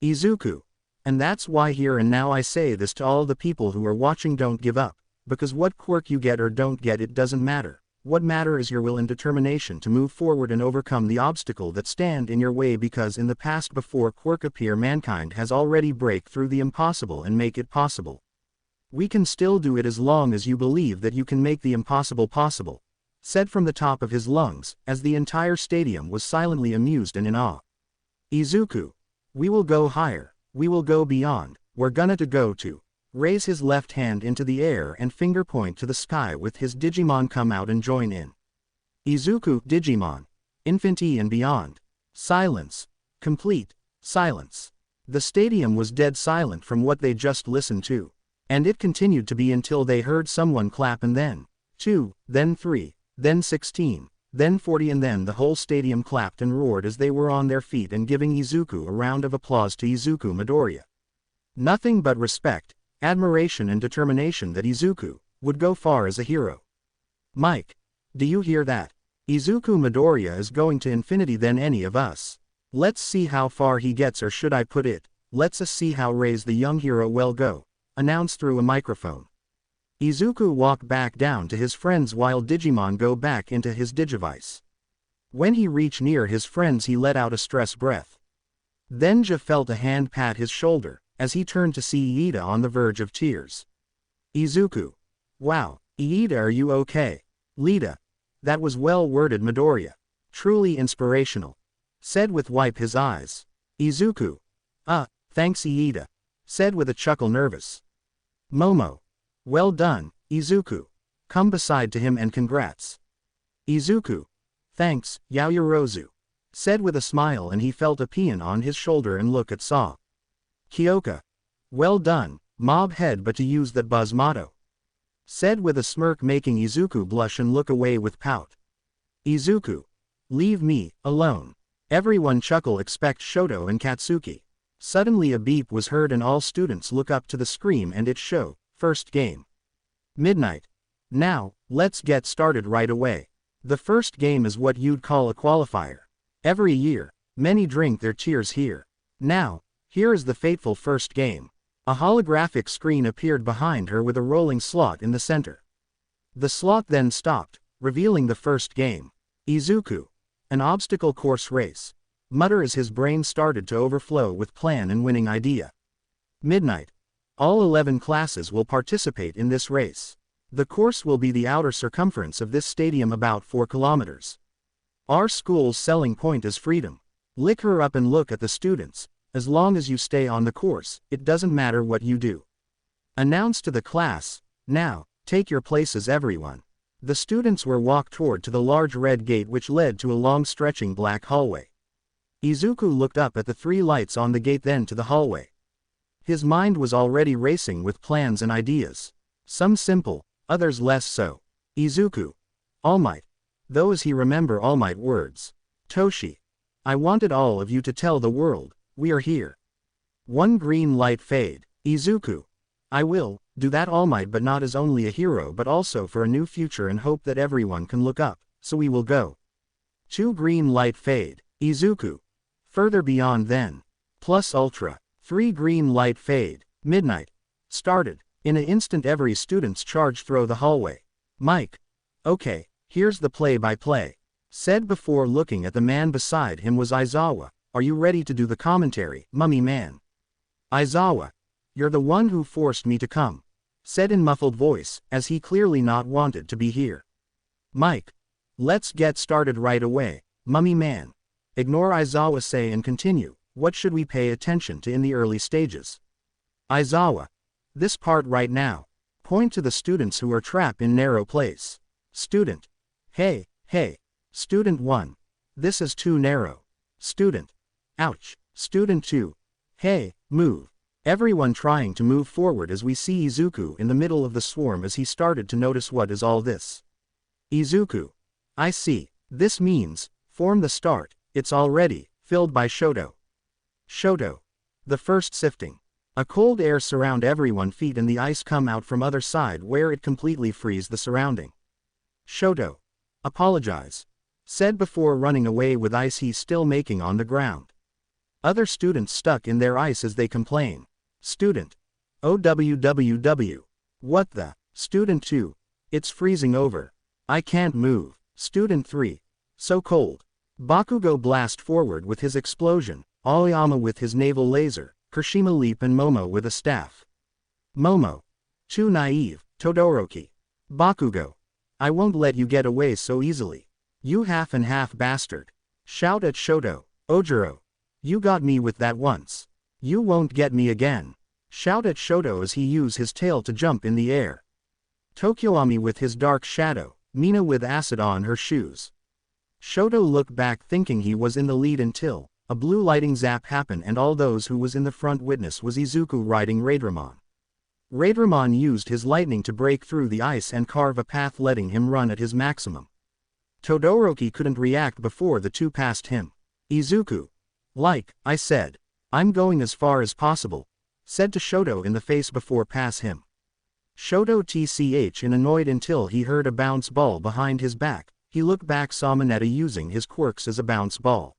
[SPEAKER 1] Izuku. And that's why here and now I say this to all the people who are watching: don't give up, because what quirk you get or don't get, it doesn't matter. What matter is your will and determination to move forward and overcome the obstacle that stand in your way, because in the past before quirk appear mankind has already break through the impossible and make it possible. We can still do it as long as you believe that you can make the impossible possible. Said from the top of his lungs, as the entire stadium was silently amused and in awe. Izuku. We will go higher. We will go beyond. We're gonna to go to. Raise his left hand into the air and finger point to the sky with his Digimon come out and join in. Izuku, Digimon. Infinity and beyond. Silence. Complete silence. The stadium was dead silent from what they just listened to. And it continued to be until they heard someone clap, and then 2, then 3, then 16, then 40, and then the whole stadium clapped and roared as they were on their feet and giving Izuku a round of applause. To Izuku Midoriya. Nothing but respect, admiration and determination that Izuku would go far as a hero. Mike. Do you hear that? Izuku Midoriya is going to infinity than any of us. Let's see how far he gets, or should I put it, let's see how raise the young hero will go. Announced through a microphone. Izuku walked back down to his friends while Digimon go back into his Digivice. When he reached near his friends he let out a stressed breath. Then Ja felt a hand pat his shoulder, as he turned to see Iida on the verge of tears. Izuku. Wow, Iida, are you okay? Lita. That was well worded, Midoriya. Truly inspirational. Said with wipe his eyes. Izuku. Thanks Iida. Said with a chuckle nervous. Momo. Well done, Izuku. Come beside to him and congrats. Izuku. Thanks, Yaoyorozu. Said with a smile, and he felt a paean on his shoulder and look at Saw. Kyoka. Well done, mob head, but to use that buzz motto. Said with a smirk, making Izuku blush and look away with pout. Izuku. Leave me alone. Everyone chuckle except Shoto and Katsuki. Suddenly a beep was heard and all students look up to the screen and it show, first game. Midnight. Now, let's get started right away. The first game is what you'd call a qualifier. Every year, many drink their tears here. Now, here is the fateful first game. A holographic screen appeared behind her with a rolling slot in the center. The slot then stopped, revealing the first game. Izuku. An obstacle course race. mutter as his brain started to overflow with plan and winning idea. Midnight. All 11 classes will participate in this race. The course will be the outer circumference of this stadium, about 4 kilometers. Our school's selling point is freedom. Lick her up and look at the students. As long as you stay on the course, it doesn't matter what you do. Announce to the class, now, take your places everyone. The students were walked toward to the large red gate which led to a long stretching black hallway. Izuku looked up at the 3 lights on the gate, then to the hallway. His mind was already racing with plans and ideas. Some simple, others less so. Izuku. All Might. Those he remember All Might words. Toshi. I wanted all of you to tell the world, we are here. 1 green light fade. Izuku. I will do that, All Might, but not as only a hero but also for a new future and hope that everyone can look up, so we will go. 2 green light fade. Izuku. Further beyond then. Plus ultra. 3 green light fade. Midnight. Started. In an instant every student's charge through the hallway. Mike. Okay, here's the play-by-play. Said before looking at the man beside him was Aizawa. Are you ready to do the commentary, mummy man? Aizawa. You're the one who forced me to come. Said in muffled voice, as he clearly not wanted to be here. Mike. Let's get started right away, mummy man. Ignore Aizawa say and continue. What should we pay attention to in the early stages? Aizawa. This part right now. Point to the students who are trapped in narrow place. Student. Hey, hey. Student 1. This is too narrow. Student. Ouch. Student 2. Hey, move. Everyone trying to move forward as we see Izuku in the middle of the swarm as he started to notice what is all this. Izuku. I see. This means, form the start, it's already, filled by Shoto. Shoto. The first sifting. A cold air surround everyone feet and the ice come out from other side where it completely freeze the surrounding. Shoto. Apologize. Said before running away with ice he's still making on the ground. Other students stuck in their ice as they complain. Student. OWWW. What the? Student 2. It's freezing over. I can't move. Student 3. So cold. Bakugo blast forward with his explosion, Aoyama with his naval laser, Kirishima leap and Momo with a staff. Momo. Too naive, Todoroki. Bakugo. I won't let you get away so easily. You half and half bastard. Shout at Shoto. Ojiro. You got me with that once. You won't get me again. Shout at Shoto as he use his tail to jump in the air. Tokyoami with his dark shadow, Mina with acid on her shoes. Shoto looked back thinking he was in the lead until a blue lighting zap happened and all those who was in the front witness was Izuku riding Raidramon. Raidramon used his lightning to break through the ice and carve a path letting him run at his maximum. Todoroki couldn't react before the two passed him. Izuku. Like I said, I'm going as far as possible, said to Shoto in the face before pass him. Shoto tch in annoyed until he heard a bounce ball behind his back. He looked back, saw Mineta using his quirks as a bounce ball.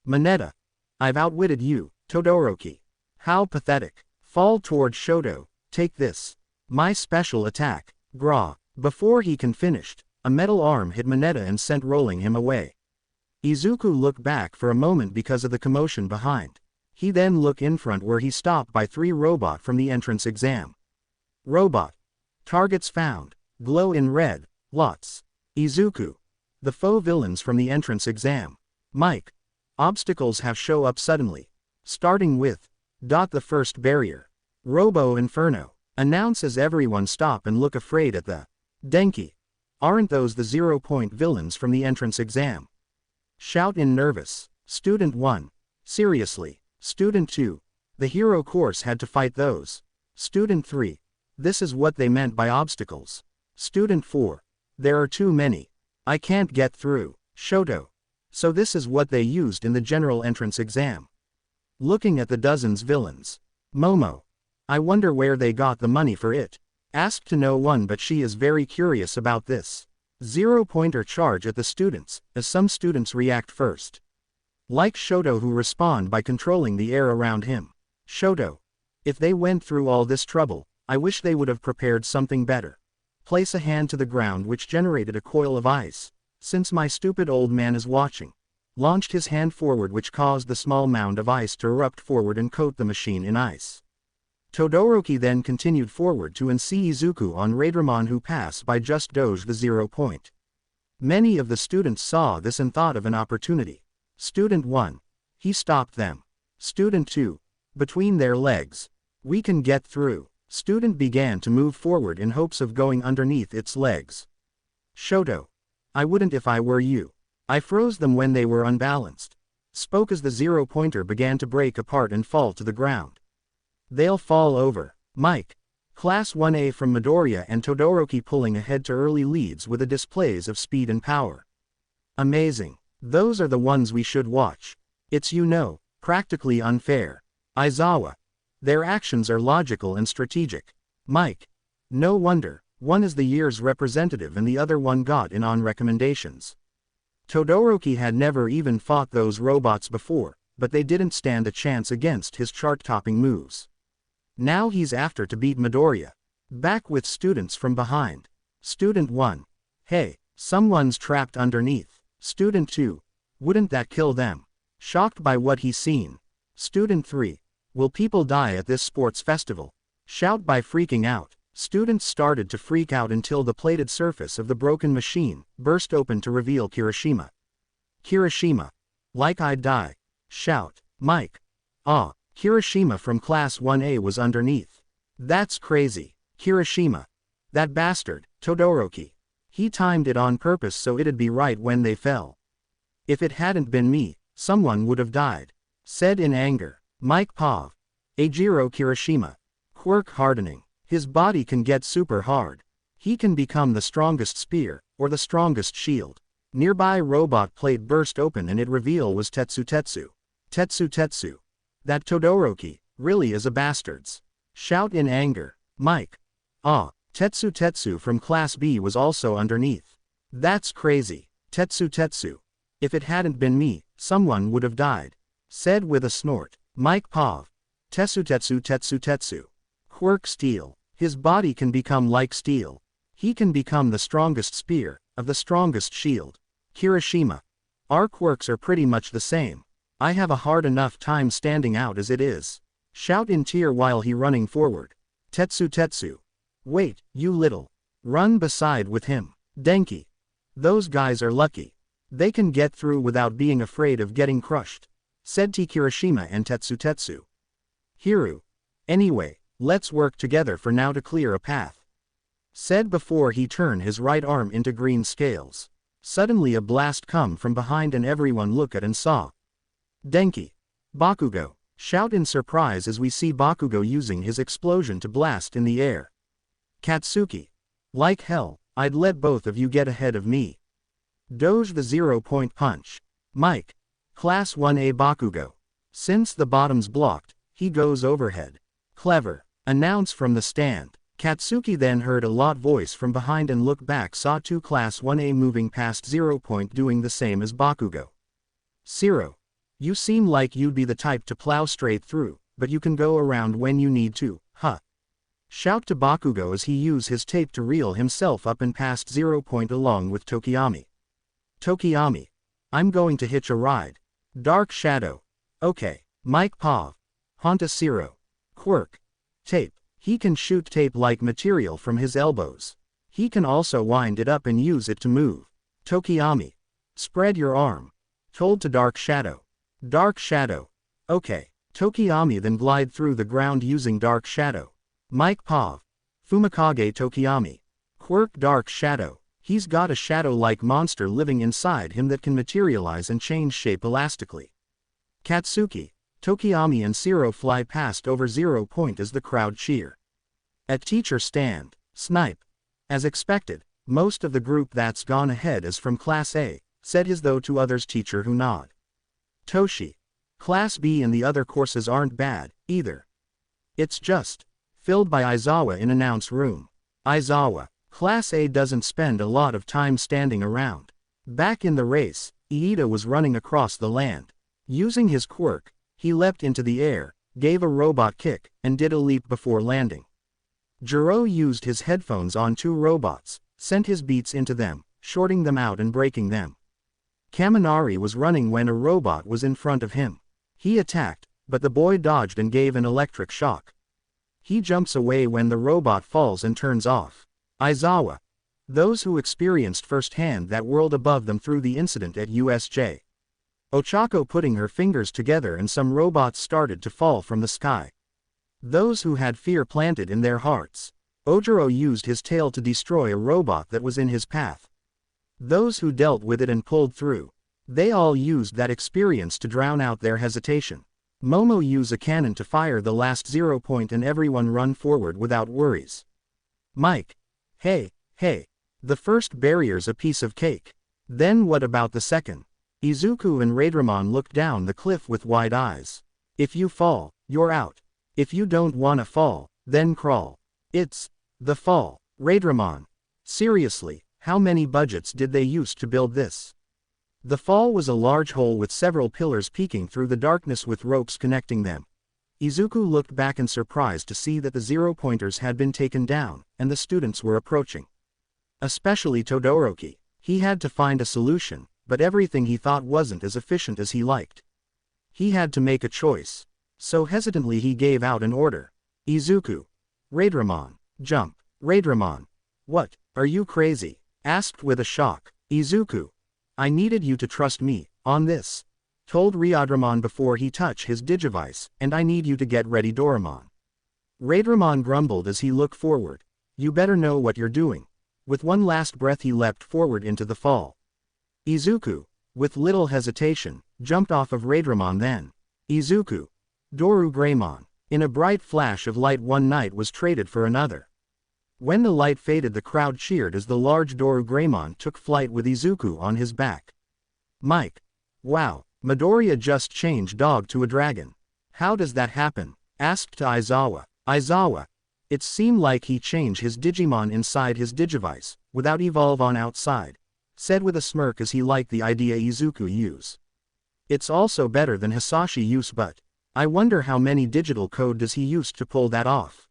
[SPEAKER 1] Mineta. I've outwitted you, Todoroki. How pathetic. Fall toward Shoto. Take this. My special attack. Gra. Before he can finished, a metal arm hit Mineta and sent rolling him away. Izuku looked back for a moment because of the commotion behind. He then looked in front where he stopped by 3 robot from the entrance exam. Robot. Targets found. Glow in red. Lots. Izuku. The faux villains from the entrance exam. Mike. Obstacles have show up suddenly. Starting with. The first barrier. Robo Inferno. Announce as everyone stop and look afraid at the. Denki. Aren't those the 0-point villains from the entrance exam? Shout in nervous. Student 1. Seriously. Student 2. The hero course had to fight those. Student 3. This is what they meant by obstacles. Student 4. There are too many. I can't get through. Shoto. So this is what they used in the general entrance exam. Looking at the dozens villains. Momo. I wonder where they got the money for it. Asked to no one but she is very curious about this. 0-pointer charge at the students, as some students react first. Like Shoto who respond by controlling the air around him. Shoto. If they went through all this trouble, I wish they would have prepared something better. Place a hand to the ground which generated a coil of ice. Since my stupid old man is watching. launched his hand forward, which caused the small mound of ice to erupt forward and coat the machine in ice. Todoroki then continued forward to see Izuku on Raidramon, who passed by just dodged the 0 point. Many of the students saw this and thought of an opportunity. Student 1. He stopped them. Student 2. Between their legs. We can get through. Student began to move forward in hopes of going underneath its legs. Shoto. I wouldn't if I were you. I froze them when they were unbalanced. Spoke as the 0 pointer began to break apart and fall to the ground. They'll fall over. Mike. Class 1A from Midoriya and Todoroki pulling ahead to early leads with a displays of speed and power. Amazing. Those are the ones we should watch. It's practically unfair. Aizawa. Their actions are logical and strategic. Mike. No wonder, one is the year's representative and the other one got in on recommendations. Todoroki had never even fought those robots before, but they didn't stand a chance against his chart-topping moves. Now he's after to beat Midoriya. Back with students from behind. Student 1. Hey, someone's trapped underneath. Student 2. Wouldn't that kill them? Shocked by what he's seen. Student 3. Will people die at this sports festival? Shout by freaking out. Students started to freak out until the plated surface of the broken machine burst open to reveal Kirishima. Kirishima. Like I'd die. Shout. Mike. Ah. Kirishima from Class 1A was underneath. That's crazy. Kirishima. That bastard, Todoroki. He timed it on purpose so it'd be right when they fell. If it hadn't been me, someone would have died. Said in anger. Mike Pav. Eijiro Kirishima. Quirk hardening. His body can get super hard. He can become the strongest spear, or the strongest shield. Nearby robot plate burst open and it reveal was Tetsu. Tetsu. That Todoroki, really is a bastard's. Shout in anger. Mike. Ah. Tetsu from Class B was also underneath. That's crazy. Tetsu. If it hadn't been me, someone would have died. Said with a snort. Mike Pav. Tetsu. Quirk steel. His body can become like steel. He can become the strongest spear, of the strongest shield. Kirishima. Our quirks are pretty much the same. I have a hard enough time standing out as it is. Shout in tear while he running forward. Tetsu. Wait, you little. Run beside with him. Denki. Those guys are lucky. They can get through without being afraid of getting crushed. Said T. Kirishima and Tetsu. Hiru. Anyway, let's work together for now to clear a path. Said before he turned his right arm into green scales. Suddenly a blast come from behind and everyone look at and saw. Denki. Bakugo. Shout in surprise as we see Bakugo using his explosion to blast in the air. Katsuki. Like hell, I'd let both of you get ahead of me. Doge the 0 point punch. Mike. Class 1A Bakugo. Since the bottom's blocked, he goes overhead. Clever. Announce from the stand. Katsuki then heard a loud voice from behind and looked back, saw two Class 1A moving past 0 point doing the same as Bakugo. Zero. You seem like you'd be the type to plow straight through, but you can go around when you need to, huh? Shout to Bakugo as he used his tape to reel himself up and past 0 point along with Tokiyami. Tokiyami. I'm going to hitch a ride. Dark Shadow. Okay. Mike Pav. Honta Zero. Quirk. Tape. He can shoot tape-like material from his elbows. He can also wind it up and use it to move. Tokiyami. Spread your arm. Told to Dark Shadow. Dark Shadow. Okay. Tokiyami then glide through the ground using Dark Shadow. Mike Pav. Fumikage Tokiyami. Quirk Dark Shadow. He's got a shadow-like monster living inside him that can materialize and change shape elastically. Katsuki. Tokiyami and Zero fly past over 0 point as the crowd cheer. At teacher stand. Snipe. As expected, most of the group that's gone ahead is from Class A, said his though to others teacher who nod. Toshi. Class B and the other courses aren't bad, either. It's just filled by Aizawa in announce room. Aizawa. Class A doesn't spend a lot of time standing around. Back in the race, Iida was running across the land. Using his quirk, he leapt into the air, gave a robot kick, and did a leap before landing. Jiro used his headphones on two robots, sent his beats into them, shorting them out and breaking them. Kaminari was running when a robot was in front of him. He attacked, but the boy dodged and gave an electric shock. He jumps away when the robot falls and turns off. Aizawa. Those who experienced firsthand that world above them through the incident at USJ. Ochako putting her fingers together and some robots started to fall from the sky. Those who had fear planted in their hearts. Ojiro used his tail to destroy a robot that was in his path. Those who dealt with it and pulled through. They all used that experience to drown out their hesitation. Momo used a cannon to fire the last 0 point and everyone run forward without worries. Mike. Hey. The first barrier's a piece of cake. Then what about the second? Izuku and Raidramon looked down the cliff with wide eyes. If you fall, you're out. If you don't wanna fall, then crawl. It's the fall. Raidramon. Seriously, how many budgets did they use to build this? The fall was a large hole with several pillars peeking through the darkness with ropes connecting them. Izuku looked back in surprise to see that the 0-pointers had been taken down, and the students were approaching. Especially Todoroki. He had to find a solution, but everything he thought wasn't as efficient as he liked. He had to make a choice. So hesitantly he gave out an order. Izuku. Raidramon. Jump. Raidramon. What, are you crazy? Asked with a shock. Izuku. I needed you to trust me, on this. Told Raidramon before he touched his Digivice, and I need you to get ready Doraemon. Raidramon grumbled as he looked forward. You better know what you're doing. With one last breath he leapt forward into the fall. Izuku, with little hesitation, jumped off of Raidramon then. Izuku. Doru Greymon. In a bright flash of light one knight was traded for another. When the light faded the crowd cheered as the large Doru Greymon took flight with Izuku on his back. Mike. Wow, Midoriya just changed dog to a dragon. How does that happen? Asked Aizawa. Aizawa. It seemed like he changed his Digimon inside his Digivice, without evolve on outside. Said with a smirk as he liked the idea Izuku use. It's also better than Hisashi use but I wonder how many digital code does he use to pull that off.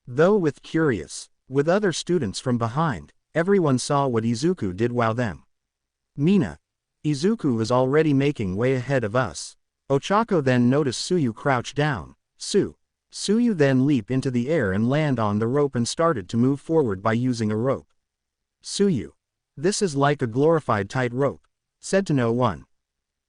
[SPEAKER 1] Though with curious, with other students from behind, everyone saw what Izuku did while them. Mina. Izuku is already making way ahead of us. Ochako then noticed Tsuyu crouch down. Tsuyu then leap into the air and land on the rope and started to move forward by using a rope. Tsuyu. This is like a glorified tight rope. Said to no one.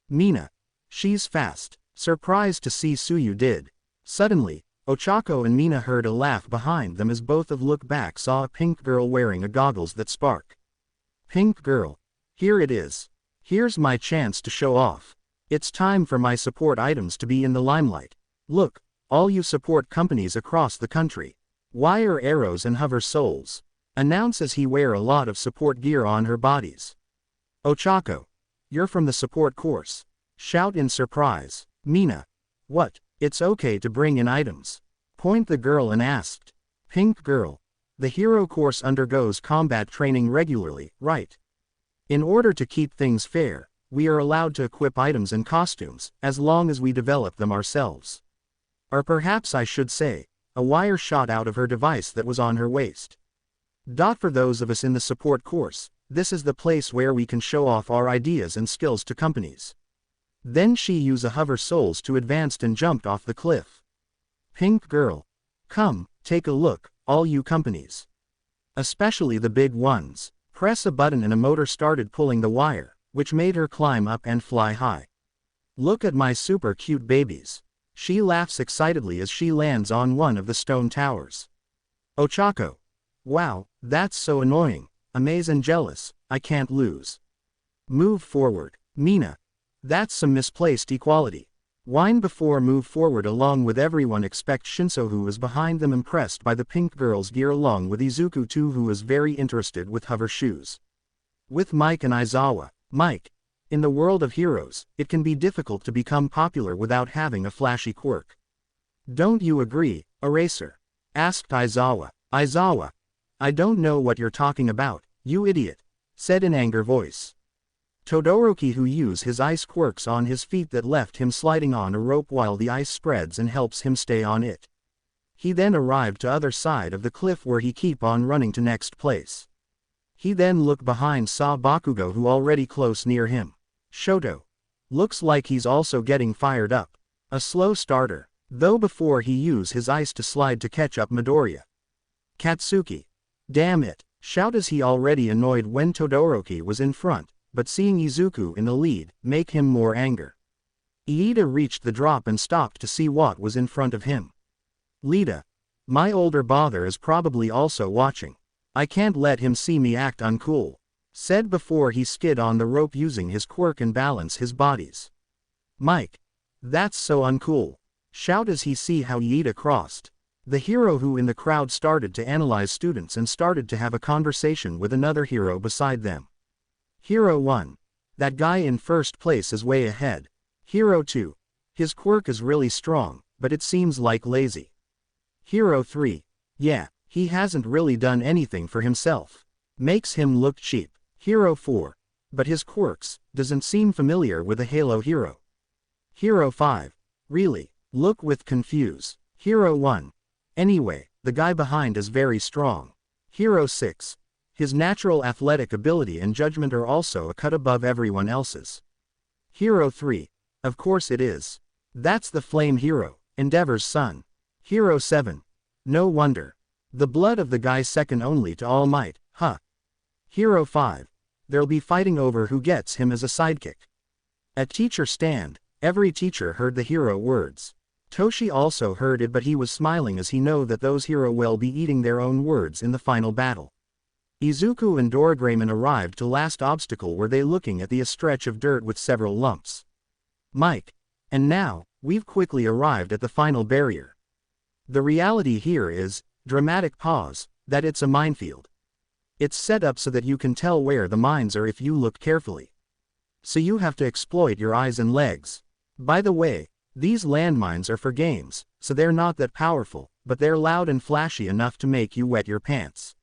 [SPEAKER 1] Mina. She's fast. Surprised to see Tsuyu did. Suddenly, Ochako and Mina heard a laugh behind them as both of look back saw a pink girl wearing a goggles that spark. Pink girl. Here it is. Here's my chance to show off. It's time for my support items to be in the limelight. Look, all you support companies across the country. Wire arrows and hover souls. Announce as he wear a lot of support gear on her bodies. Ochako. You're from the support course. Shout in surprise. Mina. What? It's okay to bring in items. Point the girl and asked. Pink girl. The hero course undergoes combat training regularly, right? In order to keep things fair, we are allowed to equip items and costumes, as long as we develop them ourselves. Or perhaps I should say, a wire shot out of her device that was on her waist. For those of us in the support course, this is the place where we can show off our ideas and skills to companies. Then she used a hover souls to advance and jumped off the cliff. Pink girl. Come, take a look, all you companies. Especially the big ones. Press a button and a motor started pulling the wire, which made her climb up and fly high. Look at my super cute babies. She laughs excitedly as she lands on one of the stone towers. Ochako. Wow, that's so annoying. Amaze and jealous, I can't lose. Move forward. Mina. That's some misplaced equality. Whine before move forward along with everyone expect Shinso who is behind them impressed by the pink girl's gear along with Izuku too who is very interested with hover shoes. With Mike and Aizawa. Mike. In the world of heroes, it can be difficult to become popular without having a flashy quirk. Don't you agree, Eraser? Asked Aizawa. Aizawa. I don't know what you're talking about, you idiot. Said in anger voice. Todoroki who used his ice quirks on his feet that left him sliding on a rope while the ice spreads and helps him stay on it. He then arrived to other side of the cliff where he keep on running to next place. He then looked behind saw Bakugo who already close near him. Shoto. Looks like he's also getting fired up. A slow starter, though before he use his ice to slide to catch up Midoriya. Katsuki. Damn it, shout as he already annoyed when Todoroki was in front, but seeing Izuku in the lead, make him more anger. Iida reached the drop and stopped to see what was in front of him. Lita. My older brother is probably also watching. I can't let him see me act uncool. Said before he skid on the rope using his quirk and balance his bodies. Mike. That's so uncool. Shout as he see how Iida crossed. The hero who in the crowd started to analyze students and started to have a conversation with another hero beside them. Hero 1. That guy in first place is way ahead. Hero 2. His quirk is really strong, but it seems like lazy. Hero 3. Yeah, he hasn't really done anything for himself. Makes him look cheap. Hero 4. But his quirks, doesn't seem familiar with a Halo hero. Hero 5. Really? Look with confuse. Hero 1. Anyway, the guy behind is very strong. Hero 6. His natural athletic ability and judgment are also a cut above everyone else's. Hero 3. Of course it is. That's the Flame Hero, Endeavor's son. Hero 7. No wonder. The blood of the guy second only to All Might, huh? Hero 5. They'll be fighting over who gets him as a sidekick. At teacher stand, every teacher heard the hero words. Toshi also heard it, but he was smiling as he know that those hero will be eating their own words in the final battle. Izuku and Doraemon arrived to last obstacle were they looking at the stretch of dirt with several lumps. Mike. And now, we've quickly arrived at the final barrier. The reality here is, dramatic pause, that it's a minefield. It's set up so that you can tell where the mines are if you look carefully. So you have to exploit your eyes and legs. By the way, these landmines are for games, so they're not that powerful, but they're loud and flashy enough to make you wet your pants.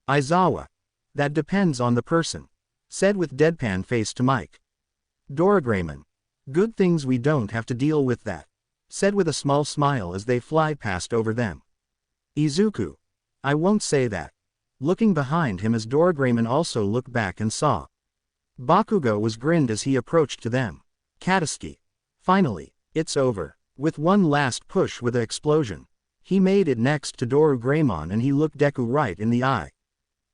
[SPEAKER 1] Aizawa. That depends on the person. Said with deadpan face to Mike. Doraemon. Good things we don't have to deal with that. Said with a small smile as they fly past over them. Izuku. I won't say that. Looking behind him as Doraemon also looked back and saw. Bakugo was grinned as he approached to them. Katsuki. Finally, it's over. With one last push with an explosion. He made it next to Doraemon and he looked Deku right in the eye.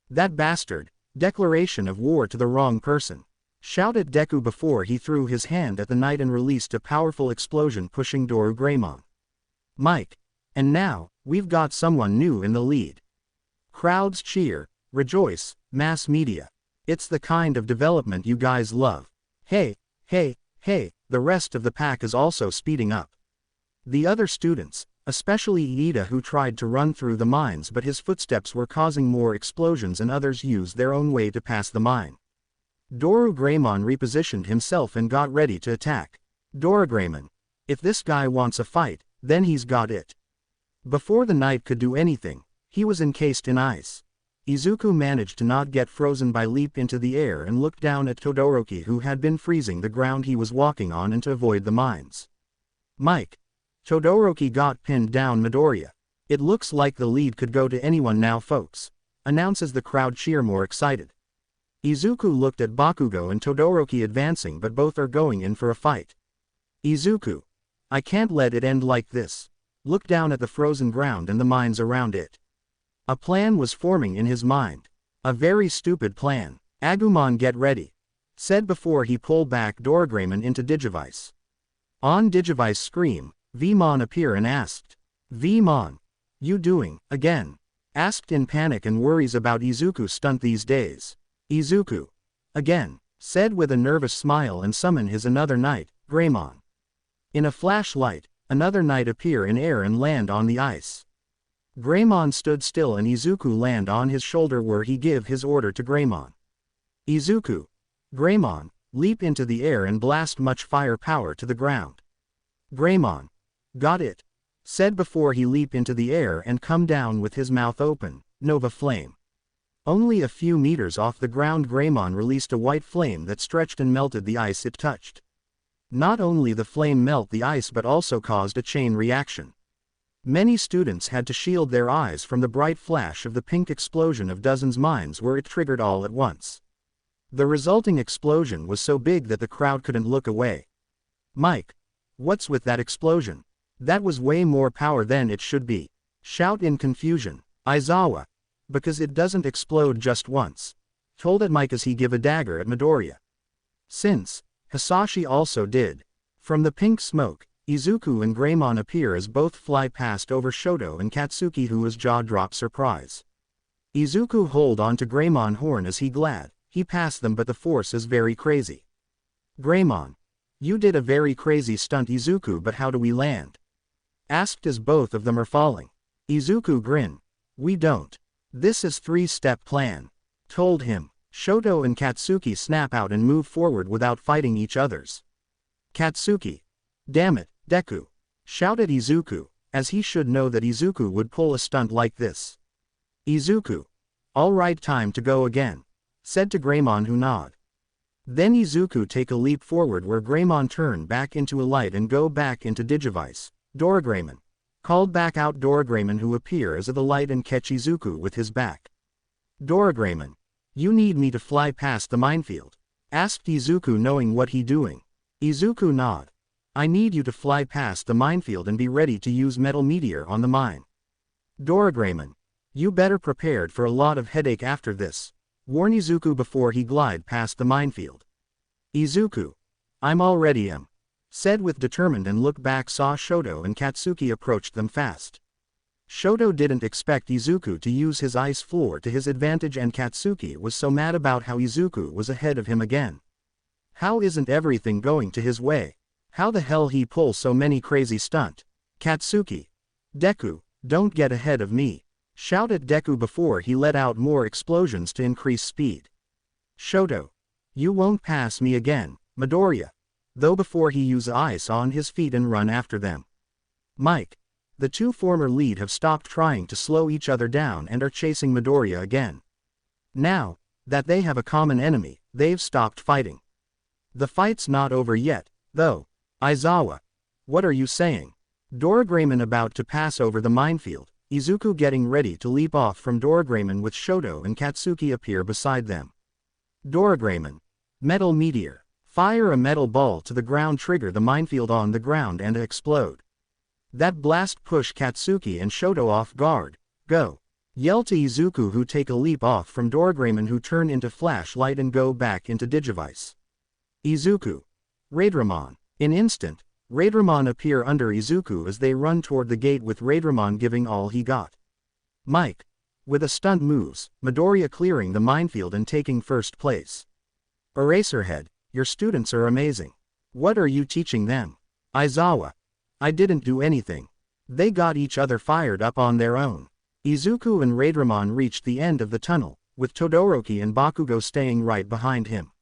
[SPEAKER 1] That bastard. Declaration of war to the wrong person. Shouted Deku before he threw his hand at the knight and released a powerful explosion pushing Doraemon. Mike. And now, we've got someone new in the lead. Crowds cheer, rejoice, mass media. It's the kind of development you guys love. Hey, hey, hey, the rest of the pack is also speeding up. The other students, especially Iida who tried to run through the mines but his footsteps were causing more explosions and others used their own way to pass the mine. Doraemon repositioned himself and got ready to attack. Doraemon. If this guy wants a fight, then he's got it. Before the knight could do anything, he was encased in ice. Izuku managed to not get frozen by leap into the air and looked down at Todoroki who had been freezing the ground he was walking on and to avoid the mines. Mike. Todoroki got pinned down Midoriya. It looks like the lead could go to anyone now folks. Announces the crowd cheer more excited. Izuku looked at Bakugo and Todoroki advancing but both are going in for a fight. Izuku. I can't let it end like this. Look down at the frozen ground and the mines around it. A plan was forming in his mind. A very stupid plan. Agumon get ready. Said before he pulled back Doraemon into Digivice. On Digivice scream, Vmon appear and asked. Vmon. You doing, again? Asked in panic and worries about Izuku's stunt these days. Izuku. Again. Said with a nervous smile and summon his another knight, Greymon. In a flashlight, another knight appear in air and land on the ice. Greymon stood still and Izuku land on his shoulder where he give his order to Greymon. Izuku. Greymon, leap into the air and blast much fire power to the ground. Greymon. Got it. Said before he leap into the air and come down with his mouth open, Nova Flame. Only a few meters off the ground Greymon released a white flame that stretched and melted the ice it touched. Not only the flame melt the ice but also caused a chain reaction. Many students had to shield their eyes from the bright flash of the pink explosion of dozens mines where it triggered all at once. The resulting explosion was so big that the crowd couldn't look away. Mike. What's with that explosion? That was way more power than it should be. Shout in confusion. Aizawa. Because it doesn't explode just once. Told at Mike as he give a dagger at Midoriya. Since. Hisashi also did. From the pink smoke, Izuku and Greymon appear as both fly past over Shoto and Katsuki, who is jaw-drop surprise. Izuku hold on to Greymon horn as he glad, he passed them, but the force is very crazy. Greymon. You did a very crazy stunt, Izuku, but how do we land? Asked as both of them are falling. Izuku grin. We don't. This is 3-step plan. Told him. Shoto and Katsuki snap out and move forward without fighting each other's. Katsuki. Damn it, Deku. Shouted Izuku, as he should know that Izuku would pull a stunt like this. Izuku. Alright, time to go again. Said to Greymon, who nod. Then Izuku take a leap forward where Greymon turn back into a light and go back into Digivice. Doragraemon. Called back out Doragraemon, who appear as of the light and catch Izuku with his back. Doragraemon. You need me to fly past the minefield? Asked Izuku, knowing what he doing. Izuku nod. I need you to fly past the minefield and be ready to use Metal Meteor on the mine. Doragraemon. You better prepared for a lot of headache after this. Warn Izuku before he glide past the minefield. Izuku. I'm already said with determined and look back, saw Shoto and Katsuki approached them fast. Shoto didn't expect Izuku to use his ice floor to his advantage, and Katsuki was so mad about how Izuku was ahead of him again. How isn't everything going to his way? How the hell he pull so many crazy stunt? Katsuki. Deku, don't get ahead of me. Shouted Deku before he let out more explosions to increase speed. Shoto. You won't pass me again, Midoriya. Though before he use ice on his feet and run after them. Mike. The two former lead have stopped trying to slow each other down and are chasing Midoriya again. Now that they have a common enemy, they've stopped fighting. The fight's not over yet, though. Aizawa. What are you saying? Doragraemon about to pass over the minefield, Izuku getting ready to leap off from Doragraemon with Shoto and Katsuki appear beside them. Doragraemon. Metal Meteor. Fire a metal ball to the ground, trigger the minefield on the ground and explode. That blast push Katsuki and Shoto off guard. Go. Yell to Izuku, who take a leap off from Doragraemon, who turn into flashlight and go back into Digivice. Izuku. Raidramon. In instant, Raidramon appear under Izuku as they run toward the gate with Raidramon giving all he got. Mike. With a stunt moves, Midoriya clearing the minefield and taking first place. Eraserhead. Your students are amazing. What are you teaching them? Aizawa. I didn't do anything. They got each other fired up on their own. Izuku and Raidramon reached the end of the tunnel, with Todoroki and Bakugo staying right behind him.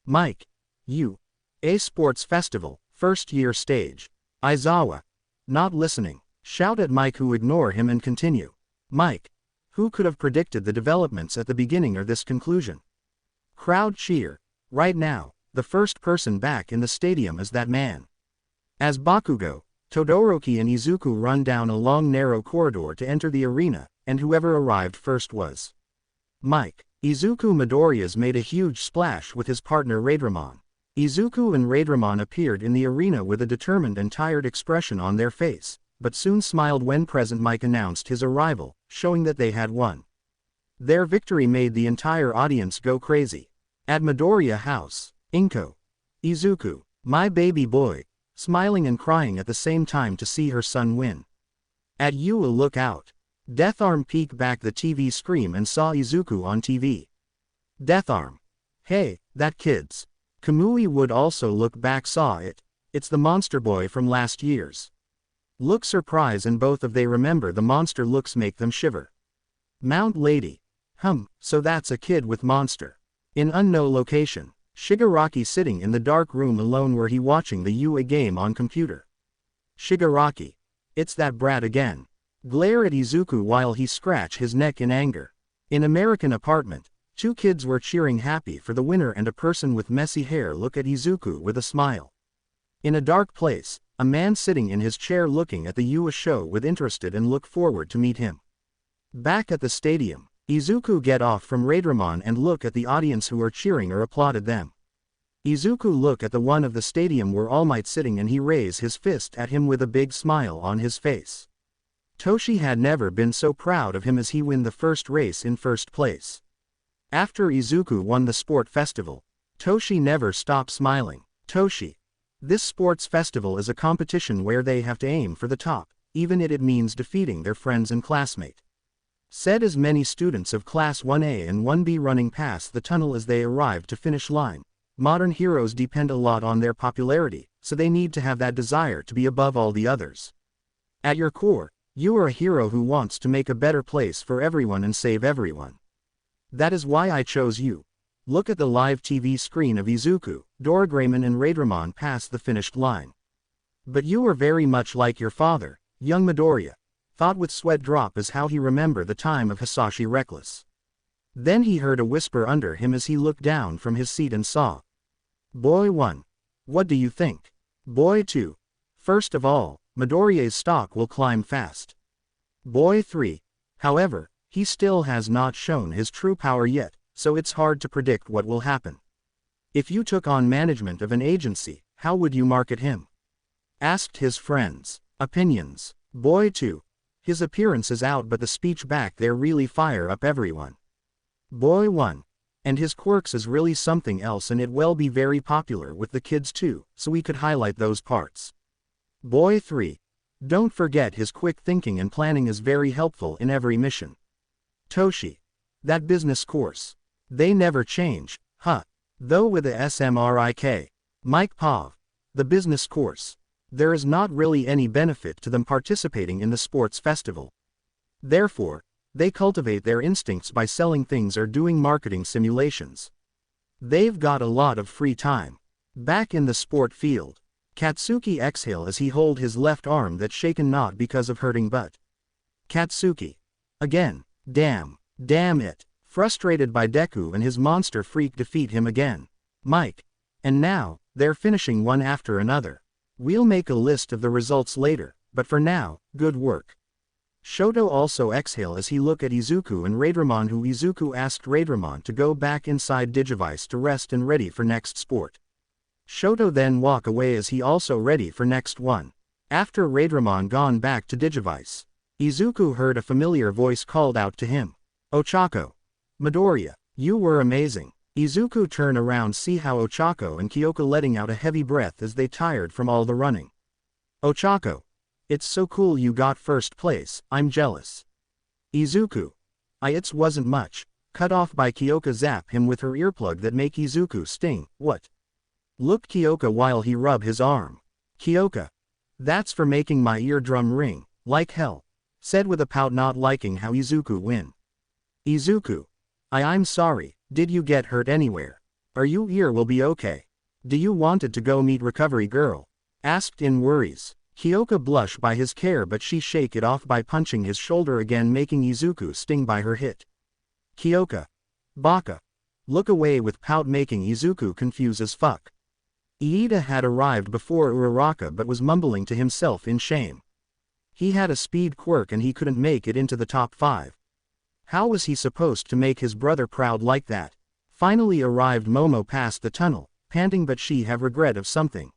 [SPEAKER 1] Mike. You. A Sports Festival, first year stage. Aizawa. Not listening. Shout at Mike, who ignore him and continue. Mike. Who could have predicted the developments at the beginning or this conclusion? Crowd cheer. Right now, the first person back in the stadium is that man. As Bakugo, Todoroki and Izuku run down a long narrow corridor to enter the arena, and whoever arrived first was Mike. Izuku Midoriya's made a huge splash with his partner Raidramon. Izuku and Raidramon appeared in the arena with a determined and tired expression on their face, but soon smiled when present Mike announced his arrival, showing that they had won. Their victory made the entire audience go crazy. At Midoriya house, Inko. Izuku, my baby boy, smiling and crying at the same time to see her son win. At Yua, look out. Deatharm peeked back the TV screen and saw Izuku on TV. Deatharm. Hey, that kid's. Kamui would also look back, saw it. It's the monster boy from last year's. Look surprise, and both of they remember the monster looks make them shiver. Mount Lady. So that's a kid with monster. In unknown location, Shigaraki sitting in the dark room alone where he watching the UA game on computer. Shigaraki. It's that brat again. Glare at Izuku while he scratch his neck in anger. In American apartment, two kids were cheering happy for the winner, and a person with messy hair look at Izuku with a smile. In a dark place, a man sitting in his chair looking at the UA show with interested and look forward to meet him. Back at the stadium, Izuku get off from Raidramon and look at the audience who are cheering or applauded them. Izuku look at the one of the stadium where All Might sitting and he raise his fist at him with a big smile on his face. Toshi had never been so proud of him as he win the first race in first place. After Izuku won the sport festival, Toshi never stopped smiling. Toshi. This sports festival is a competition where they have to aim for the top, even if it means defeating their friends and classmate. Said as many students of class 1A and 1B running past the tunnel as they arrived to finish line. Modern heroes depend a lot on their popularity, so they need to have that desire to be above all the others. At your core, you are a hero who wants to make a better place for everyone and save everyone. That is why I chose you. Look at the live TV screen of Izuku, Doraemon and Raidramon past the finished line. But you are very much like your father, young Midoriya. Thought with sweat drop as how he remember the time of Hisashi Reckless. Then he heard a whisper under him as he looked down from his seat and saw. Boy 1. What do you think? Boy 2. First of all, Midoriya's stock will climb fast. Boy 3. However, he still has not shown his true power yet, so it's hard to predict what will happen. If you took on management of an agency, how would you market him? Asked his friends. Opinions. Boy 2. His appearance is out but the speech back there really fire up everyone. Boy 1. And his quirks is really something else and it will be very popular with the kids too, so we could highlight those parts. Boy 3. Don't forget his quick thinking and planning is very helpful in every mission. Toshi. That business course. They never change, huh? Though with the SMRIK. Mike Pov. The business course. There is not really any benefit to them participating in the sports festival. Therefore, they cultivate their instincts by selling things or doing marketing simulations. They've got a lot of free time. Back in the sport field. Katsuki exhale as he hold his left arm that's shaken not because of hurting but. Katsuki. Again, damn it. Frustrated by Deku and his monster freak defeat him again. Mike. And now, they're finishing one after another. We'll make a list of the results later, but for now, good work. Shoto also exhale as he look at Izuku and Raidramon who Izuku asked Raidramon to go back inside Digivice to rest and ready for next sport. Shoto then walk away as he also ready for next one. After Raidramon gone back to Digivice, Izuku heard a familiar voice called out to him. Ochako. Midoriya, you were amazing. Izuku turn around see how Ochako and Kyoka letting out a heavy breath as they tired from all the running. Ochako. It's so cool you got first place, I'm jealous. Izuku. It wasn't much. Cut off by Kyoka zap him with her earplug that make Izuku sting, what? Look Kyoka while he rub his arm. Kyoka. That's for making my eardrum ring, like hell. Said with a pout not liking how Izuku win. Izuku. I'm sorry, did you get hurt anywhere? Are you ear will be okay? Do you wanted to go meet recovery girl? Asked in worries. Kyoka blush by his care but she shake it off by punching his shoulder again making Izuku sting by her hit. Kyoka. Baka. Look away with pout making Izuku confused as fuck. Iida had arrived before Uraraka but was mumbling to himself in shame. He had a speed quirk and he couldn't make it into the top 5. How was he supposed to make his brother proud like that? Finally arrived Momo past the tunnel, panting but she have regret of something.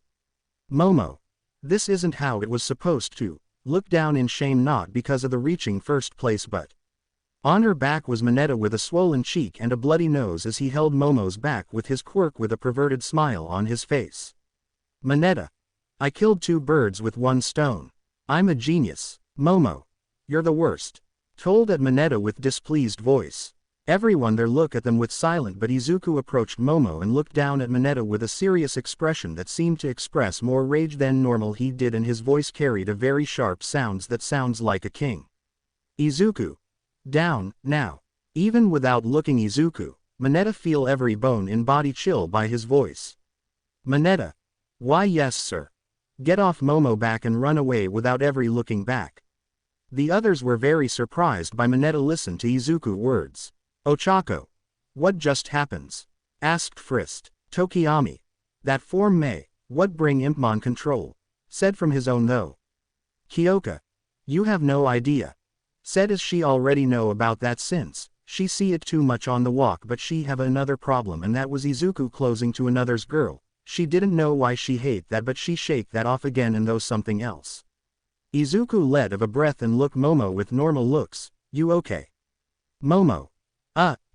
[SPEAKER 1] Momo. This isn't how it was supposed to. Look down in shame not because of the reaching first place but. On her back was Mineta with a swollen cheek and a bloody nose as he held Momo's back with his quirk with a perverted smile on his face. Mineta. I killed 2 birds with 1 stone. I'm a genius. Momo. You're the worst. Told at Mineta with displeased voice. Everyone there look at them with silent but Izuku approached Momo and looked down at Mineta with a serious expression that seemed to express more rage than normal he did and his voice carried a very sharp sounds that sounds like a king. Izuku. Down, now. Even without looking Izuku, Mineta feel every bone in body chill by his voice. Mineta. Why yes sir. Get off Momo back and run away without every looking back. The others were very surprised by Mineta listen to Izuku words. Ochako. What just happens? Asked Frist. Tokiyami. That form may, what bring Impmon control? Said from his own though. Kyoka. You have no idea. Said as she already know about that since, She see it too much on the walk, but she have another problem, and that was Izuku closing to another's girl. She didn't know why she hate that, but she shake that off again and though something else. Izuku let of a breath and look Momo with normal looks. You okay? Momo.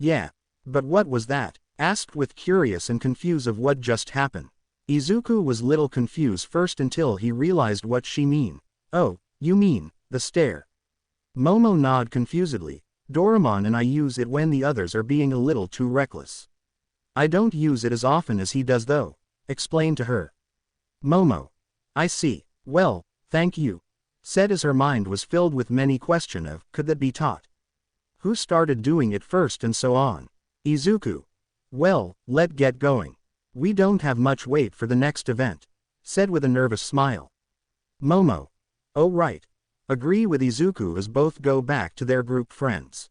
[SPEAKER 1] Yeah. But what was that? Asked with curious and confused of what just happened. Izuku was little confused first until he realized what she mean. Oh, you mean, the stare. Momo nod confusedly. Doraemon and I use it when the others are being a little too reckless. I don't use it as often as he does though. Explain to her. Momo. I see. Well, thank you. Said as her mind was filled with many questions of, could that be taught? Who started doing it first and so on? Izuku. Well, let get going. We don't have much wait for the next event. Said with a nervous smile. Momo. Oh right. Agree with Izuku as both go back to their group friends.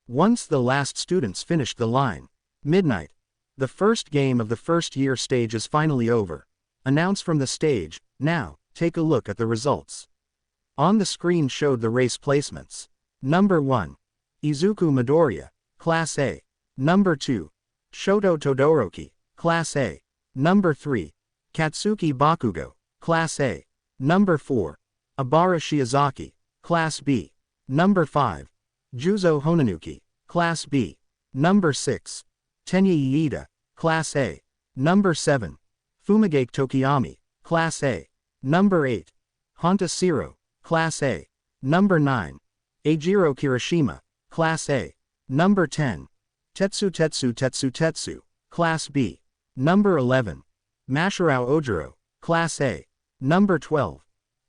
[SPEAKER 1] Once the last students finished the line. Midnight. The first game of the first year stage is finally over. Announced from the stage. Now, take a look at the results. On the screen showed the race placements. Number 1. Izuku Midoriya, Class A. Number 2. Shoto Todoroki, Class A. Number 3. Katsuki Bakugo, Class A. Number 4. Abara Shiozaki, Class B. Number 5. Juzo Honanuki, Class B. Number 6. Tenya Iida, Class A. Number 7. Fumigake Tokiyami, Class A. Number 8. Honta Siro, Class A. Number 9. Eijiro Kirishima, Class A. Number 10. Tetsu, Class B. Number 11. Mashirao Ojiro, Class A. Number 12.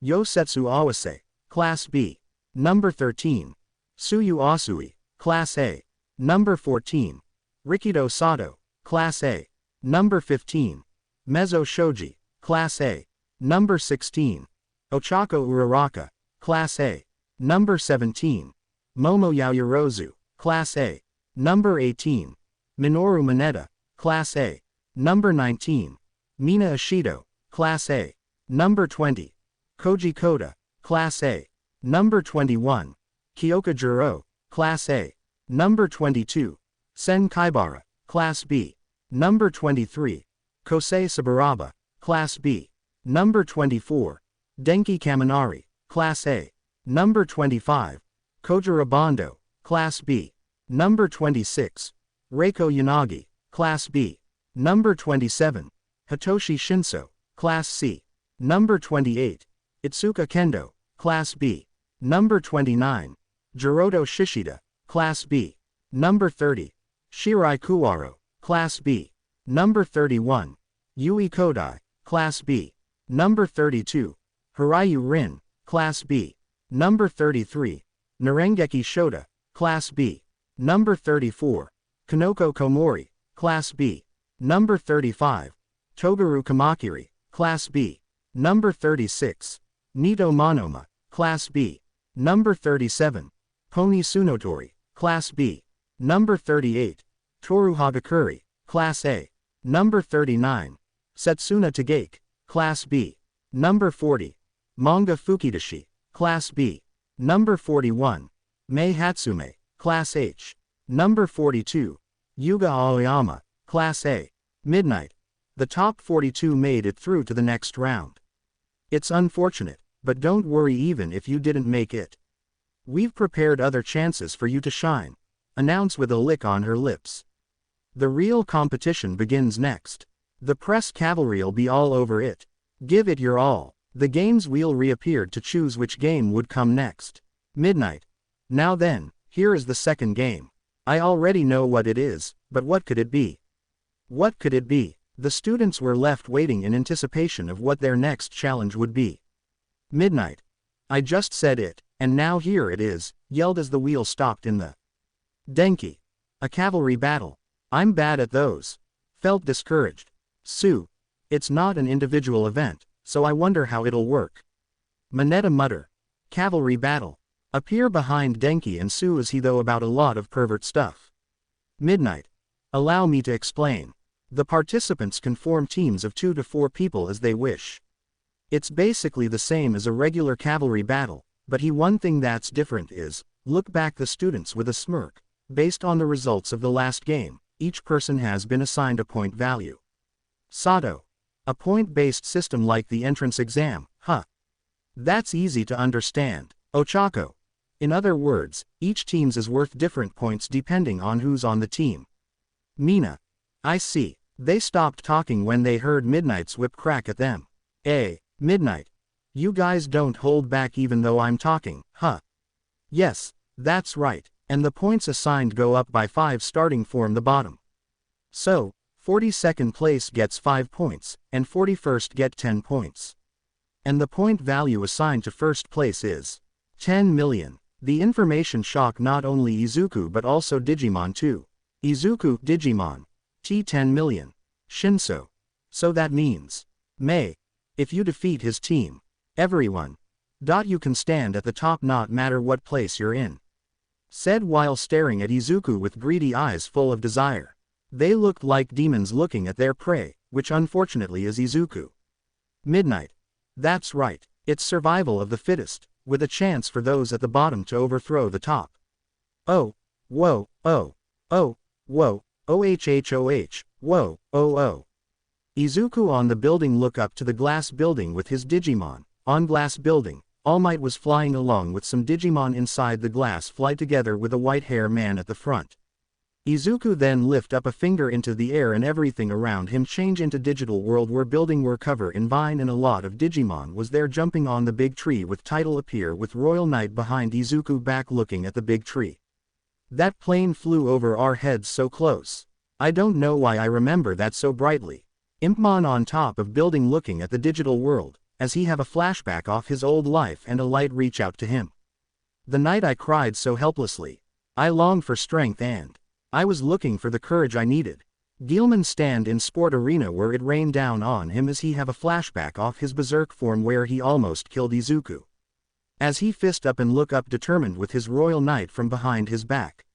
[SPEAKER 1] Yosetsu Awase, Class B. Number 13. Suyu Asui, Class A. Number 14. Rikido Sato, Class A. Number 15. Mezzo Shoji, Class A. Number 16. Ochako Uraraka, Class A. Number 17. Momo Yaoyorozu, Class A. Number 18. Minoru Mineta, Class A. Number 19. Mina Ishido, Class A. Number 20. Koji Koda, Class A. Number 21. Kyoka Jiro, Class A. Number 22. Sen Kaibara, Class B. Number 23. Kosei Saburaba, Class B. Number 24. Denki Kaminari, Class A. Number 25. Kojiro Bondo, Class B. Number 26. Reiko Yanagi, Class B. Number 27. Hitoshi Shinso, Class C. Number 28. Itsuka Kendo, Class B. Number 29. Jiroto Shishida, Class B. Number 30. Shirai Kuwaro, Class B. Number 31. Yui Kodai, Class B. Number 32. Hiryu Rin, Class B. Number 33. Narengeki Shota, Class B. Number 34. Kanoko Komori, Class B. Number 35. Togaru Kamakiri, Class B. Number 36. Nito Monoma, Class B. Number 37. Pony Tsunotori, Class B. Number 38. Toru Hagakuri, Class A. Number 39. Setsuna Tagake, Class B. Number 40. Manga Fukidashi, Class B. Number 41. Mei Hatsume, Class H. Number 42. Yuga Aoyama, Class A. Midnight. The top 42 made it through to the next round. It's unfortunate, but don't worry even if you didn't make it. We've prepared other chances for you to shine. Announced with a lick on her lips. The real competition begins next. The press cavalry'll be all over it. Give it your all. The game's wheel reappeared to choose which game would come next. Midnight. Now then, here is the second game. I already know what it is, but what could it be? What could it be? The students were left waiting in anticipation of what their next challenge would be. Midnight. I just said it, and now here it is, yelled as the wheel stopped in the Denki. A cavalry battle. I'm bad at those. Felt discouraged. Sue. It's not an individual event, so I wonder how it'll work. Mineta mutter. Cavalry battle. Appear behind Denki and Sue as he though about a lot of pervert stuff. Midnight. Allow me to explain. The participants can form teams of 2 to 4 people as they wish. It's basically the same as a regular cavalry battle, but one thing that's different is, look back the students with a smirk. Based on the results of the last game, each person has been assigned a point value. Sato. A point-based system like the entrance exam, huh? That's easy to understand. Ochako. In other words, each team's is worth different points depending on who's on the team. Mina. I see. They stopped talking when they heard Midnight's whip crack at them. Midnight. You guys don't hold back even though I'm talking, huh? Yes, that's right, and the points assigned go up by 5 starting from the bottom. So, 42nd place gets 5 points, and 41st get 10 points. And the point value assigned to first place is 10 million. The information shocked not only Izuku but also Digimon too. Izuku, Digimon. T 10 million. Shinso. So that means, if you defeat his team, everyone. You can stand at the top not matter what place you're in. Said while staring at Izuku with greedy eyes full of desire. They looked like demons looking at their prey, which unfortunately is Izuku. Midnight. That's right, it's survival of the fittest, with a chance for those at the bottom to overthrow the top. Oh, whoa, oh, oh, whoa, ohhoh, whoa, oh oh. Izuku on the building look up to the glass building with his Digimon. On glass building, All Might was flying along with some Digimon inside the glass fly together with a white hair man at the front. Izuku then lift up a finger into the air and everything around him change into digital world where building were covered in vine and a lot of Digimon was there jumping on the big tree with title appear with Royal Knight behind Izuku back looking at the big tree. That plane flew over our heads so close. I don't know why I remember that so brightly. Impmon on top of building looking at the digital world, as he have a flashback off his old life and a light reach out to him. The night I cried so helplessly. I longed for strength and I was looking for the courage I needed. Gilman stand in sport arena where it rained down on him as he have a flashback off his berserk form where he almost killed Izuku. As he fist up and look up determined with his Royal Knight from behind his back.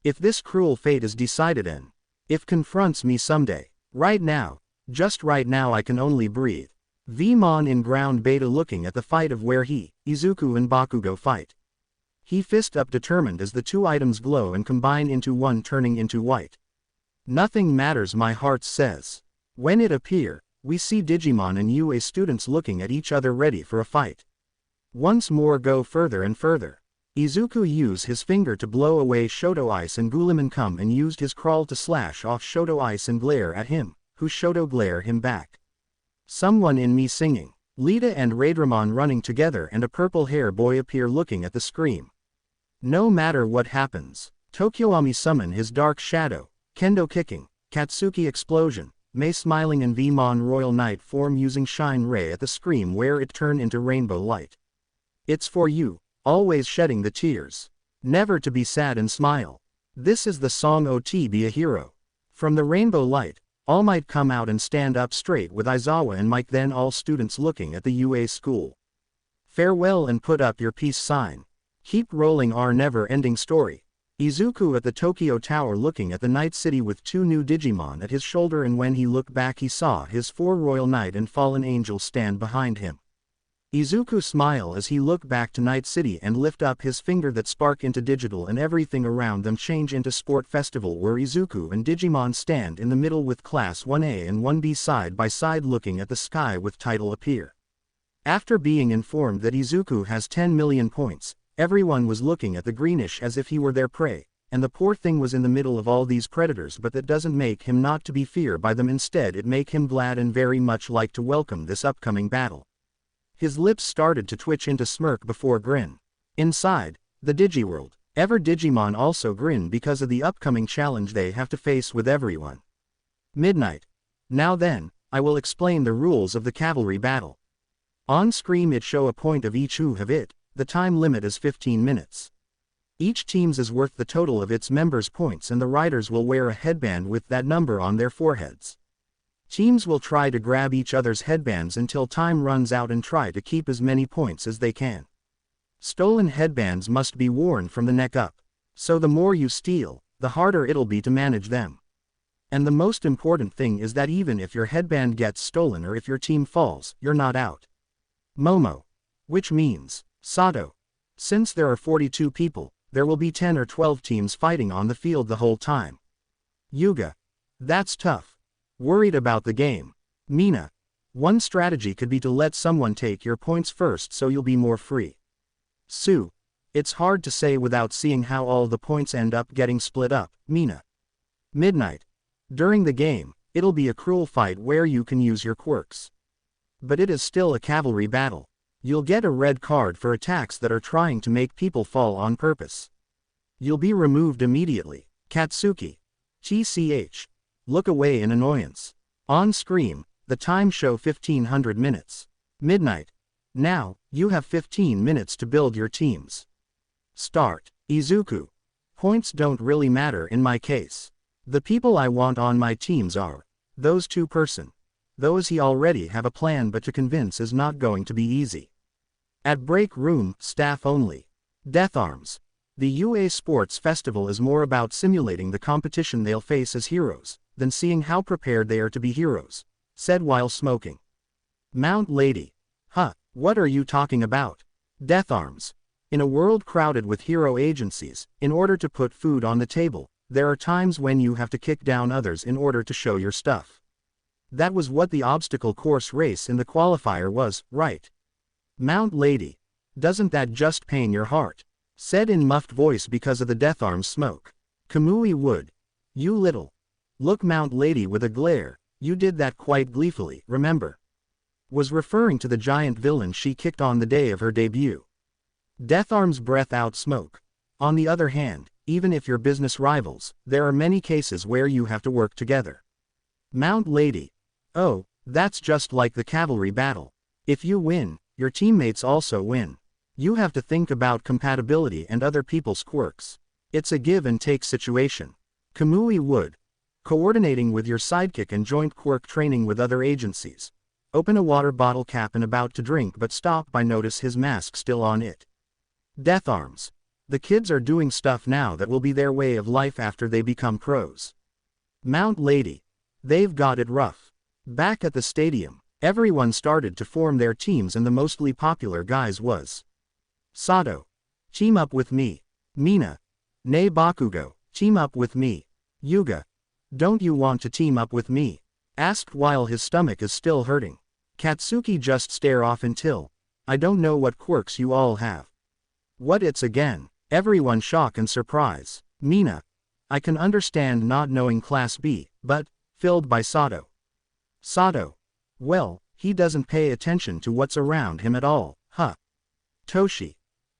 [SPEAKER 1] If this cruel fate is decided and if confronts me someday, right now, just right now I can only breathe. Vmon in ground beta looking at the fight of where he, Izuku and Bakugo fight. He fist up determined as the two items glow and combine into one turning into white. Nothing matters my heart says. When it appear, we see Digimon and UA students looking at each other ready for a fight. Once more go further and further. Izuku used his finger to blow away Shoto Ice and Guliman come and used his crawl to slash off Shoto Ice and glare at him, who Shoto glare him back. Someone in me singing. Lita and Raidramon running together and a purple hair boy appear looking at the scream. No matter what happens, Tokyoami summon his dark shadow, Kendo kicking, Katsuki explosion, Mei smiling and Vmon Royal Knight form using Shine Ray at the scream where it turn into rainbow light. It's for you, always shedding the tears. Never to be sad and smile. This is the song OT Be a Hero. From the rainbow light, All Might come out and stand up straight with Aizawa and Mike then all students looking at the UA school. Farewell and put up your peace sign. Keep rolling our never-ending story. Izuku at the Tokyo Tower looking at the Night City with two new Digimon at his shoulder and when he looked back he saw his 4 Royal Knight and Fallen Angel stand behind him. Izuku smile as he look back to Night City and lift up his finger that spark into digital and everything around them change into Sport Festival where Izuku and Digimon stand in the middle with Class 1A and 1B side by side looking at the sky with title appear. After being informed that Izuku has 10 million points, everyone was looking at the greenish as if he were their prey, and the poor thing was in the middle of all these predators but that doesn't make him not to be feared by them instead it make him glad and very much like to welcome this upcoming battle. His lips started to twitch into smirk before grin. Inside, the Digiworld, ever Digimon also grin because of the upcoming challenge they have to face with everyone. Midnight. Now then, I will explain the rules of the cavalry battle. On screen it show a point of each who have it. The time limit is 15 minutes. Each team's is worth the total of its members' points and the riders will wear a headband with that number on their foreheads. Teams will try to grab each other's headbands until time runs out and try to keep as many points as they can. Stolen headbands must be worn from the neck up. So the more you steal, the harder it'll be to manage them. And the most important thing is that even if your headband gets stolen or if your team falls, you're not out. Momo. Which means Sato. Since there are 42 people, there will be 10 or 12 teams fighting on the field the whole time. Yuga. That's tough. Worried about the game. Mina. One strategy could be to let someone take your points first so you'll be more free. Sue. It's hard to say without seeing how all the points end up getting split up. Mina. Midnight. During the game, it'll be a cruel fight where you can use your quirks. But it is still a cavalry battle. You'll get a red card for attacks that are trying to make people fall on purpose. You'll be removed immediately. Katsuki. TCH. Look away in annoyance. On screen, the time show 1500 minutes. Midnight. Now, you have 15 minutes to build your teams. Start. Izuku. Points don't really matter in my case. The people I want on my teams are those 2-person. Those he already have a plan, but to convince is not going to be easy. At break room, staff only. Death Arms. The UA Sports Festival is more about simulating the competition they'll face as heroes, than seeing how prepared they are to be heroes, said while smoking. Mount Lady. Huh, what are you talking about? Death Arms. In a world crowded with hero agencies, in order to put food on the table, there are times when you have to kick down others in order to show your stuff. That was what the obstacle course race in the qualifier was, right? Mount Lady. Doesn't that just pain your heart? Said in muffled voice because of the Death Arms smoke. Kamui Wood. You little. Look, Mount Lady with a glare, you did that quite gleefully, remember? Was referring to the giant villain she kicked on the day of her debut. Death Arms breath out smoke. On the other hand, even if you're business rivals, there are many cases where you have to work together. Mount Lady. Oh, that's just like the cavalry battle. If you win, your teammates also win. You have to think about compatibility and other people's quirks. It's a give and take situation. Kamui Wood. Coordinating with your sidekick and joint quirk training with other agencies. Open a water bottle cap and about to drink but stop by notice his mask still on it. Death Arms. The kids are doing stuff now that will be their way of life after they become pros. Mount Lady. They've got it rough. Back at the stadium, everyone started to form their teams and the mostly popular guys was Sato. Team up with me. Mina. Nei Bakugo. Team up with me. Yuga. Don't you want to team up with me? Asked while his stomach is still hurting. Katsuki just stare off until. I don't know what quirks you all have. What it's again. Everyone shock and surprise. Mina. I can understand not knowing Class B, but, filled by Sato. Sato. Well, he doesn't pay attention to what's around him at all, huh? Toshi.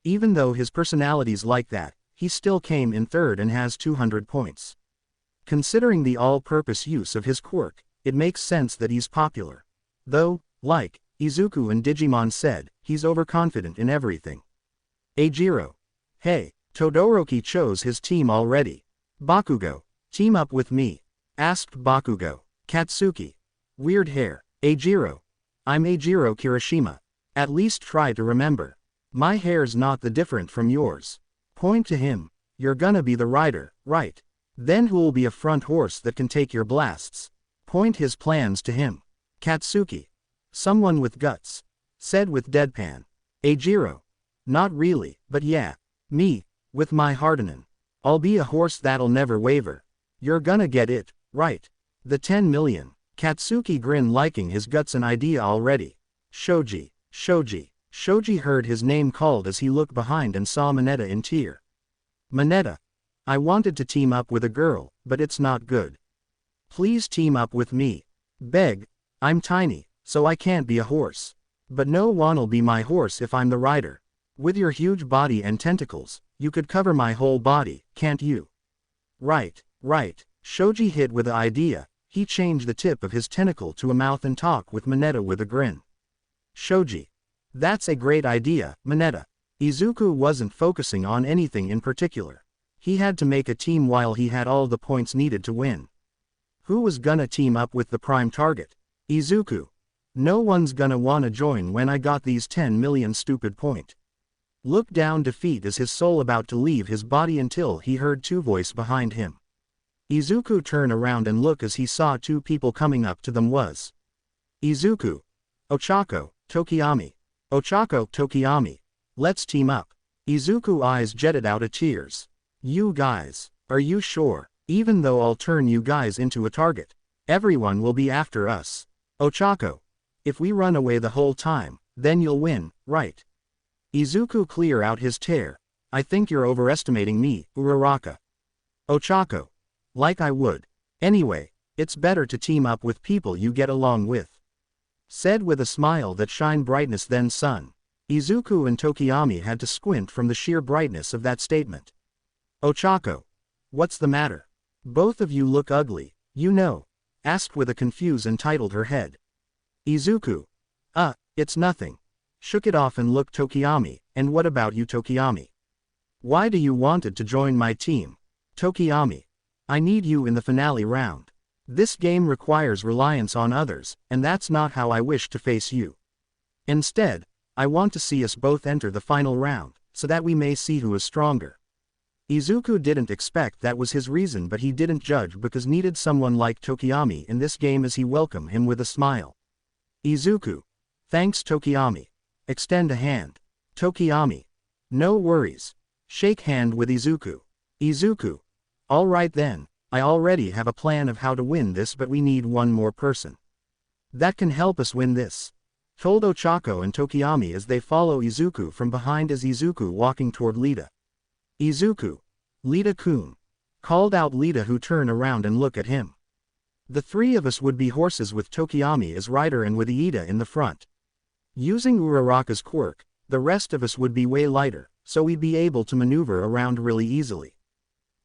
[SPEAKER 1] Even though his personality's like that, he still came in third and has 200 points. Considering the all-purpose use of his quirk, it makes sense that he's popular. Though, like Izuku and Digimon said, he's overconfident in everything. Eijiro. Hey, Todoroki chose his team already. Bakugo. Team up with me. Asked Bakugo. Katsuki. Weird hair. Eijiro. I'm Eijiro Kirishima. At least try to remember. My hair's not that different from yours. Point to him. You're gonna be the rider, right? Then who'll be a front horse that can take your blasts? Point his plans to him. Katsuki. Someone with guts. Said with deadpan. Eijiro. Not really, but yeah. Me. With my Hardenin. I'll be a horse that'll never waver. You're gonna get it, right? The 10 million. Katsuki grin liking his guts an idea already. Shoji. Shoji. Shoji heard his name called as he looked behind and saw Mineta in tear. Mineta. I wanted to team up with a girl, but it's not good. Please team up with me. Beg. I'm tiny, so I can't be a horse. But no one'll be my horse if I'm the rider. With your huge body and tentacles, you could cover my whole body, can't you? Right, right. Shoji hit with the idea. He changed the tip of his tentacle to a mouth and talked with Mineta with a grin. Shoji. That's a great idea, Mineta. Izuku wasn't focusing on anything in particular. He had to make a team while he had all the points needed to win. Who was gonna team up with the prime target? Izuku. No one's gonna wanna join when I got these 10 million stupid point. Looked down defeat as his soul about to leave his body until he heard two voice behind him. Izuku turned around and looked as he saw two people coming up to them was Izuku. Ochako, Tokiyami. Ochako, Tokiyami. Let's team up. Izuku eyes jetted out of tears. You guys, are you sure? Even though I'll turn you guys into a target, everyone will be after us. Ochako. If we run away the whole time, then you'll win, right? Izuku clear out his tear. I think you're overestimating me, Uraraka. Ochako. Like I would. Anyway, it's better to team up with people you get along with. Said with a smile that shine brightness than sun. Izuku and Tokiyami had to squint from the sheer brightness of that statement. Ochako. What's the matter? Both of you look ugly, you know. Asked with a confused and titled her head. Izuku. It's nothing. Shook it off and looked Tokiyami, and what about you Tokiyami? Why do you wanted to join my team? Tokiyami. I need you in the finale round. This game requires reliance on others, and that's not how I wish to face you. Instead, I want to see us both enter the final round, so that we may see who is stronger. Izuku didn't expect that was his reason, but he didn't judge because needed someone like Tokiyami in this game as he welcomed him with a smile. Izuku. Thanks Tokiyami. Extend a hand. Tokiyami. No worries. Shake hand with Izuku. Izuku. Alright then, I already have a plan of how to win this, but we need one more person that can help us win this. Told Ochako and Tokiyami as they follow Izuku from behind as Izuku walking toward Lita. Izuku. Lita-kun. Called out Lita, who turned around and looked at him. The three of us would be horses with Tokiyami as rider and with Iida in the front. Using Uraraka's quirk, the rest of us would be way lighter, so we'd be able to maneuver around really easily.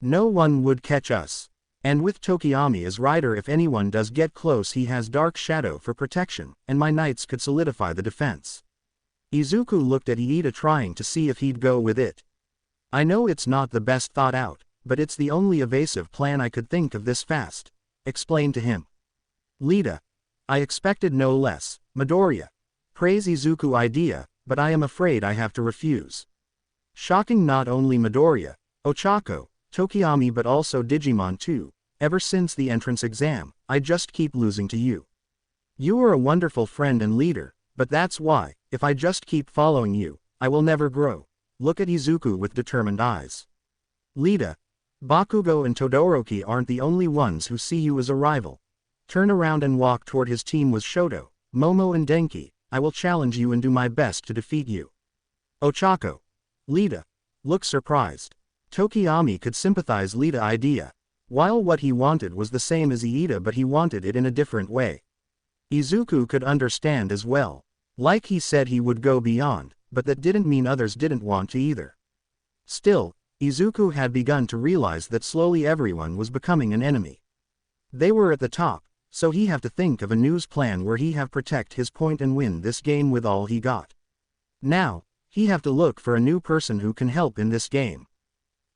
[SPEAKER 1] No one would catch us. And with Tokiyami as rider, if anyone does get close, he has Dark Shadow for protection, and my knights could solidify the defense. Izuku looked at Iida trying to see if he'd go with it. I know it's not the best thought out, but it's the only evasive plan I could think of this fast. Explained to him. Lita. I expected no less. Midoriya. Praise Izuku idea, but I am afraid I have to refuse. Shocking not only Midoriya, Ochako, Tokiyami but also Digimon too. Ever since the entrance exam, I just keep losing to you. You are a wonderful friend and leader, but that's why, if I just keep following you, I will never grow. Look at Izuku with determined eyes. Lita. Bakugo and Todoroki aren't the only ones who see you as a rival. Turn around and walk toward his team with Shoto, Momo and Denki. I will challenge you and do my best to defeat you. Ochako. Lita. Look surprised. Tokiyami could sympathize Lita's idea. While what he wanted was the same as Iida, but he wanted it in a different way. Izuku could understand as well. Like he said he would go beyond, but that didn't mean others didn't want to either. Still, Izuku had begun to realize that slowly everyone was becoming an enemy. They were at the top, so he have to think of a news plan where he have protect his point and win this game with all he got. Now, he have to look for a new person who can help in this game.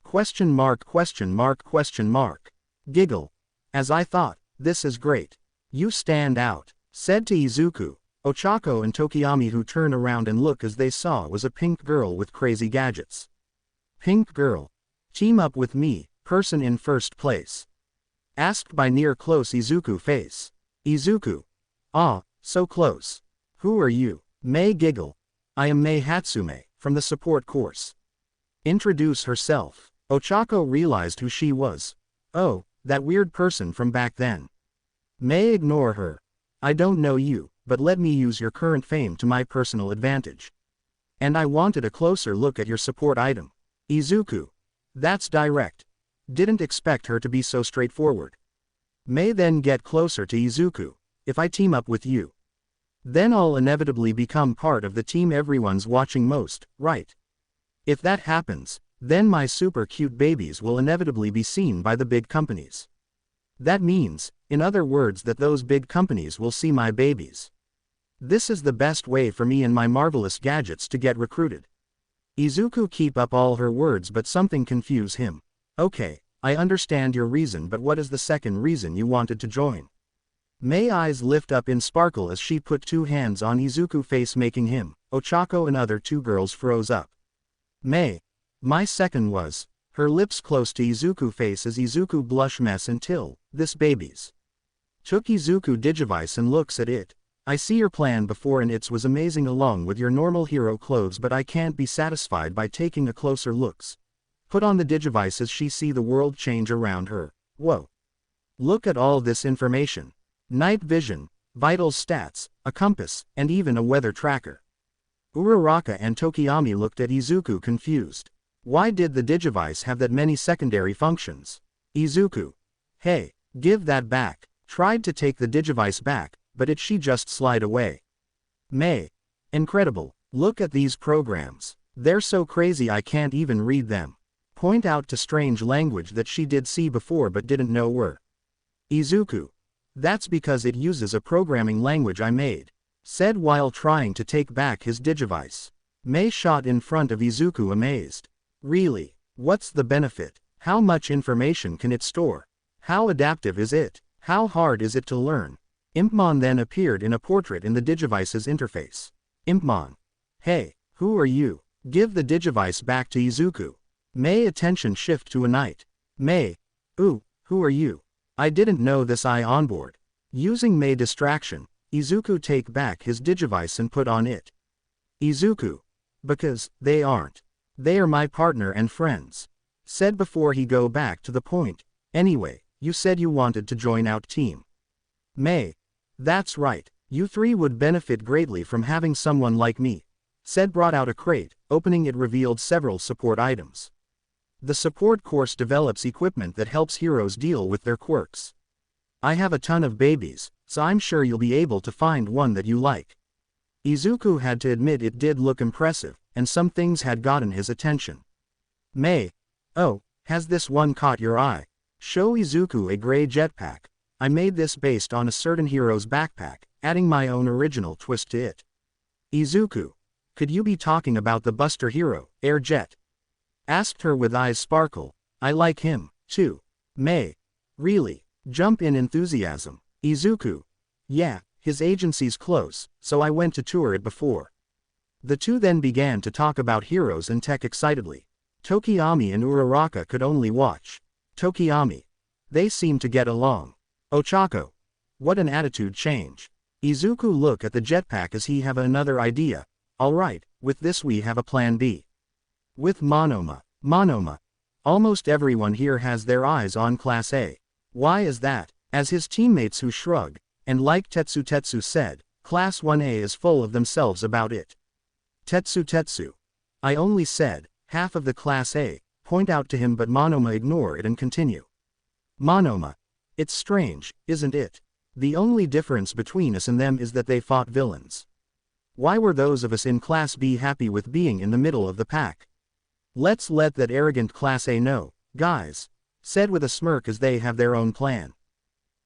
[SPEAKER 1] Question mark question mark question mark. Giggle. As I thought, this is great. You stand out. Said to Izuku, Ochako and Tokiyami, who turned around and look as they saw was a pink girl with crazy gadgets. Pink girl. Team up with me, person in first place. Asked by near close Izuku face. Izuku. Ah, so close. Who are you? May giggle. I am Mei Hatsume, from the support course. Introduce herself. Ochako realized who she was. Oh, that weird person from back then. May ignore her. I don't know you, but let me use your current fame to my personal advantage. And I wanted a closer look at your support item. Izuku. That's direct. Didn't expect her to be so straightforward. May then get closer to Izuku. If I team up with you, then I'll inevitably become part of the team everyone's watching most, right? If that happens, then my super cute babies will inevitably be seen by the big companies. That means, in other words, that those big companies will see my babies. This is the best way for me and my marvelous gadgets to get recruited. Izuku keep up all her words, but something confuse him. Okay, I understand your reason, but what is the second reason you wanted to join? May eyes lift up in sparkle as she put two hands on Izuku face, making him, Ochako and other two girls froze up. May. My second was, her lips close to Izuku face as Izuku blush mess until, this baby's. Took Izuku Digivice and looks at it. I see your plan before and it was amazing along with your normal hero clothes, but I can't be satisfied by taking a closer looks. Put on the Digivice as she see the world change around her. Whoa. Look at all this information. Night vision, vital stats, a compass, and even a weather tracker. Uraraka and Tokiyami looked at Izuku confused. Why did the Digivice have that many secondary functions? Izuku. Hey, give that back. Tried to take the Digivice back, but she just slid away. May. Incredible. Look at these programs. They're so crazy I can't even read them. Point out to strange language that she did see before but didn't know were. Izuku. That's because it uses a programming language I made. Said while trying to take back his Digivice. May shot in front of Izuku amazed. Really? What's the benefit? How much information can it store? How adaptive is it? How hard is it to learn? Impmon then appeared in a portrait in the Digivice's interface. Impmon. Hey, who are you? Give the Digivice back to Izuku. May attention shift to a knight. May. Ooh, who are you? I didn't know this I onboard. Using May distraction, Izuku take back his Digivice and put on it. Izuku. Because, they aren't. They are my partner and friends. Said before he go back to the point. Anyway, you said you wanted to join out team. May. That's right, you three would benefit greatly from having someone like me. Said brought out a crate, opening it revealed several support items. The support course develops equipment that helps heroes deal with their quirks. I have a ton of babies, so I'm sure you'll be able to find one that you like. Izuku had to admit it did look impressive, and some things had gotten his attention. May. Oh, has this one caught your eye? Show Izuku a gray jetpack. I made this based on a certain hero's backpack, adding my own original twist to it. Izuku. Could you be talking about the Buster hero, Air Jet? Asked her with eyes sparkle. I like him, too. May. Really? Jump in enthusiasm. Izuku. Yeah, his agency's close, so I went to tour it before. The two then began to talk about heroes and tech excitedly. Tokiyami and Uraraka could only watch. Tokiyami. They seem to get along. Ochako. What an attitude change. Izuku look at the jetpack as he have another idea. Alright, with this we have a plan B. With Monoma. Monoma. Almost everyone here has their eyes on Class A. Why is that? As his teammates who shrug, and like Tetsu said, Class 1A is full of themselves about it. Tetsu. I only said, half of the Class A, point out to him but Monoma ignore it and continue. Monoma. It's strange, isn't it? The only difference between us and them is that they fought villains. Why were those of us in Class B happy with being in the middle of the pack? Let's let that arrogant Class A know, guys. Said with a smirk as they have their own plan.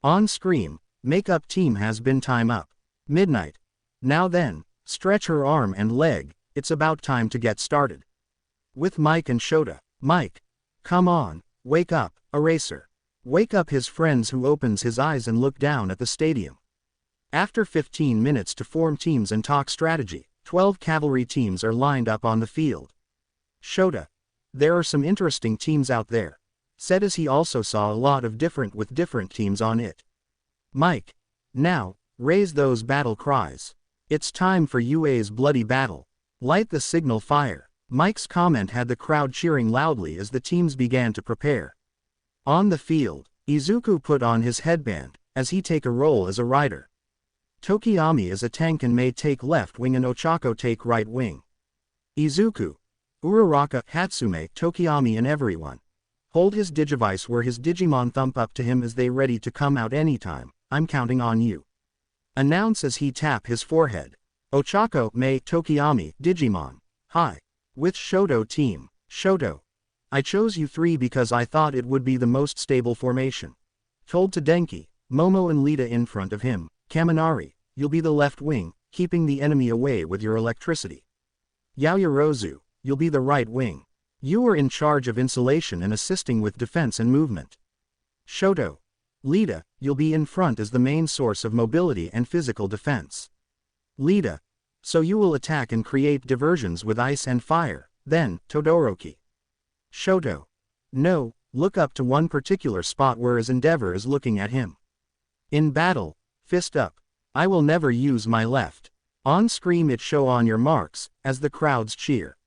[SPEAKER 1] On screen, makeup team has been time up. Midnight. Now then, stretch her arm and leg, it's about time to get started. With Mike and Shota. Mike. Come on, wake up, Eraser. Wake up his friends who opens his eyes and look down at the stadium. After 15 minutes to form teams and talk strategy, 12 cavalry teams are lined up on the field. Shota. There are some interesting teams out there. Said as he also saw a lot of different teams on it. Mike. Now, raise those battle cries. It's time for UA's bloody battle. Light the signal fire. Mike's comment had the crowd cheering loudly as the teams began to prepare. On the field, Izuku put on his headband, as he take a role as a rider. Tokiyami is a tank and May take left wing and Ochako take right wing. Izuku. Uraraka, Hatsume, Tokiyami and everyone. Hold his Digivice where his Digimon thump up to him as they ready to come out anytime, I'm counting on you. Announce as he tap his forehead. Ochako, May, Tokiyami, Digimon. Hi. With Shoto team. Shoto. I chose you three because I thought it would be the most stable formation. Told to Denki, Momo and Lita in front of him. Kaminari, you'll be the left wing, keeping the enemy away with your electricity. Yaoyorozu, you'll be the right wing. You are in charge of insulation and assisting with defense and movement. Shoto. Lita, you'll be in front as the main source of mobility and physical defense. Lita. So you will attack and create diversions with ice and fire, then, Todoroki. Shoto. No, look up to one particular spot where his endeavor is looking at him. In battle, fist up. I will never use my left. On scream it show on your marks, as the crowds cheer.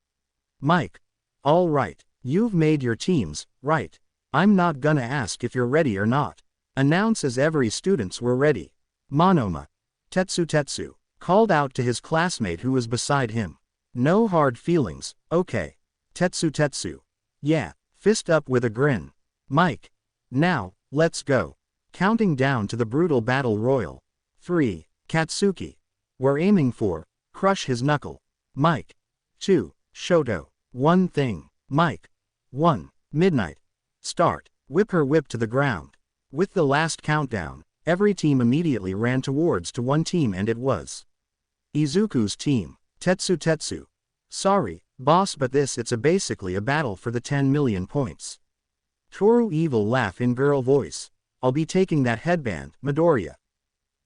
[SPEAKER 1] Mike. All right, you've made your teams, right? I'm not gonna ask if you're ready or not. Announce as every students were ready. Monoma. Tetsu called out to his classmate who was beside him. No hard feelings, okay. Tetsu. Yeah, fist up with a grin. Mike. Now, let's go. Counting down to the brutal battle royal. 3. Katsuki. We're aiming for, crush his knuckle. Mike. 2. Shoto. One thing. Mike. 1. Midnight. Start. Whip her whip to the ground. With the last countdown, every team immediately ran towards to one team and it was Izuku's team. Tetsu. Sorry, boss, but it's basically a battle for the 10 million points. Toru evil laugh in girl voice. I'll be taking that headband, Midoriya.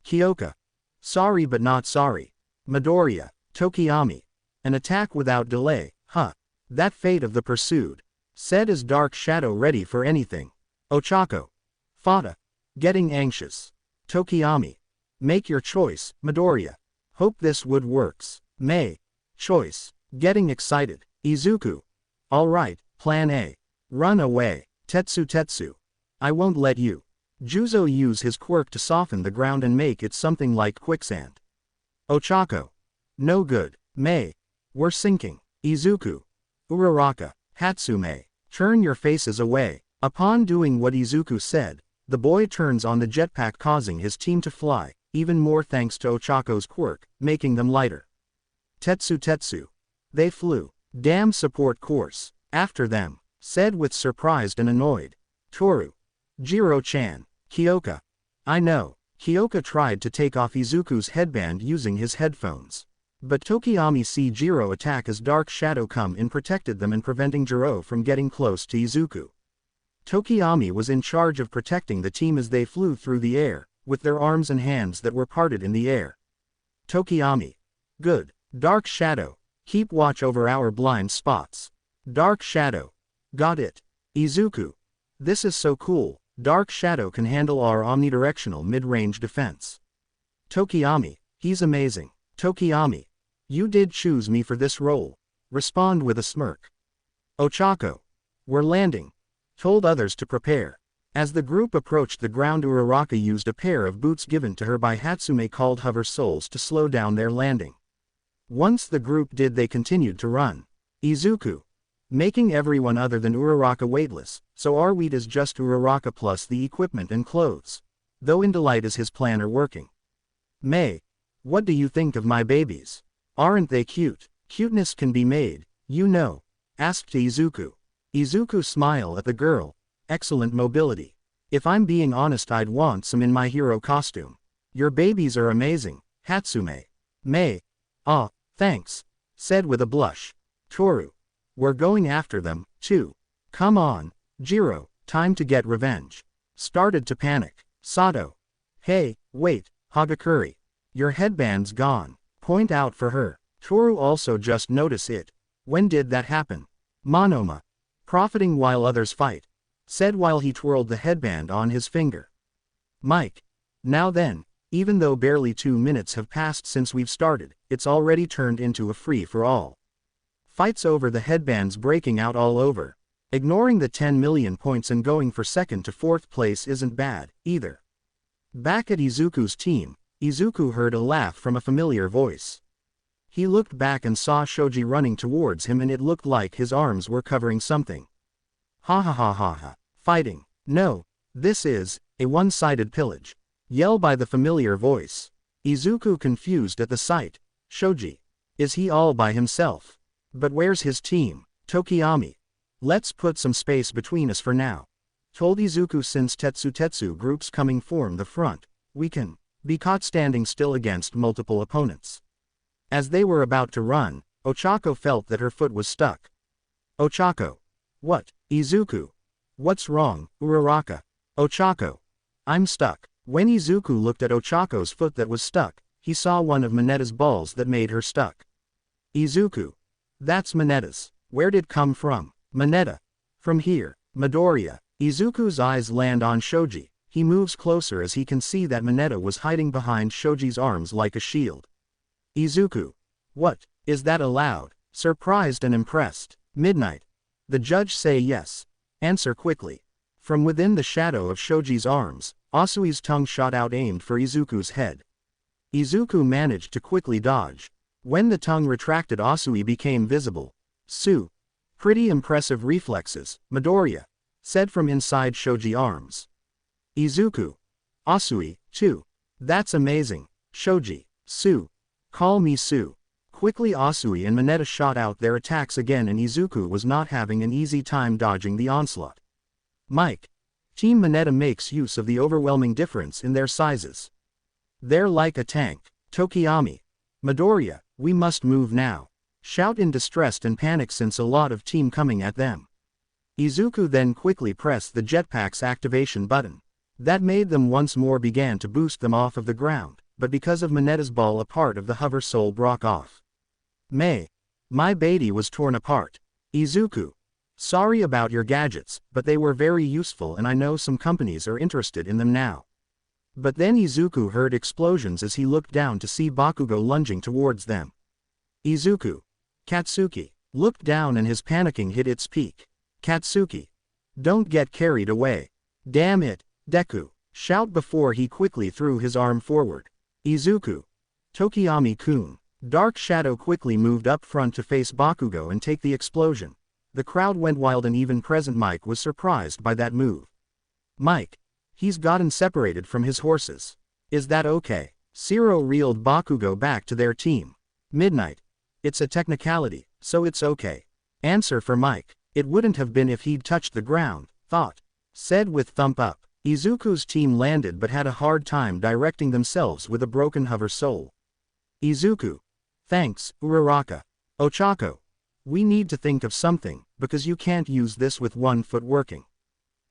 [SPEAKER 1] Kyoka. Sorry but not sorry. Midoriya. Tokiyami. An attack without delay, huh. That fate of the pursued. Said as Dark Shadow ready for anything. Ochako. Fada. Getting anxious. Tokiyami. Make your choice, Midoriya. Hope this would works. May. Choice. Getting excited. Izuku. Alright, plan A. Run away. Tetsu. I won't let you. Juzo use his quirk to soften the ground and make it something like quicksand. Ochako. No good. May. We're sinking. Izuku. Uraraka. Hatsume. Turn your faces away. Upon doing what Izuku said, the boy turns on the jetpack causing his team to fly, even more thanks to Ochako's quirk, making them lighter. Tetsu. They flew. Damn support course. After them. Said with surprised and annoyed. Toru. Jiro-chan. Kyoka. I know. Kyoka tried to take off Izuku's headband using his headphones. But Tokiyami see Jiro attack as Dark Shadow come in protected them and preventing Jiro from getting close to Izuku. Tokiyami was in charge of protecting the team as they flew through the air, with their arms and hands that were parted in the air. Tokiyami. Good. Dark Shadow. Keep watch over our blind spots. Dark Shadow. Got it. Izuku. This is so cool. Dark Shadow can handle our omnidirectional mid-range defense. Tokiyami. He's amazing. Tokiyami. You did choose me for this role. Respond with a smirk. Ochako. We're landing. Told others to prepare. As the group approached the ground, Uraraka used a pair of boots given to her by Hatsume called Hover Souls to slow down their landing. Once the group did, they continued to run. Izuku. Making everyone other than Uraraka weightless, so our weight is just Uraraka plus the equipment and clothes. Though Indolite is his plan are working. May. What do you think of my babies? Aren't they cute? Cuteness can be made, you know. Asked Izuku. Izuku smile at the girl. Excellent mobility. If I'm being honest, I'd want some in my hero costume. Your babies are amazing, Hatsume. May. Ah, thanks. Said with a blush. Toru. We're going after them, too. Come on, Jiro, time to get revenge. Started to panic. Sato. Hey, wait, Hagakure. Your headband's gone. Point out for her. Toru also just notice it. When did that happen? Monoma. Profiting while others fight. Said while he twirled the headband on his finger. Mike. Now then, even though barely 2 minutes have passed since we've started, it's already turned into a free-for-all. Fights over the headbands breaking out all over. Ignoring the 10 million points and going for second to fourth place isn't bad, either. Back at Izuku's team, Izuku heard a laugh from a familiar voice. He looked back and saw Shoji running towards him, and it looked like his arms were covering something. Ha. Fighting. No. This is a one-sided pillage. Yell by the familiar voice. Izuku confused at the sight. Shoji. Is he all by himself? But where's his team? Tokiyami. Let's put some space between us for now. Told Izuku, since Tetsu groups coming form the front, we can be caught standing still against multiple opponents. As they were about to run, Ochako felt that her foot was stuck. Ochako. What? Izuku. What's wrong, Uraraka? Ochako. I'm stuck. When Izuku looked at Ochako's foot that was stuck, he saw one of Mineta's balls that made her stuck. Izuku. That's Mineta's. Where'd it come from? Mineta. From here. Midoriya. Izuku's eyes land on Shoji, He moves closer as he can see that Mineta was hiding behind Shoji's arms like a shield. Izuku. What, is that allowed? Surprised and impressed. Midnight. The judge say yes. Answer quickly. From within the shadow of Shoji's arms, Asui's tongue shot out aimed for Izuku's head. Izuku managed to quickly dodge. When the tongue retracted, Asui became visible. Su. Pretty impressive reflexes, Midoriya, said from inside Shoji's arms. Izuku. Asui, too. That's amazing. Shoji. Su. Call me Su. Quickly Asui and Mineta shot out their attacks again, and Izuku was not having an easy time dodging the onslaught. Mike. Team Mineta makes use of the overwhelming difference in their sizes. They're like a tank. Tokiyami. Midoriya, we must move now. Shout in distress and panic since a lot of team coming at them. Izuku then quickly pressed the jetpack's activation button. That made them once more began to boost them off of the ground, but because of Mineta's ball, a part of the hover soul broke off. My baby was torn apart. Izuku. Sorry about your gadgets, but they were very useful and I know some companies are interested in them now. But then Izuku heard explosions as he looked down to see Bakugo lunging towards them. Izuku. Katsuki. Looked down and his panicking hit its peak. Katsuki. Don't get carried away. Damn it, Deku. Shout before he quickly threw his arm forward. Izuku. Tokiyami-kun. Dark Shadow quickly moved up front to face Bakugo and take the explosion. The crowd went wild and even present Mike was surprised by that move. Mike. He's gotten separated from his horses. Is that okay? Zero reeled Bakugo back to their team. Midnight. It's a technicality, so it's okay. Answer for Mike. It wouldn't have been if he'd touched the ground, thought. Said with thump up. Izuku's team landed but had a hard time directing themselves with a broken hover soul. Izuku. Thanks, Uraraka. Ochako. We need to think of something, because you can't use this with one foot working.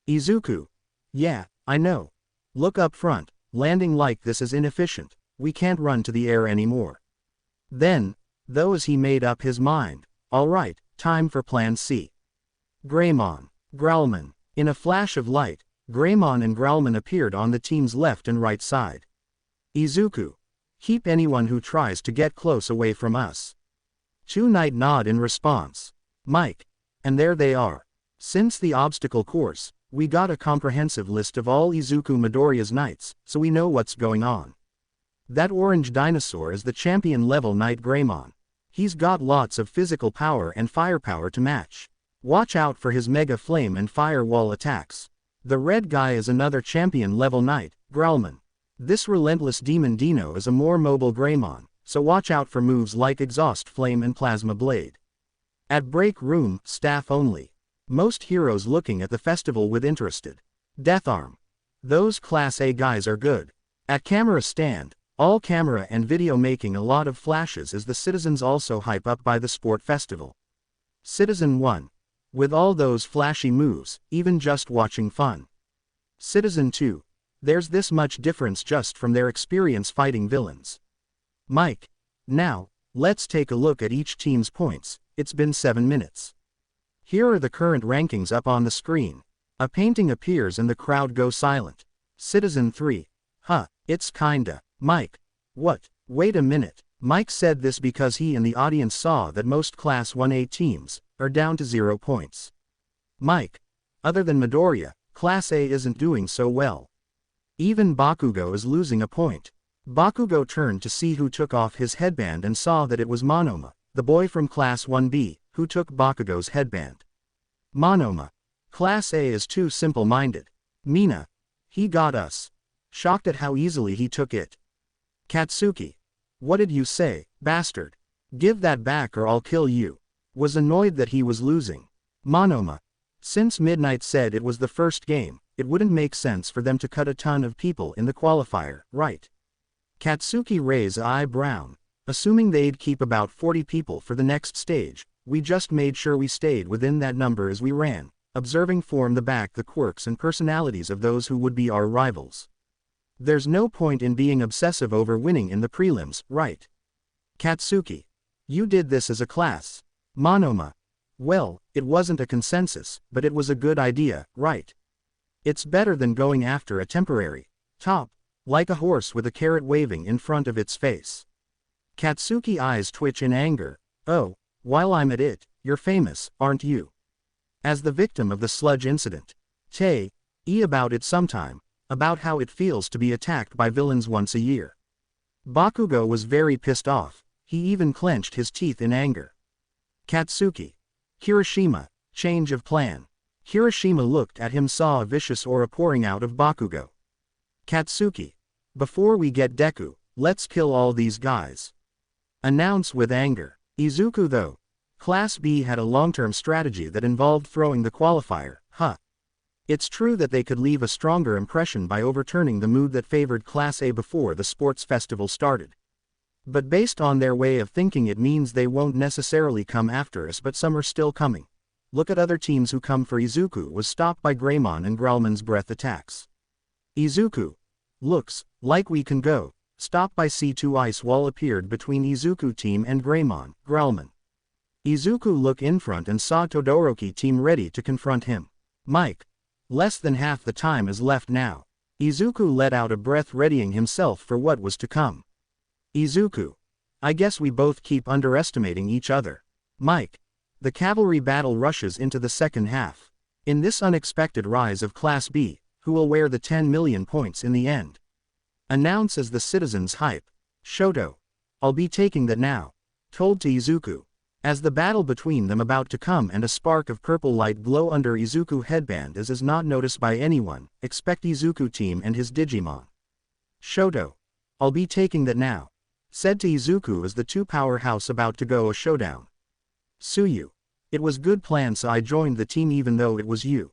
[SPEAKER 1] Izuku. Yeah, I know. Look up front, landing like this is inefficient, we can't run to the air anymore. Then, though, as he made up his mind, alright, time for plan C. Greymon. Growlman. In a flash of light, Greymon and Growlman appeared on the team's left and right side. Izuku. Keep anyone who tries to get close away from us. Two-Night nod in response. Mike. And there they are. Since the obstacle course, we got a comprehensive list of all Izuku Midoriya's knights, so we know what's going on. That orange dinosaur is the champion level Knight Greymon. He's got lots of physical power and firepower to match. Watch out for his mega flame and firewall attacks. The red guy is another champion level Knight, Growlman. This relentless demon Dino is a more mobile Greymon, so watch out for moves like exhaust flame and plasma blade. At break room, staff only. Most heroes looking at the festival with interested. Death Arm. Those Class A guys are good. At camera stand, all camera and video making a lot of flashes as the citizens also hype up by the sport festival. Citizen 1. With all those flashy moves, even just watching fun. Citizen 2. There's this much difference just from their experience fighting villains. Mike. Now, let's take a look at each team's points. It's been 7 minutes. Here are the current rankings up on the screen. A painting appears and the crowd goes silent. Citizen 3. It's kinda. Mike. What? Wait a minute. Mike said this because he and the audience saw that most Class 1A teams are down to 0 points. Mike. Other than Midoriya, Class A isn't doing so well. Even Bakugo is losing a point. Bakugo turned to see who took off his headband and saw that it was Monoma, the boy from Class 1B, who took Bakugo's headband. Monoma. Class A is too simple-minded. Mina. He got us. Shocked at how easily he took it. Katsuki. What did you say, bastard? Give that back or I'll kill you. Was annoyed that he was losing. Monoma. Since Midnight said it was the first game, it wouldn't make sense for them to cut a ton of people in the qualifier, right? Katsuki raised eyebrow. Assuming they'd keep about 40 people for the next stage, we just made sure we stayed within that number as we ran, observing from the back the quirks and personalities of those who would be our rivals. There's no point in being obsessive over winning in the prelims, right? Katsuki. You did this as a class. Monoma. Well, it wasn't a consensus, but it was a good idea, right? It's better than going after a temporary top, like a horse with a carrot waving in front of its face. Katsuki eyes twitch in anger. Oh, while I'm at it, you're famous, aren't you? As the victim of the sludge incident. About it sometime, about how it feels to be attacked by villains once a year. Bakugo was very pissed off, he even clenched his teeth in anger. Katsuki. Kirishima, change of plan. Kirishima looked at him, saw a vicious aura pouring out of Bakugo. Katsuki. Before we get Deku, let's kill all these guys. Announce with anger. Izuku though. Class B had a long-term strategy that involved throwing the qualifier, It's true that they could leave a stronger impression by overturning the mood that favored Class A before the sports festival started. But based on their way of thinking, it means they won't necessarily come after us, but some are still coming. Look at other teams who come for Izuku was stopped by Greymon and Growlman's breath attacks. Izuku. Looks like we can go. Stopped by C2 ice wall appeared between Izuku team and Greymon, Growlman. Izuku looked in front and saw Todoroki team ready to confront him. Mike. Less than half the time is left now. Izuku let out a breath, readying himself for what was to come. Izuku. I guess we both keep underestimating each other. Mike. The cavalry battle rushes into the second half. In this unexpected rise of Class B, who will wear the 10 million points in the end? Announce as the citizens hype. Shoto. I'll be taking that now. Told to Izuku. As the battle between them about to come and a spark of purple light glow under Izuku headband as is not noticed by anyone, expect Izuku team and his Digimon. Shoto. I'll be taking that now. Said to Izuku as the two powerhouse about to go a showdown. Suyu. It was good plan, so I joined the team even though it was you.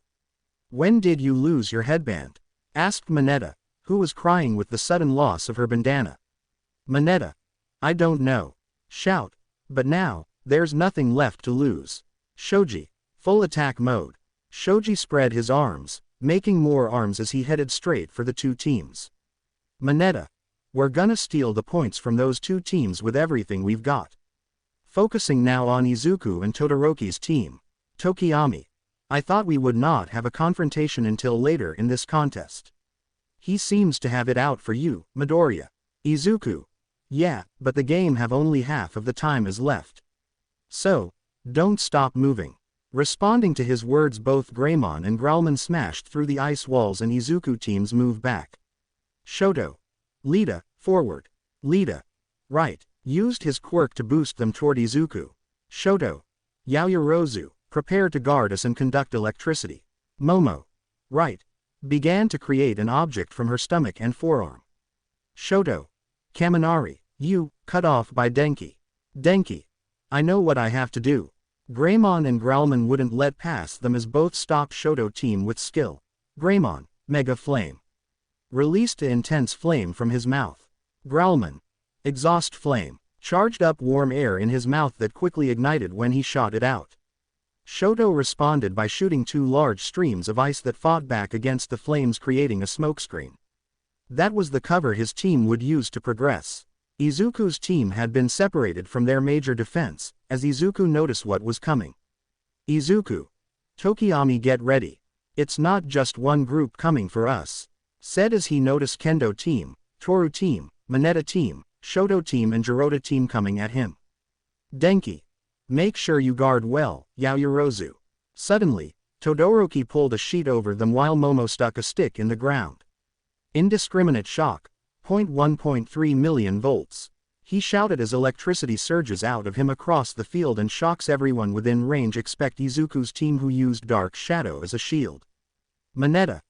[SPEAKER 1] When did you lose your headband? Asked Mineta, who was crying with the sudden loss of her bandana. Mineta. I don't know. Shout. But now, there's nothing left to lose. Shoji. Full attack mode. Shoji spread his arms, making more arms as he headed straight for the two teams. Mineta. We're gonna steal the points from those two teams with everything we've got. Focusing now on Izuku and Todoroki's team. Tokiyami. I thought we would not have a confrontation until later in this contest. He seems to have it out for you, Midoriya. Izuku. Yeah, but the game have only half of the time is left. So, don't stop moving. Responding to his words, both Greymon and Growlman smashed through the ice walls and Izuku teams move back. Shoto. Lita, forward. Lita. Right, used his quirk to boost them toward Izuku. Shoto. Yaoyorozu, prepare to guard us and conduct electricity. Momo. Right. Began to create an object from her stomach and forearm. Shoto. Kaminari, you, cut off by Denki. Denki. I know what I have to do. Greymon and Growlman wouldn't let past them as both stopped Shoto team with skill. Greymon, Mega Flame. Released an intense flame from his mouth. Growlman. Exhaust Flame. Charged up warm air in his mouth that quickly ignited when he shot it out. Shoto responded by shooting two large streams of ice that fought back against the flames, creating a smokescreen. That was the cover his team would use to progress. Izuku's team had been separated from their major defense, as Izuku noticed what was coming. Izuku. Tokiyami, get ready. It's not just one group coming for us. Said as he noticed Kendo team, Toru team, Mineta team, Shoto team and Jirota team coming at him. Denki. Make sure you guard well, Yaoyorozu. Suddenly, Todoroki pulled a sheet over them while Momo stuck a stick in the ground. Indiscriminate shock. 1.3 million volts. He shouted as electricity surges out of him across the field and shocks everyone within range. Expect Izuku's team, who used Dark Shadow as a shield. Mineta.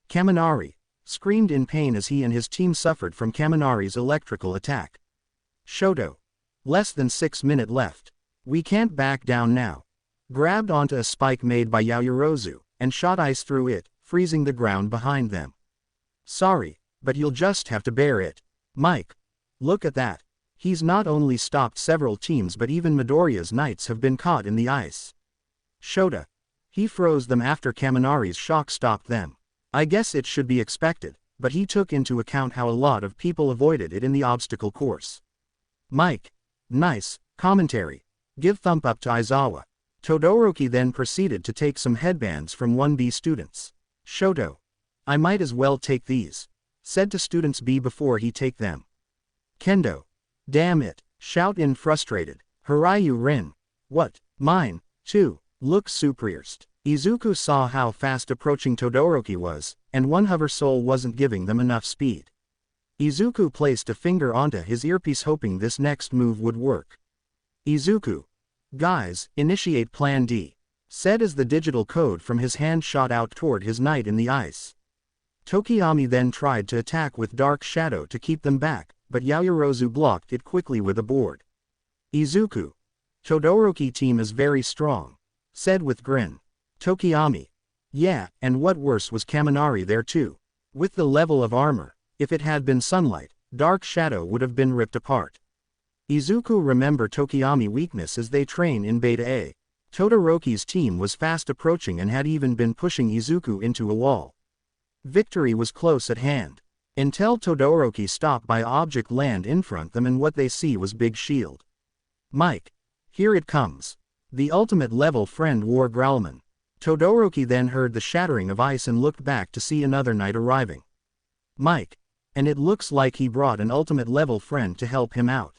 [SPEAKER 1] Kaminari. Screamed in pain as he and his team suffered from Kaminari's electrical attack. Shoto. Less than 6 minutes left. We can't back down now. Grabbed onto a spike made by Yaoyorozu, and shot ice through it, freezing the ground behind them. Sorry, but you'll just have to bear it. Mike. Look at that. He's not only stopped several teams but even Midoriya's knights have been caught in the ice. Shota. He froze them after Kaminari's shock stopped them. I guess it should be expected, but he took into account how a lot of people avoided it in the obstacle course. Mike. Nice commentary. Give thumb up to Aizawa. Todoroki then proceeded to take some headbands from 1B students. Shoto. I might as well take these. Said to students B before he take them. Kendo. Damn it. Shout in frustrated. Hiryu Rin. What? Mine, too. Look superiorst. Izuku saw how fast approaching Todoroki was, and one hover soul wasn't giving them enough speed. Izuku placed a finger onto his earpiece hoping this next move would work. Izuku. Guys, initiate Plan D. Said as the digital code from his hand shot out toward his knight in the ice. Tokiyami then tried to attack with Dark Shadow to keep them back, but Yaoyorozu blocked it quickly with a board. Izuku. Todoroki team is very strong. Said with grin. Tokiyami. Yeah, and what worse was Kaminari there too. With the level of armor, if it had been sunlight, Dark Shadow would have been ripped apart. Izuku remember Tokiyami weakness as they train in Beta A. Todoroki's team was fast approaching and had even been pushing Izuku into a wall. Victory was close at hand. Until Todoroki stopped by object land in front them and what they see was big shield. Mike. Here it comes. The ultimate level friend War Growlman. Todoroki then heard the shattering of ice and looked back to see another knight arriving. Mike. And it looks like he brought an ultimate level friend to help him out.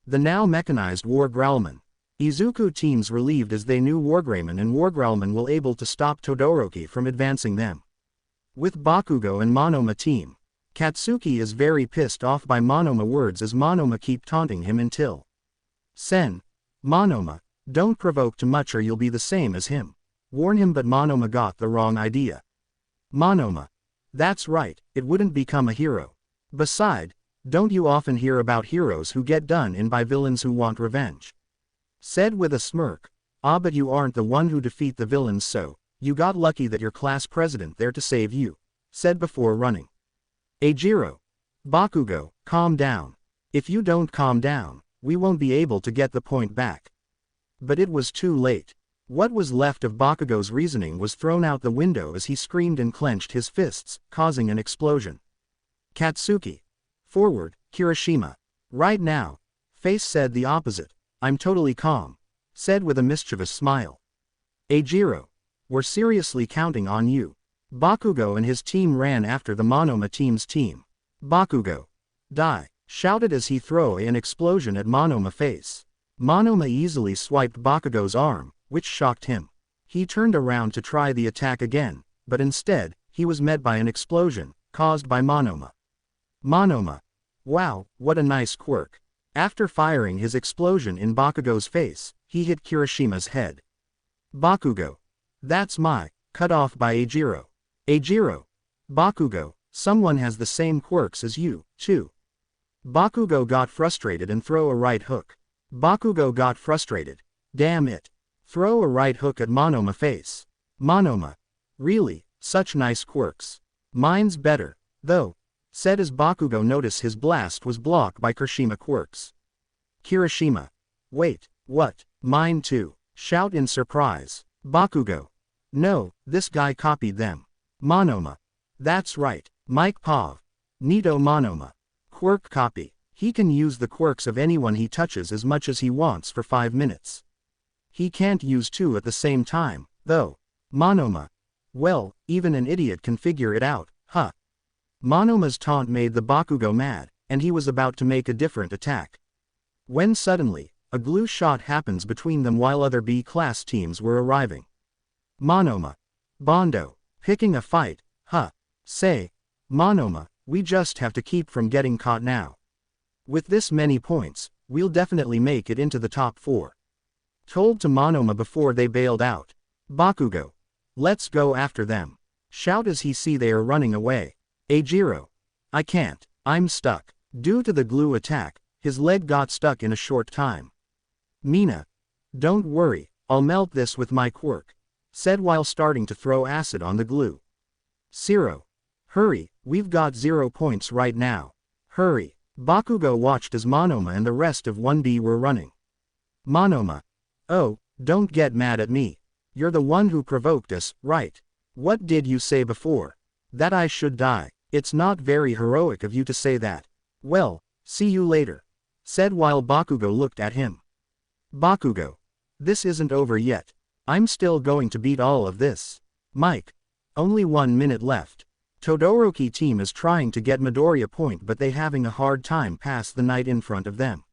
[SPEAKER 1] The now mechanized War Growlman. Izuku teams relieved as they knew Wargreymon and Wargrowlman will able to stop Todoroki from advancing them. With Bakugo and Monoma team. Katsuki is very pissed off by Monoma words as Monoma keep taunting him until. Sen. Monoma. Don't provoke too much or you'll be the same as him. Warn him but Monoma got the wrong idea. Monoma. That's right, it wouldn't become a hero. Beside, don't you often hear about heroes who get done in by villains who want revenge? Said with a smirk. Ah, but you aren't the one who defeat the villains, so you got lucky that your class president there to save you. Said before running. Eijiro. Bakugo, calm down. If you don't calm down, we won't be able to get the point back. But it was too late. What was left of Bakugo's reasoning was thrown out the window as he screamed and clenched his fists, causing an explosion. Katsuki. Forward, Kirishima. Right now. Face said the opposite. I'm totally calm. Said with a mischievous smile. Eijiro. We're seriously counting on you. Bakugo and his team ran after the Monoma team's team. Bakugo. Die. Shouted as he threw an explosion at Monoma face. Monoma easily swiped Bakugo's arm, which shocked him. He turned around to try the attack again, but instead, he was met by an explosion, caused by Monoma. Monoma. Wow, what a nice quirk. After firing his explosion in Bakugo's face, he hit Kirishima's head. Bakugo. That's my, cut off by Eijiro. Eijiro. Bakugo, someone has the same quirks as you, too. Bakugo got frustrated and throw a right hook. Bakugo got frustrated. Damn it. Throw a right hook at Monoma face. Monoma. Really, such nice quirks. Mine's better, though. Said as Bakugo noticed his blast was blocked by Kirishima quirks. Kirishima. Wait, what? Mine too. Shout in surprise. Bakugo. No, this guy copied them. Monoma. That's right, Mike Pav. Neato Monoma. Quirk copy. He can use the quirks of anyone he touches as much as he wants for 5 minutes. He can't use two at the same time, though. Monoma. Well, even an idiot can figure it out, huh? Monoma's taunt made the Bakugo mad, and he was about to make a different attack. When suddenly, a glue shot happens between them while other B-class teams were arriving. Monoma. Bondo. Picking a fight, huh? Say. Monoma, we just have to keep from getting caught now. With this many points, we'll definitely make it into the top 4. Told to Monoma before they bailed out. Bakugo. Let's go after them. Shout as he see they are running away. Eijiro. I can't, I'm stuck. Due to the glue attack, his leg got stuck in a short time. Mina. Don't worry, I'll melt this with my quirk. Said while starting to throw acid on the glue. Zero. Hurry, we've got 0 points right now. Hurry. Bakugo watched as Monoma and the rest of 1B were running. Monoma. Oh, don't get mad at me. You're the one who provoked us, right? What did you say before? That I should die. It's not very heroic of you to say that. Well, see you later. Said while Bakugo looked at him. Bakugo. This isn't over yet. I'm still going to beat all of this. Mike. Only 1 minute left. Todoroki team is trying to get Midoriya point but they having a hard time pass the knight in front of them.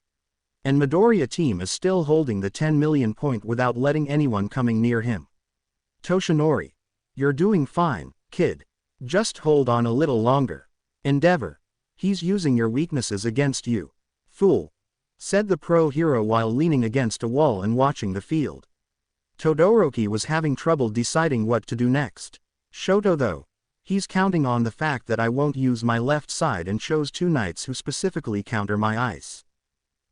[SPEAKER 1] And Midoriya team is still holding the 10 million point without letting anyone coming near him. Toshinori. You're doing fine, kid. Just hold on a little longer. Endeavor. He's using your weaknesses against you. Fool. Said the pro hero while leaning against a wall and watching the field. Todoroki was having trouble deciding what to do next. Shoto though. He's counting on the fact that I won't use my left side and chose two knights who specifically counter my ice.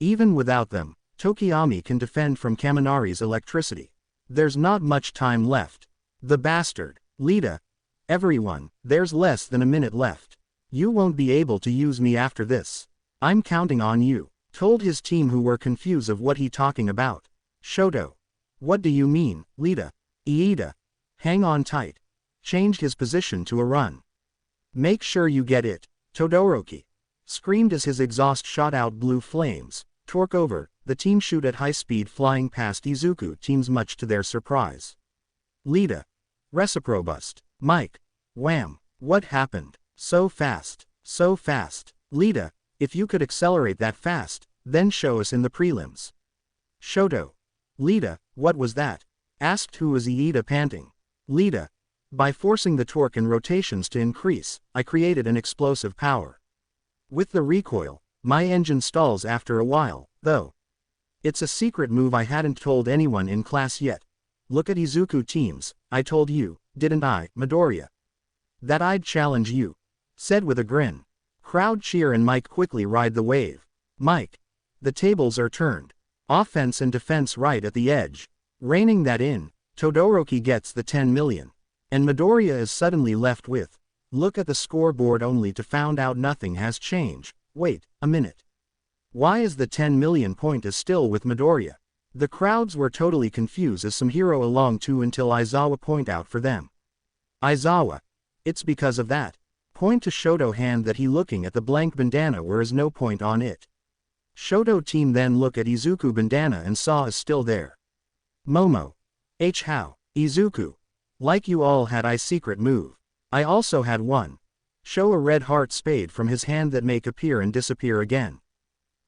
[SPEAKER 1] Even without them, Tokiyami can defend from Kaminari's electricity. There's not much time left. The bastard. Lita. Everyone, there's less than a minute left. You won't be able to use me after this. I'm counting on you, told his team who were confused of what he talking about. Shoto. What do you mean, Lita? Iida. Hang on tight. Changed his position to a run. Make sure you get it, Todoroki. Screamed as his exhaust shot out blue flames. Torque over, the team shoot at high speed flying past Izuku teams much to their surprise. Lita. Reciprobust. Mike. Wham. What happened? So fast. So fast. Lita, if you could accelerate that fast, then show us in the prelims. Shoto. Lita, what was that? Asked who was Iida panting. Lita. By forcing the torque and rotations to increase, I created an explosive power. With the recoil, my engine stalls after a while, though. It's a secret move I hadn't told anyone in class yet. Look at Izuku teams, I told you, didn't I, Midoriya? That I'd challenge you. Said with a grin. Crowd cheer and Mike quickly ride the wave. Mike. The tables are turned. Offense and defense right at the edge. Reining that in, Todoroki gets the 10 million. And Midoriya is suddenly left with. Look at the scoreboard only to found out nothing has changed. Wait, a minute. Why is the 10 million point is still with Midoriya? The crowds were totally confused as some hero along too until Aizawa point out for them. Aizawa. It's because of that. Point to Shoto hand that he looking at the blank bandana where is no point on it. Shoto team then look at Izuku bandana and saw is still there. Momo. How? Izuku. Like you all had I secret move. I also had one. Show a red heart spade from his hand that make appear and disappear again.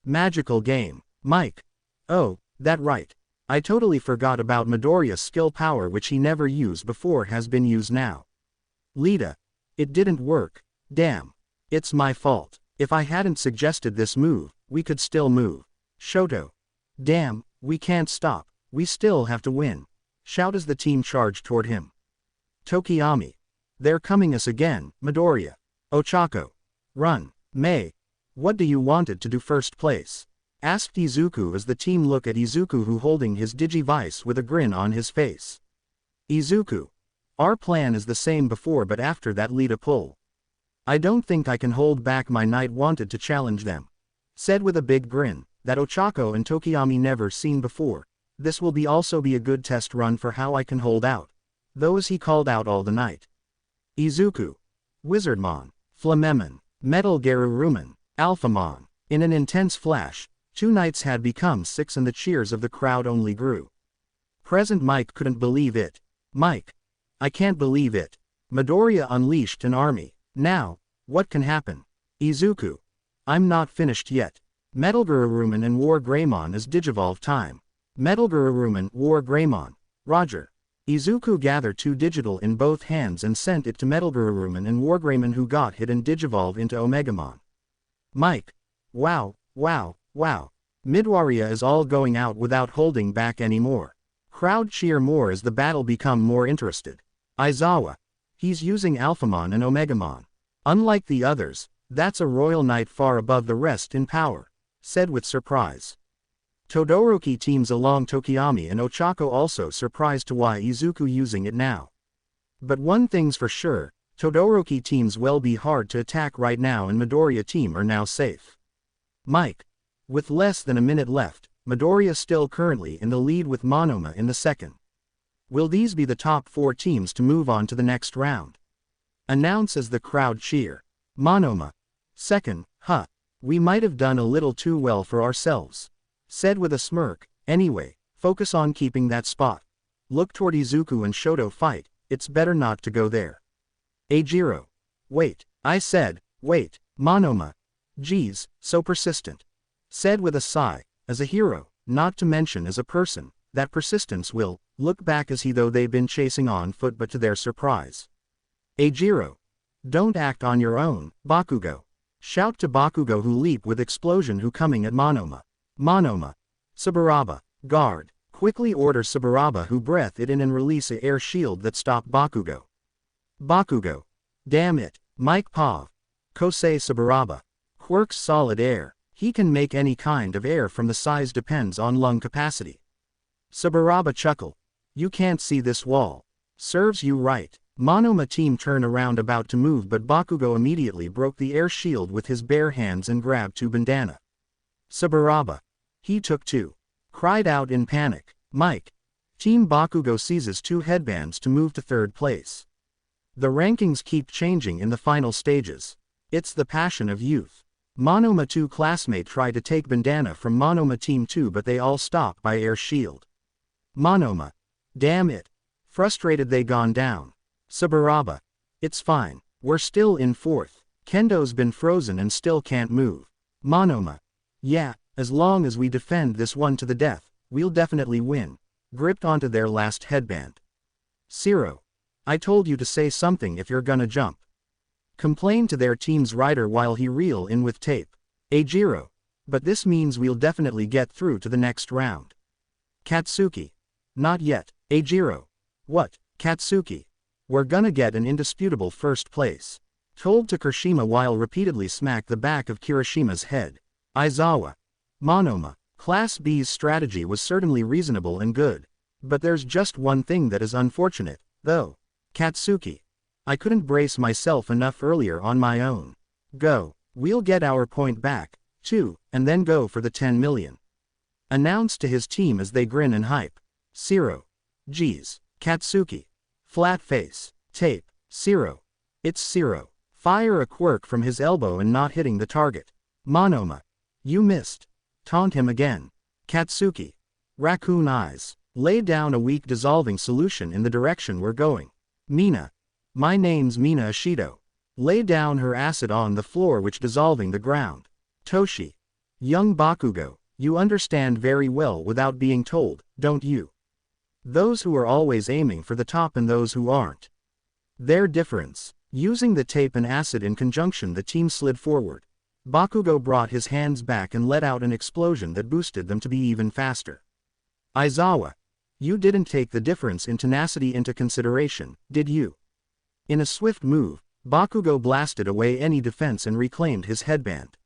[SPEAKER 1] Magical game. Mike. Oh, that right. I totally forgot about Midoriya's skill power which he never used before has been used now. Lita. It didn't work. Damn. It's my fault. If I hadn't suggested this move, we could still move. Shoto. Damn, we can't stop. We still have to win. Shout as the team charged toward him. Tokiyami. They're coming us again, Midoriya. Ochako. Run. Mei. What do you wanted to do first place? Asked Izuku as the team look at Izuku who holding his Digivice with a grin on his face. Izuku. Our plan is the same before but after that Lita pull. I don't think I can hold back my knight wanted to challenge them. Said with a big grin, that Ochako and Tokiyami never seen before. This will also be a good test run for how I can hold out. Those he called out all the night. Izuku. Wizardmon. Flamemon. Metal Geruruman. Alphamon. In an intense flash, two knights had become 6 and the cheers of the crowd only grew. Present Mike couldn't believe it. Mike. I can't believe it. Midoriya unleashed an army. Now, what can happen? Izuku. I'm not finished yet. Metal Geruruman and War Greymon is Digivolve time. Metal Geruruman, War Greymon. Roger. Izuku gathered 2 digital in both hands and sent it to Metal Geruruman and War Greymon who got hit and Digivolve into Omegamon. Mike. Wow, wow, wow. Midoriya is all going out without holding back anymore. Crowd cheer more as the battle become more interested. Aizawa. He's using Alphamon and Omegamon. Unlike the others, that's a royal knight far above the rest in power. Said with surprise. Todoroki teams along Tokiyami and Ochako also surprised to why Izuku using it now. But one thing's for sure, Todoroki teams will be hard to attack right now and Midoriya team are now safe. Mike. With less than a minute left, Midoriya still currently in the lead with Monoma in the second. Will these be the top 4 teams to move on to the next round? Announce as the crowd cheer. Monoma. Second, huh. We might have done a little too well for ourselves. Said with a smirk, anyway, focus on keeping that spot. Look toward Izuku and Shoto fight, it's better not to go there. Ajiro. Wait, I said, wait, Monoma. Geez, so persistent. Said with a sigh, as a hero, not to mention as a person, that persistence will look back as he though they've been chasing on foot but to their surprise. Eijiro. Don't act on your own, Bakugo. Shout to Bakugo who leap with explosion who coming at Monoma. Monoma. Saburaba, guard. Quickly order Saburaba who breath it in and release a air shield that stop Bakugo. Bakugo. Damn it, Mike Pav. Kosei Saburaba. Quirks solid air. He can make any kind of air from the size depends on lung capacity. Saburaba chuckle. You can't see this wall. Serves you right. Monoma team turn around about to move but Bakugo immediately broke the air shield with his bare hands and grabbed two bandana. Saburaba. He took two. Cried out in panic. Mike. Team Bakugo seizes two headbands to move to third place. The rankings keep changing in the final stages. It's the passion of youth. Monoma 2 classmate tried to take bandana from Monoma Team 2 but they all stop by air shield. Monoma. Damn it. Frustrated they gone down. Saburaba. It's fine. We're still in fourth. Kendo's been frozen and still can't move. Monoma. Yeah, as long as we defend this one to the death, we'll definitely win. Gripped onto their last headband. Zero. I told you to say something if you're gonna jump. Complain to their team's rider while he reel in with tape. Eijiro. But this means we'll definitely get through to the next round. Katsuki. Not yet, Eijiro. What, Katsuki? We're gonna get an indisputable first place. Told to Kirishima while repeatedly smack the back of Kirishima's head. Aizawa. Monoma. Class B's strategy was certainly reasonable and good. But there's just one thing that is unfortunate, though. Katsuki. I couldn't brace myself enough earlier on my own. Go. We'll get our point back, too, and then go for the 10 million. Announced to his team as they grin and hype. Zero. Geez. Katsuki. Flat face. Tape. Zero. It's Zero. Fire a quirk from his elbow and not hitting the target. Monoma. You missed. Taunt him again. Katsuki. Raccoon eyes. Lay down a weak dissolving solution in the direction we're going. Mina. My name's Mina Ashido. Lay down her acid on the floor which dissolving the ground. Toshi. Young Bakugo, you understand very well without being told, don't you? Those who are always aiming for the top and those who aren't. Their difference. Using the tape and acid in conjunction the team slid forward. Bakugo brought his hands back and let out an explosion that boosted them to be even faster. Aizawa. You didn't take the difference in tenacity into consideration, did you? In a swift move, Bakugo blasted away any defense and reclaimed his headband.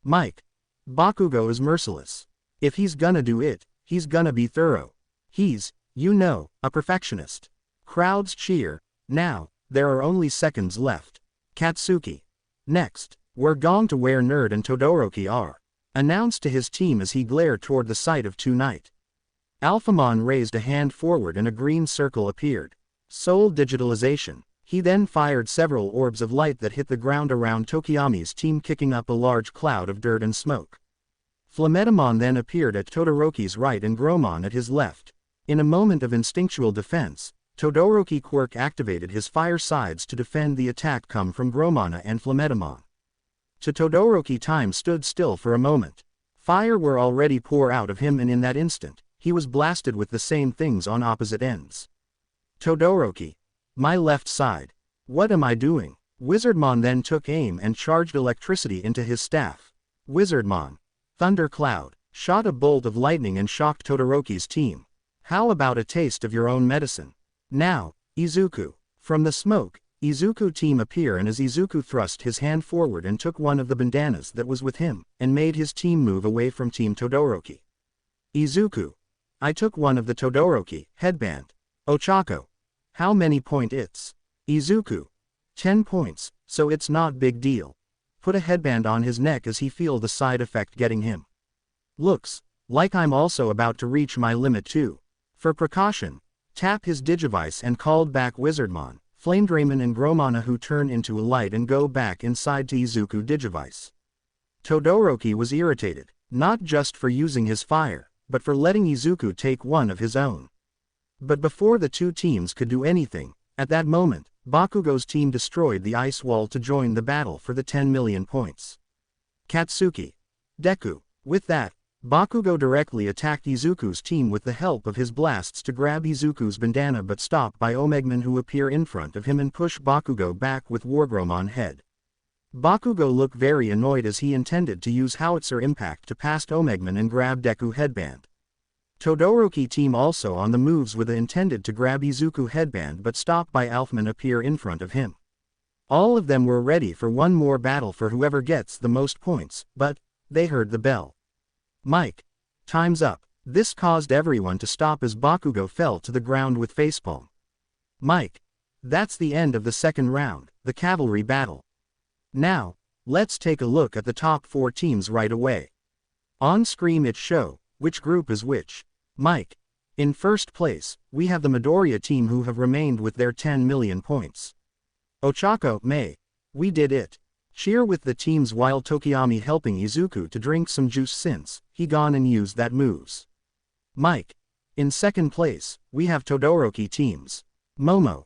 [SPEAKER 1] Mike. Bakugo is merciless. If he's gonna do it, he's gonna be thorough. He's, you know, a perfectionist. Crowds cheer. Now, there are only seconds left. Katsuki. Next, we're going to where Nerd and Todoroki are. Announced to his team as he glared toward the site of Tonight. Alphamon raised a hand forward and a green circle appeared. Soul digitalization. He then fired several orbs of light that hit the ground around Tokiyami's team kicking up a large cloud of dirt and smoke. Flametamon then appeared at Todoroki's right and Gromon at his left. In a moment of instinctual defense, Todoroki quirk activated his fire sides to defend the attack come from Gromana and Flametamon. To Todoroki time stood still for a moment. Fire were already pour out of him and in that instant, he was blasted with the same things on opposite ends. Todoroki. My left side. What am I doing? Wizardmon then took aim and charged electricity into his staff. Wizardmon. Thundercloud. Shot a bolt of lightning and shocked Todoroki's team. How about a taste of your own medicine? Now, Izuku. From the smoke, Izuku team appear and as Izuku thrust his hand forward and took one of the bandanas that was with him, and made his team move away from Team Todoroki. Izuku. I took one of the Todoroki headband. Ochako. How many point it's? Izuku. 10 points, so it's not big deal. Put a headband on his neck as he feel the side effect getting him. Looks like I'm also about to reach my limit too. For precaution, tap his Digivice and called back Wizardmon, Flamedragon and Gromana who turn into a light and go back inside to Izuku Digivice. Todoroki was irritated, not just for using his fire, but for letting Izuku take one of his own. But before the two teams could do anything, at that moment, Bakugo's team destroyed the ice wall to join the battle for the 10 million points. Katsuki. Deku. With that, Bakugo directly attacked Izuku's team with the help of his blasts to grab Izuku's bandana but stopped by Omegman, who appear in front of him and push Bakugo back with Wargromon head. Bakugo looked very annoyed as he intended to use Howitzer Impact to past Omegman and grab Deku headband. Todoroki team also on the moves with the intended to grab Izuku headband but stopped by Alfman appear in front of him. All of them were ready for one more battle for whoever gets the most points, but they heard the bell. Mike. Time's up. This caused everyone to stop as Bakugo fell to the ground with facepalm. Mike. That's the end of the second round, the cavalry battle. Now, let's take a look at the top 4 teams right away. On screen it show which group is which. Mike. In first place, we have the Midoriya team who have remained with their 10 million points. Ochako, May. We did it. Cheer with the teams while Tokiyami helping Izuku to drink some juice since he gone and used that moves. Mike. In second place, we have Todoroki teams. Momo.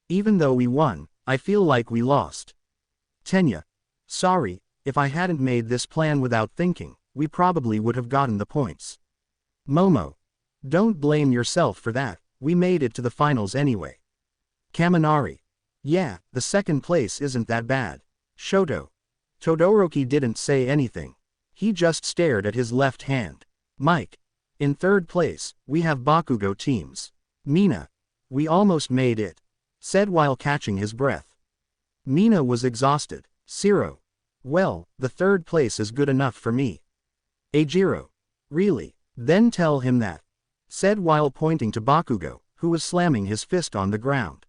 [SPEAKER 1] Even though we won, I feel like we lost. Tenya. Sorry, if I hadn't made this plan without thinking, we probably would have gotten the points. Momo. Don't blame yourself for that, we made it to the finals anyway. Kaminari. Yeah, the second place isn't that bad. Shoto. Todoroki didn't say anything. He just stared at his left hand. Mike. In third place, we have Bakugo teams. Mina. We almost made it. Said while catching his breath. Mina was exhausted. Zero. Well, the third place is good enough for me. Eijiro. Really? Then tell him that. Said while pointing to Bakugo, who was slamming his fist on the ground.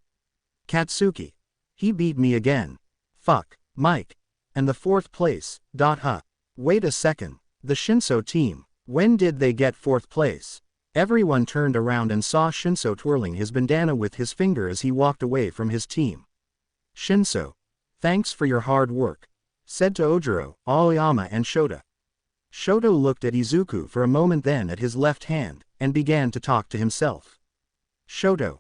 [SPEAKER 1] Katsuki. He beat me again. Fuck. Mike. And the fourth place, huh. Wait a second, the Shinso team, when did they get fourth place? Everyone turned around and saw Shinso twirling his bandana with his finger as he walked away from his team. Shinso. Thanks for your hard work. Said to Ojiro, Aoyama and Shota. Shoto looked at Izuku for a moment, then at his left hand, and began to talk to himself. Shoto.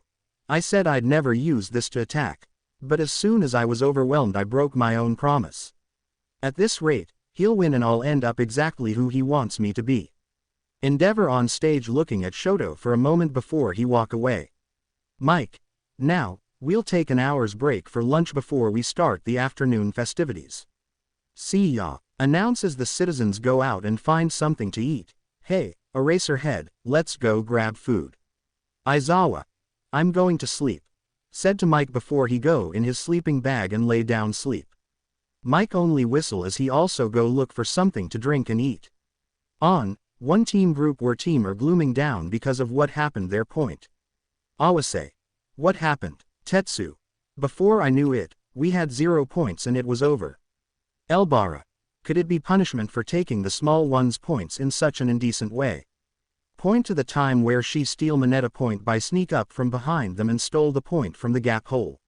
[SPEAKER 1] I said I'd never use this to attack. But as soon as I was overwhelmed I broke my own promise. At this rate, he'll win and I'll end up exactly who he wants me to be. Endeavor on stage looking at Shoto for a moment before he walk away. Mike. Now, we'll take an hour's break for lunch before we start the afternoon festivities. See ya. Announce as the citizens go out and find something to eat. Hey, Eraserhead, let's go grab food. Aizawa. I'm going to sleep. Said to Mike before he go in his sleeping bag and lay down sleep. Mike only whistle as he also go look for something to drink and eat. On, one team group were team are glooming down because of what happened their point. Awase. What happened? Tetsu. Before I knew it, we had 0 points and it was over. Elbara. Could it be punishment for taking the small one's points in such an indecent way? Point to the time where she steal Mineta point by sneak up from behind them and stole the point from the gap hole.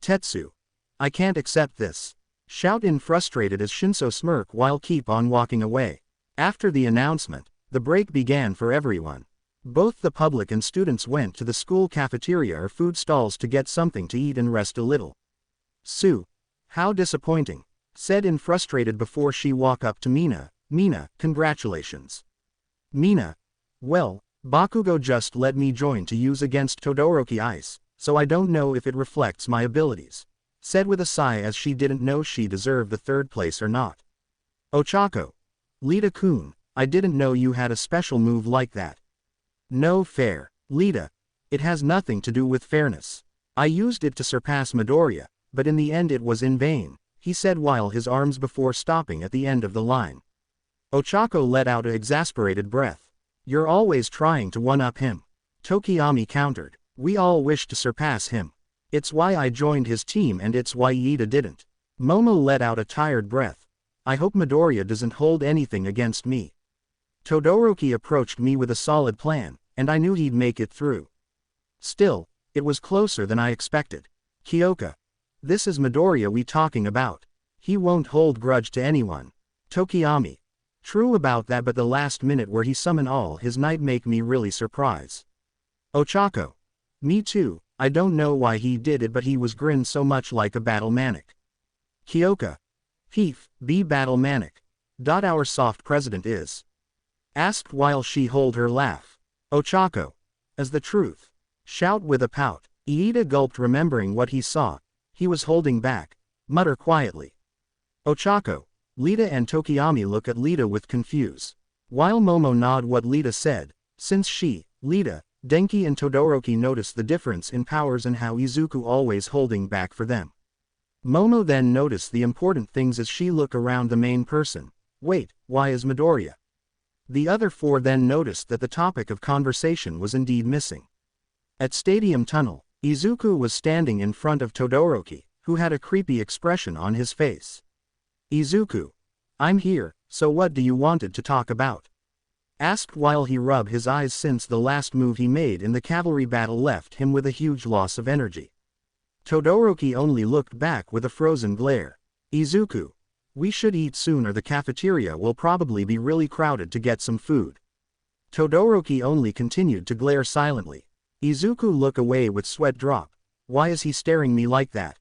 [SPEAKER 1] Tetsu. I can't accept this. Shout in frustrated as Shinso smirk while keep on walking away. After the announcement, the break began for everyone. Both the public and students went to the school cafeteria or food stalls to get something to eat and rest a little. Sue. How disappointing. Said in frustrated before she walk up to Mina. Mina, congratulations. Mina. Well, Bakugo just let me join to use against Todoroki Ice, so I don't know if it reflects my abilities. Said with a sigh as she didn't know she deserved the third place or not. Ochako. Lita-kun, I didn't know you had a special move like that. No fair. Lita. It has nothing to do with fairness. I used it to surpass Midoriya, but in the end it was in vain, he said while his arms before stopping at the end of the line. Ochako let out an exasperated breath. You're always trying to one-up him. Tokiyami countered. We all wish to surpass him. It's why I joined his team and it's why Iida didn't. Momo let out a tired breath. I hope Midoriya doesn't hold anything against me. Todoroki approached me with a solid plan, and I knew he'd make it through. Still, it was closer than I expected. Kyoka. This is Midoriya we talking about. He won't hold grudge to anyone. Tokiyami. True about that, but the last minute where he summon all his might make me really surprise. Ochako. Me too, I don't know why he did it, but he was grinned so much like a battle manic. Kyoka. Heath, be battle manic. Our soft president is. Asked while she hold her laugh. Ochako. As the truth. Shout with a pout. Iida gulped, remembering what he saw. He was holding back. Mutter quietly. Ochako. Lita and Tokiyami look at Lita with confuse. While Momo nod what Lita said, since she, Lita, Denki and Todoroki noticed the difference in powers and how Izuku always holding back for them. Momo then noticed the important things as she looked around the main person. Wait, why is Midoriya? The other four then noticed that the topic of conversation was indeed missing. At Stadium Tunnel, Izuku was standing in front of Todoroki, who had a creepy expression on his face. Izuku. I'm here, so what do you wanted to talk about? Asked while he rubbed his eyes, since the last move he made in the cavalry battle left him with a huge loss of energy. Todoroki only looked back with a frozen glare. Izuku. We should eat soon or the cafeteria will probably be really crowded to get some food. Todoroki only continued to glare silently. Izuku looked away with sweat drop. Why is he staring me like that?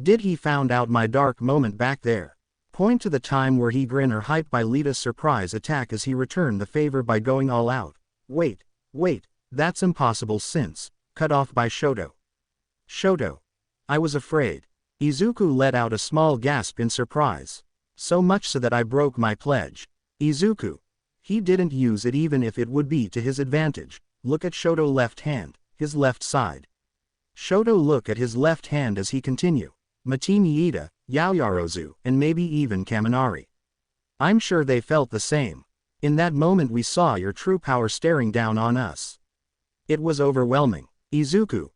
[SPEAKER 1] Did he found out my dark moment back there? Point to the time where he grinned or hyped by Lita's surprise attack as he returned the favor by going all out. Wait, that's impossible since, cut off by Shoto. Shoto. I was afraid. Izuku let out a small gasp in surprise. So much so that I broke my pledge. Izuku. He didn't use it even if it would be to his advantage. Look at Shoto left hand, his left side. Shoto look at his left hand as he continue. Matini Iida, Yaoyorozu, and maybe even Kaminari. I'm sure they felt the same. In that moment we saw your true power staring down on us. It was overwhelming. Izuku.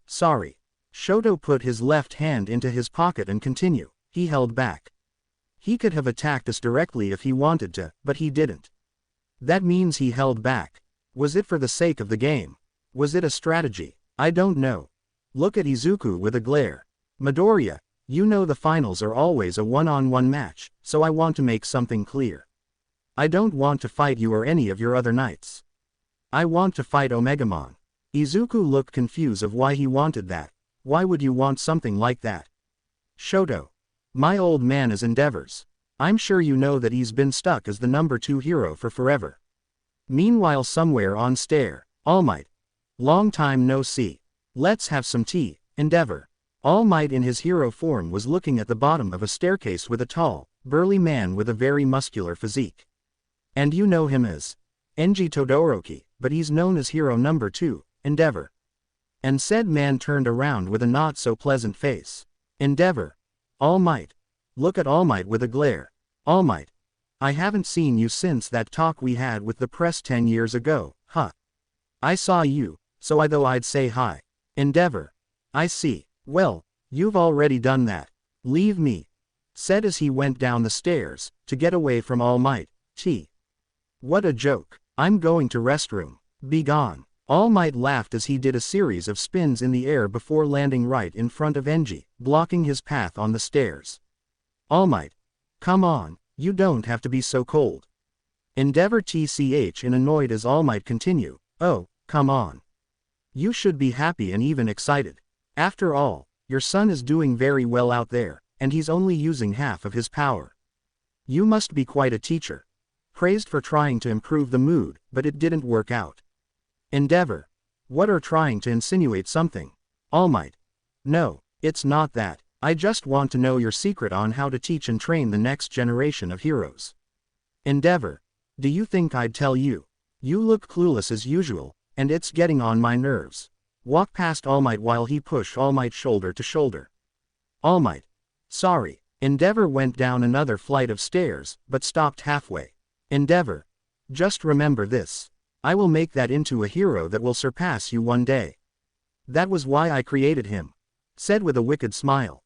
[SPEAKER 1] Sorry. Shoto put his left hand into his pocket and continue. He held back. He could have attacked us directly if he wanted to, but he didn't. That means he held back. Was it for the sake of the game? Was it a strategy? I don't know. Look at Izuku with a glare. Midoriya, you know the finals are always a one-on-one match, so I want to make something clear. I don't want to fight you or any of your other knights. I want to fight Omegamon. Izuku looked confused of why he wanted that. Why would you want something like that? Shoto. My old man is endeavors. I'm sure you know that he's been stuck as the number 2 hero for forever. Meanwhile somewhere on stair, All Might. Long time no see. Let's have some tea, Endeavor. All Might in his hero form was looking at the bottom of a staircase with a tall, burly man with a very muscular physique. And you know him as Enji Todoroki, but he's known as hero number 2, Endeavor. And said man turned around with a not so pleasant face. Endeavor. All Might. Look at All Might with a glare. All Might. I haven't seen you since that talk we had with the press 10 years ago, huh? I saw you, so I thought I'd say hi. Endeavor. I see. Well, you've already done that. Leave me. Said as he went down the stairs, to get away from All Might. What a joke. I'm going to restroom. Be gone. All Might laughed as he did a series of spins in the air before landing right in front of Enji, blocking his path on the stairs. All Might. Come on, you don't have to be so cold. Endeavor tch in annoyed as All Might continue. Oh, come on. You should be happy and even excited. After all, your son is doing very well out there, and he's only using half of his power. You must be quite a teacher. Praised for trying to improve the mood, but it didn't work out. Endeavor. What are trying to insinuate something? All Might. No, it's not that. I just want to know your secret on how to teach and train the next generation of heroes. Endeavor. Do you think I'd tell you? You look clueless as usual, and it's getting on my nerves. Walk past All Might while he pushed All Might shoulder to shoulder. All Might. Sorry. Endeavor went down another flight of stairs, but stopped halfway. Endeavor. Just remember this. I will make that into a hero that will surpass you one day. That was why I created him. Said with a wicked smile.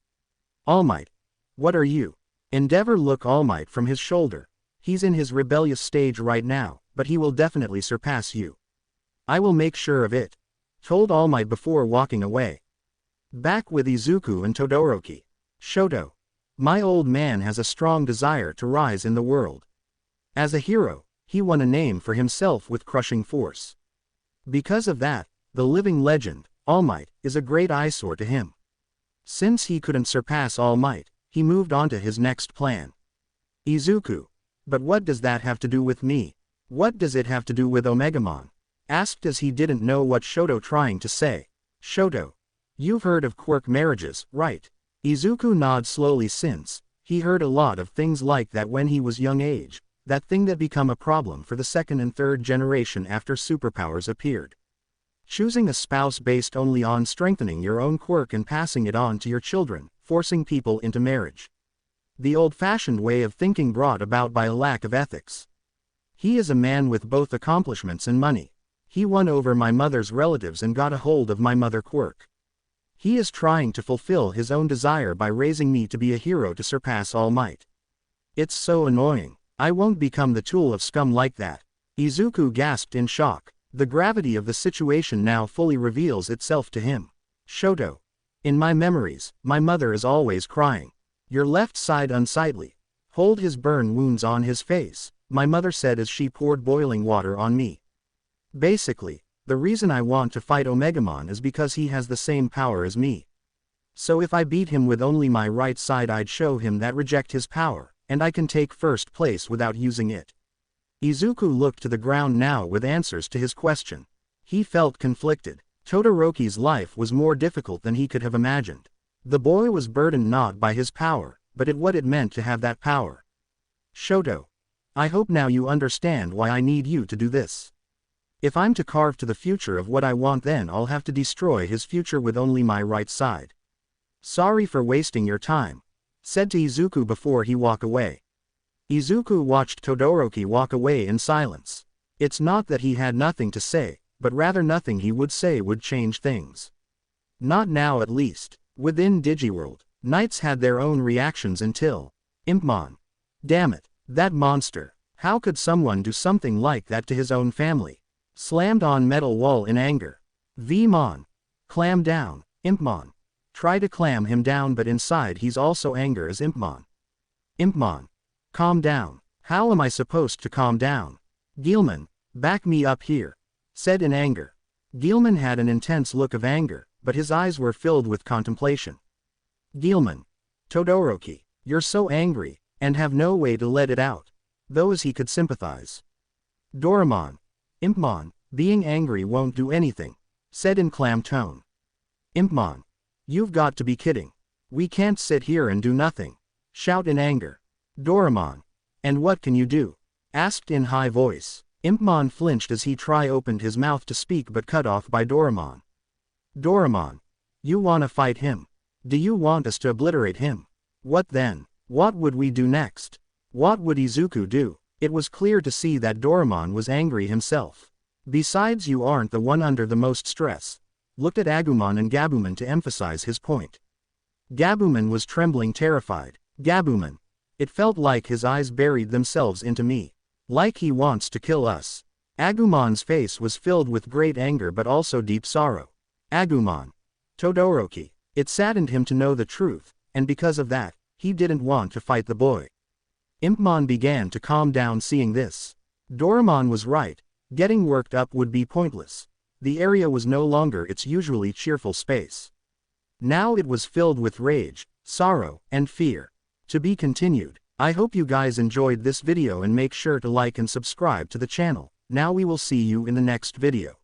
[SPEAKER 1] All Might. What are you? Endeavor look All Might from his shoulder. He's in his rebellious stage right now, but he will definitely surpass you. I will make sure of it. Told All Might before walking away. Back with Izuku and Todoroki. Shoto. My old man has a strong desire to rise in the world. As a hero, he won a name for himself with crushing force. Because of that, the living legend, All Might, is a great eyesore to him. Since he couldn't surpass All Might, he moved on to his next plan. Izuku. But what does that have to do with me? What does it have to do with Omegamon? Asked as he didn't know what Shoto trying to say. Shoto. You've heard of quirk marriages, right? Izuku nods slowly since he heard a lot of things like that when he was young age, that thing that become a problem for the second and third generation after superpowers appeared. Choosing a spouse based only on strengthening your own quirk and passing it on to your children, forcing people into marriage. The old-fashioned way of thinking brought about by a lack of ethics. He is a man with both accomplishments and money. He won over my mother's relatives and got a hold of my mother quirk. He is trying to fulfill his own desire by raising me to be a hero to surpass All Might. It's so annoying. I won't become the tool of scum like that. Izuku gasped in shock. The gravity of the situation now fully reveals itself to him. Shoto. In my memories, my mother is always crying. Your left side unsightly. Hold his burn wounds on his face, my mother said as she poured boiling water on me. Basically, the reason I want to fight Omegamon is because he has the same power as me. So if I beat him with only my right side, I'd show him that reject his power, and I can take first place without using it. Izuku looked to the ground now with answers to his question. He felt conflicted. Todoroki's life was more difficult than he could have imagined. The boy was burdened not by his power, but at what it meant to have that power. Shoto. I hope now you understand why I need you to do this. If I'm to carve to the future of what I want, then I'll have to destroy his future with only my right side. Sorry for wasting your time, said to Izuku before he walked away. Izuku watched Todoroki walk away in silence. It's not that he had nothing to say, but rather nothing he would say would change things. Not now at least. Within Digiworld, knights had their own reactions until Impmon. Damn it, that monster. How could someone do something like that to his own family? Slammed on metal wall in anger. Vmon. Clam down, Impmon. Try to clam him down, but inside he's also anger as Impmon. Impmon. Calm down. How am I supposed to calm down? Guilman, back me up here, said in anger. Guilman had an intense look of anger, but his eyes were filled with contemplation. Guilman. Todoroki, you're so angry, and have no way to let it out. Though as he could sympathize. Doraemon. Impmon, being angry won't do anything, said in clam tone. Impmon. You've got to be kidding. We can't sit here and do nothing. Shout in anger. Doraemon. And what can you do? Asked in high voice. Impmon flinched as he opened his mouth to speak, but cut off by Doraemon. Doraemon. You wanna fight him? Do you want us to obliterate him? What then? What would we do next? What would Izuku do? It was clear to see that Doraemon was angry himself. Besides, you aren't the one under the most stress. Looked at Agumon and Gabumon to emphasize his point. Gabumon was trembling, terrified. Gabumon. It felt like his eyes buried themselves into me. Like he wants to kill us. Agumon's face was filled with great anger but also deep sorrow. Agumon. Todoroki. It saddened him to know the truth, and because of that, he didn't want to fight the boy. Impmon began to calm down seeing this. Doraemon was right, getting worked up would be pointless. The area was no longer its usually cheerful space. Now it was filled with rage, sorrow, and fear. To be continued. I hope you guys enjoyed this video and make sure to like and subscribe to the channel. Now we will see you in the next video.